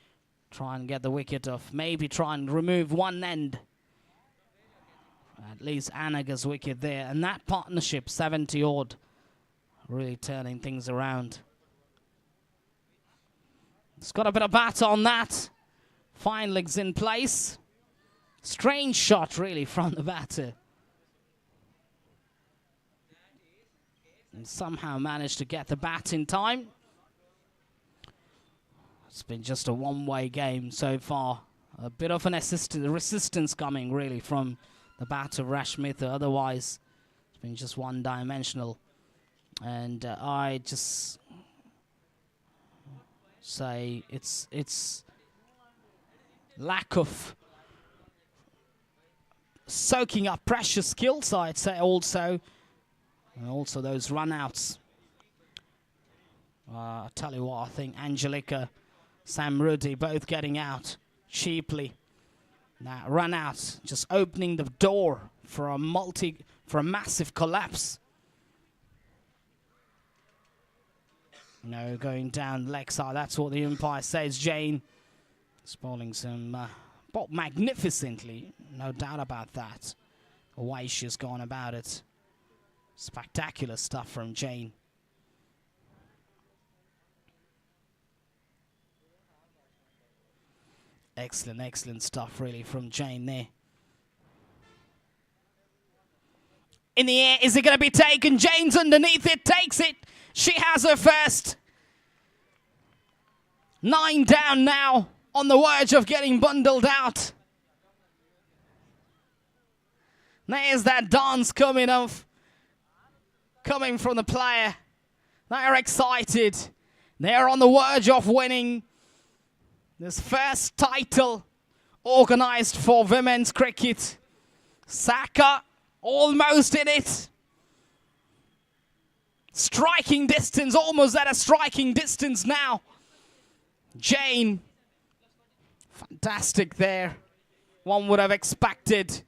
Try and get the wicket off. Maybe try and remove one end. At least Anaga's wicket there. And that partnership, 70 odd, really turning things around. It's got a bit of bat on that. Fine legs in place. Strange shot, really, from the batter. And somehow managed to get the bat in time. It's been just a one-way game so far. A bit of an resistance coming, really, from the bat of Rashmitha. Otherwise, it's been just one-dimensional. And I just say it's lack of soaking up pressure skills, I'd say also. And also those run-outs. I'll tell you what, I think Angelica, Sam Ruddy, both getting out cheaply. That run-out, just opening the door for a massive collapse. No, going down leg side. That's what the umpire says. Jane is bowling some bowled magnificently. No doubt about that. The way she's gone about it. Spectacular stuff from Jane. Excellent, excellent stuff really from Jane there. In the air, is it going to be taken? Jane's underneath it, takes it. She has her first. 9 down now, on the verge of getting bundled out. There's that dance coming from the player. They are excited. They are on the verge of winning this first title organized for women's cricket. Saca almost in it. striking distance, almost at a striking distance now. Jane, fantastic there. One would have expected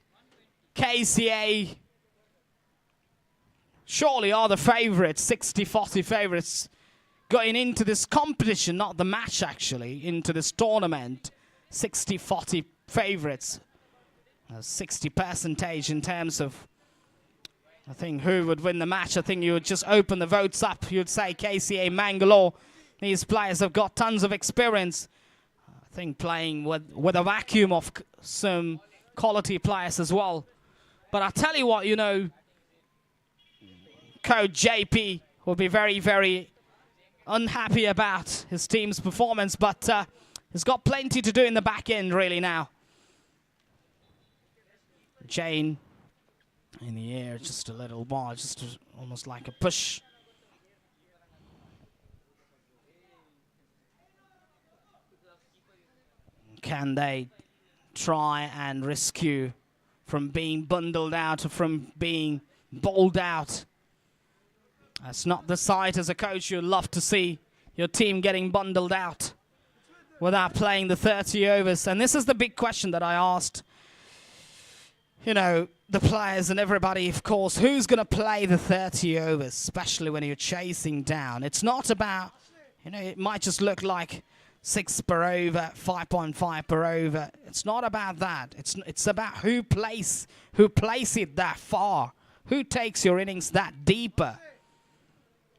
KCA surely are the favourites, 60-40 favourites going into this competition, not the match actually, into this tournament. 60-40 favourites, 60 percentage in terms of, I think, who would win the match. I think you would just open the votes up. You'd say KCA, Mangalore. These players have got tons of experience. I think playing with a vacuum of some quality players as well. But I tell you what, you know, Coach JP will be very, very unhappy about his team's performance, but he's got plenty to do in the back end really now. Jane in the air, just a little more, just almost like a push. Can they try and rescue from being bundled out, or from being bowled out? That's not the sight as a coach you'd love to see, your team getting bundled out without playing the 30 overs. And this is the big question that I asked, you know, the players and everybody, of course, who's going to play the 30 overs, especially when you're chasing down. It's not about, you know, it might just look like 6 per over, 5.5 per over. It's not about that. It's about who plays it that far, who takes your innings that deeper.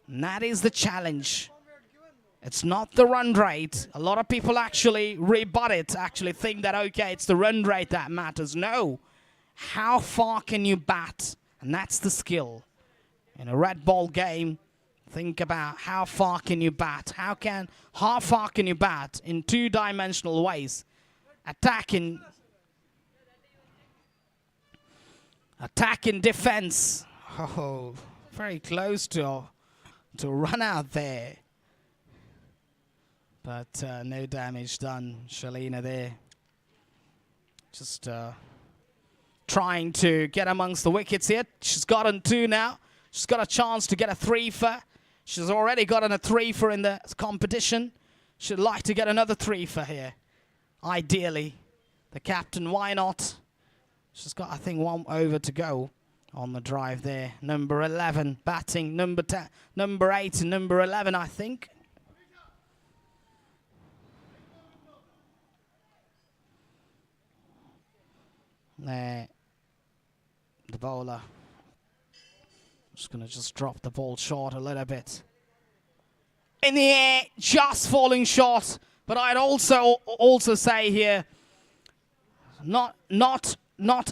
And that is the challenge. It's not the run rate. A lot of people actually rebut it, actually think that, okay, it's the run rate that matters. No. How far can you bat? And that's the skill. In a red ball game, think about how far can you bat? How far can you bat in two-dimensional ways? Attacking, defense. Oh, very close to run out there. But no damage done. Shalina there. Just trying to get amongst the wickets here. She's gotten 2 now. She's got a chance to get a 3-for. She's already gotten a 3-for in the competition. She'd like to get another 3-for here. Ideally. The captain, why not? She's got, I think, 1 over to go on the drive there. Number 11 batting. Number 8 and number 11, I think. There. The bowler. Just going to just drop the ball short a little bit. In the air, just falling short. But I'd also say here, not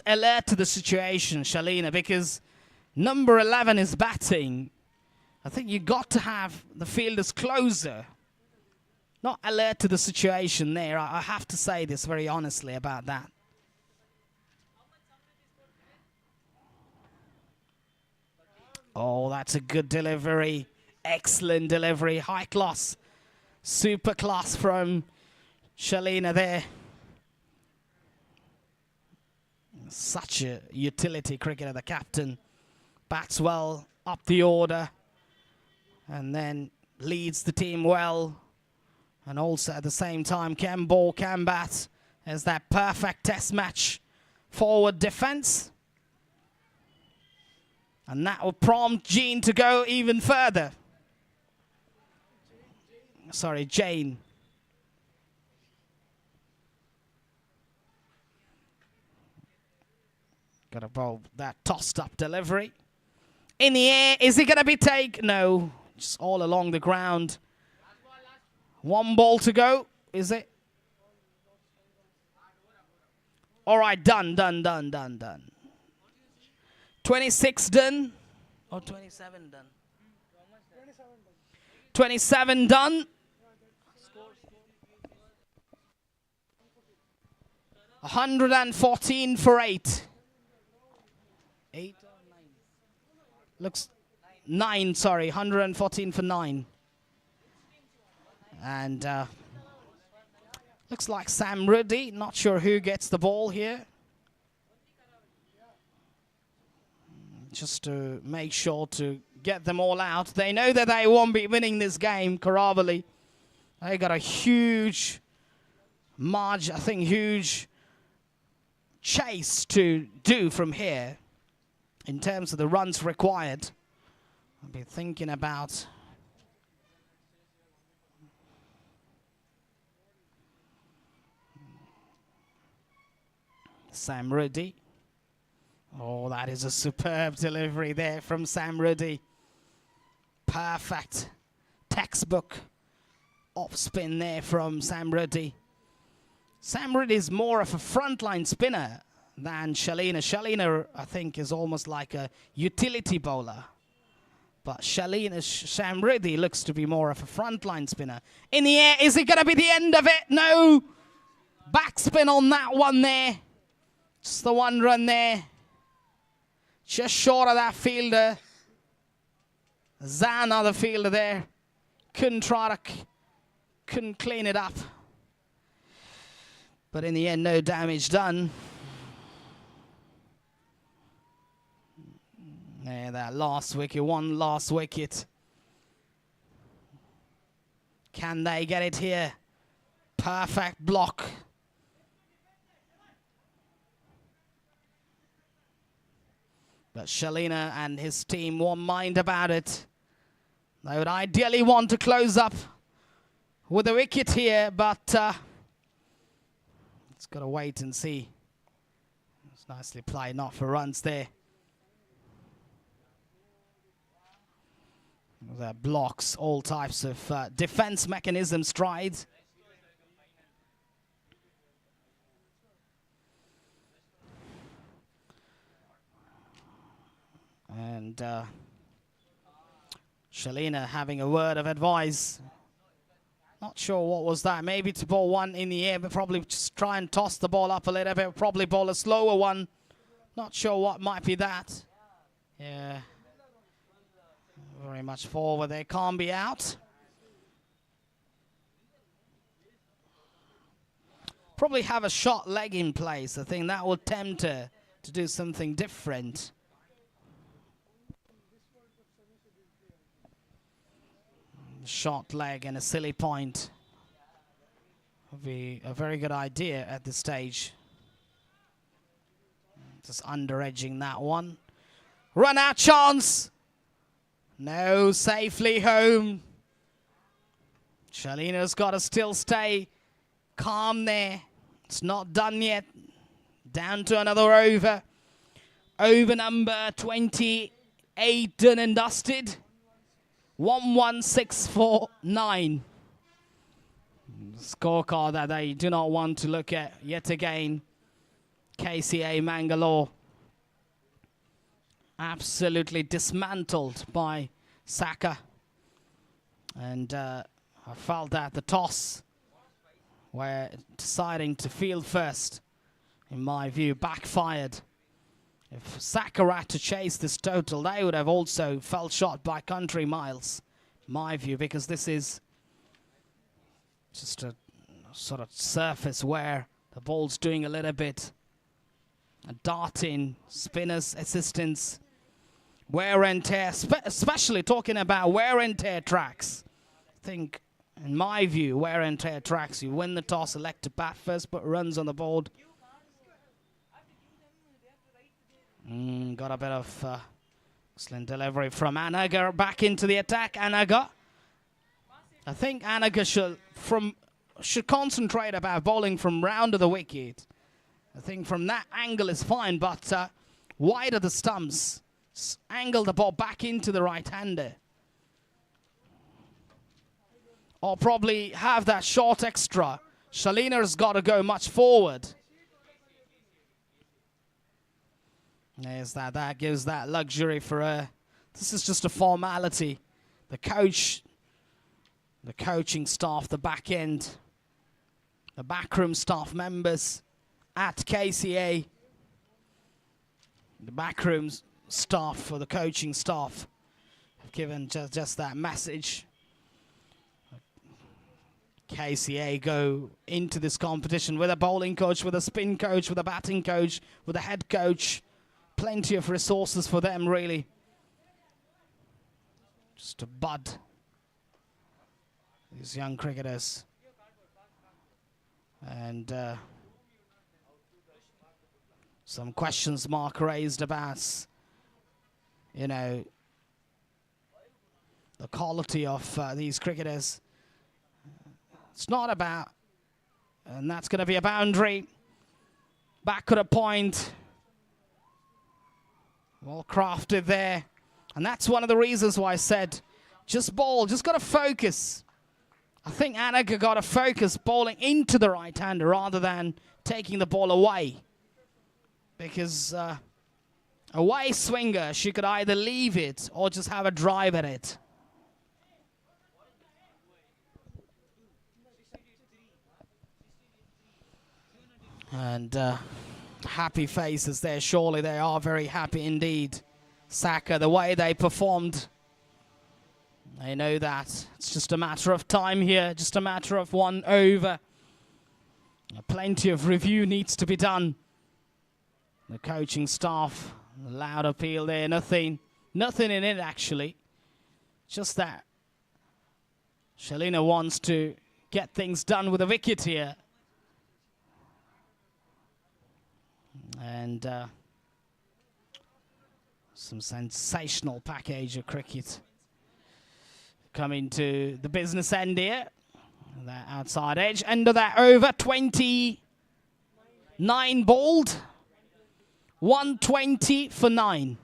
alert to the situation, Shalina, because number 11 is batting. I think you got to have the fielders closer. Not alert to the situation there. I have to say this very honestly about that. Oh, that's a good delivery. Excellent delivery. High class. Super class from Shalina there. Such a utility cricketer, the captain. Bats well up the order. And then leads the team well. And also at the same time can bowl, can bat. There's that perfect test match forward defense. And that will prompt Jean to go even further. Sorry, Jane. Got to bowl that tossed up delivery. In the air, is he going to be taken? No, just all along the ground. 1 ball to go, is it? All right, done. 26 done. Or 27 done. 27 done. 114 for 8. 8 or 9? Looks 9, sorry. 114 for 9. And looks like Sam Ruddy. Not sure who gets the ball here. Just to make sure to get them all out. They know that they won't be winning this game, Karavali. They got a huge margin, I think huge chase to do from here in terms of the runs required. I'll be thinking about Sam Ruddy. Oh, that is a superb delivery there from Sam Ruddy. Perfect textbook off spin there from Sam Ruddy. Sam Ruddy is more of a frontline spinner than Shalina. Shalina, I think, is almost like a utility bowler. But Sam Ruddy looks to be more of a frontline spinner. In the air, is it going to be the end of it? No. Backspin on that one there. Just the one run there. Just short of that fielder. Zana, the fielder there. Couldn't clean it up. But in the end, no damage done. Yeah, that last wicket, one last wicket. Can they get it here? Perfect block. But Shalina and his team won't mind about it. They would ideally want to close up with a wicket here, but it's got to wait and see. It's nicely played, not for runs there. That blocks all types of defense mechanism strides. And Shalina having a word of advice. Not sure what was that. Maybe to bowl one in the air, but probably just try and toss the ball up a little bit. Probably bowl a slower one. Not sure what might be that. Yeah. Very much forward there. Can't be out. Probably have a short leg in place. I think that will tempt her to do something different. Short leg and a silly point would be a very good idea at this stage. Just under-edging that one. Run out chance. No, safely home. Shalina's got to still stay calm there. It's not done yet. Down to another over. Over number 28 done and dusted. 11649. Scorecard that they do not want to look at yet again. Dkca Mangalore. Absolutely dismantled by Saca. And I felt that the toss, where deciding to field first, in my view, backfired. If Saca had to chase this total, they would have also fell short by country miles, in my view, because this is just a sort of surface where the ball's doing a little bit a darting, spinners, assistance, wear and tear, especially talking about wear and tear tracks. I think, in my view, wear and tear tracks, you win the toss, elect to bat first, put runs on the board. Got a bit of excellent delivery from Anaga back into the attack. Anaga. I think Anaga should concentrate about bowling from round of the wicket. I think from that angle is fine, but wide of the stumps, angle the ball back into the right-hander. Or probably have that short extra. Shalina's got to go much forward. There's that. That gives that luxury for her. This is just a formality. The coach, the coaching staff, the back end, the backroom staff members at Dkca, the backroom staff for the coaching staff have given just that message. Dkca go into this competition with a bowling coach, with a spin coach, with a batting coach, with a head coach. Plenty of resources for them, really. just to bud these young cricketers. And some questions mark raised about, you know, the quality of these cricketers. It's not about, and that's going to be a boundary. Back at a point. Well crafted there. And that's one of the reasons why I said, just bowl, just got to focus. I think Annika got to focus bowling into the right-hander rather than taking the ball away. Because away swinger, she could either leave it or just have a drive at it. And happy faces there. Surely they are very happy indeed. Saca, the way they performed. They know that. It's just a matter of time here. Just a matter of 1 over. Plenty of review needs to be done. The coaching staff, a loud appeal there. Nothing in it actually. Just that Shalina wants to get things done with a wicket here. And some sensational package of cricket coming to the business end here. That outside edge, end of that over, 29 bowled, 120 for 9.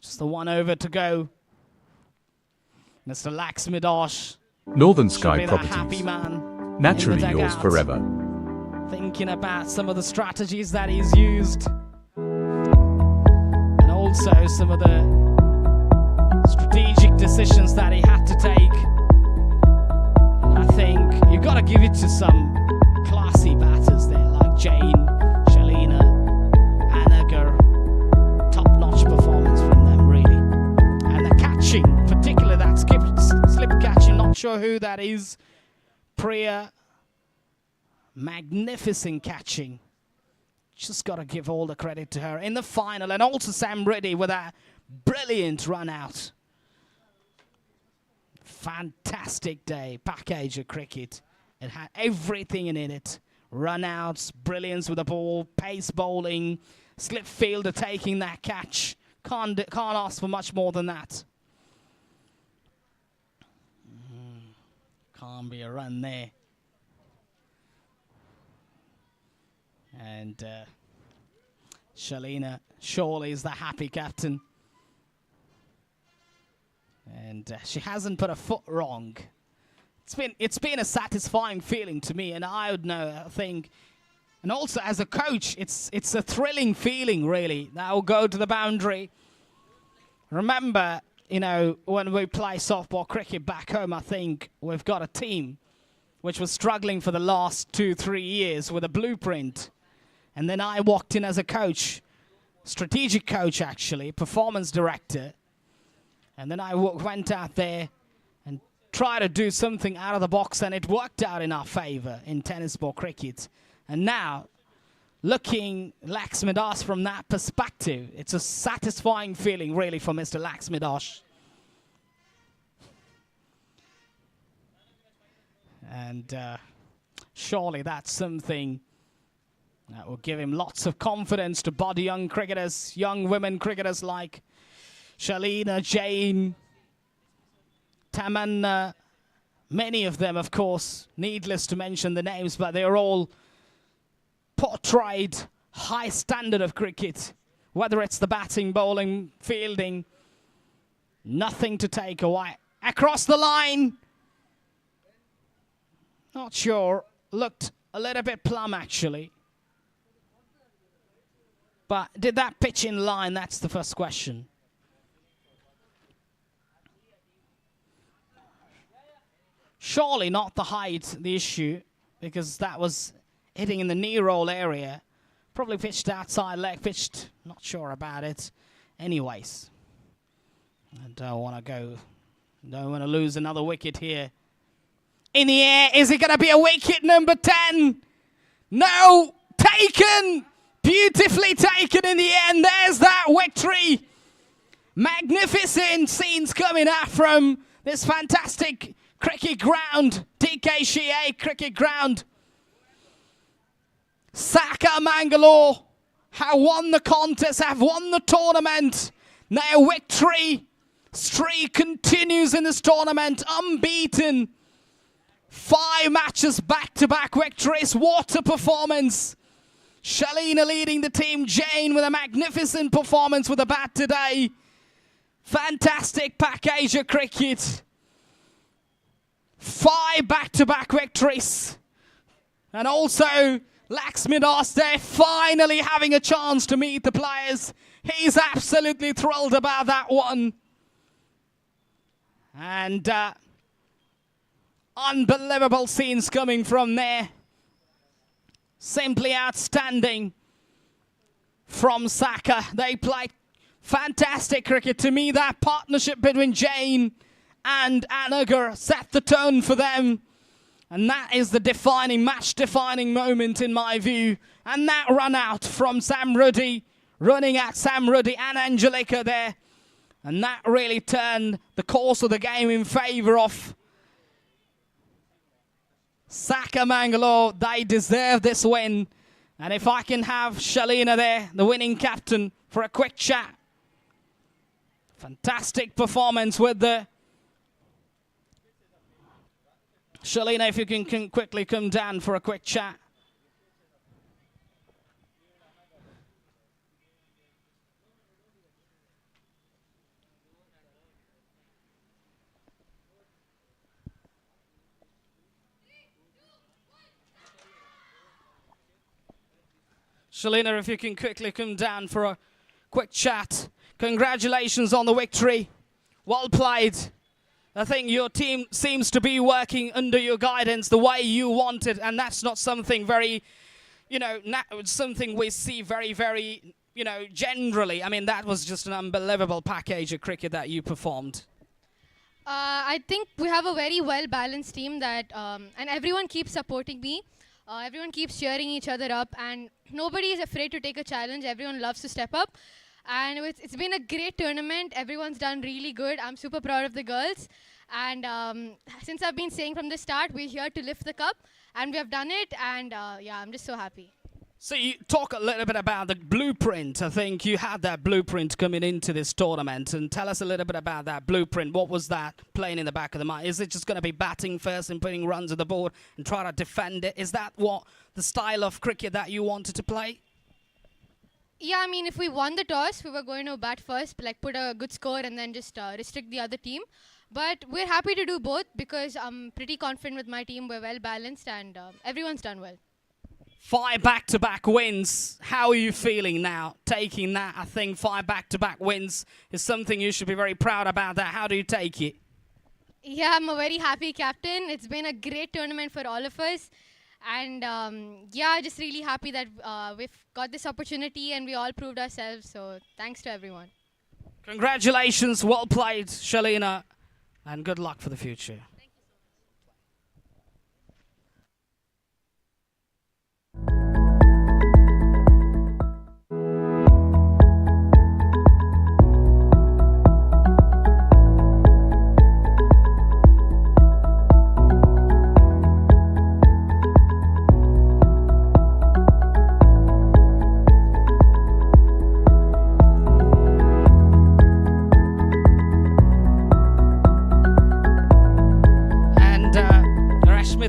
Just the 1 over to go. Mr. Laxmidosh, Northern should Sky be the happy Properties. man. Naturally in the yours dugout, forever. thinking about some of the strategies that he's used. And also some of the strategic decisions that he had to take. And I think you've got to give it to some classy batters there, like Jane, Shalina, Anagar. Top-notch performance from them, really. And the catching, particularly that slip catching, not sure who that is. Priya, magnificent catching. Just got to give all the credit to her in the final. And also Sam Reddy with a brilliant run out. Fantastic day, package of cricket. It had everything in it. Run outs, brilliance with the ball, pace bowling, slip fielder taking that catch. Can't ask for much more than that. Can't be a run there. And Shalina surely is the happy captain. And she hasn't put a foot wrong. It's been a satisfying feeling to me, and I would know, I think. And also as a coach, it's a thrilling feeling, really. That will go to the boundary. Remember, you know, when we play softball cricket back home, I think we've got a team which was struggling for the last 2-3 years with a blueprint. And then I walked in as a coach, strategic coach actually, performance director. And then I went out there and tried to do something out of the box, and it worked out in our favor in tennis ball cricket. And now, looking Laxmidosh from that perspective, it's a satisfying feeling really for Mr. Laxmidosh. And surely that's something that will give him lots of confidence to body young cricketers, young women cricketers like Shalina, Jane, Tamanna, many of them, of course, needless to mention the names, but they're all portrayed high standard of cricket, whether it's the batting, bowling, fielding, nothing to take away. Across the line, not sure, looked a little bit plumb actually. But did that pitch in line? That's the first question. Surely not the height, the issue, because that was hitting in the knee roll area. Probably pitched outside leg, pitched, not sure about it. Anyways, I don't want to lose another wicket here. In the air, is it going to be a wicket, number 10? No, taken! Beautifully taken in the end. There's that victory Magnificent scenes coming out from this fantastic cricket ground, Dkca cricket ground. Saca Mangaluru have won the contest, have won the tournament. Now victory streak continues in this tournament, unbeaten. 5 matches back-to-back victories. What a performance. Shalina leading the team. Jane with a magnificent performance with a bat today. Fantastic Pack Asia cricket. 5 back-to-back victories. And also Laxmi Das there finally having a chance to meet the players. He's absolutely thrilled about that one. And unbelievable scenes coming from there. Simply outstanding from Saca. They played fantastic cricket. To me, that partnership between Jane and Anagar set the tone for them. And that is the match-defining moment in my view. And that run out from Sam Ruddy, running at Sam Ruddy and Angelica there. And that really turned the course of the game in favour of Saca Mangaluru. They deserve this win. And if I can have Shalina there, the winning captain, for a quick chat. Fantastic performance with the... Shalina, if you can quickly come down for a quick chat. Shalina, if you can quickly come down for a quick chat. Congratulations on the victory. Well played. I think your team seems to be working under your guidance the way you want it, and that's not something very, something we see very, very, generally. I mean, that was just an unbelievable package of cricket that you performed. I think we have a very well-balanced team that, and everyone keeps supporting me. Everyone keeps cheering each other up, and nobody is afraid to take a challenge. Everyone loves to step up. And it's been a great tournament. Everyone's done really good. I'm super proud of the girls. And since I've been saying from the start, we're here to lift the cup. And we have done it. And yeah, I'm just so happy. So you talk a little bit about the blueprint. I think you had that blueprint coming into this tournament. And tell us a little bit about that blueprint. What was that playing in the back of the mind? Is it just going to be batting first and putting runs on the board and try to defend it? Is that what the style of cricket that you wanted to play? Yeah, I mean, if we won the toss, we were going to bat first, like put a good score and then just restrict the other team. But we're happy to do both because I'm pretty confident with my team. We're well balanced and everyone's done well. 5 back-to-back wins. How are you feeling now? Taking that, I think 5 back-to-back wins is something you should be very proud about. That. How do you take it? Yeah, I'm a very happy captain. It's been a great tournament for all of us. And yeah, just really happy that we've got this opportunity and we all proved ourselves. So thanks to everyone. Congratulations. Well played, Shalina. And good luck for the future.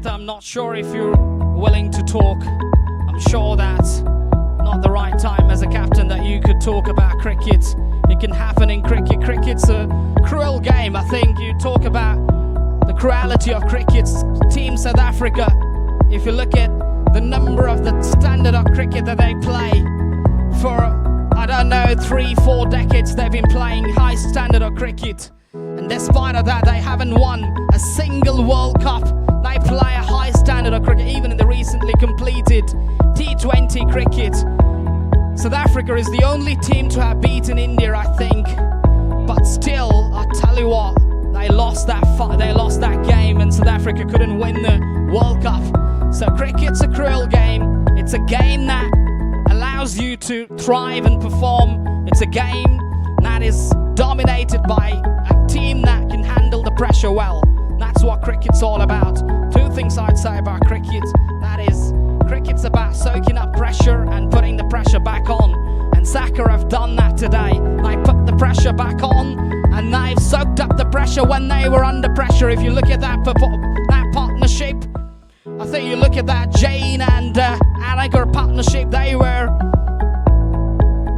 I'm not sure if you're willing to talk. I'm sure that's not the right time as a captain that you could talk about cricket. It can happen in cricket. Cricket's a cruel game. I think you talk about the cruelty of cricket. Team South Africa, if you look at the number of the standard of cricket that they play for, I don't know, 3-4 decades they've been playing high standard of cricket. And despite of that, they haven't won a single World Cup. They play a high standard of cricket, even in the recently completed T20 cricket. South Africa is the only team to have beaten India, I think. But still, I tell you what, they lost that game, and South Africa couldn't win the World Cup. So cricket's a cruel game. It's a game that allows you to thrive and perform. It's a game that is dominant. dominated by a team that can handle the pressure well. That's what cricket's all about. Two things I'd say about cricket. That is, cricket's about soaking up pressure and putting the pressure back on. And Saca have done that today. They put the pressure back on and they've soaked up the pressure when they were under pressure. If you look at that partnership, I think you look at that Jane and Anagar partnership,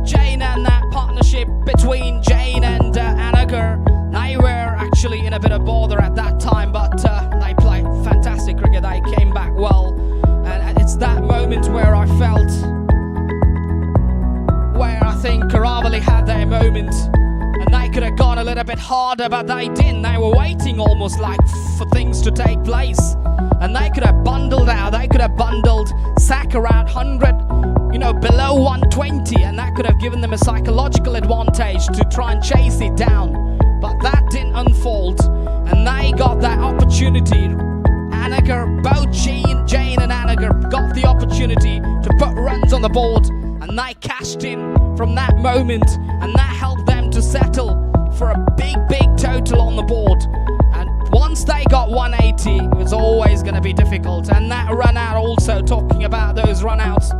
Jane and that partnership between Jane and Anagar, they were actually in a bit of bother at that time, but they played fantastic cricket. They came back well, and it's that moment where I felt, where I think Karavali had their moment, and they could have gone a little bit harder, but they didn't. They were waiting almost like for things to take place, and they could have bundled out. They could have bundled Saca around 100, below 120, and that could have given them a psychological advantage to try and chase it down. But that didn't unfold, and they got that opportunity. Both Jane and Anagar got the opportunity to put runs on the board, and they cashed in from that moment, and that helped them to settle for a big total on the board. And once they got 180, it was always going to be difficult. And that run out, also talking about those run outs,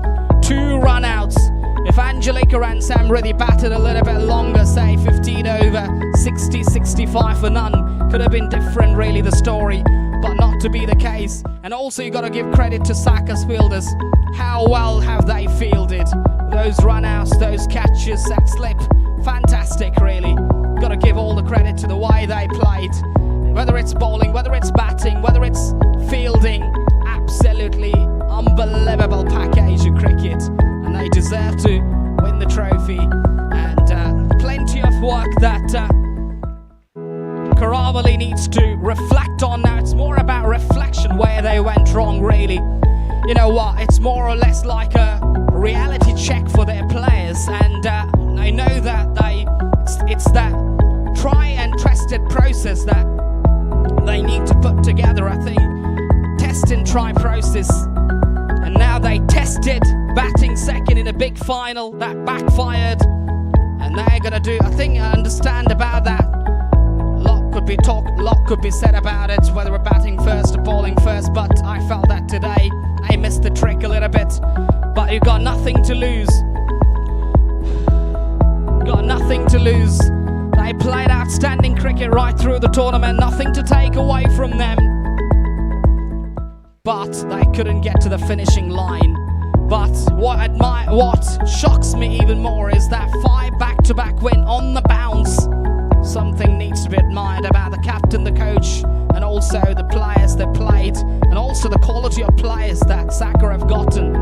2 run outs. If Angelica and Samriddhi batted a little bit longer, say 15 over, 60, 65 for none, could have been different really, the story, but not to be the case. And also you got to give credit to Saca's fielders. How well have they fielded those run outs, those catches, that slip? Fantastic really. Got to give all the credit to the way they played. Whether it's bowling, whether it's batting, whether it's fielding, absolutely unbelievable package of cricket, and they deserve to win the trophy. And plenty of work that Karavali needs to reflect on now. It's more about reflection where they went wrong really. You know what, it's more or less like a reality check for their players, and I know that it's that try and tested process that they need to put together. I think test and try process, and now they tested batting second in a big final that backfired, and they're gonna do, I think I understand about that. Lot could be said about it, whether we're batting first or bowling first, but I felt that today I missed the trick a little bit. But you got nothing to lose. Got nothing to lose. They played outstanding cricket right through the tournament, nothing to take away from them. But they couldn't get to the finishing line. But what shocks me even more is that 5 back-to-back win on the bounce. Something needs to be admired about the captain, the coach, and also the players that played, and also the quality of players that Saca have gotten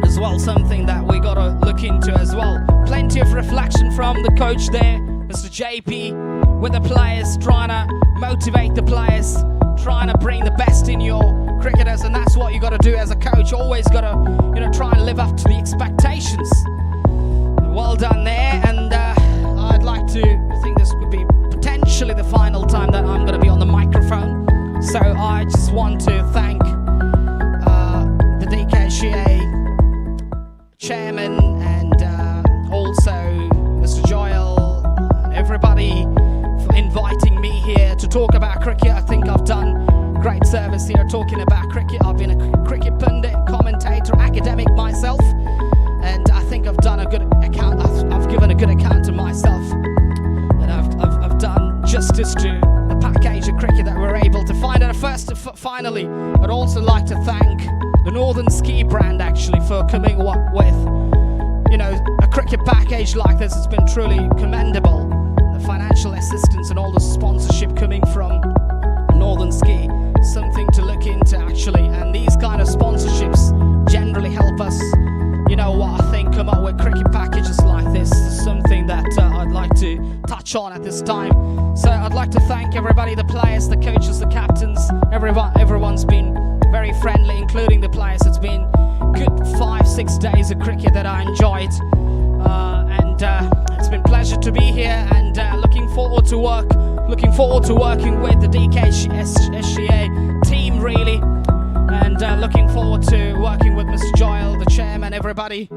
as well. Something that we got to look into as well. Plenty of reflection from the coach there, Mr. JP, with the players, trying to motivate the players, trying to bring the best in your cricketers, and that's what you got to do as a coach. Always got to, try and live up to the expectations. Well done there, and I'd like to think this could be potentially the final time that I'm going to be on the microphone. So I just want to thank the Dkca chairman and also Mr. Joel and everybody for inviting me here to talk about cricket. I think I've done great service here talking about cricket. I've been a cricket pundit, commentator, academic myself, and I think I've done a good account. I've given a good account of myself, and I've done justice to the package of cricket that we're able to find. And finally, I'd also like to thank the Northern Ski brand actually for coming up with, a cricket package like this. It's been truly commendable. The financial assistance and all the sponsorship coming from Northern Ski, something to look into actually. And these kind of sponsorships generally help us, I think, come up with cricket packages like this. Is something that I'd like to touch on at this time. So I'd like to thank everybody, the players, the coaches, the captains, everyone's been very friendly, including the players. It's been good 5-6 days of cricket that I enjoyed, and it's been a pleasure to be here, and looking forward to working with the Dkca team really, and looking forward to working with Mr. Joel, the chairman, everybody.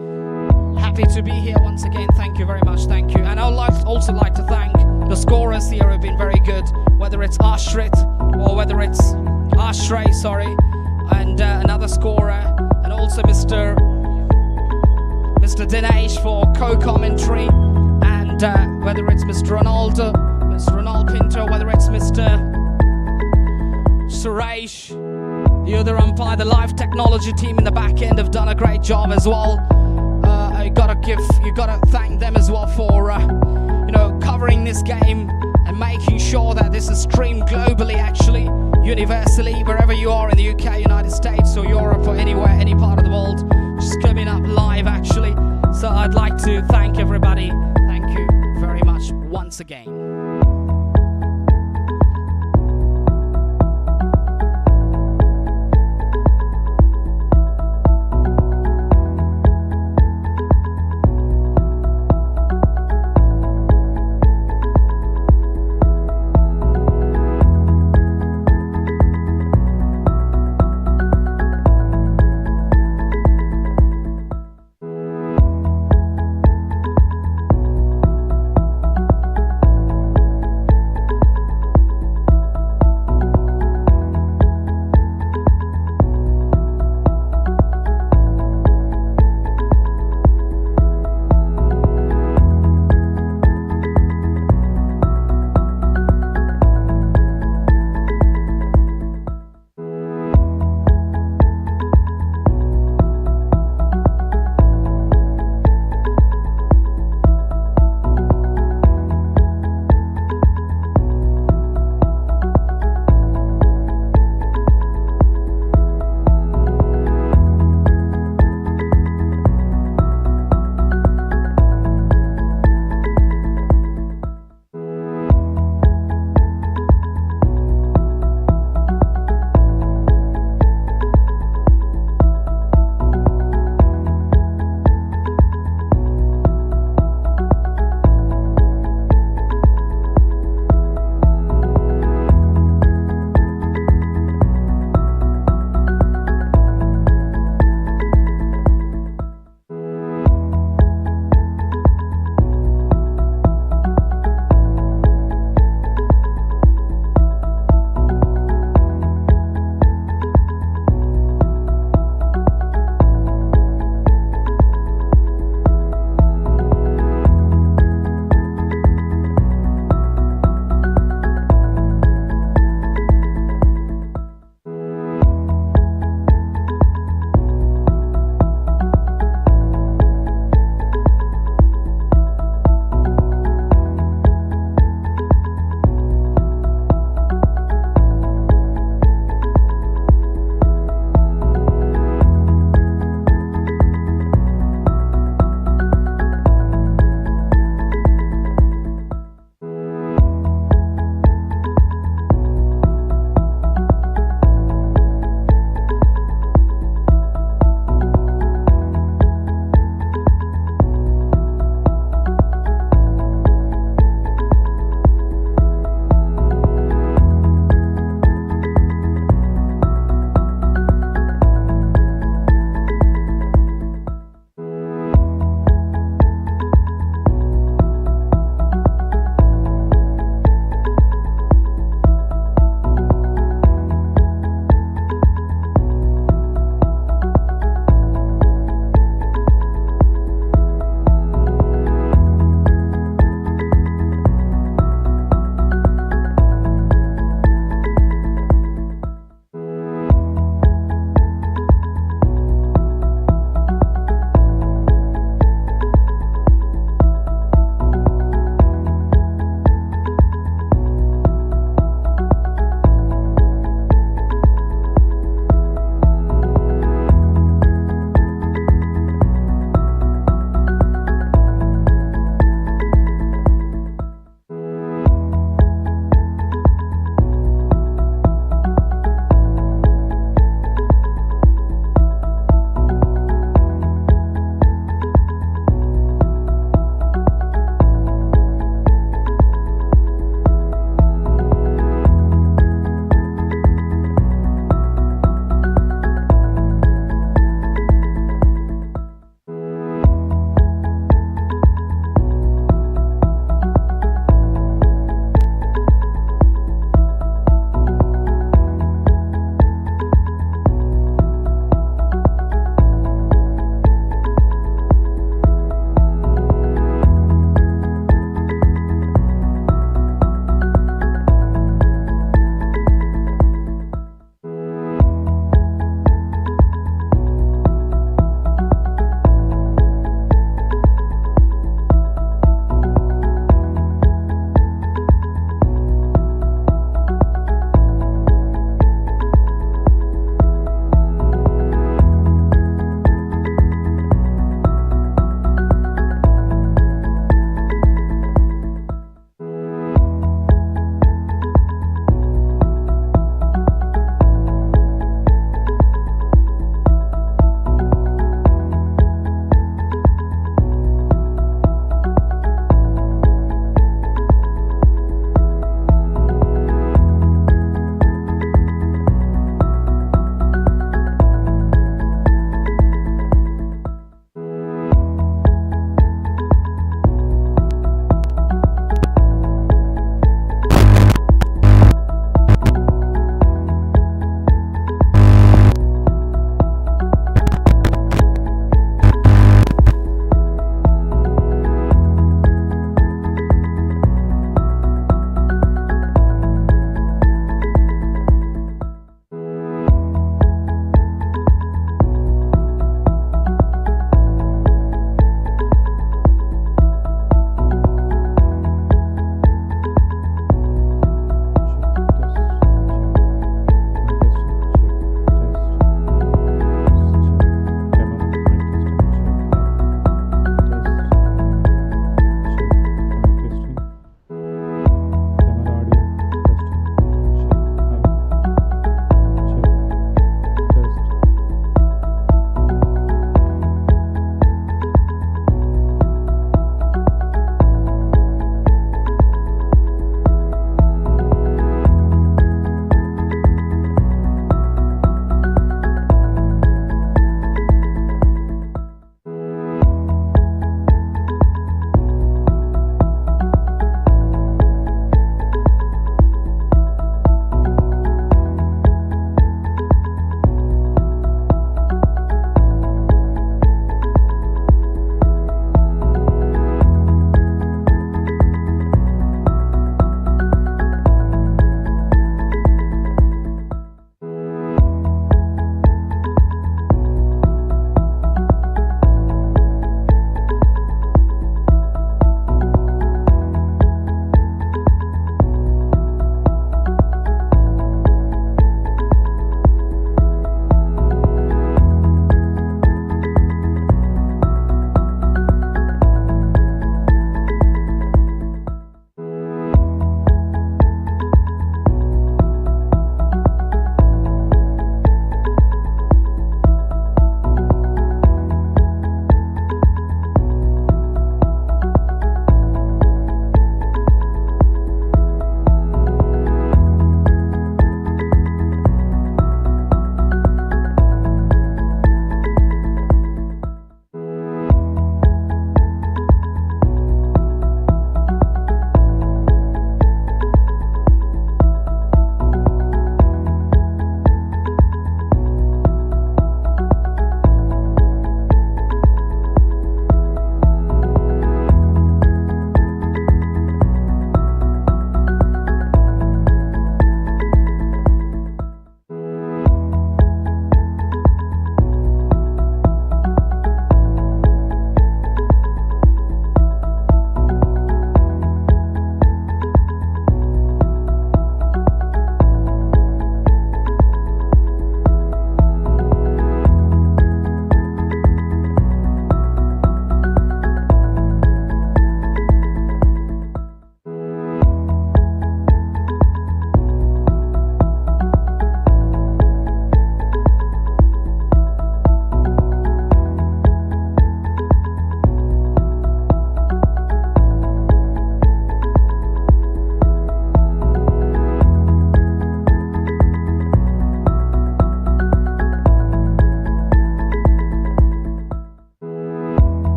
Happy to be here once again. Thank you very much. Thank you. And I would like to also like to thank the scorers here who have been very good, whether it's Ashrit or whether it's Ashray, and another scorer, and also Mr. Dinesh for co-commentary, and whether it's Mr. Ronald Pinto, whether it's Mr. Suresh, the other umpire, the live technology team in the back end have done a great job as well. You gotta thank them as well for covering this game and making sure that this is streamed globally, actually, universally, wherever you are in the UK, United States, or Europe, or anywhere, any part of the world, just coming up live, actually. So I'd like to thank everybody. Thank you very much once again.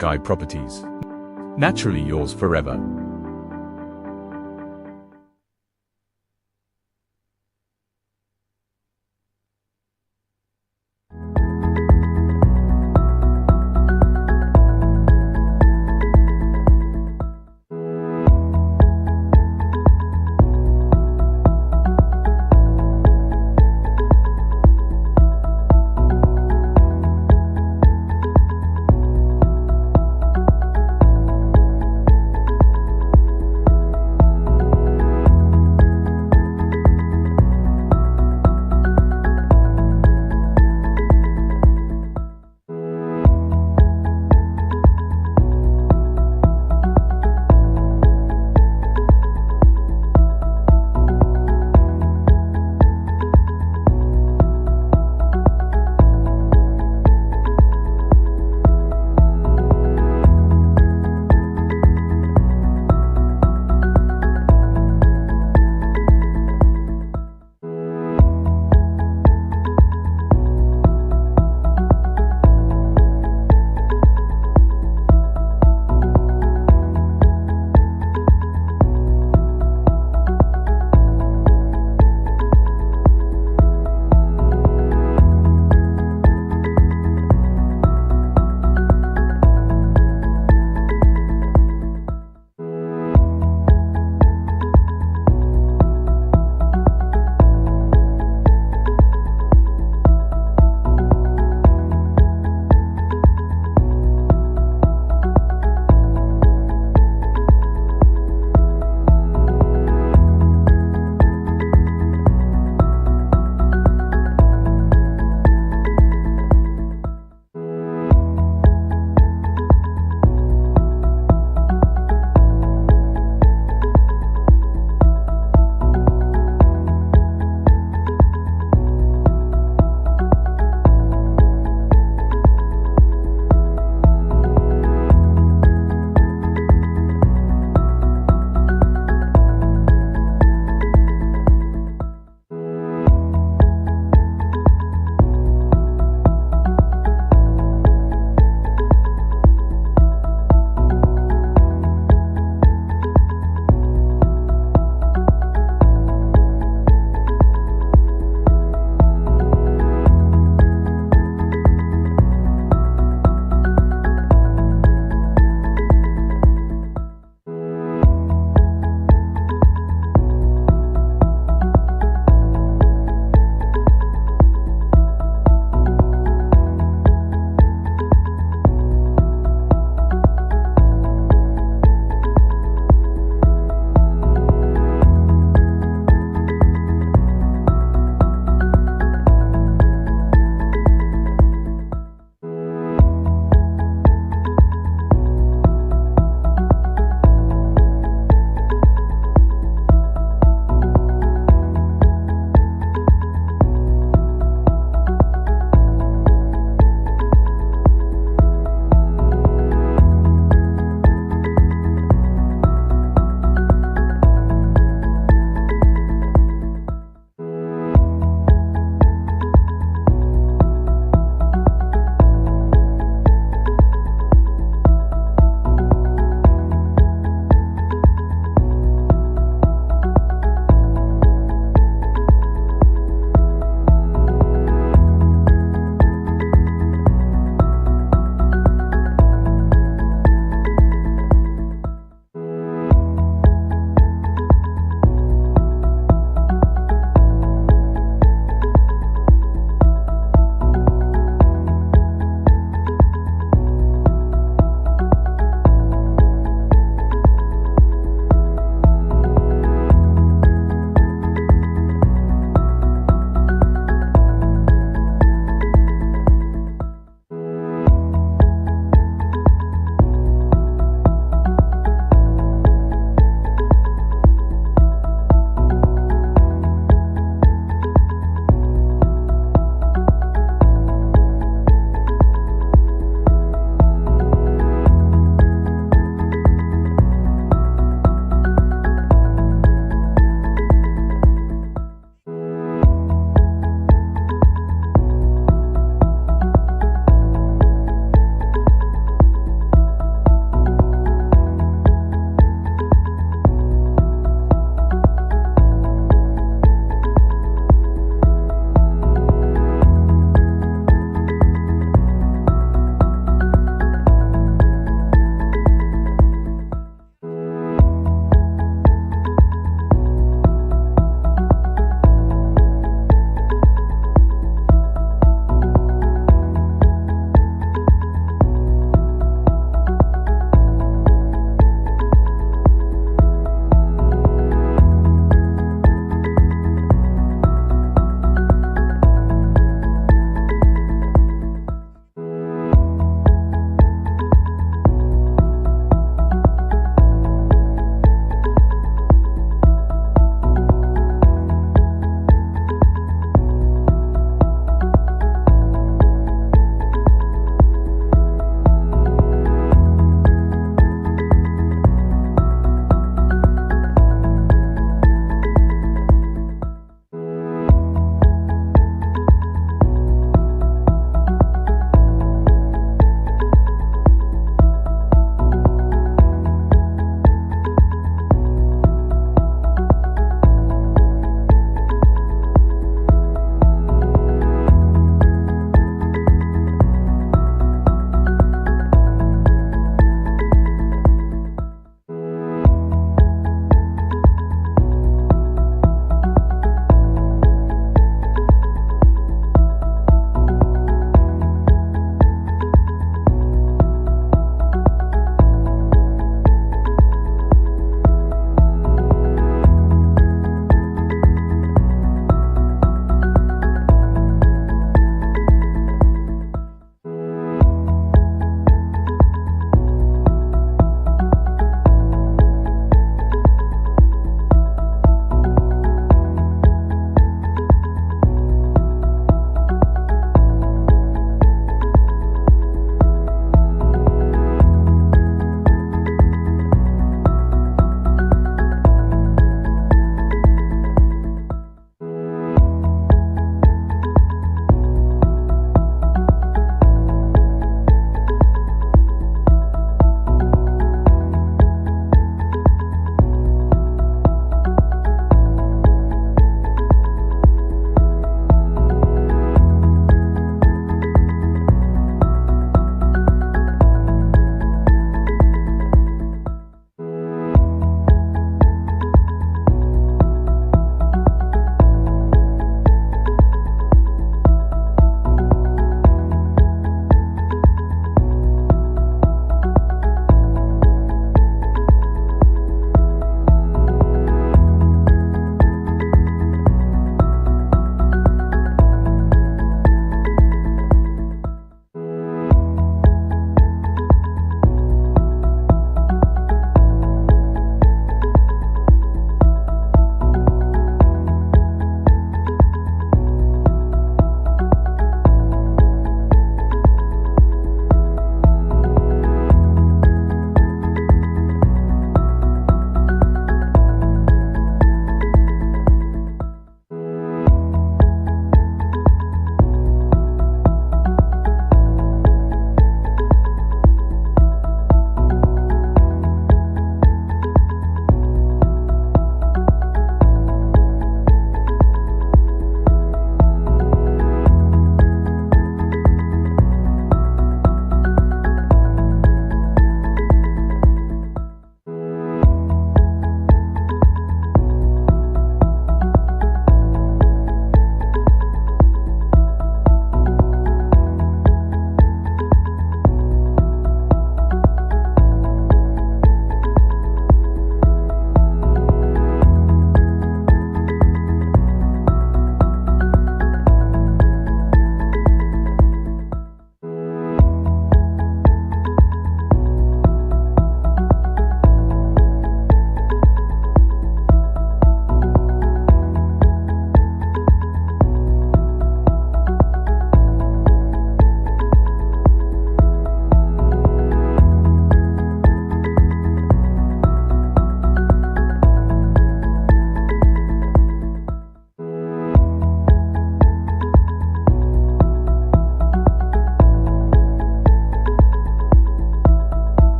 Sky Properties. Naturally yours forever.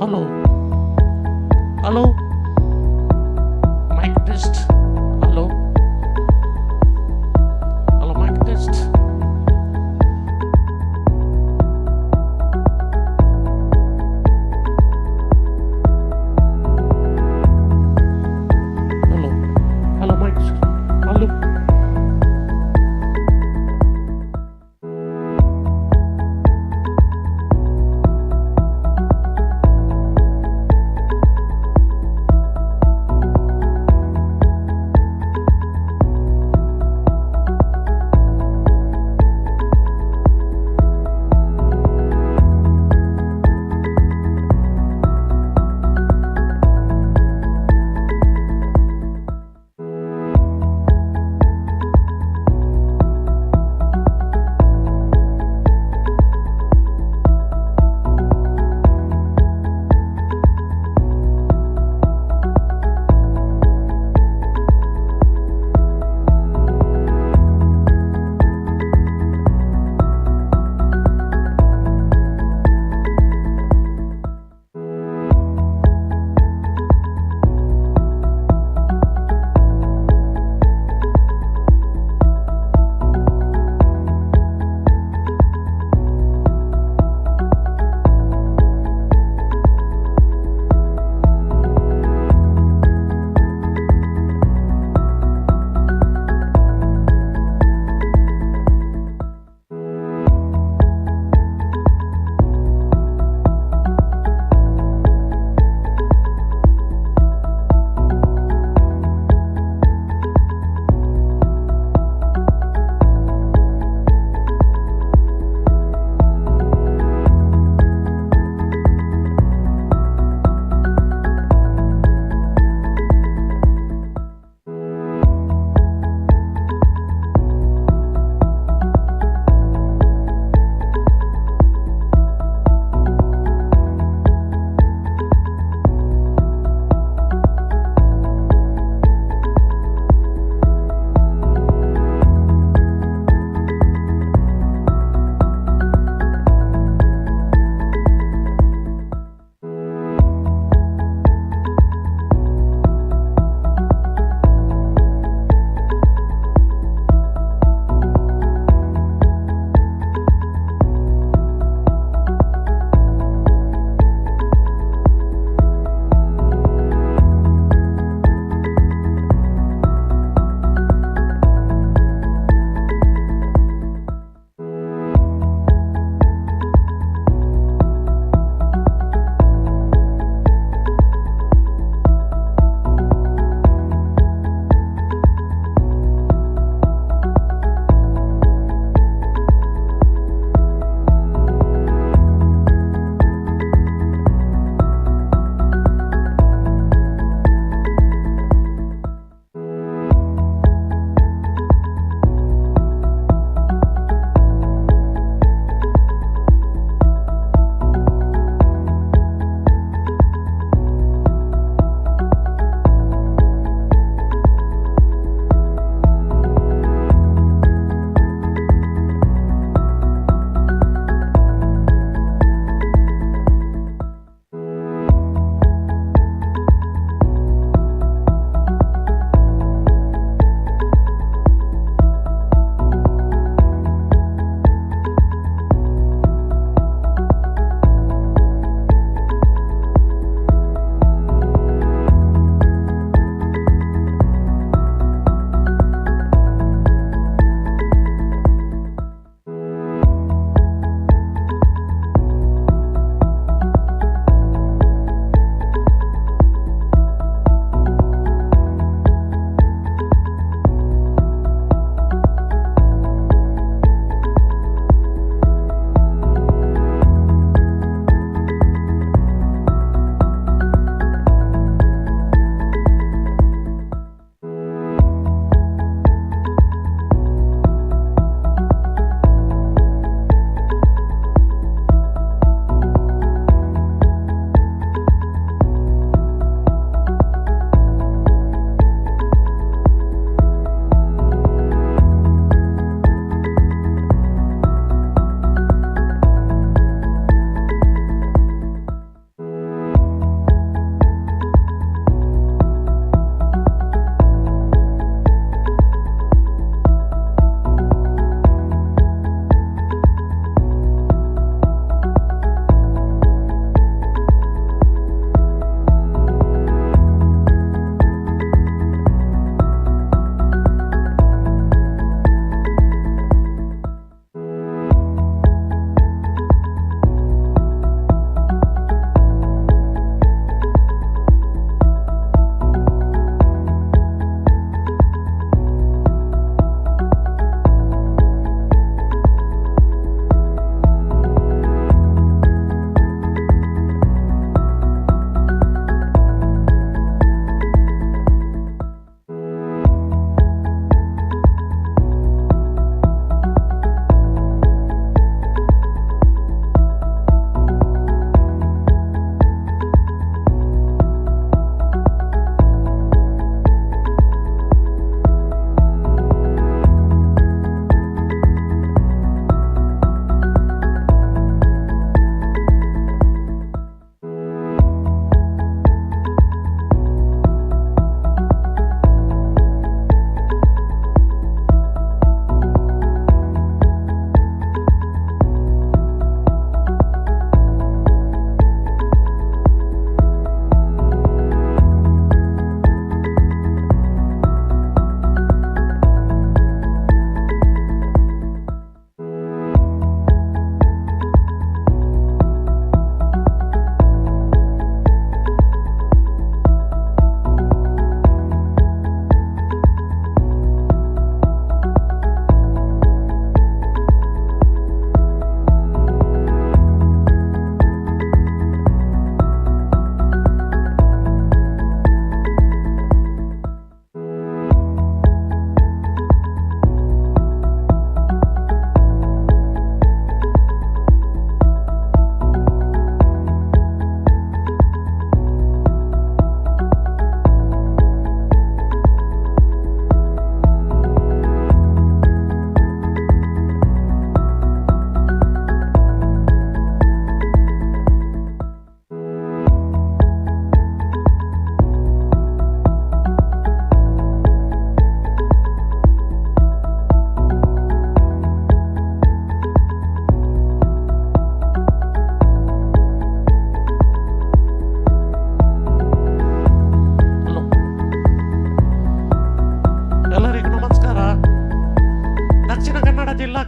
Hello. Hello. Mic test. Hello. Hello, mic test. Hello. Hello, mic test. Hello.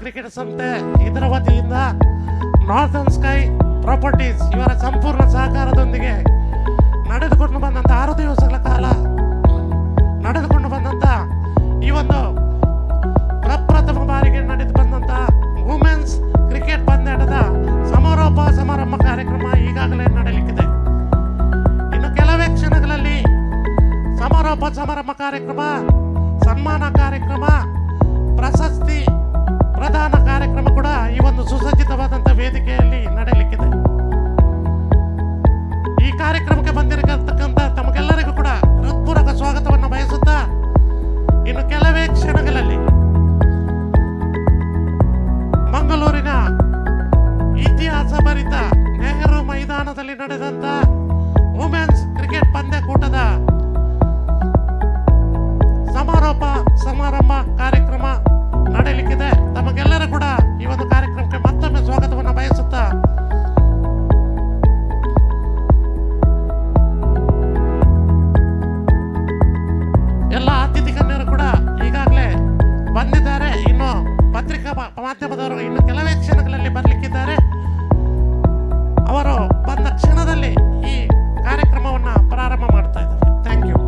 Cricket ಸಂಸ್ಥೆ ಇದರ ವತಿಯಿಂದ northern sky properties ಇವರ ಸಂಪೂರ್ಣ ಸಹಕಾರದೊಂದಿಗೆ ನಡೆದುಕೊಂಡು ಬಂದಂಥ 6 ದಿವಸಗಳ ಕಾಲ ನಡೆದುಕೊಂಡು ಬಂದಂಥ ಈ ಒಂದು ಪ್ರಪ್ರಥಮ ಬಾರಿಗೆ ನಡೆದು ಬಂದಂಥ ವುಮೆನ್ಸ್ ಕ್ರಿಕೆಟ್ ಪಂದ್ಯಾಟದ ಸಮಾರಂಭ ಕಾರ್ಯಕ್ರಮ ಈಗಾಗಲೇ ನಡೆಯಲಿಕ್ಕಿದೆ. ಇನ್ನು ಕೆಲವೇ ಕ್ಷಣಗಳಲ್ಲಿ ಸಮಾರಂಭ ಕಾರ್ಯಕ್ರಮ, ಸನ್ಮಾನ ಕಾರ್ಯಕ್ರಮ, ಪ್ರಶಸ್ತಿ ಪ್ರದಾನ ಕಾರ್ಯಕ್ರಮ ಕೂಡ ಈ ಒಂದು ಸುಸಜ್ಜಿತವಾದಂಥ ವೇದಿಕೆಯಲ್ಲಿ ನಡೆಯಲಿಕ್ಕಿದೆ. ಈ ಕಾರ್ಯಕ್ರಮಕ್ಕೆ ಬಂದಿರತಕ್ಕಂಥ ತಮಗೆಲ್ಲರಿಗೂ ಕೂಡ ಹೃತ್ಪೂರ್ವಕ ಸ್ವಾಗತವನ್ನು ಬಯಸುತ್ತಾ ಇನ್ನು ಕೆಲವೇ ಕ್ಷಣಗಳಲ್ಲಿ ಮಂಗಳೂರಿನ ಇತಿಹಾಸ ಭರಿತ ನೆಹರು ಮೈದಾನದಲ್ಲಿ ನಡೆದಂತ ವುಮೆನ್ಸ್ ಕ್ರಿಕೆಟ್ ಪಂದ್ಯಕೂಟದ ಸಮಾರಂಭ ಕಾರ್ಯಕ್ರಮ ನಡೆಯಲಿಕ್ಕಿದೆ. ತಮಗೆಲ್ಲರೂ ಕೂಡ ಈ ಒಂದು ಕಾರ್ಯಕ್ರಮಕ್ಕೆ ಮತ್ತೊಮ್ಮೆ ಸ್ವಾಗತವನ್ನು ಬಯಸುತ್ತಾ ಎಲ್ಲ ಅತಿಥಿ ಗಣ್ಯರು ಕೂಡ ಈಗಾಗಲೇ ಬಂದಿದ್ದಾರೆ. ಇನ್ನು ಪತ್ರಿಕಾ ಮಾಧ್ಯಮದವರು ಇನ್ನು ಕೆಲವೇ ಕ್ಷಣಗಳಲ್ಲಿ ಬರಲಿಕ್ಕಿದ್ದಾರೆ. ಅವರು ಬಂದ ಕ್ಷಣದಲ್ಲಿ ಈ ಕಾರ್ಯಕ್ರಮವನ್ನು ಪ್ರಾರಂಭ ಮಾಡ್ತಾ ಇದ್ದಾರೆ. Thank you.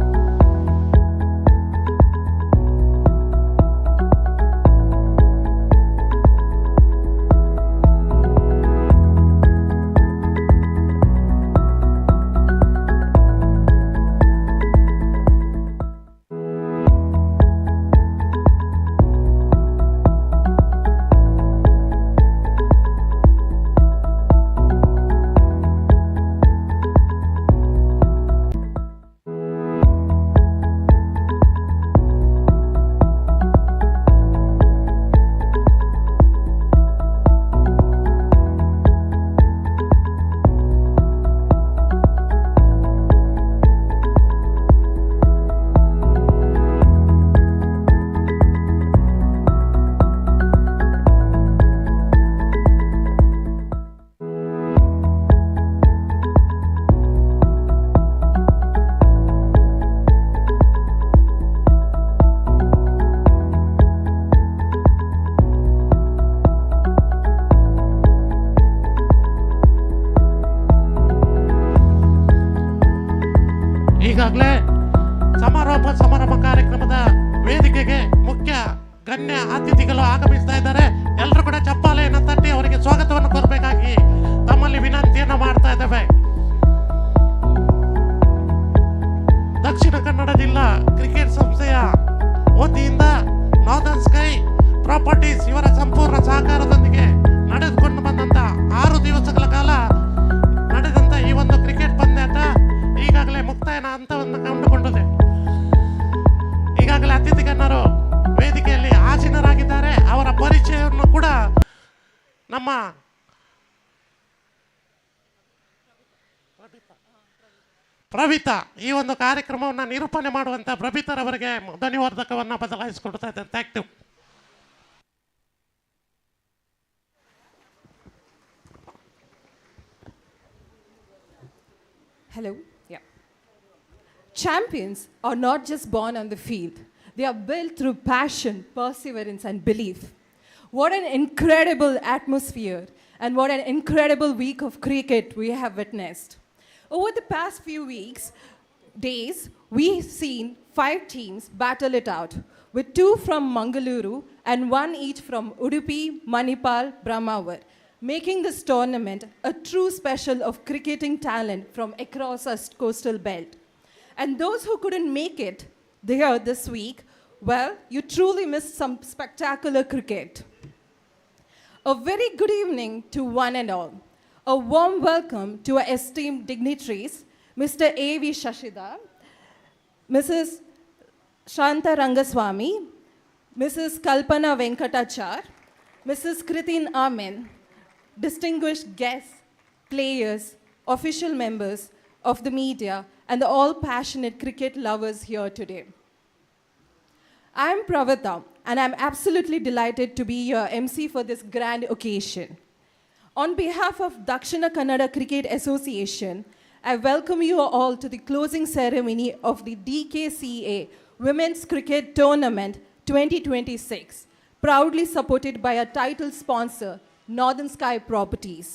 ಈಗಾಗಲೇ ಸಮಾರಂಭ ಕಾರ್ಯಕ್ರಮದ ವೇದಿಕೆಗೆ ಮುಖ್ಯ ಗಣ್ಯ ಅತಿಥಿಗಳು ಆಗಮಿಸ್ತಾ ಇದ್ದಾರೆ. ಎಲ್ಲರೂ ಕೂಡ ಚಪ್ಪಾಳೆಯನ್ನು ತಟ್ಟಿ ಅವರಿಗೆ ಸ್ವಾಗತವನ್ನು ಕೋರಬೇಕಾಗಿ ತಮ್ಮಲ್ಲಿ ವಿನಂತಿಯನ್ನು ಮಾಡ್ತಾ ಇದ್ದೇವೆ. ದಕ್ಷಿಣ ಕನ್ನಡ ಜಿಲ್ಲಾ ಕ್ರಿಕೆಟ್ ಸಂಸ್ಥೆಯ ವತಿಯಿಂದ ನಾರ್ದರ್ನ್ ಸ್ಕೈ ಪ್ರಾಪರ್ಟೀಸ್ ಇವರ ಸಂಪೂರ್ಣ ಸಹಕಾರದೊಂದಿಗೆ ನಡೆದುಕೊಂಡು ಬಂದಂತ 6 ದಿವಸಗಳ ಕಾಲ ನಡೆದಂತ ಈ ಒಂದು ಕ್ರಿಕೆಟ್ ಪಂದ್ಯಾಟ ಈಗಾಗಲೇ ಮುಕ್ತಾಯನ ಹಂತವನ್ನು ಕಂಡುಕೊಂಡಿದೆ. ಈಗಾಗಲೇ ಅತಿಥಿ ಗಣ್ಯರು ವೇದಿಕೆಯಲ್ಲಿ ಆಸೀನರಾಗಿದ್ದಾರೆ. ಅವರ ಪರಿಚಯವನ್ನು ಕೂಡ ನಮ್ಮ ಪ್ರವಿತಾ ಈ ಒಂದು ಕಾರ್ಯಕ್ರಮವನ್ನು ನಿರೂಪಣೆ ಮಾಡುವಂತ ಪ್ರವಿತರವರಿಗೆ ಧ್ವನಿವರ್ಧಕವನ್ನು ಬದಲಾಯಿಸಿಕೊಡ್ತಾ ಇದ್ದೇನೆ. Thank you. Hello. Yeah. Champions are not just born on the field. They are built through passion, perseverance, and belief. What an incredible atmosphere and what an incredible week of cricket we have witnessed. Over the past few days, we've seen 5 teams battle it out, with 2 from Mangaluru and 1 each from Udupi, Manipal, Brahmawar, making this tournament a true special of cricketing talent from across our coastal belt. And those who couldn't make it there this week, well, you truly missed some spectacular cricket. A very good evening to one and all. A warm welcome to our esteemed dignitaries, Mr. A.V. Shashidhar, Mrs. Shanta Rangaswamy, Mrs. Kalpana Venkatachar, Mrs. Kritin Amin, distinguished guests, players, official members of the media, and the all passionate cricket lovers here today. I am Pravita, and I'm absolutely delighted to be your MC for this grand occasion. On behalf of Dkca Kannada Cricket Association, I welcome you all to the closing ceremony of the Dkca Women's Cricket Tournament 2026, proudly supported by our title sponsor, Northern Sky Properties.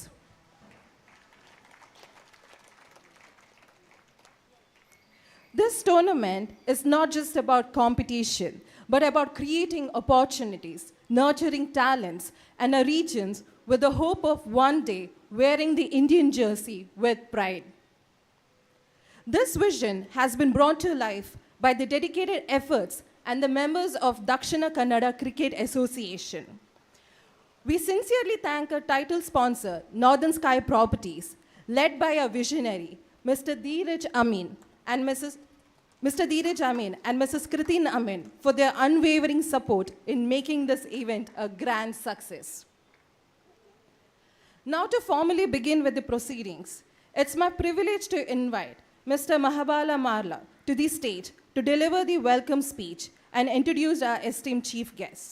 This tournament is not just about competition, but about creating opportunities, nurturing talents, and our regions with the hope of one day wearing the Indian jersey with pride. This vision has been brought to life by the dedicated efforts and the members of Dakshina Kannada Cricket Association. We sincerely thank our title sponsor, Northern Sky Properties, led by our visionary, Mr. Dkca and Mrs. Kritin Amin for their unwavering support in making this event a grand success. Now to formally begin with the proceedings, it's my privilege to invite Mr. Mahabala Marla to the stage to deliver the welcome speech and introduce our esteemed chief guests.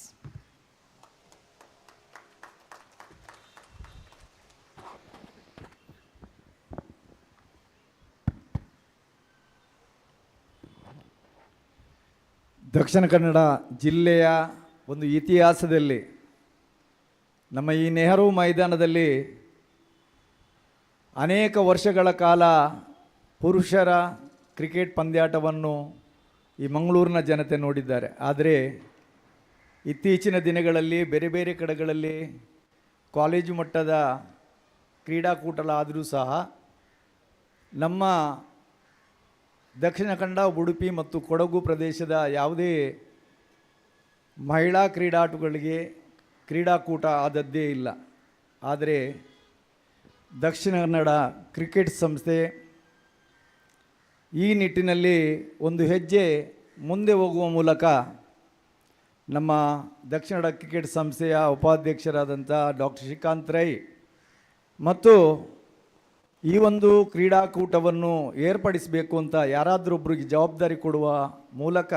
Dakshina Kannada ಜಿಲ್ಲೆಯ ಒಂದು ಇತಿಹಾಸದಲ್ಲಿ ನಮ್ಮ ಈ ನೆಹರು ಮೈದಾನದಲ್ಲಿ ಅನೇಕ ವರ್ಷಗಳ ಕಾಲ ಪುರುಷರ ಕ್ರಿಕೆಟ್ ಪಂದ್ಯಾಟವನ್ನು ಈ ಮಂಗಳೂರಿನ ಜನತೆ ನೋಡಿದ್ದಾರೆ. ಆದರೆ ಇತ್ತೀಚಿನ ದಿನಗಳಲ್ಲಿ ಬೇರೆ ಬೇರೆ ಕಡೆಗಳಲ್ಲಿ ಕಾಲೇಜು ಮಟ್ಟದ ಕ್ರೀಡಾಕೂಟಗಳಾದರೂ ಸಹ ನಮ್ಮ ದಕ್ಷಿಣ ಕನ್ನಡ, ಉಡುಪಿ ಮತ್ತು ಕೊಡಗು ಪ್ರದೇಶದ ಯಾವುದೇ ಮಹಿಳಾ ಕ್ರೀಡಾಕೂಟ ಆದದ್ದೇ ಇಲ್ಲ. ಆದರೆ ದಕ್ಷಿಣ ಕನ್ನಡ ಕ್ರಿಕೆಟ್ ಸಂಸ್ಥೆ ಈ ನಿಟ್ಟಿನಲ್ಲಿ ಒಂದು ಹೆಜ್ಜೆ ಮುಂದೆ ಹೋಗುವ ಮೂಲಕ ನಮ್ಮ ದಕ್ಷಿಣ ಕನ್ನಡ ಕ್ರಿಕೆಟ್ ಸಂಸ್ಥೆಯ ಉಪಾಧ್ಯಕ್ಷರಾದಂಥ ಡಾಕ್ಟರ್ ಶ್ರೀಕಾಂತ್ ರೈ ಮತ್ತು ಈ ಒಂದು ಕ್ರೀಡಾಕೂಟವನ್ನು ಏರ್ಪಡಿಸಬೇಕು ಅಂತ ಯಾರಾದರೊಬ್ಬರಿಗೆ ಜವಾಬ್ದಾರಿ ಕೊಡುವ ಮೂಲಕ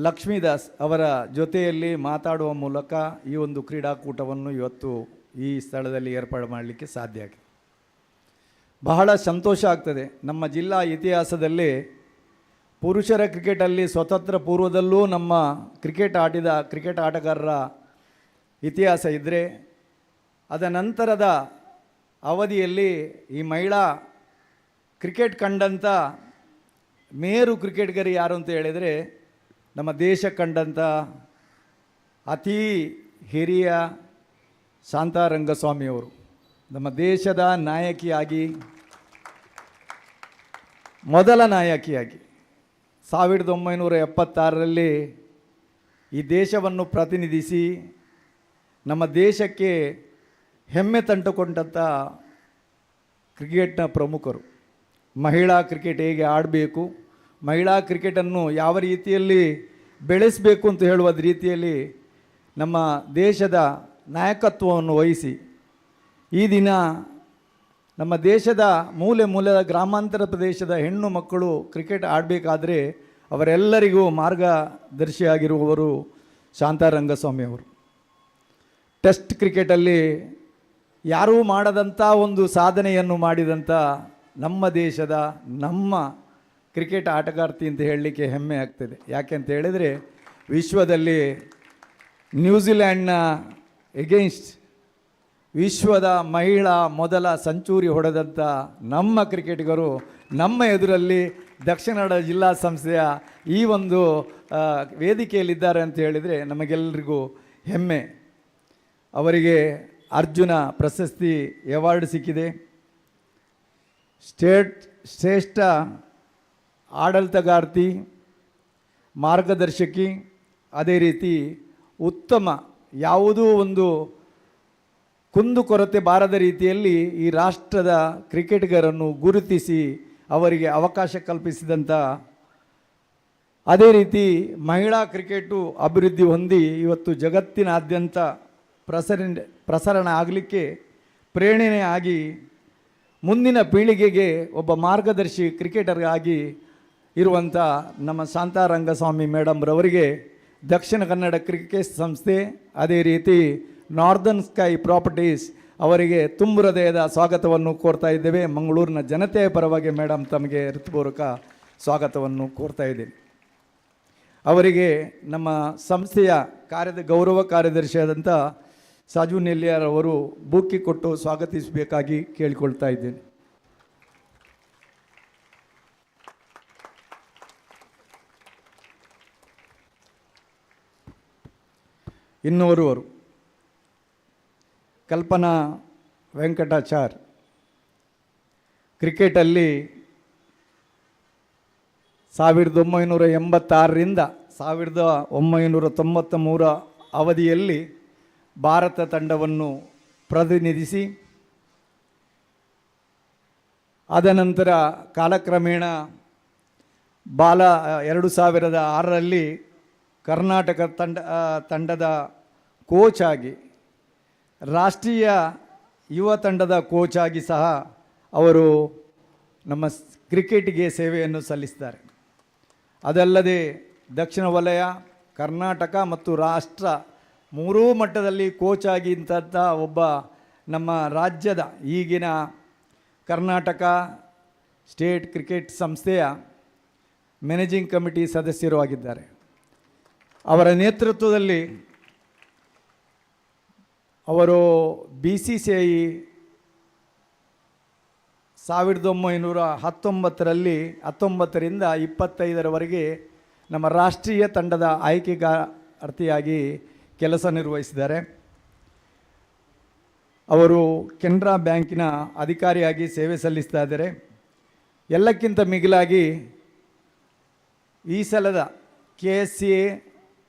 ಲಕ್ಷ್ಮೀದಾಸ್ ಅವರ ಜೊತೆಯಲ್ಲಿ ಮಾತಾಡುವ ಮೂಲಕ ಈ ಒಂದು ಕ್ರೀಡಾಕೂಟವನ್ನು ಇವತ್ತು ಈ ಸ್ಥಳದಲ್ಲಿ ಏರ್ಪಾಡು ಮಾಡಲಿಕ್ಕೆ ಸಾಧ್ಯ ಆಗಿದೆ. ಬಹಳ ಸಂತೋಷ ಆಗ್ತದೆ. ನಮ್ಮ ಜಿಲ್ಲಾ ಇತಿಹಾಸದಲ್ಲಿ ಪುರುಷರ ಕ್ರಿಕೆಟಲ್ಲಿ ಸ್ವತಂತ್ರ ಪೂರ್ವದಲ್ಲೂ ನಮ್ಮ ಕ್ರಿಕೆಟ್ ಆಟಗಾರರ ಇತಿಹಾಸ ಇದ್ದರೆ, ಅದ ನಂತರದ ಅವಧಿಯಲ್ಲಿ ಈ ಮಹಿಳಾ ಕ್ರಿಕೆಟ್ ಕಂಡಂಥ ಮೇರು ಕ್ರಿಕೆಟ್ಗರು ಯಾರು ಅಂತ ಹೇಳಿದರೆ ನಮ್ಮ ದೇಶ ಕಂಡಂಥ ಅತಿ ಹಿರಿಯ ಶಾಂತಾರಂಗಸ್ವಾಮಿಯವರು. ನಮ್ಮ ದೇಶದ ನಾಯಕಿಯಾಗಿ, ಮೊದಲ ನಾಯಕಿಯಾಗಿ 1976ರಲ್ಲಿ ಈ ದೇಶವನ್ನು ಪ್ರತಿನಿಧಿಸಿ ನಮ್ಮ ದೇಶಕ್ಕೆ ಹೆಮ್ಮೆ ತಂದುಕೊಂಡಂಥ ಕ್ರಿಕೆಟ್ನ ಪ್ರಮುಖರು. ಮಹಿಳಾ ಕ್ರಿಕೆಟ್ ಹೇಗೆ ಆಡಬೇಕು, ಮಹಿಳಾ ಕ್ರಿಕೆಟನ್ನು ಯಾವ ರೀತಿಯಲ್ಲಿ ಬೆಳೆಸಬೇಕು ಅಂತ ಹೇಳುವ ರೀತಿಯಲ್ಲಿ ನಮ್ಮ ದೇಶದ ನಾಯಕತ್ವವನ್ನು ವಹಿಸಿ ಈ ದಿನ ನಮ್ಮ ದೇಶದ ಮೂಲೆಯ ಗ್ರಾಮಾಂತರ ಪ್ರದೇಶದ ಹೆಣ್ಣು ಮಕ್ಕಳು ಕ್ರಿಕೆಟ್ ಆಡಬೇಕಾದ್ರೆ ಅವರೆಲ್ಲರಿಗೂ ಮಾರ್ಗದರ್ಶಿಯಾಗಿರುವವರು ಶಾಂತಾರಂಗಸ್ವಾಮಿಯವರು. ಟೆಸ್ಟ್ ಕ್ರಿಕೆಟಲ್ಲಿ ಯಾರೂ ಮಾಡದಂಥ ಒಂದು ಸಾಧನೆಯನ್ನು ಮಾಡಿದಂಥ ನಮ್ಮ ದೇಶದ ಕ್ರಿಕೆಟ್ ಆಟಗಾರ್ತಿ ಅಂತ ಹೇಳಲಿಕ್ಕೆ ಹೆಮ್ಮೆ ಆಗ್ತದೆ. ಯಾಕೆ ಅಂತ ಹೇಳಿದರೆ ವಿಶ್ವದಲ್ಲಿ ನ್ಯೂಜಿಲ್ಯಾಂಡ್ನ ಎಗೇನ್ಸ್ಟ್ ವಿಶ್ವದ ಮಹಿಳಾ ಮೊದಲ ಸೆಂಚುರಿ ಹೊಡೆದಂಥ ನಮ್ಮ ಕ್ರಿಕೆಟಿಗರು ನಮ್ಮ ಎದುರಲ್ಲಿ ದಕ್ಷಿಣ ಕನ್ನಡ ಜಿಲ್ಲಾ ಸಂಸ್ಥೆಯ ಈ ಒಂದು ವೇದಿಕೆಯಲ್ಲಿದ್ದಾರೆ ಅಂತ ಹೇಳಿದರೆ ನಮಗೆಲ್ಲರಿಗೂ ಹೆಮ್ಮೆ. ಅವರಿಗೆ ಅರ್ಜುನ ಪ್ರಶಸ್ತಿ ಅವಾರ್ಡ್ ಸಿಕ್ಕಿದೆ. ಶ್ರೇಷ್ಠ ಆಡಳಿತಗಾರ್ತಿ, ಮಾರ್ಗದರ್ಶಕಿ, ಅದೇ ರೀತಿ ಉತ್ತಮ ಯಾವುದೂ ಒಂದು ಕುಂದುಕೊರತೆ ಬಾರದ ರೀತಿಯಲ್ಲಿ ಈ ರಾಷ್ಟ್ರದ ಕ್ರಿಕೆಟಿಗರನ್ನು ಗುರುತಿಸಿ ಅವರಿಗೆ ಅವಕಾಶ ಕಲ್ಪಿಸಿದಂಥ, ಅದೇ ರೀತಿ ಮಹಿಳಾ ಕ್ರಿಕೆಟು ಅಭಿವೃದ್ಧಿ ಹೊಂದಿ ಇವತ್ತು ಜಗತ್ತಿನಾದ್ಯಂತ ಪ್ರಸರಣ ಆಗಲಿಕ್ಕೆ ಪ್ರೇರಣೆ ಆಗಿ ಮುಂದಿನ ಪೀಳಿಗೆಗೆ ಒಬ್ಬ ಮಾರ್ಗದರ್ಶಿ ಕ್ರಿಕೆಟರ್ಗಾಗಿ ಇರುವಂಥ ನಮ್ಮ ಶಾಂತಾರಂಗಸ್ವಾಮಿ ಮೇಡಮ್ರವರಿಗೆ ದಕ್ಷಿಣ ಕನ್ನಡ ಕ್ರಿಕೆಟ್ ಸಂಸ್ಥೆ, ಅದೇ ರೀತಿ ನಾರ್ದನ್ ಸ್ಕೈ ಪ್ರಾಪರ್ಟೀಸ್ ಅವರಿಗೆ ತುಂಬು ಹೃದಯದ ಸ್ವಾಗತವನ್ನು ಕೋರ್ತಾ ಇದ್ದೇವೆ. ಮಂಗಳೂರಿನ ಜನತೆಯ ಪರವಾಗಿ ಮೇಡಮ್ ತಮಗೆ ಹೃತ್ಪೂರ್ವಕ ಸ್ವಾಗತವನ್ನು ಕೋರ್ತಾ ಇದ್ದೀನಿ. ಅವರಿಗೆ ನಮ್ಮ ಸಂಸ್ಥೆಯ ಗೌರವ ಕಾರ್ಯದರ್ಶಿಯಾದಂಥ ಸಾಜು ನೆಲ್ಲಿಯಾರ್ ಅವರು ಬೂಕಿ ಕೊಟ್ಟು ಸ್ವಾಗತಿಸಬೇಕಾಗಿ ಕೇಳಿಕೊಳ್ತಾ ಇದ್ದೇನೆ. ಇನ್ನೋರ್ವರು ಕಲ್ಪನಾ ವೆಂಕಟಾಚಾರ್, ಕ್ರಿಕೆಟಲ್ಲಿ 1986ರಿಂದ 1993 ಅವಧಿಯಲ್ಲಿ ಭಾರತ ತಂಡವನ್ನು ಪ್ರತಿನಿಧಿಸಿ ಅದನಂತರ ಕಾಲಕ್ರಮೇಣ 2006ರಲ್ಲಿ ಕರ್ನಾಟಕ ತಂಡದ ಕೋಚ್ ಆಗಿ, ರಾಷ್ಟ್ರೀಯ ಯುವ ತಂಡದ ಕೋಚ್ ಆಗಿ ಸಹ ಅವರು ನಮ್ಮ ಕ್ರಿಕೆಟ್ಗೆ ಸೇವೆಯನ್ನು ಸಲ್ಲಿಸಿದ್ದಾರೆ. ಅದಲ್ಲದೆ ದಕ್ಷಿಣ ವಲಯ, ಕರ್ನಾಟಕ ಮತ್ತು ರಾಷ್ಟ್ರ ಮೂರೂ ಮಟ್ಟದಲ್ಲಿ ಕೋಚ್ ಆಗಿದ್ದಂಥ ಒಬ್ಬ ನಮ್ಮ ರಾಜ್ಯದ ಈಗಿನ ಕರ್ನಾಟಕ ಸ್ಟೇಟ್ ಕ್ರಿಕೆಟ್ ಸಂಸ್ಥೆಯ ಮ್ಯಾನೇಜಿಂಗ್ ಕಮಿಟಿ ಸದಸ್ಯರು ಆಗಿದ್ದಾರೆ. ಅವರ ನೇತೃತ್ವದಲ್ಲಿ ಅವರು BCCI 1919ರಲ್ಲಿ 19ರಿಂದ 25ರವರೆಗೆ ನಮ್ಮ ರಾಷ್ಟ್ರೀಯ ತಂಡದ ಆಯ್ಕೆಗಾರ್ತಿಯಾಗಿ ಕೆಲಸ ನಿರ್ವಹಿಸಿದ್ದಾರೆ. ಅವರು ಕೆನರಾ ಬ್ಯಾಂಕಿನ ಅಧಿಕಾರಿಯಾಗಿ ಸೇವೆ ಸಲ್ಲಿಸ್ತಾ ಇದ್ದಾರೆ. ಎಲ್ಲಕ್ಕಿಂತ ಮಿಗಿಲಾಗಿ ಈ ಸಲದ KSCA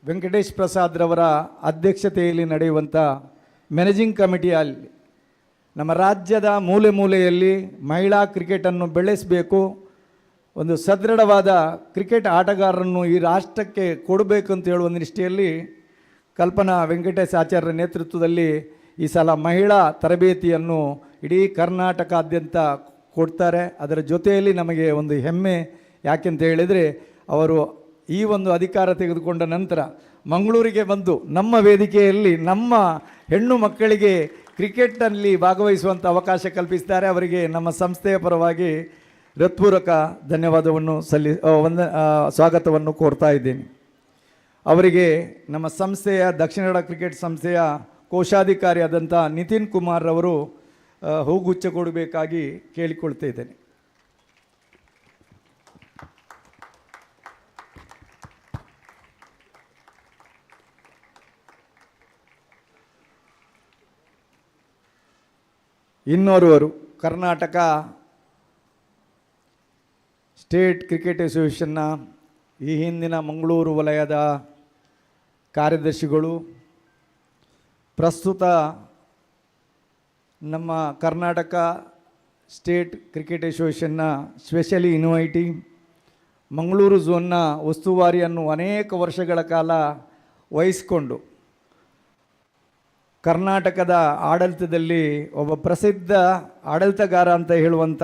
ವೆಂಕಟೇಶ್ ಪ್ರಸಾದ್ರವರ ಅಧ್ಯಕ್ಷತೆಯಲ್ಲಿ ನಡೆಯುವಂಥ ಮ್ಯಾನೇಜಿಂಗ್ ಕಮಿಟಿಯಲ್ಲಿ ನಮ್ಮ ರಾಜ್ಯದ ಮೂಲೆ ಮೂಲೆಯಲ್ಲಿ ಮಹಿಳಾ ಕ್ರಿಕೆಟನ್ನು ಬೆಳೆಸಬೇಕು, ಒಂದು ಸದೃಢವಾದ ಕ್ರಿಕೆಟ್ ಆಟಗಾರರನ್ನು ಈ ರಾಷ್ಟ್ರಕ್ಕೆ ಕೊಡಬೇಕು ಅಂತ ಹೇಳುವ ನಿಷ್ಠೆಯಲ್ಲಿ ಕಲ್ಪನಾ ವೆಂಕಟೇಶ್ ಆಚಾರ್ಯರ ನೇತೃತ್ವದಲ್ಲಿ ಈ ಸಲ ಮಹಿಳಾ ತರಬೇತಿಯನ್ನು ಇಡೀ ಕರ್ನಾಟಕಾದ್ಯಂತ ಕೊಡ್ತಾರೆ. ಅದರ ಜೊತೆಯಲ್ಲಿ ನಮಗೆ ಒಂದು ಹೆಮ್ಮೆ, ಯಾಕೆಂತ ಹೇಳಿದರೆ ಅವರು ಈ ಒಂದು ಅಧಿಕಾರ ತೆಗೆದುಕೊಂಡ ನಂತರ ಮಂಗಳೂರಿಗೆ ಬಂದು ನಮ್ಮ ವೇದಿಕೆಯಲ್ಲಿ ನಮ್ಮ ಹೆಣ್ಣು ಮಕ್ಕಳಿಗೆ ಕ್ರಿಕೆಟ್ನಲ್ಲಿ ಭಾಗವಹಿಸುವಂಥ ಅವಕಾಶ ಕಲ್ಪಿಸಿದ್ದಾರೆ. ಅವರಿಗೆ ನಮ್ಮ ಸಂಸ್ಥೆಯ ಪರವಾಗಿ ಹೃತ್ಪೂರ್ವಕ ಧನ್ಯವಾದವನ್ನು ಸ್ವಾಗತವನ್ನು ಕೋರ್ತಾ ಇದ್ದೇನೆ. ಅವರಿಗೆ ನಮ್ಮ ಸಂಸ್ಥೆಯ ದಕ್ಷಿಣ ಕನ್ನಡ ಕ್ರಿಕೆಟ್ ಸಂಸ್ಥೆಯ ಕೋಶಾಧಿಕಾರಿಯಾದಂಥ ನಿತಿನ್ ಕುಮಾರ್ ಅವರು ಹೂಗುಚ್ಛ ಕೊಡಬೇಕಾಗಿ ಕೇಳಿಕೊಳ್ತಾ ಇದ್ದೇನೆ. ಇನ್ನೋರ್ವರು ಕರ್ನಾಟಕ ಸ್ಟೇಟ್ ಕ್ರಿಕೆಟ್ ಅಸೋಸಿಯೇಷನ್ನ ಈ ಹಿಂದಿನ ಮಂಗಳೂರು ವಲಯದ ಕಾರ್ಯದರ್ಶಿಗಳು, ಪ್ರಸ್ತುತ ನಮ್ಮ ಕರ್ನಾಟಕ ಸ್ಟೇಟ್ ಕ್ರಿಕೆಟ್ ಅಸೋಸಿಯೇಷನ್ನ ಸ್ಪೆಷಲಿ ಇನ್ವೈಟಿ ಮಂಗಳೂರು ಝೋನ್ನ ಉಸ್ತುವಾರಿಯನ್ನು ಅನೇಕ ವರ್ಷಗಳ ಕಾಲ ವಹಿಸಿಕೊಂಡು ಕರ್ನಾಟಕದ ಆಡಳಿತದಲ್ಲಿ ಒಬ್ಬ ಪ್ರಸಿದ್ಧ ಆಡಳಿತಗಾರ ಅಂತ ಹೇಳುವಂಥ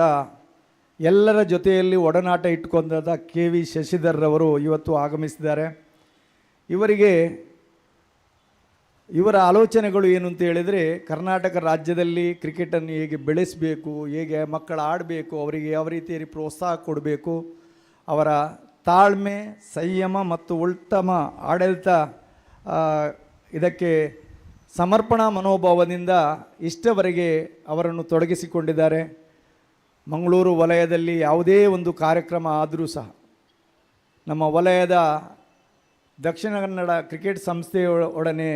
ಎಲ್ಲರ ಜೊತೆಯಲ್ಲಿ ಒಡನಾಟ ಇಟ್ಕೊಂಡಾದ KV ಶಶಿಧರ್ರವರು ಇವತ್ತು ಆಗಮಿಸಿದ್ದಾರೆ. ಇವರ ಆಲೋಚನೆಗಳು ಏನು ಅಂತ ಹೇಳಿದರೆ, ಕರ್ನಾಟಕ ರಾಜ್ಯದಲ್ಲಿ ಕ್ರಿಕೆಟನ್ನು ಹೇಗೆ ಬೆಳೆಸಬೇಕು, ಹೇಗೆ ಮಕ್ಕಳು ಆಡಬೇಕು, ಅವರಿಗೆ ಯಾವ ರೀತಿಯಲ್ಲಿ ಪ್ರೋತ್ಸಾಹ ಕೊಡಬೇಕು, ಅವರ ತಾಳ್ಮೆ, ಸಂಯಮ ಮತ್ತು ಉತ್ತಮ ಆಡಳಿತ ಇದಕ್ಕೆ ಸಮರ್ಪಣಾ ಮನೋಭಾವದಿಂದ ಇಷ್ಟವರೆಗೆ ಅವರನ್ನು ತೊಡಗಿಸಿಕೊಂಡಿದ್ದಾರೆ. ಮಂಗಳೂರು ವಲಯದಲ್ಲಿ ಯಾವುದೇ ಒಂದು ಕಾರ್ಯಕ್ರಮ ಆದರೂ ಸಹ ನಮ್ಮ ವಲಯದ ದಕ್ಷಿಣ ಕನ್ನಡ ಕ್ರಿಕೆಟ್ ಸಂಸ್ಥೆಯೊಡನೆ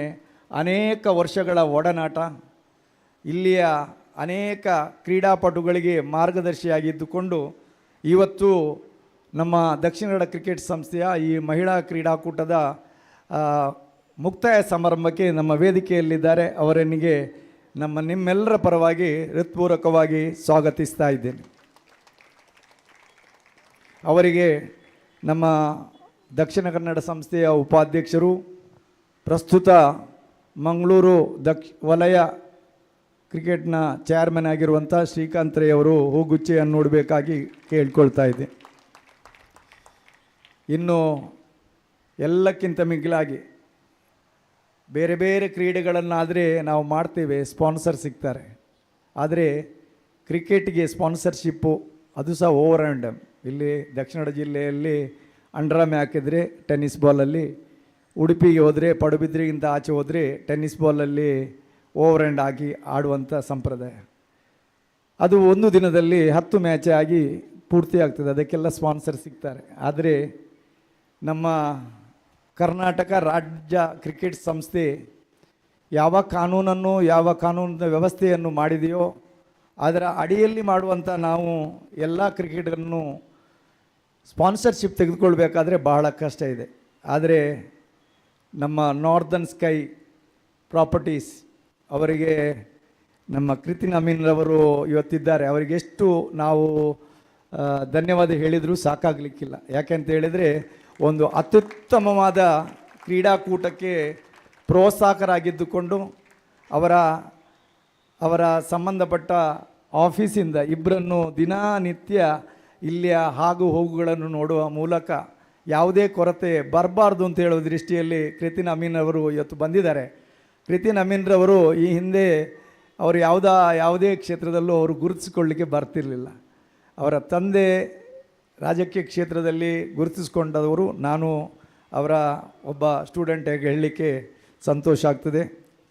ಅನೇಕ ವರ್ಷಗಳ ಒಡನಾಟ, ಇಲ್ಲಿಯ ಅನೇಕ ಕ್ರೀಡಾಪಟುಗಳಿಗೆ ಮಾರ್ಗದರ್ಶಿಯಾಗಿದ್ದುಕೊಂಡು ಇವತ್ತು ನಮ್ಮ ದಕ್ಷಿಣ ಕನ್ನಡ ಕ್ರಿಕೆಟ್ ಸಂಸ್ಥೆಯ ಈ ಮಹಿಳಾ ಕ್ರೀಡಾಕೂಟದ ಮುಕ್ತಾಯ ಸಮಾರಂಭಕ್ಕೆ ನಮ್ಮ ವೇದಿಕೆಯಲ್ಲಿದ್ದಾರೆ. ಅವರನಿಗೆ ನಿಮ್ಮೆಲ್ಲರ ಪರವಾಗಿ ಹೃತ್ಪೂರ್ವಕವಾಗಿ ಸ್ವಾಗತಿಸ್ತಾ ಇದ್ದೇನೆ. ಅವರಿಗೆ ನಮ್ಮ ದಕ್ಷಿಣ ಕನ್ನಡ ಸಂಸ್ಥೆಯ ಉಪಾಧ್ಯಕ್ಷರು, ಪ್ರಸ್ತುತ ಮಂಗಳೂರು ವಲಯ ಕ್ರಿಕೆಟ್ನ ಚೇರ್ಮನ್ ಆಗಿರುವಂಥ ಶ್ರೀಕಾಂತ್ ರೈ ಅವರು ಹೂಗುಚ್ಛೆಯನ್ನು ನೋಡಬೇಕಾಗಿ ಕೇಳ್ಕೊಳ್ತಾ ಇದ್ದೆ. ಇನ್ನು ಎಲ್ಲಕ್ಕಿಂತ ಮಿಗಿಲಾಗಿ ಬೇರೆ ಬೇರೆ ಕ್ರೀಡೆಗಳನ್ನಾದರೆ ನಾವು ಮಾಡ್ತೇವೆ, ಸ್ಪಾನ್ಸರ್ ಸಿಗ್ತಾರೆ. ಆದರೆ ಕ್ರಿಕೆಟ್ಗೆ ಸ್ಪಾನ್ಸರ್ಶಿಪ್ಪು ಅದು ಸಹ ಓವರ್ ಆ್ಯಂಡ್ ಇಲ್ಲಿ ದಕ್ಷಿಣ ಜಿಲ್ಲೆಯಲ್ಲಿ ಅಂಡ್ರಾಮೆ ಹಾಕಿದರೆ ಟೆನ್ನಿಸ್ ಬಾಲಲ್ಲಿ, ಉಡುಪಿಗೆ ಹೋದರೆ ಪಡುಬಿದ್ರಿಗಿಂತ ಆಚೆ ಹೋದರೆ ಟೆನ್ನಿಸ್ ಬಾಲಲ್ಲಿ ಓವರ್ ಆ್ಯಂಡ್ ಆಗಿ ಆಡುವಂಥ ಸಂಪ್ರದಾಯ. ಅದು ಒಂದು ದಿನದಲ್ಲಿ 10 ಮ್ಯಾಚ್ ಆಗಿ ಪೂರ್ತಿ ಆಗ್ತದೆ. ಅದಕ್ಕೆಲ್ಲ ಸ್ಪಾನ್ಸರ್ ಸಿಗ್ತಾರೆ. ಆದರೆ ನಮ್ಮ ಕರ್ನಾಟಕ ರಾಜ್ಯ ಕ್ರಿಕೆಟ್ ಸಂಸ್ಥೆ ಯಾವ ಕಾನೂನನ್ನು, ಯಾವ ಕಾನೂನಿನ ವ್ಯವಸ್ಥೆಯನ್ನು ಮಾಡಿದೆಯೋ ಅದರ ಅಡಿಯಲ್ಲಿ ಮಾಡುವಂಥ ನಾವು ಎಲ್ಲ ಕ್ರಿಕೆಟನ್ನು ಸ್ಪಾನ್ಸರ್ಶಿಪ್ ತೆಗೆದುಕೊಳ್ಬೇಕಾದ್ರೆ ಬಹಳ ಕಷ್ಟ ಇದೆ. ಆದರೆ ನಮ್ಮ ನಾರ್ದನ್ ಸ್ಕೈ ಪ್ರಾಪರ್ಟೀಸ್ ಅವರಿಗೆ ನಮ್ಮ ಕೃತಿನ್ ಅಮೀನ್ರವರು ಇವತ್ತಿದ್ದಾರೆ. ಅವರಿಗೆ ಎಷ್ಟು ನಾವು ಧನ್ಯವಾದ ಹೇಳಿದರೂ ಸಾಕಾಗಲಿಕ್ಕಿಲ್ಲ. ಯಾಕೆಂತ ಹೇಳಿದರೆ ಒಂದು ಅತ್ಯುತ್ತಮವಾದ ಕ್ರೀಡಾಕೂಟಕ್ಕೆ ಪ್ರೋತ್ಸಾಹಕರಾಗಿದ್ದುಕೊಂಡು ಅವರ ಸಂಬಂಧಪಟ್ಟ ಆಫೀಸಿಂದ ಇಬ್ಬರನ್ನು ದಿನನಿತ್ಯ ಇಲ್ಲಿಯ ಆಗು ಹೋಗುಗಳನ್ನು ನೋಡುವ ಮೂಲಕ ಯಾವುದೇ ಕೊರತೆ ಬರಬಾರ್ದು ಅಂತ ಹೇಳೋ ದೃಷ್ಟಿಯಲ್ಲಿ ಕೃತಿನ್ ಅಮೀನ್ ಅವರು ಇವತ್ತು ಬಂದಿದ್ದಾರೆ. ಕೃತಿನ್ ಅಮೀನ್ರವರು ಈ ಹಿಂದೆ ಅವರು ಯಾವುದೇ ಕ್ಷೇತ್ರದಲ್ಲೂ ಅವರು ಗುರುತಿಸಿಕೊಳ್ಳಲಿಕ್ಕೆ ಬರ್ತಿರಲಿಲ್ಲ. ಅವರ ತಂದೆ ರಾಜಕೀಯ ಕ್ಷೇತ್ರದಲ್ಲಿ ಗುರುತಿಸಿಕೊಂಡವರು. ನಾನು ಅವರ ಒಬ್ಬ ಸ್ಟೂಡೆಂಟಾಗಿ ಹೇಳಲಿಕ್ಕೆ ಸಂತೋಷ ಆಗ್ತದೆ.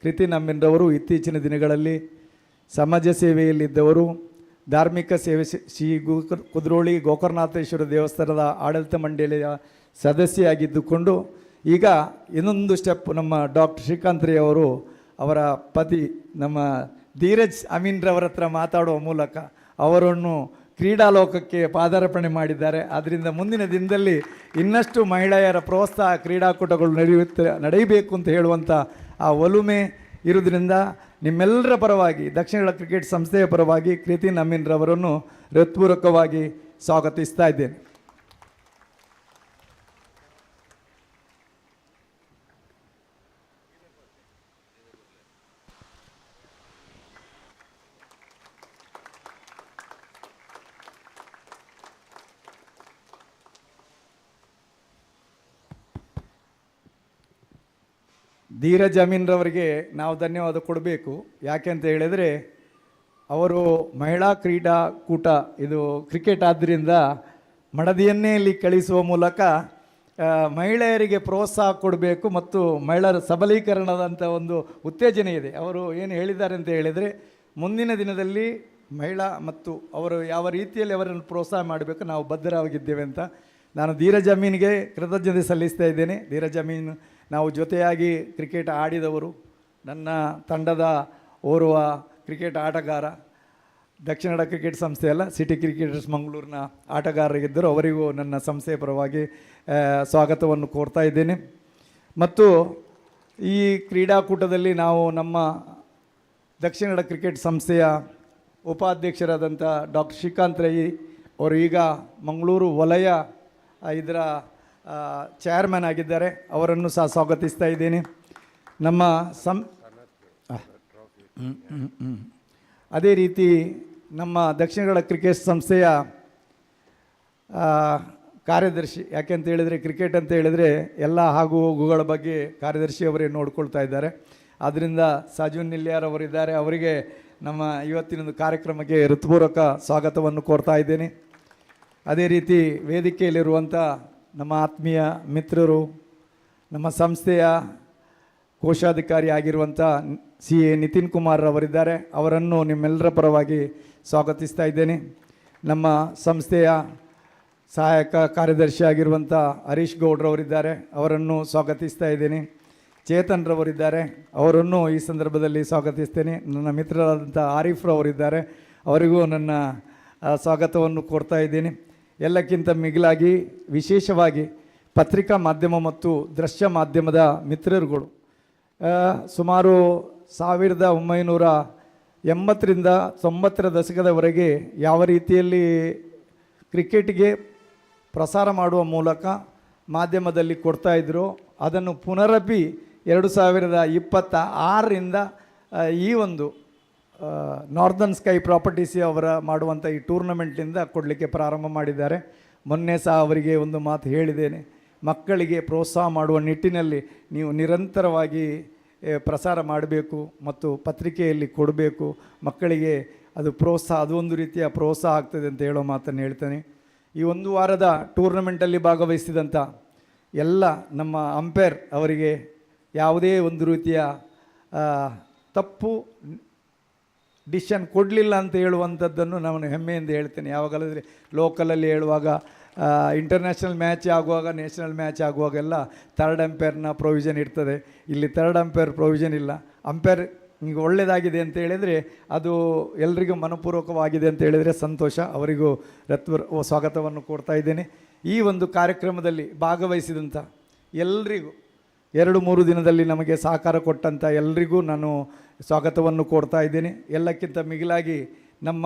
ಕೃತಿನ್ ಅಮೀನ್ರವರು ಇತ್ತೀಚಿನ ದಿನಗಳಲ್ಲಿ ಸಮಾಜ ಸೇವೆಯಲ್ಲಿದ್ದವರು. ಧಾರ್ಮಿಕ ಸೇವೆ ಶ್ರೀ ಕುದ್ರೋಳಿ ಗೋಕರ್ಣನಾಥೇಶ್ವರ ದೇವಸ್ಥಾನದ ಆಡಳಿತ ಮಂಡಳಿಯ ಸದಸ್ಯೆಯಾಗಿದ್ದುಕೊಂಡು ಈಗ ಇನ್ನೊಂದು ಸ್ಟೆಪ್ ನಮ್ಮ ಡಾಕ್ಟರ್ ಶ್ರೀಕಾಂತ್ ರೈ ಅವರು ಅವರ ಪತಿ ನಮ್ಮ ಧೀರಜ್ ಅಮೀನ್ರವರ ಹತ್ರ ಮಾತಾಡುವ ಮೂಲಕ ಅವರನ್ನು ಕ್ರೀಡಾಲೋಕಕ್ಕೆ ಪಾದಾರ್ಪಣೆ ಮಾಡಿದ್ದಾರೆ. ಆದ್ದರಿಂದ ಮುಂದಿನ ದಿನದಲ್ಲಿ ಇನ್ನಷ್ಟು ಮಹಿಳೆಯರ ಪ್ರೋತ್ಸಾಹ ಕ್ರೀಡಾಕೂಟಗಳು ನಡೆಯಬೇಕು ಅಂತ ಹೇಳುವಂಥ ಆ ಒಲುಮೆ ಇರುವುದರಿಂದ ನಿಮ್ಮೆಲ್ಲರ ಪರವಾಗಿ ದಕ್ಷಿಣ ಕ್ರಿಕೆಟ್ ಸಂಸ್ಥೆಯ ಪರವಾಗಿ ಕೃತಿನ್ ಅಮೀನ್ರವರನ್ನು ಹೃತ್ಪೂರ್ವಕವಾಗಿ ಸ್ವಾಗತಿಸ್ತಾ ಇದ್ದೇನೆ. ಧೀರಜ್ ಅಮೀನ್ರವರಿಗೆ ನಾವು ಧನ್ಯವಾದ ಕೊಡಬೇಕು. ಯಾಕೆ ಅಂತ ಹೇಳಿದರೆ ಅವರು ಮಹಿಳಾ ಕ್ರೀಡಾಕೂಟ ಇದು ಕ್ರಿಕೆಟ್ ಆದ್ದರಿಂದ ಮಡದಿಯನ್ನೇ ಇಲ್ಲಿ ಕಳಿಸುವ ಮೂಲಕ ಮಹಿಳೆಯರಿಗೆ ಪ್ರೋತ್ಸಾಹ ಕೊಡಬೇಕು ಮತ್ತು ಮಹಿಳೆಯರ ಸಬಲೀಕರಣದಂಥ ಒಂದು ಉತ್ತೇಜನ ಇದೆ. ಅವರು ಏನು ಹೇಳಿದ್ದಾರೆ ಅಂತ ಹೇಳಿದರೆ ಮುಂದಿನ ದಿನದಲ್ಲಿ ಮಹಿಳಾ ಮತ್ತು ಅವರು ಯಾವ ರೀತಿಯಲ್ಲಿ ಅವರನ್ನು ಪ್ರೋತ್ಸಾಹ ಮಾಡಬೇಕು ನಾವು ಬದ್ಧರಾಗಿದ್ದೇವೆ ಅಂತ ನಾನು ಧೀರಜ್ ಅಮೀನ್ಗೆ ಕೃತಜ್ಞತೆ ಸಲ್ಲಿಸ್ತಾ ಇದ್ದೇನೆ. ಧೀರಜ್ ಅಮೀನ್ ನಾವು ಜೊತೆಯಾಗಿ ಕ್ರಿಕೆಟ್ ಆಡಿದವರು. ನನ್ನ ತಂಡದ ಓರ್ವ ಕ್ರಿಕೆಟ್ ಆಟಗಾರ. ದಕ್ಷಿಣ ಕ್ರಿಕೆಟ್ ಸಂಸ್ಥೆ ಅಲ್ಲ, ಸಿಟಿ ಕ್ರಿಕೆಟರ್ಸ್ ಮಂಗಳೂರಿನ ಆಟಗಾರರಿದ್ದರು. ಅವರಿಗೂ ನನ್ನ ಸಂಸ್ಥೆಯ ಪರವಾಗಿ ಸ್ವಾಗತವನ್ನು ಕೋರ್ತಾ ಇದ್ದೇನೆ. ಮತ್ತು ಈ ಕ್ರೀಡಾಕೂಟದಲ್ಲಿ ನಾವು ನಮ್ಮ ದಕ್ಷಿಣ ಕ್ರಿಕೆಟ್ ಸಂಸ್ಥೆಯ ಉಪಾಧ್ಯಕ್ಷರಾದಂಥ ಡಾಕ್ಟರ್ ಶ್ರೀಕಾಂತ್ ರೈ ಅವರು ಈಗ ಮಂಗಳೂರು ವಲಯ ಇದರ ಚೇರ್ಮನ್ ಆಗಿದ್ದಾರೆ. ಅವರನ್ನು ಸಹ ಸ್ವಾಗತಿಸ್ತಾ ಇದ್ದೇನೆ. ನಮ್ಮ ಅದೇ ರೀತಿ ನಮ್ಮ ದಕ್ಷಿಣ ಕ್ರಿಕೆಟ್ ಸಂಸ್ಥೆಯ ಕಾರ್ಯದರ್ಶಿ, ಯಾಕೆಂತ ಹೇಳಿದರೆ ಕ್ರಿಕೆಟ್ ಅಂತ ಹೇಳಿದರೆ ಎಲ್ಲ ಆಗು ಹೋಗುಗಳ ಬಗ್ಗೆ ಕಾರ್ಯದರ್ಶಿ ಅವರೇ ನೋಡ್ಕೊಳ್ತಾ ಇದ್ದಾರೆ. ಆದ್ದರಿಂದ ಸಾಜುನ್ ನಿಲ್ಯಾರ್ ಅವರಿದ್ದಾರೆ. ಅವರಿಗೆ ನಮ್ಮ ಇವತ್ತಿನ ಕಾರ್ಯಕ್ರಮಕ್ಕೆ ಹೃತ್ಪೂರ್ವಕ ಸ್ವಾಗತವನ್ನು ಕೋರ್ತಾ ಇದ್ದೇನೆ. ಅದೇ ರೀತಿ ವೇದಿಕೆಯಲ್ಲಿರುವಂಥ ನಮ್ಮ ಆತ್ಮೀಯ ಮಿತ್ರರು, ನಮ್ಮ ಸಂಸ್ಥೆಯ ಕೋಶಾಧಿಕಾರಿ ಆಗಿರುವಂಥ CA ನಿತಿನ್ ಕುಮಾರ್ ಅವರಿದ್ದಾರೆ. ಅವರನ್ನು ನಿಮ್ಮೆಲ್ಲರ ಪರವಾಗಿ ಸ್ವಾಗತಿಸ್ತಾ ಇದ್ದೇನೆ. ನಮ್ಮ ಸಂಸ್ಥೆಯ ಸಹಾಯಕ ಕಾರ್ಯದರ್ಶಿ ಆಗಿರುವಂಥ ಹರೀಶ್ ಗೌಡ್ರವರಿದ್ದಾರೆ. ಅವರನ್ನು ಸ್ವಾಗತಿಸ್ತಾ ಇದ್ದೇನೆ. ಚೇತನ್ರವರಿದ್ದಾರೆ. ಅವರನ್ನು ಈ ಸಂದರ್ಭದಲ್ಲಿ ಸ್ವಾಗತಿಸ್ತೇನೆ. ನನ್ನ ಮಿತ್ರರಾದಂಥ ಆರಿಫ್ರವರಿದ್ದಾರೆ. ಅವರಿಗೂ ನನ್ನ ಸ್ವಾಗತವನ್ನು ಕೋರ್ತಾ ಇದ್ದೇನೆ. ಎಲ್ಲಕ್ಕಿಂತ ಮಿಗಿಲಾಗಿ ವಿಶೇಷವಾಗಿ ಪತ್ರಿಕಾ ಮಾಧ್ಯಮ ಮತ್ತು ದೃಶ್ಯ ಮಾಧ್ಯಮದ ಮಿತ್ರರುಗಳು ಸುಮಾರು 1980ರಿಂದ 90ರ ದಶಕದವರೆಗೆ ಯಾವ ರೀತಿಯಲ್ಲಿ ಕ್ರಿಕೆಟ್ಗೆ ಪ್ರಸಾರ ಮಾಡುವ ಮೂಲಕ ಮಾಧ್ಯಮದಲ್ಲಿ ಕೊಡ್ತಾಯಿದ್ರು, ಅದನ್ನು ಪುನರಪಿ 2026ರಿಂದ ಈ ಒಂದು ನಾರ್ದನ್ ಸ್ಕೈ ಪ್ರಾಪರ್ಟೀಸ್ ಅವರ ಮಾಡುವಂಥ ಈ ಟೂರ್ನಮೆಂಟ್ನಿಂದ ಕೊಡಲಿಕ್ಕೆ ಪ್ರಾರಂಭ ಮಾಡಿದ್ದಾರೆ. ಮೊನ್ನೆ ಸಹ ಅವರಿಗೆ ಒಂದು ಮಾತು ಹೇಳಿದ್ದೇನೆ, ಮಕ್ಕಳಿಗೆ ಪ್ರೋತ್ಸಾಹ ಮಾಡುವ ನಿಟ್ಟಿನಲ್ಲಿ ನೀವು ನಿರಂತರವಾಗಿ ಪ್ರಸಾರ ಮಾಡಬೇಕು ಮತ್ತು ಪತ್ರಿಕೆಯಲ್ಲಿ ಕೊಡಬೇಕು. ಮಕ್ಕಳಿಗೆ ಅದು ಪ್ರೋತ್ಸಾಹ, ಅದೊಂದು ರೀತಿಯ ಪ್ರೋತ್ಸಾಹ ಆಗ್ತದೆ ಅಂತ ಹೇಳೋ ಮಾತನ್ನು ಹೇಳ್ತೇನೆ. ಈ ಒಂದು ವಾರದ ಟೂರ್ನಮೆಂಟಲ್ಲಿ ಭಾಗವಹಿಸಿದಂಥ ಎಲ್ಲ ನಮ್ಮ ಅಂಪೈರ್ ಅವರಿಗೆ ಯಾವುದೇ ಒಂದು ರೀತಿಯ ತಪ್ಪು ಡಿಸಿಷನ್ ಕೊಡಲಿಲ್ಲ ಅಂತ ಹೇಳುವಂಥದ್ದನ್ನು ನಾನು ಹೆಮ್ಮೆಯಿಂದ ಹೇಳ್ತೇನೆ. ಯಾವಾಗಲಾದರೆ ಲೋಕಲಲ್ಲಿ ಹೇಳುವಾಗ ಇಂಟರ್ನ್ಯಾಷನಲ್ ಮ್ಯಾಚ್ ಆಗುವಾಗ, ನ್ಯಾಷನಲ್ ಮ್ಯಾಚ್ ಆಗುವಾಗೆಲ್ಲ ಥರ್ಡ್ ಅಂಪೈರ್ನ ಪ್ರೊವಿಷನ್ ಇರ್ತದೆ. ಇಲ್ಲಿ ಥರ್ಡ್ ಅಂಪೈರ್ ಪ್ರೊವಿಷನ್ ಇಲ್ಲ. ಅಂಪೈರ್ ನಿಮಗೆ ಒಳ್ಳೆಯದಾಗಿದೆ ಅಂತ ಹೇಳಿದರೆ ಅದು ಎಲ್ರಿಗೂ ಮನಪೂರ್ವಕವಾಗಿದೆ ಅಂತ ಹೇಳಿದರೆ ಸಂತೋಷ. ಅವರಿಗೂ ಸ್ವಾಗತವನ್ನು ಕೊಡ್ತಾ ಇದ್ದೇನೆ. ಈ ಒಂದು ಕಾರ್ಯಕ್ರಮದಲ್ಲಿ ಭಾಗವಹಿಸಿದಂಥ ಎಲ್ರಿಗೂ 2-3 ದಿನದಲ್ಲಿ ನಮಗೆ ಸಹಕಾರ ಕೊಟ್ಟಂಥ ಎಲ್ರಿಗೂ ನಾನು ಸ್ವಾಗತವನ್ನು ಕೊಡ್ತಾ ಇದ್ದೇನೆ. ಎಲ್ಲಕ್ಕಿಂತ ಮಿಗಿಲಾಗಿ ನಮ್ಮ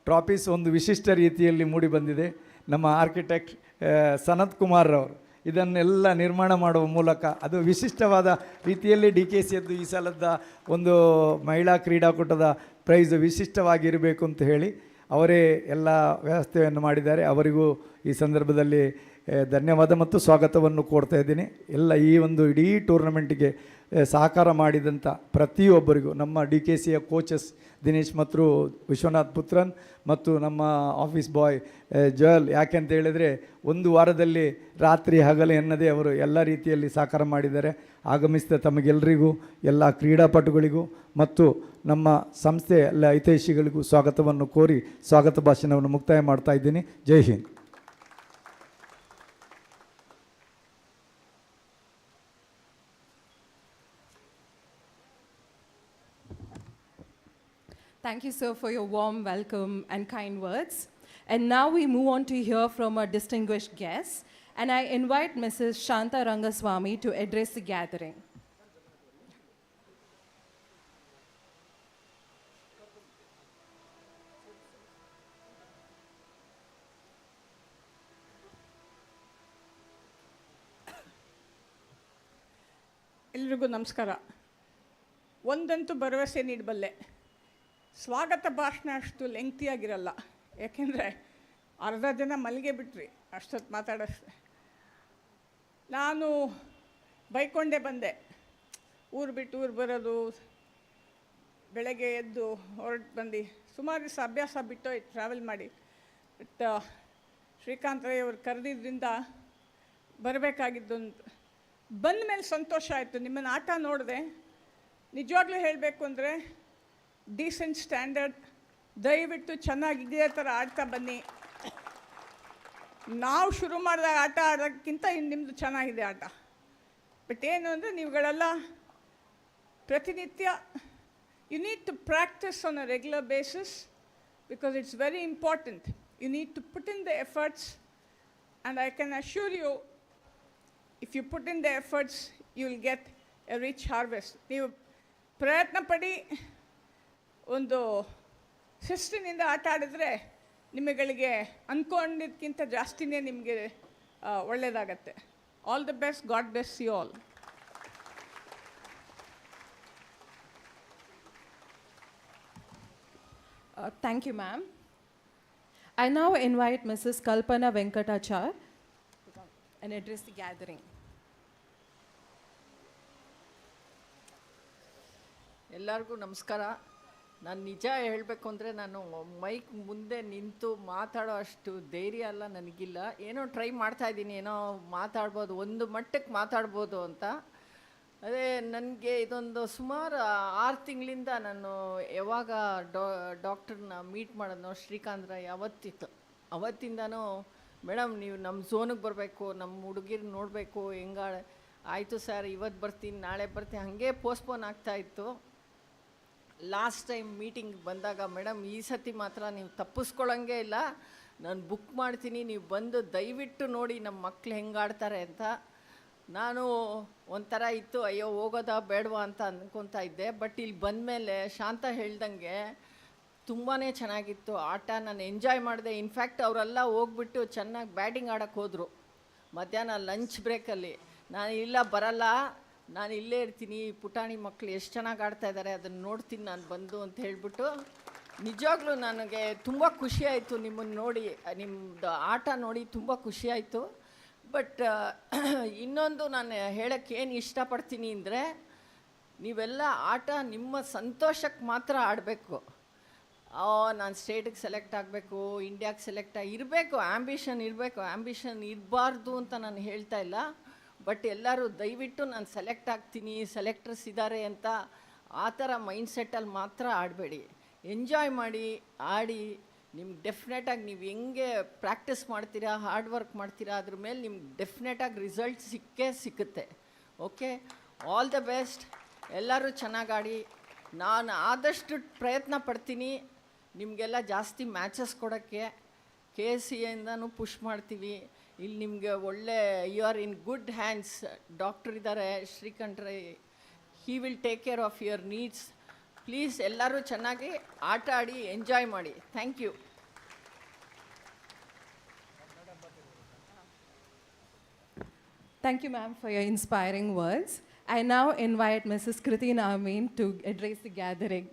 ಟ್ರಾಫೀಸ್ ಒಂದು ವಿಶಿಷ್ಟ ರೀತಿಯಲ್ಲಿ ಮೂಡಿ ಬಂದಿದೆ. ನಮ್ಮ ಆರ್ಕಿಟೆಕ್ಟ್ ಸನತ್ ಕುಮಾರ್ ಅವರು ಇದನ್ನೆಲ್ಲ ನಿರ್ಮಾಣ ಮಾಡುವ ಮೂಲಕ ಅದು ವಿಶಿಷ್ಟವಾದ ರೀತಿಯಲ್ಲಿ DKCಯದ್ದು ಈ ಸಲದ ಒಂದು ಮಹಿಳಾ ಕ್ರೀಡಾಕೂಟದ ಪ್ರೈಸ್ ವಿಶಿಷ್ಟವಾಗಿರಬೇಕು ಅಂತ ಹೇಳಿ ಅವರೇ ಎಲ್ಲ ವ್ಯವಸ್ಥೆಯನ್ನು ಮಾಡಿದ್ದಾರೆ. ಅವರಿಗೂ ಈ ಸಂದರ್ಭದಲ್ಲಿ ಧನ್ಯವಾದ ಮತ್ತು ಸ್ವಾಗತವನ್ನು ಕೊಡ್ತಾ ಇದ್ದೀನಿ. ಎಲ್ಲ ಈ ಒಂದು ಇಡೀ ಟೂರ್ನಮೆಂಟಿಗೆ ಸಹಕಾರ ಮಾಡಿದಂಥ ಪ್ರತಿಯೊಬ್ಬರಿಗೂ ನಮ್ಮ DKCಯ ಕೋಚಸ್ ದಿನೇಶ್ ಮತ್ತು ವಿಶ್ವನಾಥ್ ಪುತ್ರನ್ ಮತ್ತು ನಮ್ಮ ಆಫೀಸ್ ಬಾಯ್ ಜೋಯಲ್, ಯಾಕೆಂತ ಹೇಳಿದರೆ ಒಂದು ವಾರದಲ್ಲಿ ರಾತ್ರಿ ಹಗಲು ಎನ್ನದೇ ಅವರು ಎಲ್ಲ ರೀತಿಯಲ್ಲಿ ಸಹಕಾರ ಮಾಡಿದ್ದಾರೆ. ಆಗಮಿಸಿದ ತಮಗೆಲ್ಲರಿಗೂ, ಎಲ್ಲ ಕ್ರೀಡಾಪಟುಗಳಿಗೂ ಮತ್ತು ನಮ್ಮ ಸಂಸ್ಥೆಯ ಎಲ್ಲ ಹಿತೈಷಿಗಳಿಗೂ ಸ್ವಾಗತವನ್ನು ಕೋರಿ ಸ್ವಾಗತ ಭಾಷಣವನ್ನು ಮುಕ್ತಾಯ ಮಾಡ್ತಾ ಇದ್ದೀನಿ. ಜೈ Hind. Thank you, sir, for your warm welcome and kind words. And now we move on to hear from our distinguished guests. And I invite Mrs. Shanta Rangaswamy to address the gathering. ಎಲ್ರಿಗೂ ನಮಸ್ಕಾರ. ಒಂದಂತೂ ಭರವಸೆ ನೀಡಬಲ್ಲೆ, ಸ್ವಾಗತ ಭಾಷಣ ಅಷ್ಟು ಲೆಂಗ್ತಿಯಾಗಿರಲ್ಲ. ಯಾಕೆಂದರೆ ಅರ್ಧ ಜನ ಮಲ್ಲಿಗೆ ಬಿಟ್ರಿ ಅಷ್ಟೊತ್ತು ಮಾತಾಡೋಷ್ಟೆ. ನಾನು ಬೈಕೊಂಡೇ ಬಂದೆ. ಊರು ಬಿಟ್ಟು ಊರು ಬರೋದು, ಬೆಳಗ್ಗೆ ಎದ್ದು ಹೊರಟು ಬಂದು ಸುಮಾರು ದಿವಸ ಅಭ್ಯಾಸ ಬಿಟ್ಟೋಯ್ತು ಟ್ರಾವೆಲ್ ಮಾಡಿ. ಬಟ್ ಶ್ರೀಕಾಂತ್ ರೈ ಅವರು ಕರೆದಿದ್ದರಿಂದ ಬರಬೇಕಾಗಿದ್ದು. ಬಂದ ಮೇಲೆ ಸಂತೋಷ ಆಯಿತು. ನಿಮ್ಮನ್ನು ಆಟ ನೋಡಿದೆ. ನಿಜವಾಗ್ಲೂ ಹೇಳಬೇಕು ಅಂದರೆ ಡೀಸೆಂಟ್ ಸ್ಟ್ಯಾಂಡರ್ಡ್, ದಯವಿಟ್ಟು ಚೆನ್ನಾಗಿ ಇದೇ ಥರ ಆಡ್ತಾ ಬನ್ನಿ. ನಾವು ಶುರು ಮಾಡಿದಾಗ ಆಟ ಆಡೋಕ್ಕಿಂತ ನಿಮ್ಮದು ಚೆನ್ನಾಗಿದೆ ಆಟ. ಬಟ್ ಏನು ಅಂದರೆ ನೀವುಗಳೆಲ್ಲ ಪ್ರತಿನಿತ್ಯ you need to practice on a regular basis because it's very important. You need to put in the efforts and I can assure you, if you put in the efforts you will get a rich harvest. ನೀವು ಪ್ರಯತ್ನ ಪಡಿ ಒಂದು ಶಿಸ್ತಿನಿಂದ ಆಟ ಆಡಿದ್ರೆ ನಿಮಗಳಿಗೆ ಅಂದ್ಕೊಂಡಿದ್ದಕ್ಕಿಂತ ಜಾಸ್ತಿನೇ ನಿಮಗೆ ಒಳ್ಳೆಯದಾಗತ್ತೆ. All the best. God bless you all. Thank you, ma'am. I now invite Mrs. Kalpana Venkatachar and address the gathering. ಎಲ್ಲರಿಗೂ ನಮಸ್ಕಾರ. ನಾನು ನಿಜ ಹೇಳಬೇಕು ಅಂದರೆ ನಾನು ಮೈಕ್ ಮುಂದೆ ನಿಂತು ಮಾತಾಡೋ ಅಷ್ಟು ಧೈರ್ಯ ಎಲ್ಲ ನನಗಿಲ್ಲ. ಏನೋ ಟ್ರೈ ಮಾಡ್ತಾಯಿದ್ದೀನಿ, ಏನೋ ಮಾತಾಡ್ಬೋದು, ಒಂದು ಮಟ್ಟಕ್ಕೆ ಮಾತಾಡ್ಬೋದು ಅಂತ. ಅದೇ ನನಗೆ ಇದೊಂದು ಸುಮಾರು 6 ತಿಂಗಳಿಂದ ನಾನು ಯಾವಾಗ ಡಾಕ್ಟ್ರನ್ನ ಮೀಟ್ ಮಾಡೋದು ಶ್ರೀಕಾಂತ್ ರೈ ಅವತ್ತಿಂದನೂ ಮೇಡಮ್ ನೀವು ನಮ್ಮ ಝೋನಿಗೆ ಬರಬೇಕು, ನಮ್ಮ ಹುಡುಗಿರ್ ನೋಡಬೇಕು, ಆಯಿತು ಸರ್ ಇವತ್ತು ಬರ್ತೀನಿ, ನಾಳೆ ಬರ್ತೀನಿ, ಹಾಗೆ ಪೋಸ್ಟ್ಪೋನ್ ಆಗ್ತಾಯಿತ್ತು. ಲಾಸ್ಟ್ ಟೈಮ್ ಮೀಟಿಂಗ್ ಬಂದಾಗ ಮೇಡಮ್ ಈ ಸತಿ ಮಾತ್ರ ನೀವು ತಪ್ಪಿಸ್ಕೊಳ್ಳೋಂಗೇ ಇಲ್ಲ, ನಾನು ಬುಕ್ ಮಾಡ್ತೀನಿ, ನೀವು ಬಂದು ದಯವಿಟ್ಟು ನೋಡಿ ನಮ್ಮ ಮಕ್ಳು ಹೆಂಗೆ ಆಡ್ತಾರೆ ಅಂತ. ನಾನು ಒಂಥರ ಇತ್ತು, ಅಯ್ಯೋ ಹೋಗೋದಾ ಬೇಡವಾ ಅಂತ ಅಂದ್ಕೊತಾ ಇದ್ದೆ. ಬಟ್ ಇಲ್ಲಿ ಬಂದಮೇಲೆ ಶಾಂತ ಹೇಳ್ದಂಗೆ ತುಂಬಾ ಚೆನ್ನಾಗಿತ್ತು ಆಟ. ನಾನು ಎಂಜಾಯ್ ಮಾಡಿದೆ. ಇನ್ಫ್ಯಾಕ್ಟ್ ಅವರೆಲ್ಲ ಹೋಗ್ಬಿಟ್ಟು ಚೆನ್ನಾಗಿ ಬ್ಯಾಟಿಂಗ್ ಆಡೋಕ್ಕೆ ಹೋದರು ಮಧ್ಯಾಹ್ನ ಲಂಚ್ ಬ್ರೇಕಲ್ಲಿ. ನಾನು ಇಲ್ಲ ಬರಲ್ಲ, ನಾನು ಇಲ್ಲೇ ಇರ್ತೀನಿ, ಪುಟಾಣಿ ಮಕ್ಕಳು ಎಷ್ಟು ಚೆನ್ನಾಗಿ ಆಡ್ತಾಯಿದ್ದಾರೆ ಅದನ್ನು ನೋಡ್ತೀನಿ ನಾನು ಬಂದು ಅಂತ ಹೇಳಿಬಿಟ್ಟು. ನಿಜವಾಗ್ಲೂ ನನಗೆ ತುಂಬ ಖುಷಿಯಾಯಿತು ನಿಮ್ಮನ್ನು ನೋಡಿ, ನಿಮ್ಮದು ಆಟ ನೋಡಿ ತುಂಬ ಖುಷಿಯಾಯಿತು. ಬಟ್ ಇನ್ನೊಂದು ನಾನು ಹೇಳೋಕ್ಕೆ ಏನು ಇಷ್ಟಪಡ್ತೀನಿ ಅಂದರೆ, ನೀವೆಲ್ಲ ಆಟ ನಿಮ್ಮ ಸಂತೋಷಕ್ಕೆ ಮಾತ್ರ ಆಡಬೇಕು. ನಾನು ಸ್ಟೇಟಿಗೆ ಸೆಲೆಕ್ಟ್ ಆಗಬೇಕು, ಇಂಡಿಯಾಗೆ ಸೆಲೆಕ್ಟ್ ಇರಬೇಕು, ಆ್ಯಂಬಿಷನ್ ಇರಬೇಕು. ಆ್ಯಂಬಿಷನ್ ಇರಬಾರ್ದು ಅಂತ ನಾನು ಹೇಳ್ತಾ ಇಲ್ಲ. ಬಟ್ ಎಲ್ಲರೂ ದಯವಿಟ್ಟು ನಾನು ಸೆಲೆಕ್ಟ್ ಆಗ್ತೀನಿ, ಸೆಲೆಕ್ಟರ್ಸ್ ಇದ್ದಾರೆ ಅಂತ ಆ ಥರ ಮೈಂಡ್ಸೆಟ್ಟಲ್ಲಿ ಮಾತ್ರ ಆಡಬೇಡಿ. ಎಂಜಾಯ್ ಮಾಡಿ, ಆಡಿ. ನಿಮ್ಗೆ ಡೆಫಿನೆಟಾಗಿ ನೀವು ಹೆಂಗೆ ಪ್ರಾಕ್ಟೀಸ್ ಮಾಡ್ತೀರಾ, ಹಾರ್ಡ್ ವರ್ಕ್ ಮಾಡ್ತೀರಾ, ಅದ್ರ ಮೇಲೆ ನಿಮ್ಗೆ ಡೆಫಿನೆಟಾಗಿ ರಿಸಲ್ಟ್ ಸಿಕ್ಕುತ್ತೆ. Okay, all the best. ಎಲ್ಲರೂ ಚೆನ್ನಾಗಿ ಆಡಿ. ನಾನು ಆದಷ್ಟು ಪ್ರಯತ್ನ ಪಡ್ತೀನಿ ನಿಮಗೆಲ್ಲ ಜಾಸ್ತಿ ಮ್ಯಾಚಸ್ ಕೊಡೋಕ್ಕೆ. KCAಯಿಂದನೂ ಪುಷ್ ಮಾಡ್ತೀವಿ. ಇಲ್ಲಿ ನಿಮಗೆ ಒಳ್ಳೆ you are in good hands. Doctor ಇದ್ದಾರೆ ಶ್ರೀಕಂಠ್ರೆ, he will take care of your needs. Please ಎಲ್ಲರೂ ಚೆನ್ನಾಗಿ ಆಟ ಆಡಿ, ಎಂಜಾಯ್ ಮಾಡಿ. Thank you. Thank you, ma'am, for your inspiring words. I now invite Mrs. Kriti Namin to address the gathering.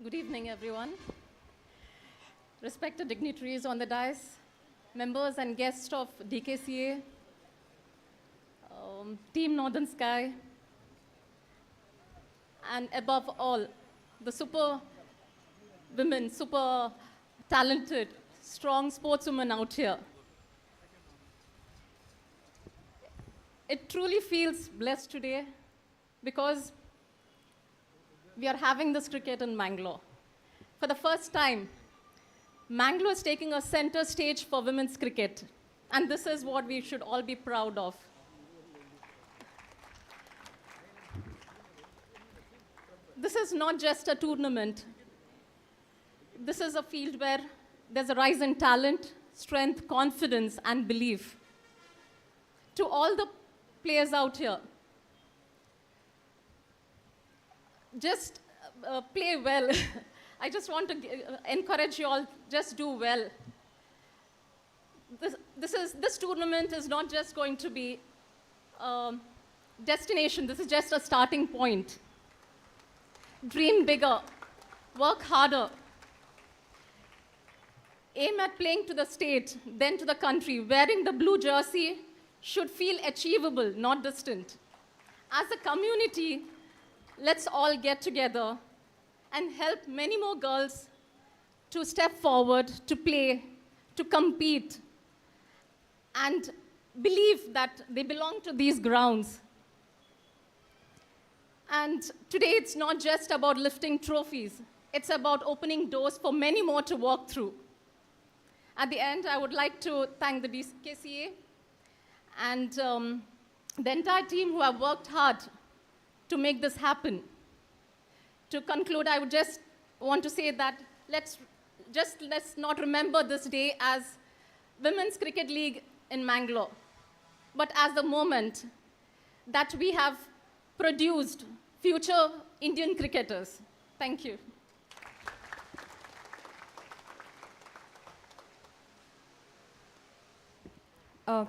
Good evening, everyone. Respected dignitaries on the dais, members and guests of DKCA, Team Northern Sky, and above all, the super women, super talented, strong sportswomen out here. It truly feels blessed today because we are having this cricket in Mangalore. For the first time, Mangalore is taking a center stage for women's cricket, and this is what we should all be proud of. This is not just a tournament. This is a field where there's a rise in talent, strength, confidence, and belief. To all the players out here, just play well. I just want to encourage you all, just do well. This tournament is not just going to be destination. This is just a starting point. Dream bigger, work harder. Aim at playing to the state, then to the country. Wearing the blue jersey should feel achievable, not distant. As a community, let's all get together and help many more girls to step forward, to play, to compete, and believe that they belong to these grounds. And today it's not just about lifting trophies, it's about opening doors for many more to walk through. At the end, I would like to thank the Dkca and the entire team who have worked hard to make this happen. To conclude, I would just want to say that let's not remember this day as Women's Cricket League in Mangalore, but as the moment that we have produced future Indian cricketers. Thank you.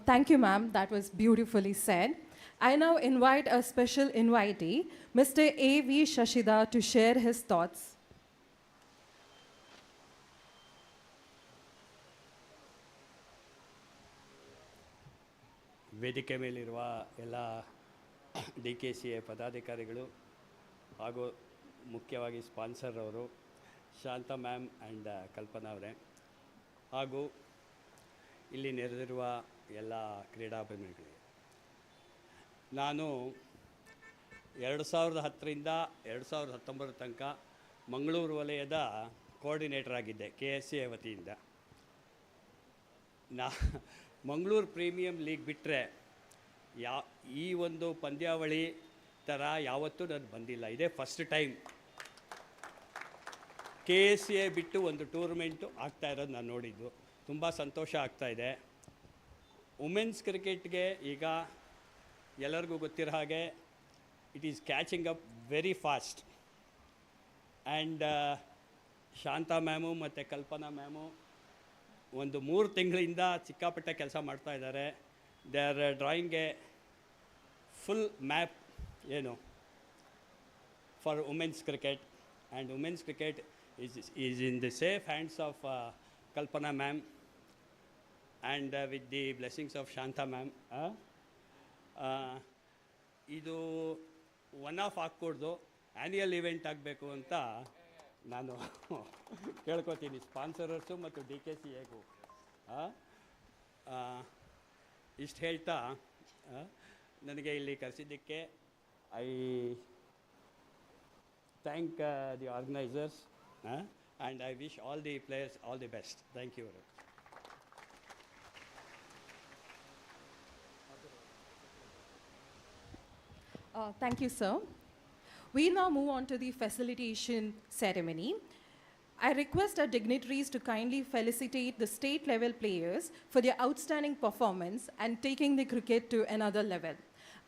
Thank you, ma'am. That was beautifully said. I now invite a special invitee, Mr. A.V. Shashida, to share his thoughts. ವೇದಿಕೆ ಮೇಲಿರುವ ಎಲ್ಲ DKCA ಪದಾಧಿಕಾರಿಗಳು ಹಾಗೂ ಮುಖ್ಯವಾಗಿ sponsor ಅವರು Shanta ma'am and ಕಲ್ಪನಾ ಅವರೇ, ಹಾಗೂ ಇಲ್ಲಿ ನೆರೆದಿರುವ ಎಲ್ಲ ಕ್ರೀಡಾಭಿಮಾನಿಗಳಿಗೆ, ನಾನು 2010ರಿಂದ 2019 ತನಕ ಮಂಗಳೂರು ವಲಯದ ಕೋಆರ್ಡಿನೇಟರ್ ಆಗಿದ್ದೆ KSCA ವತಿಯಿಂದ. ಮಂಗಳೂರು ಪ್ರೀಮಿಯಂ ಲೀಗ್ ಬಿಟ್ಟರೆ ಈ ಒಂದು ಪಂದ್ಯಾವಳಿ ಥರ ಯಾವತ್ತೂ ನಾನು ಬಂದಿಲ್ಲ. ಇದೇ ಫಸ್ಟ್ ಟೈಮ್ KSCA ಬಿಟ್ಟು ಒಂದು ಟೂರ್ನಮೆಂಟು ಆಗ್ತಾ ಇರೋದು ನಾನು ನೋಡಿದ್ದು. ತುಂಬ ಸಂತೋಷ ಆಗ್ತಾಯಿದೆ. ವುಮೆನ್ಸ್ ಕ್ರಿಕೆಟ್ಗೆ ಈಗ ಎಲ್ಲರಿಗೂ ಗೊತ್ತಿರೋ ಹಾಗೆ it is catching up very fast. And Shanta ma'am ಮತ್ತು ಕಲ್ಪನಾ ಮ್ಯಾಮು ಒಂದು 3 ತಿಂಗಳಿಂದ ಸಿಕ್ಕಾಪಟ್ಟೆ ಕೆಲಸ ಮಾಡ್ತಾಯಿದ್ದಾರೆ. They are drawing a full map for women's cricket, and women's cricket is in the safe hands of Kalpana ma'am. and with the blessings of Shanta ma'am. ಇದು one of ಹಾಕ್ಕೊಡ್ದು annual event ಆಗಬೇಕು ಅಂತ ನಾನು ಕೇಳ್ಕೊತೀನಿ ಸ್ಪಾನ್ಸರರ್ಸು ಮತ್ತು DKCAಗೂ. ಇಷ್ಟು ಹೇಳ್ತಾ ನನಗೆ ಇಲ್ಲಿ ಕರೆಸಿದ್ದಕ್ಕೆ I thank the organisers and I wish all the players all the best. Thank you. Thank you, sir. We now move on to the facilitation ceremony. I request our dignitaries to kindly felicitate the state-level players for their outstanding performance and taking the cricket to another level.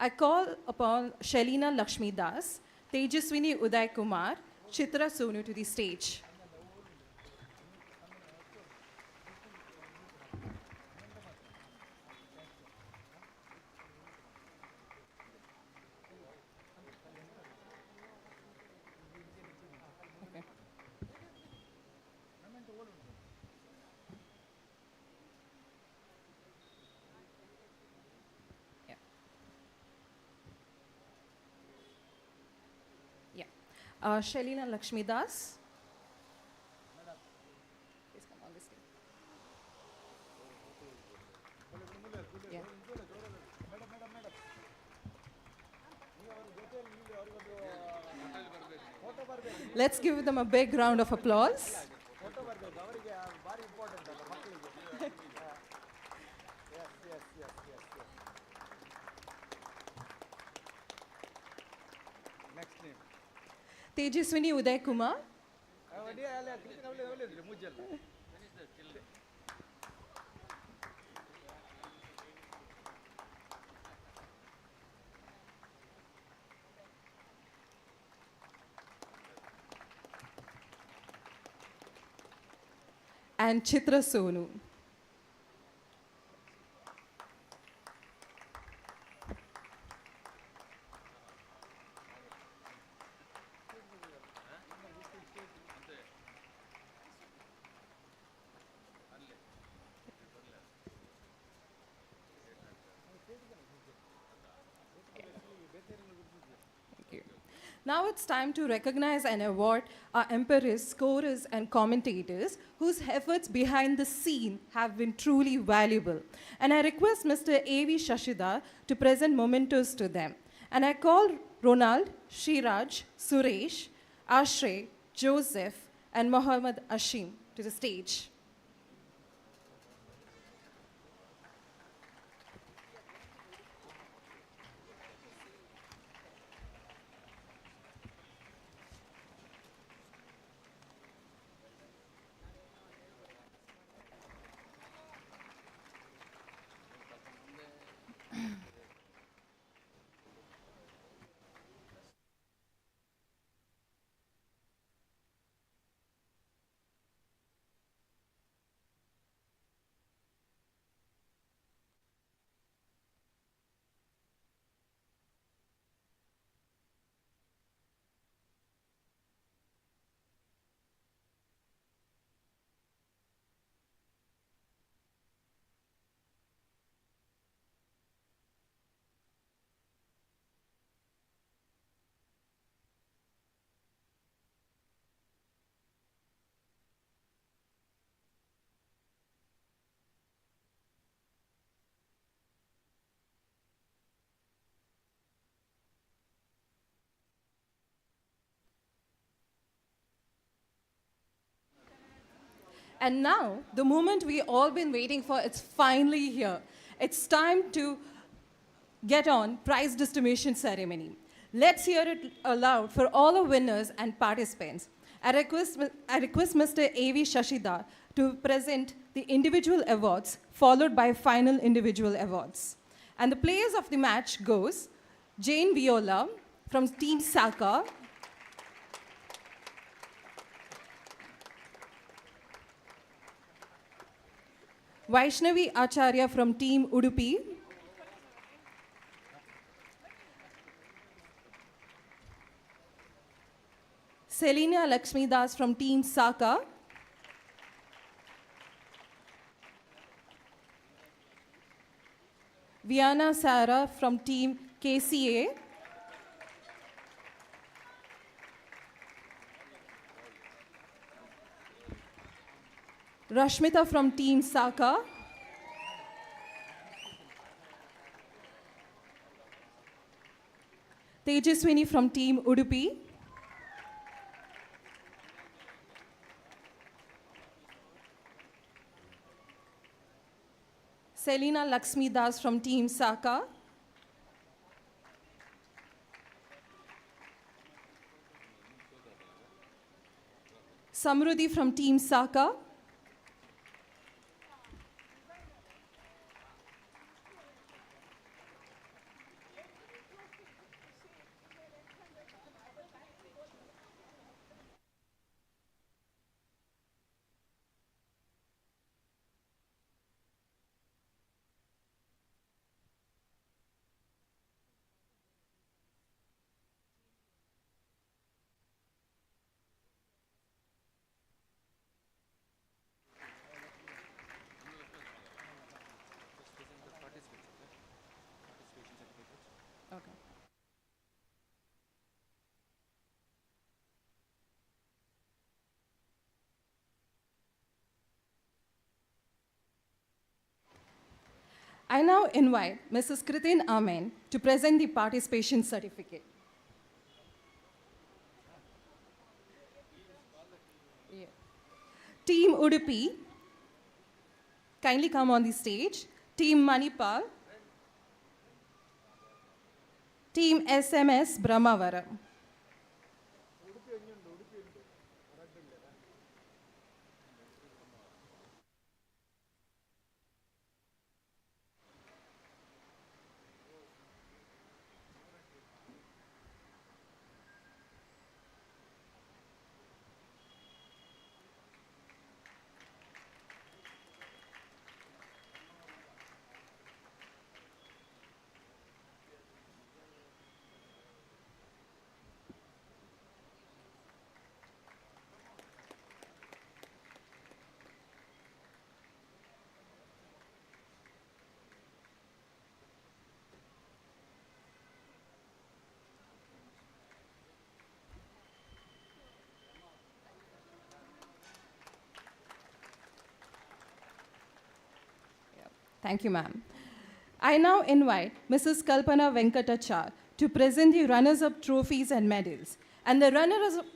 I call upon Shalina Lakshmi Das, Tejaswini Uday Kumar, Chitra Sonu to the stage. Shalina Lakshmi Das. Please come on this stage. Yeah. Let's give them a big round of applause. Tejaswini Uday Kumar. And Chitra Sonu. Now it's time to recognize and award our umpires, scorers, and commentators whose efforts behind the scene have been truly valuable. And I request Mr. A.V. Shashida to present mementos to them. And I call Ronald, Shiraj, Suresh, Ashray, Joseph, and Mohammed Ashim to the stage. And now, the moment we all been waiting for, it's finally here. It's time to get on prize distribution ceremony. Let's hear it aloud for all the winners and participants. I request Mr. A.V. Shashida to present the individual awards, followed by final individual awards. And the players of the match goes Jane Viola from Team Saca, Vaishnavi Acharya from Team Udupi, Selina Lakshmi Das from Team Saca, Viana Sarah from Team KCA. Rashmita from Team Saca. Tejaswini from Team Udupi. Selina Lakshmi Das from Team Saca. Samruddhi from Team Saca. Okay. I now invite Mrs. Kritin Amen to present the participation certificate. Yeah. Team Udupi, kindly come on the stage. Team Manipal. Team SMS Brahmavaram. Thank you, ma'am. I now invite Mrs. Kalpana Venkatachar to present the runners-up trophies and medals. And the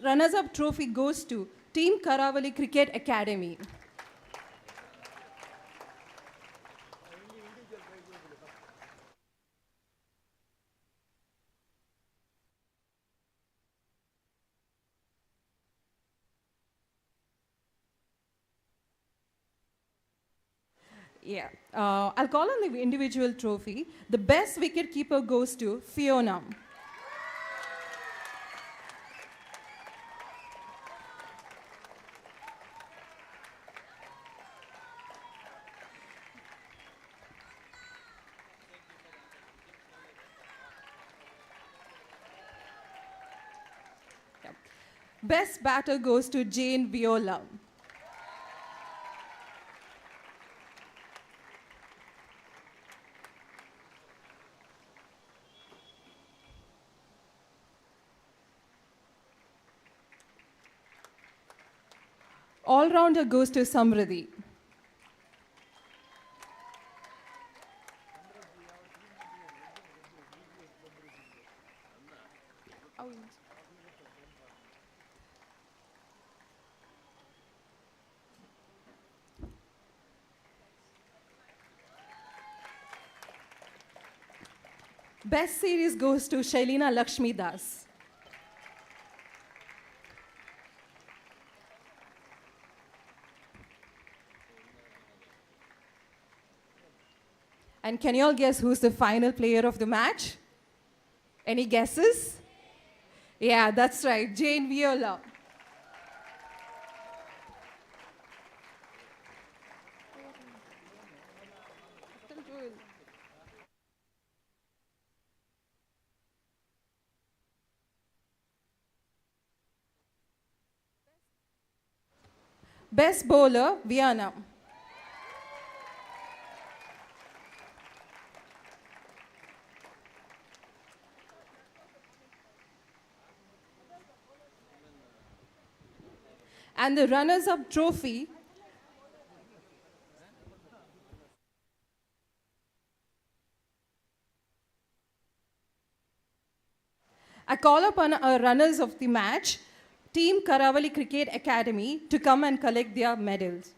runners-up trophy goes to Team Karavali Cricket Academy. Yeah, I'll call on the individual trophy. The best wicket keeper goes to Fiona. Yeah. Best batter goes to Jane Viola. All-rounder goes to Samriddhi. Best series goes to Shailina Lakshmi Das. And can you all guess who's the final player of the match? Any guesses? Yeah, that's right, Jane Viola. Best bowler, Viana. And the runners-up trophy I call upon our runners of the match, Team Karavali Cricket Academy, to come and collect their medals.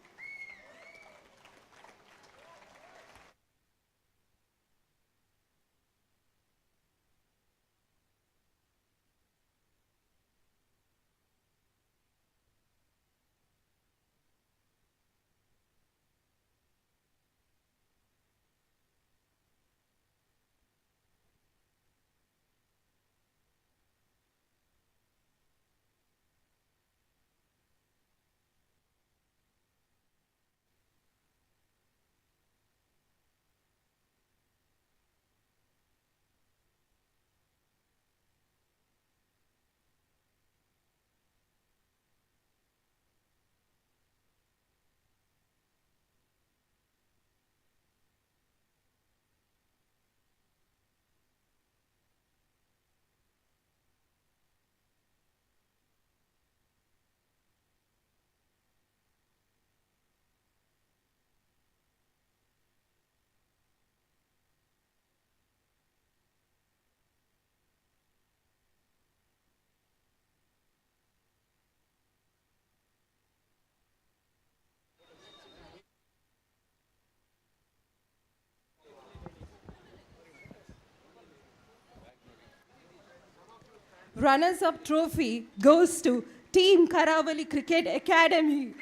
Runners-up trophy goes to Team Karavali Cricket Academy.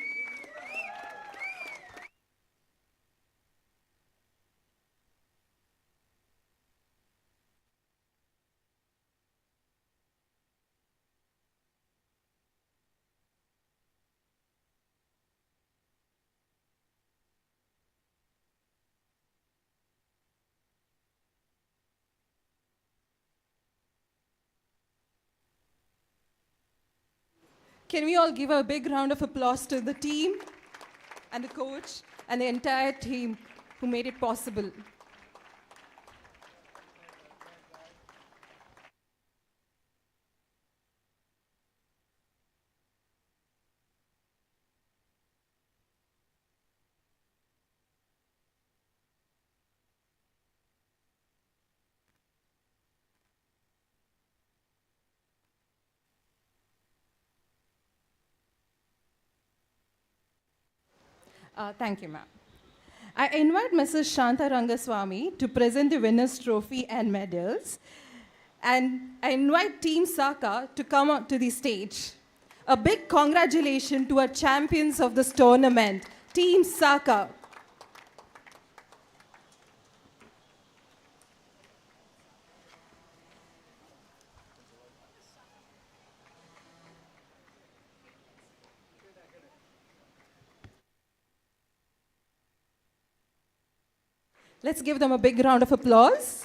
Can we all give a big round of applause to the team and the coach and the entire team who made it possible? Thank you, ma'am. I invite Mrs. Shanta Rangaswamy to present the winner's trophy and medals. And I invite Team Saca to come up to the stage. A big congratulations to our champions of this tournament, Team Saca. Let's give them a big round of applause.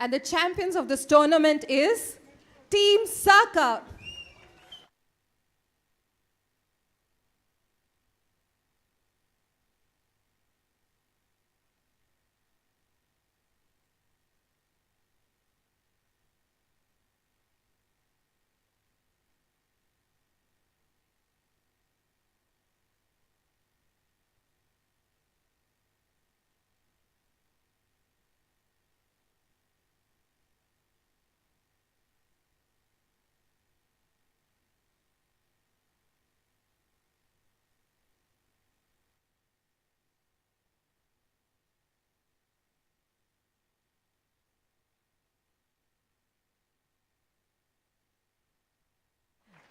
And the champions of this tournament is Team Saca.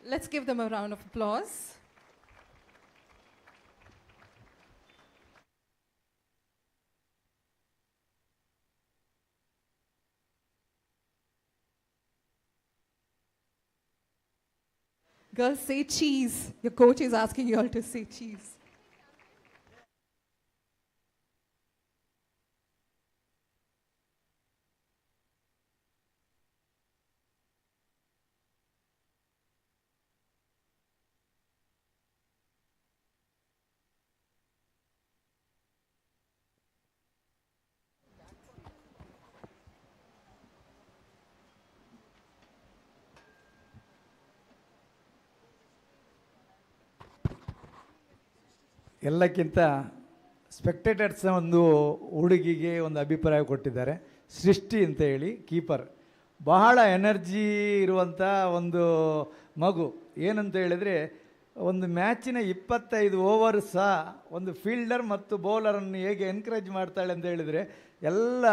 Let's give them a round of applause. Girls, say cheese. Your coach is asking you all to say cheese. ಎಲ್ಲಕ್ಕಿಂತ spectators ಒಂದು ಹುಡುಗಿಗೆ ಒಂದು ಅಭಿಪ್ರಾಯ ಕೊಟ್ಟಿದ್ದಾರೆ. ಸೃಷ್ಟಿ ಅಂತ ಹೇಳಿ keeper, ಬಹಳ ಎನರ್ಜಿ ಇರುವಂಥ ಒಂದು ಮಗು. ಏನಂತ ಹೇಳಿದರೆ ಒಂದು ಮ್ಯಾಚಿನ 25 ಓವರ್ ಸಹ ಒಂದು ಫೀಲ್ಡರ್ ಮತ್ತು ಬೌಲರನ್ನು ಹೇಗೆ ಎನ್ಕರೇಜ್ ಮಾಡ್ತಾಳೆ ಅಂತ ಹೇಳಿದರೆ ಎಲ್ಲ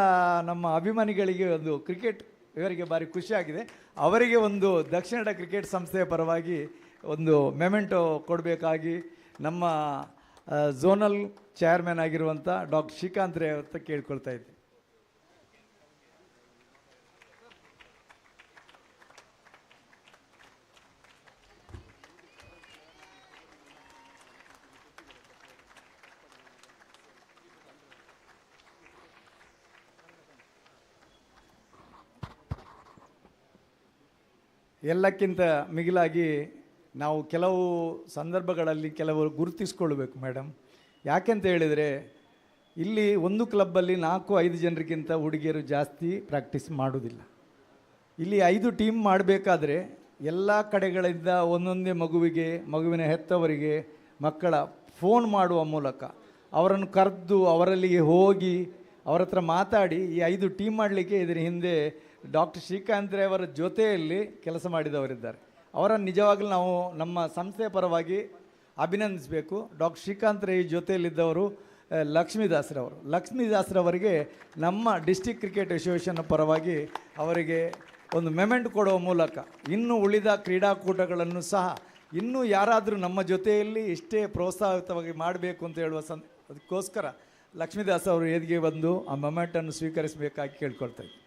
ನಮ್ಮ ಅಭಿಮಾನಿಗಳಿಗೆ ಒಂದು ಕ್ರಿಕೆಟ್ ಇವರಿಗೆ ಭಾರಿ ಖುಷಿಯಾಗಿದೆ. ಅವರಿಗೆ ಒಂದು ದಕ್ಷಿಣ ಕ್ರಿಕೆಟ್ ಸಂಸ್ಥೆಯ ಪರವಾಗಿ ಒಂದು ಮೆಮೆಂಟೋ ಕೊಡಬೇಕಾಗಿ ನಮ್ಮ ಝೋನಲ್ ಚೇರ್ಮನ್ ಆಗಿರುವಂಥ ಡಾಕ್ಟರ್ ಶ್ರೀಕಾಂತ್ ರೇ ಅಂತ ಕೇಳ್ಕೊಳ್ತಾ ಇದ್ದೆ. ಎಲ್ಲಕ್ಕಿಂತ ಮಿಗಿಲಾಗಿ ನಾವು ಕೆಲವು ಸಂದರ್ಭಗಳಲ್ಲಿ ಕೆಲವರು ಗುರುತಿಸ್ಕೊಳ್ಬೇಕು ಮೇಡಮ್. ಯಾಕೆಂತ ಹೇಳಿದರೆ ಇಲ್ಲಿ ಒಂದು ಕ್ಲಬ್ಬಲ್ಲಿ 4-5 ಜನರಿಗಿಂತ ಹುಡುಗಿಯರು ಜಾಸ್ತಿ ಪ್ರಾಕ್ಟೀಸ್ ಮಾಡೋದಿಲ್ಲ. ಇಲ್ಲಿ 5 ಟೀಮ್ ಮಾಡಬೇಕಾದ್ರೆ ಎಲ್ಲ ಕಡೆಗಳಿಂದ ಒಂದೊಂದೇ ಮಗುವಿನ ಹೆತ್ತವರಿಗೆ ಮಕ್ಕಳ ಫೋನ್ ಮಾಡುವ ಮೂಲಕ ಅವರನ್ನು ಕರೆದು ಅವರಲ್ಲಿಗೆ ಹೋಗಿ ಅವರ ಹತ್ರ ಮಾತಾಡಿ ಈ 5 ಟೀಮ್ ಮಾಡಲಿಕ್ಕೆ ಇದರ ಹಿಂದೆ ಡಾಕ್ಟರ್ ಶ್ರೀಕಾಂತ್ ರೇ ಅವರ ಜೊತೆಯಲ್ಲಿ ಕೆಲಸ ಮಾಡಿದವರಿದ್ದಾರೆ. ಅವರನ್ನು ನಿಜವಾಗಲೂ ನಾವು ನಮ್ಮ ಸಂಸ್ಥೆಯ ಪರವಾಗಿ ಅಭಿನಂದಿಸಬೇಕು. ಡಾಕ್ಟರ್ ಶ್ರೀಕಾಂತ್ ರೈ ಜೊತೆಯಲ್ಲಿದ್ದವರು ಲಕ್ಷ್ಮೀದಾಸ್ರವರಿಗೆ ನಮ್ಮ ಡಿಸ್ಟಿಕ್ ಕ್ರಿಕೆಟ್ ಅಸೋಸಿಯೇಷನ್ ಪರವಾಗಿ ಅವರಿಗೆ ಒಂದು ಮೆಮೆಂಟ್ ಕೊಡುವ ಮೂಲಕ ಇನ್ನೂ ಉಳಿದ ಕ್ರೀಡಾಕೂಟಗಳನ್ನು ಸಹ ಇನ್ನೂ ಯಾರಾದರೂ ನಮ್ಮ ಜೊತೆಯಲ್ಲಿ ಇಷ್ಟೇ ಪ್ರೋತ್ಸಾಹಿತವಾಗಿ ಮಾಡಬೇಕು ಅಂತ ಹೇಳುವ ಅದಕ್ಕೋಸ್ಕರ ಲಕ್ಷ್ಮೀದಾಸ್ ಅವರು ಎದುರಿಗೆ ಬಂದು ಆ ಮೊಮೆಂಟನ್ನು ಸ್ವೀಕರಿಸಬೇಕಾಗಿ ಕೇಳ್ಕೊಳ್ತಾ ಇದ್ದೀನಿ.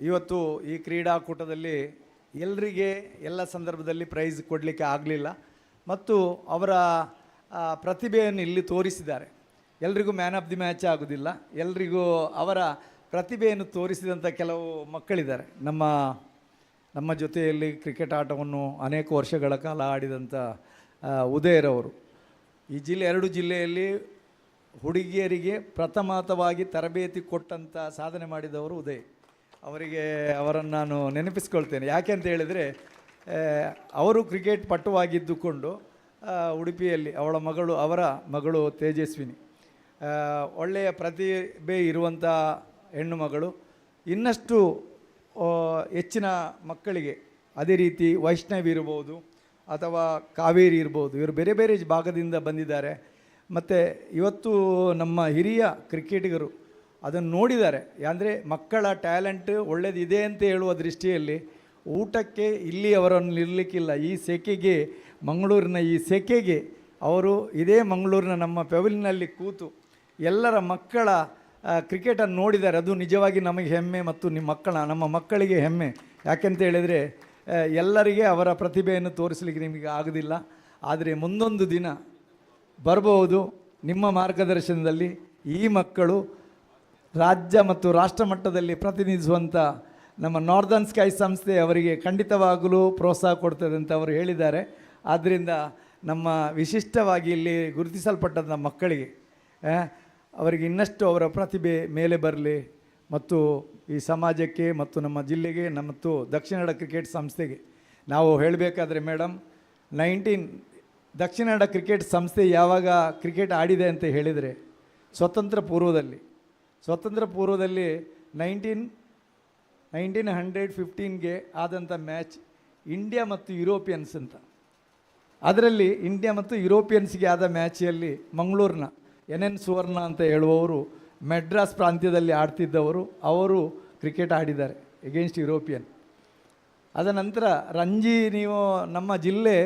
ಇವತ್ತು ಈ ಕ್ರೀಡಾಕೂಟದಲ್ಲಿ ಎಲ್ಲರಿಗೆ ಎಲ್ಲ ಸಂದರ್ಭದಲ್ಲಿ ಪ್ರೈಸ್ ಕೊಡಲಿಕ್ಕೆ ಆಗಲಿಲ್ಲ ಮತ್ತು ಅವರ ಪ್ರತಿಭೆಯನ್ನು ಇಲ್ಲಿ ತೋರಿಸಿದ್ದಾರೆ. ಎಲ್ರಿಗೂ ಮ್ಯಾನ್ ಆಫ್ ದಿ ಮ್ಯಾಚ್ ಆಗೋದಿಲ್ಲ. ಎಲ್ರಿಗೂ ಅವರ ಪ್ರತಿಭೆಯನ್ನು ತೋರಿಸಿದಂಥ ಕೆಲವು ಮಕ್ಕಳಿದ್ದಾರೆ. ನಮ್ಮ ಜೊತೆಯಲ್ಲಿ ಕ್ರಿಕೆಟ್ ಆಟವನ್ನು ಅನೇಕ ವರ್ಷಗಳ ಕಾಲ ಆಡಿದಂಥ ಉದಯರವರು ಈ 2 ಜಿಲ್ಲೆಯಲ್ಲಿ ಹುಡುಗಿಯರಿಗೆ ಪ್ರಥಮತವಾಗಿ ತರಬೇತಿ ಕೊಟ್ಟಂಥ ಸಾಧನೆ ಮಾಡಿದವರು ಉದಯ್. ಅವರನ್ನು ನಾನು ನೆನಪಿಸ್ಕೊಳ್ತೇನೆ. ಯಾಕೆ ಅಂತ ಹೇಳಿದರೆ ಅವರು ಕ್ರಿಕೆಟ್ ಪಟುವಾಗಿದ್ದುಕೊಂಡು ಉಡುಪಿಯಲ್ಲಿ ಅವರ ಮಗಳು ತೇಜಸ್ವಿನಿ ಒಳ್ಳೆಯ ಪ್ರತಿಭೆ ಇರುವಂಥ ಹೆಣ್ಣು ಮಗಳು. ಇನ್ನಷ್ಟು ಹೆಚ್ಚಿನ ಮಕ್ಕಳಿಗೆ ಅದೇ ರೀತಿ ವೈಷ್ಣವಿ ಇರ್ಬೋದು ಅಥವಾ ಕಾವೇರಿ ಇರ್ಬೋದು, ಇವರು ಬೇರೆ ಬೇರೆ ಭಾಗದಿಂದ ಬಂದಿದ್ದಾರೆ. ಮತ್ತು ಇವತ್ತು ನಮ್ಮ ಹಿರಿಯ ಕ್ರಿಕೆಟಿಗರು ಅದನ್ನು ನೋಡಿದ್ದಾರೆ. ಅಂದರೆ ಮಕ್ಕಳ ಟ್ಯಾಲೆಂಟ್ ಒಳ್ಳೆಯದಿದೆ ಅಂತ ಹೇಳುವ ದೃಷ್ಟಿಯಲ್ಲಿ ಊಟಕ್ಕೆ ಇಲ್ಲಿ ಅವರನ್ನು ನಿಲ್ಲಲಿಕ್ಕಿಲ್ಲ. ಈ ಸೆಕೆಗೆ ಮಂಗಳೂರಿನ ಈ ಸೆಕೆಗೆ ಅವರು ಇದೇ ಮಂಗಳೂರಿನ ನಮ್ಮ ಪೆವಿಲಿನಲ್ಲಿ ಕೂತು ಎಲ್ಲರ ಮಕ್ಕಳ ಕ್ರಿಕೆಟನ್ನು ನೋಡಿದ್ದಾರೆ. ಅದು ನಿಜವಾಗಿ ನಮಗೆ ಹೆಮ್ಮೆ ಮತ್ತು ನಮ್ಮ ಮಕ್ಕಳಿಗೆ ಹೆಮ್ಮೆ. ಯಾಕೆಂತ ಹೇಳಿದರೆ ಎಲ್ಲರಿಗೆ ಅವರ ಪ್ರತಿಭೆಯನ್ನು ತೋರಿಸಲಿಕ್ಕೆ ನಿಮಗೆ ಆಗೋದಿಲ್ಲ. ಆದರೆ ಮುಂದೊಂದು ದಿನ ಬರಬಹುದು ನಿಮ್ಮ ಮಾರ್ಗದರ್ಶನದಲ್ಲಿ ಈ ಮಕ್ಕಳು ರಾಜ್ಯ ಮತ್ತು ರಾಷ್ಟ್ರ ಮಟ್ಟದಲ್ಲಿ ಪ್ರತಿನಿಧಿಸುವಂಥ ನಮ್ಮ ನಾರ್ದರ್ನ್ ಸ್ಕೈ ಸಂಸ್ಥೆ ಅವರಿಗೆ ಖಂಡಿತವಾಗಲೂ ಪ್ರೋತ್ಸಾಹ ಕೊಡ್ತದೆ ಅಂತ ಅವರು ಹೇಳಿದ್ದಾರೆ. ಆದ್ದರಿಂದ ನಮ್ಮ ವಿಶಿಷ್ಟವಾಗಿ ಇಲ್ಲಿ ಗುರುತಿಸಲ್ಪಟ್ಟಂಥ ಮಕ್ಕಳಿಗೆ ಅವರಿಗೆ ಇನ್ನಷ್ಟು ಅವರ ಪ್ರತಿಭೆ ಮೇಲೆ ಬರಲಿ ಮತ್ತು ಈ ಸಮಾಜಕ್ಕೆ ಮತ್ತು ನಮ್ಮ ಜಿಲ್ಲೆಗೆ ಮತ್ತು ದಕ್ಷಿಣ ಕನ್ನಡ ಕ್ರಿಕೆಟ್ ಸಂಸ್ಥೆಗೆ ನಾವು ಹೇಳಬೇಕಾದ್ರೆ ಮೇಡಮ್ ದಕ್ಷಿಣ ಕನ್ನಡ ಕ್ರಿಕೆಟ್ ಸಂಸ್ಥೆ ಯಾವಾಗ ಕ್ರಿಕೆಟ್ ಆಡಿದೆ ಅಂತ ಹೇಳಿದರೆ ಸ್ವತಂತ್ರ ಪೂರ್ವದಲ್ಲಿ 1915ಗೆ ಆದಂಥ ಮ್ಯಾಚ್ ಇಂಡಿಯಾ ಮತ್ತು ಯುರೋಪಿಯನ್ಸ್ ಅಂತ. ಅದರಲ್ಲಿ ಇಂಡಿಯಾ ಮತ್ತು ಯುರೋಪಿಯನ್ಸ್ಗೆ ಆದ ಮ್ಯಾಚಲ್ಲಿ ಮಂಗಳೂರಿನ NN ಸುವರ್ಣ ಅಂತ ಹೇಳುವವರು ಮೆಡ್ರಾಸ್ ಪ್ರಾಂತ್ಯದಲ್ಲಿ ಆಡ್ತಿದ್ದವರು, ಅವರು ಕ್ರಿಕೆಟ್ ಆಡಿದ್ದಾರೆ ಎಗೇನ್ಸ್ಟ್ ಯುರೋಪಿಯನ್. ಅದ ನಂತರ ರಂಜಿ ನೀವು ನಮ್ಮ ಜಿಲ್ಲೆ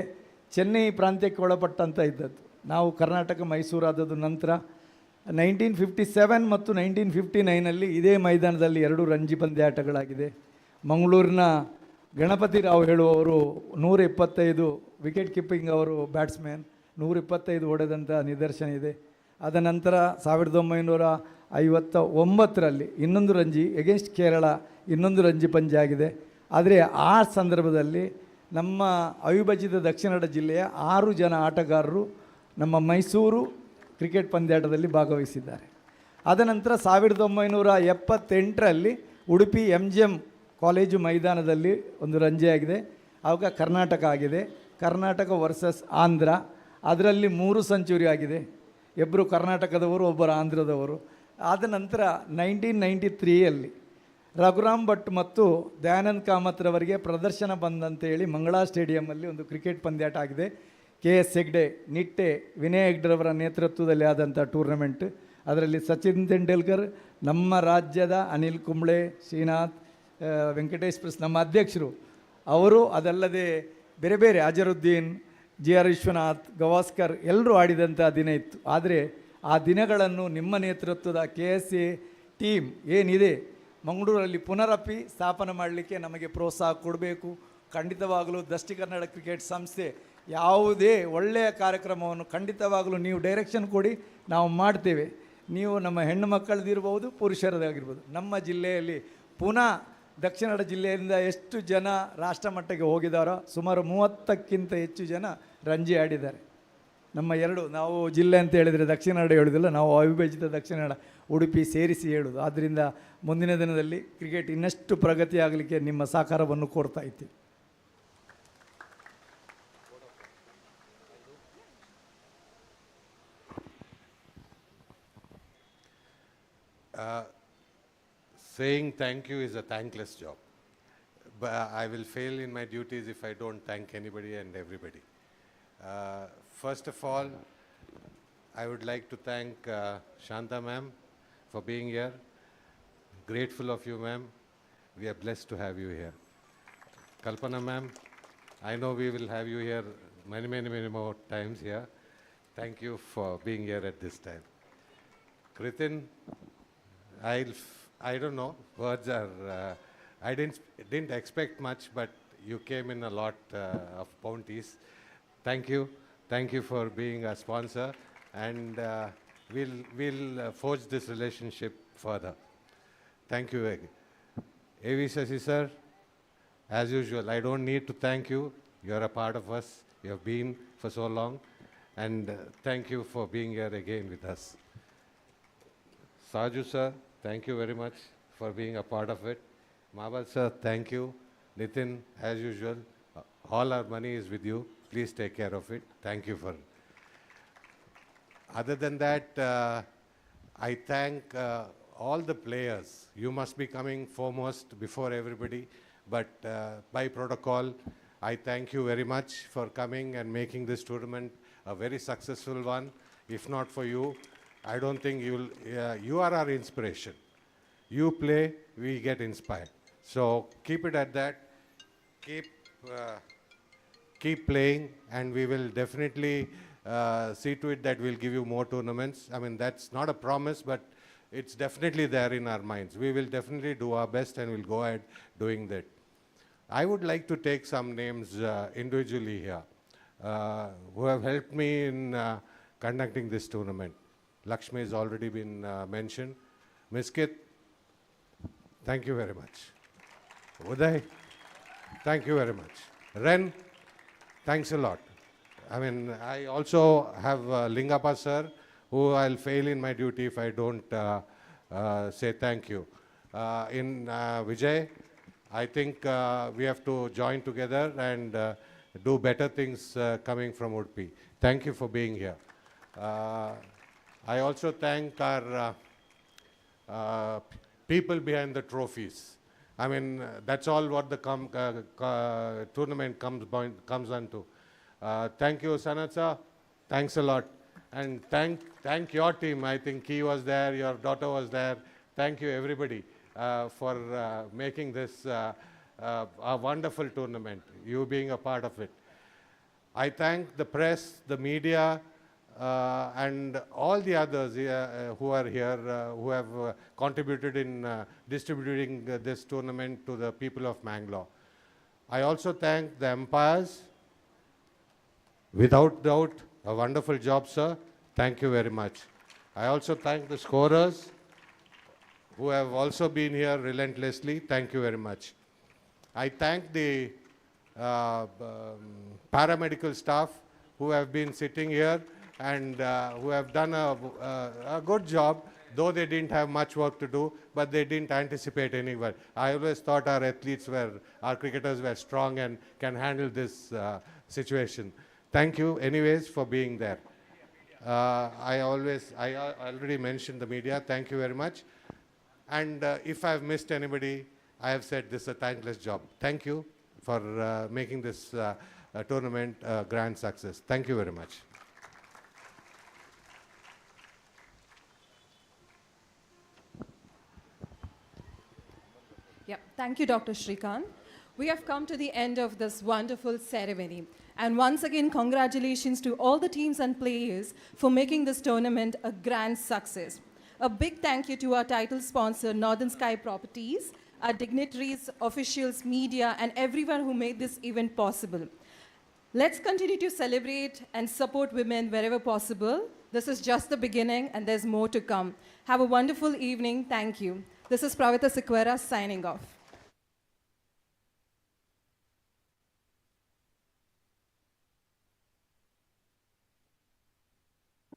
ಚೆನ್ನೈ ಪ್ರಾಂತ್ಯಕ್ಕೆ ಒಳಪಟ್ಟಂತ ಇದ್ದದ್ದು. ನಾವು ಕರ್ನಾಟಕ ಮೈಸೂರು ಆದದ್ದು ನಂತರ 1957 ಮತ್ತು 1959ನಲ್ಲಿ ಇದೇ ಮೈದಾನದಲ್ಲಿ 2 ರಂಜಿ ಪಂದ್ಯಾಟಗಳಾಗಿದೆ. ಮಂಗಳೂರಿನ ಗಣಪತಿ ರಾವ್ ಹೇಳುವವರು 125 ವಿಕೆಟ್ ಕೀಪಿಂಗ್ ಅವರು ಬ್ಯಾಟ್ಸ್ಮ್ಯಾನ್ 125 ಹೊಡೆದಂಥ ನಿದರ್ಶನ ಇದೆ. ಅದ ನಂತರ 1959ರಲ್ಲಿ ಇನ್ನೊಂದು ರಂಜಿ ಎಗೇನ್ಸ್ಟ್ ಕೇರಳ ಇನ್ನೊಂದು ರಂಜಿ ಪಂದ್ಯ ಆಗಿದೆ. ಆದರೆ ಆ ಸಂದರ್ಭದಲ್ಲಿ ನಮ್ಮ ಅವಿಭಜಿತ ದಕ್ಷಿಣ ಕನ್ನಡ ಜಿಲ್ಲೆಯ 6 ಜನ ಆಟಗಾರರು ನಮ್ಮ ಮೈಸೂರು ಕ್ರಿಕೆಟ್ ಪಂದ್ಯಾಟದಲ್ಲಿ ಭಾಗವಹಿಸಿದ್ದಾರೆ. ಅದ ನಂತರ 1978ರಲ್ಲಿ ಉಡುಪಿ MGM ಕಾಲೇಜು ಮೈದಾನದಲ್ಲಿ ಒಂದು ರಂಜಿ ಆಗಿದೆ. ಆವಾಗ ಕರ್ನಾಟಕ ಆಗಿದೆ. ಕರ್ನಾಟಕ ವರ್ಸಸ್ ಆಂಧ್ರ, ಅದರಲ್ಲಿ 3 ಸೆಂಚುರಿ ಆಗಿದೆ. ಇಬ್ಬರು ಕರ್ನಾಟಕದವರು, ಒಬ್ಬರು ಆಂಧ್ರದವರು. ಆದ ನಂತರ 1993ಯಲ್ಲಿ ರಘುರಾಮ್ ಭಟ್ ಮತ್ತು ದಯಾನಂದ್ ಕಾಮತ್ರವರಿಗೆ ಪ್ರದರ್ಶನ ಬಂದಂತೇಳಿ ಮಂಗಳಾ ಸ್ಟೇಡಿಯಮಲ್ಲಿ ಒಂದು ಕ್ರಿಕೆಟ್ ಪಂದ್ಯಾಟ ಆಗಿದೆ. KS ಹೆಗ್ಡೆ, ನಿಟ್ಟೆ, ವಿನಯ್ ಹೆಗ್ಡೆರವರ ನೇತೃತ್ವದಲ್ಲಿ ಆದಂಥ ಟೂರ್ನಮೆಂಟ್. ಅದರಲ್ಲಿ ಸಚಿನ್ ತೆಂಡೂಲ್ಕರ್, ನಮ್ಮ ರಾಜ್ಯದ ಅನಿಲ್ ಕುಂಬ್ಳೆ, ಶ್ರೀನಾಥ್, ವೆಂಕಟೇಶ್ ಪ್ರೆಸ್ ನಮ್ಮ ಅಧ್ಯಕ್ಷರು ಅವರು, ಅದಲ್ಲದೆ ಬೇರೆ ಬೇರೆ ಅಜರುದ್ದೀನ್, GR ವಿಶ್ವನಾಥ್, ಗವಾಸ್ಕರ್ ಎಲ್ಲರೂ ಆಡಿದಂಥ ದಿನ ಇತ್ತು. ಆದರೆ ಆ ದಿನಗಳನ್ನು ನಿಮ್ಮ ನೇತೃತ್ವದ KSA ಟೀಮ್ ಏನಿದೆ ಮಂಗಳೂರಲ್ಲಿ ಪುನರಪಿ ಸ್ಥಾಪನೆ ಮಾಡಲಿಕ್ಕೆ ನಮಗೆ ಪ್ರೋತ್ಸಾಹ ಕೊಡಬೇಕು. ಖಂಡಿತವಾಗಲೂ ದಕ್ಷಿಣ ಕನ್ನಡ ಕ್ರಿಕೆಟ್ ಸಂಸ್ಥೆ ಯಾವುದೇ ಒಳ್ಳೆಯ ಕಾರ್ಯಕ್ರಮವನ್ನು ಖಂಡಿತವಾಗಲೂ ನೀವು ಡೈರೆಕ್ಷನ್ ಕೊಡಿ, ನಾವು ಮಾಡ್ತೇವೆ. ನೀವು ನಮ್ಮ ಹೆಣ್ಣು ಮಕ್ಕಳದಿರ್ಬೋದು, ಪುರುಷರದಾಗಿರ್ಬೋದು. ನಮ್ಮ ಜಿಲ್ಲೆಯಲ್ಲಿ ಪುನಃ ದಕ್ಷಿಣ ಕನ್ನಡ ಜಿಲ್ಲೆಯಿಂದ ಎಷ್ಟು ಜನ ರಾಷ್ಟ್ರ ಮಟ್ಟಕ್ಕೆ ಹೋಗಿದ್ದಾರೋ ಸುಮಾರು 30ಕ್ಕಿಂತ ಹೆಚ್ಚು ಜನ ರಂಜಿ ಆಡಿದ್ದಾರೆ. ನಮ್ಮ ನಾವು ಜಿಲ್ಲೆ ಅಂತ ಹೇಳಿದರೆ ದಕ್ಷಿಣ ಕನ್ನಡ ಹೇಳೋದಿಲ್ಲ, ನಾವು ಅವಿಭಜಿತ ದಕ್ಷಿಣ ಕನ್ನಡ ಉಡುಪಿ ಸೇರಿಸಿ ಹೇಳೋದು. ಆದ್ದರಿಂದ ಮುಂದಿನ ದಿನದಲ್ಲಿ ಕ್ರಿಕೆಟ್ ಇನ್ನಷ್ಟು ಪ್ರಗತಿ ಆಗಲಿಕ್ಕೆ ನಿಮ್ಮ ಸಹಕಾರವನ್ನು ಕೋರ್ತಾ ಇದ್ದೀವಿ. Saying thank you is a thankless job. But I will fail in my duties if I don't thank anybody and everybody. First of all, I would like to thank Shanta ma'am for being here. Grateful of you, ma'am. We are blessed to have you here. Kalpana ma'am, I know we will have you here many more times here. Thank you for being here at this time. Kritin, I don't know, words are, I didn't expect much, but you came in a lot of bounties. Thank you for being a sponsor, and we'll forge this relationship further. Thank you. A.V. Shashi sir, as usual, I don't need to thank you. You're a part of us. You have been for so long, and thank you for being here again with us. Saju sir, thank you very much for being a part of it. Mabal sir, thank you. Nitin, as usual, all our money is with you. Please take care of it. Thank you for it. Other than that, I thank all the players. You must be coming foremost before everybody, but by protocol, I thank you very much for coming and making this tournament a very successful one. If not for you, I don't think you are our inspiration. You play, we get inspired. So keep it at that. Keep playing, and we will definitely see to it that we'll give you more tournaments. I mean, that's not a promise, but it's definitely there in our minds. We will definitely do our best, and we'll go ahead doing that. I would like to take some names individually here who have helped me in conducting this tournament. Lakshmi has already been mentioned. Miskit, thank you very much. Uday, thank you very much. Ren, thanks a lot. I mean, I also have Lingappa sir, who I'll fail in my duty if I don't say thank you. in Vijay. I think we have to join together and do better things coming from Udupi. Thank you for being here. I also thank our people behind the trophies. I mean, that's all what the tournament comes onto. Thank you, Sanatsa. Thanks a lot. And thank your team. I think he was there, your daughter was there. Thank you, everybody, for making this a wonderful tournament, you being a part of it. I thank the press, the media, and all the others who are here, who have contributed in distributing this tournament to the people of Mangalore. I also thank the umpires. Without doubt, a wonderful job, sir. Thank you very much. I also thank the scorers who have also been here relentlessly. Thank you very much. I thank the paramedical staff who have been sitting here and who have done a good job, though they didn't have much work to do, but they didn't anticipate anywhere. I always thought our cricketers were strong and can handle this situation. Thank you anyways for being there. I already mentioned the media. Thank you very much. And if I've missed anybody, I have said this is a thankless job. Thank you for making this tournament a grand success. Thank you very much. Yep. Thank you, Dr. Shrikant. We have come to the end of this wonderful ceremony. And once again, congratulations to all the teams and players for making this tournament a grand success. A big thank you to our title sponsor, Northern Sky Properties, our dignitaries, officials, media, and everyone who made this event possible. Let's continue to celebrate and support women wherever possible. This is just the beginning, and there's more to come. Have a wonderful evening. Thank you. This is Pravita Sikwera signing off.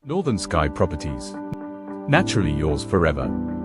Northern Sky Properties. Naturally yours forever.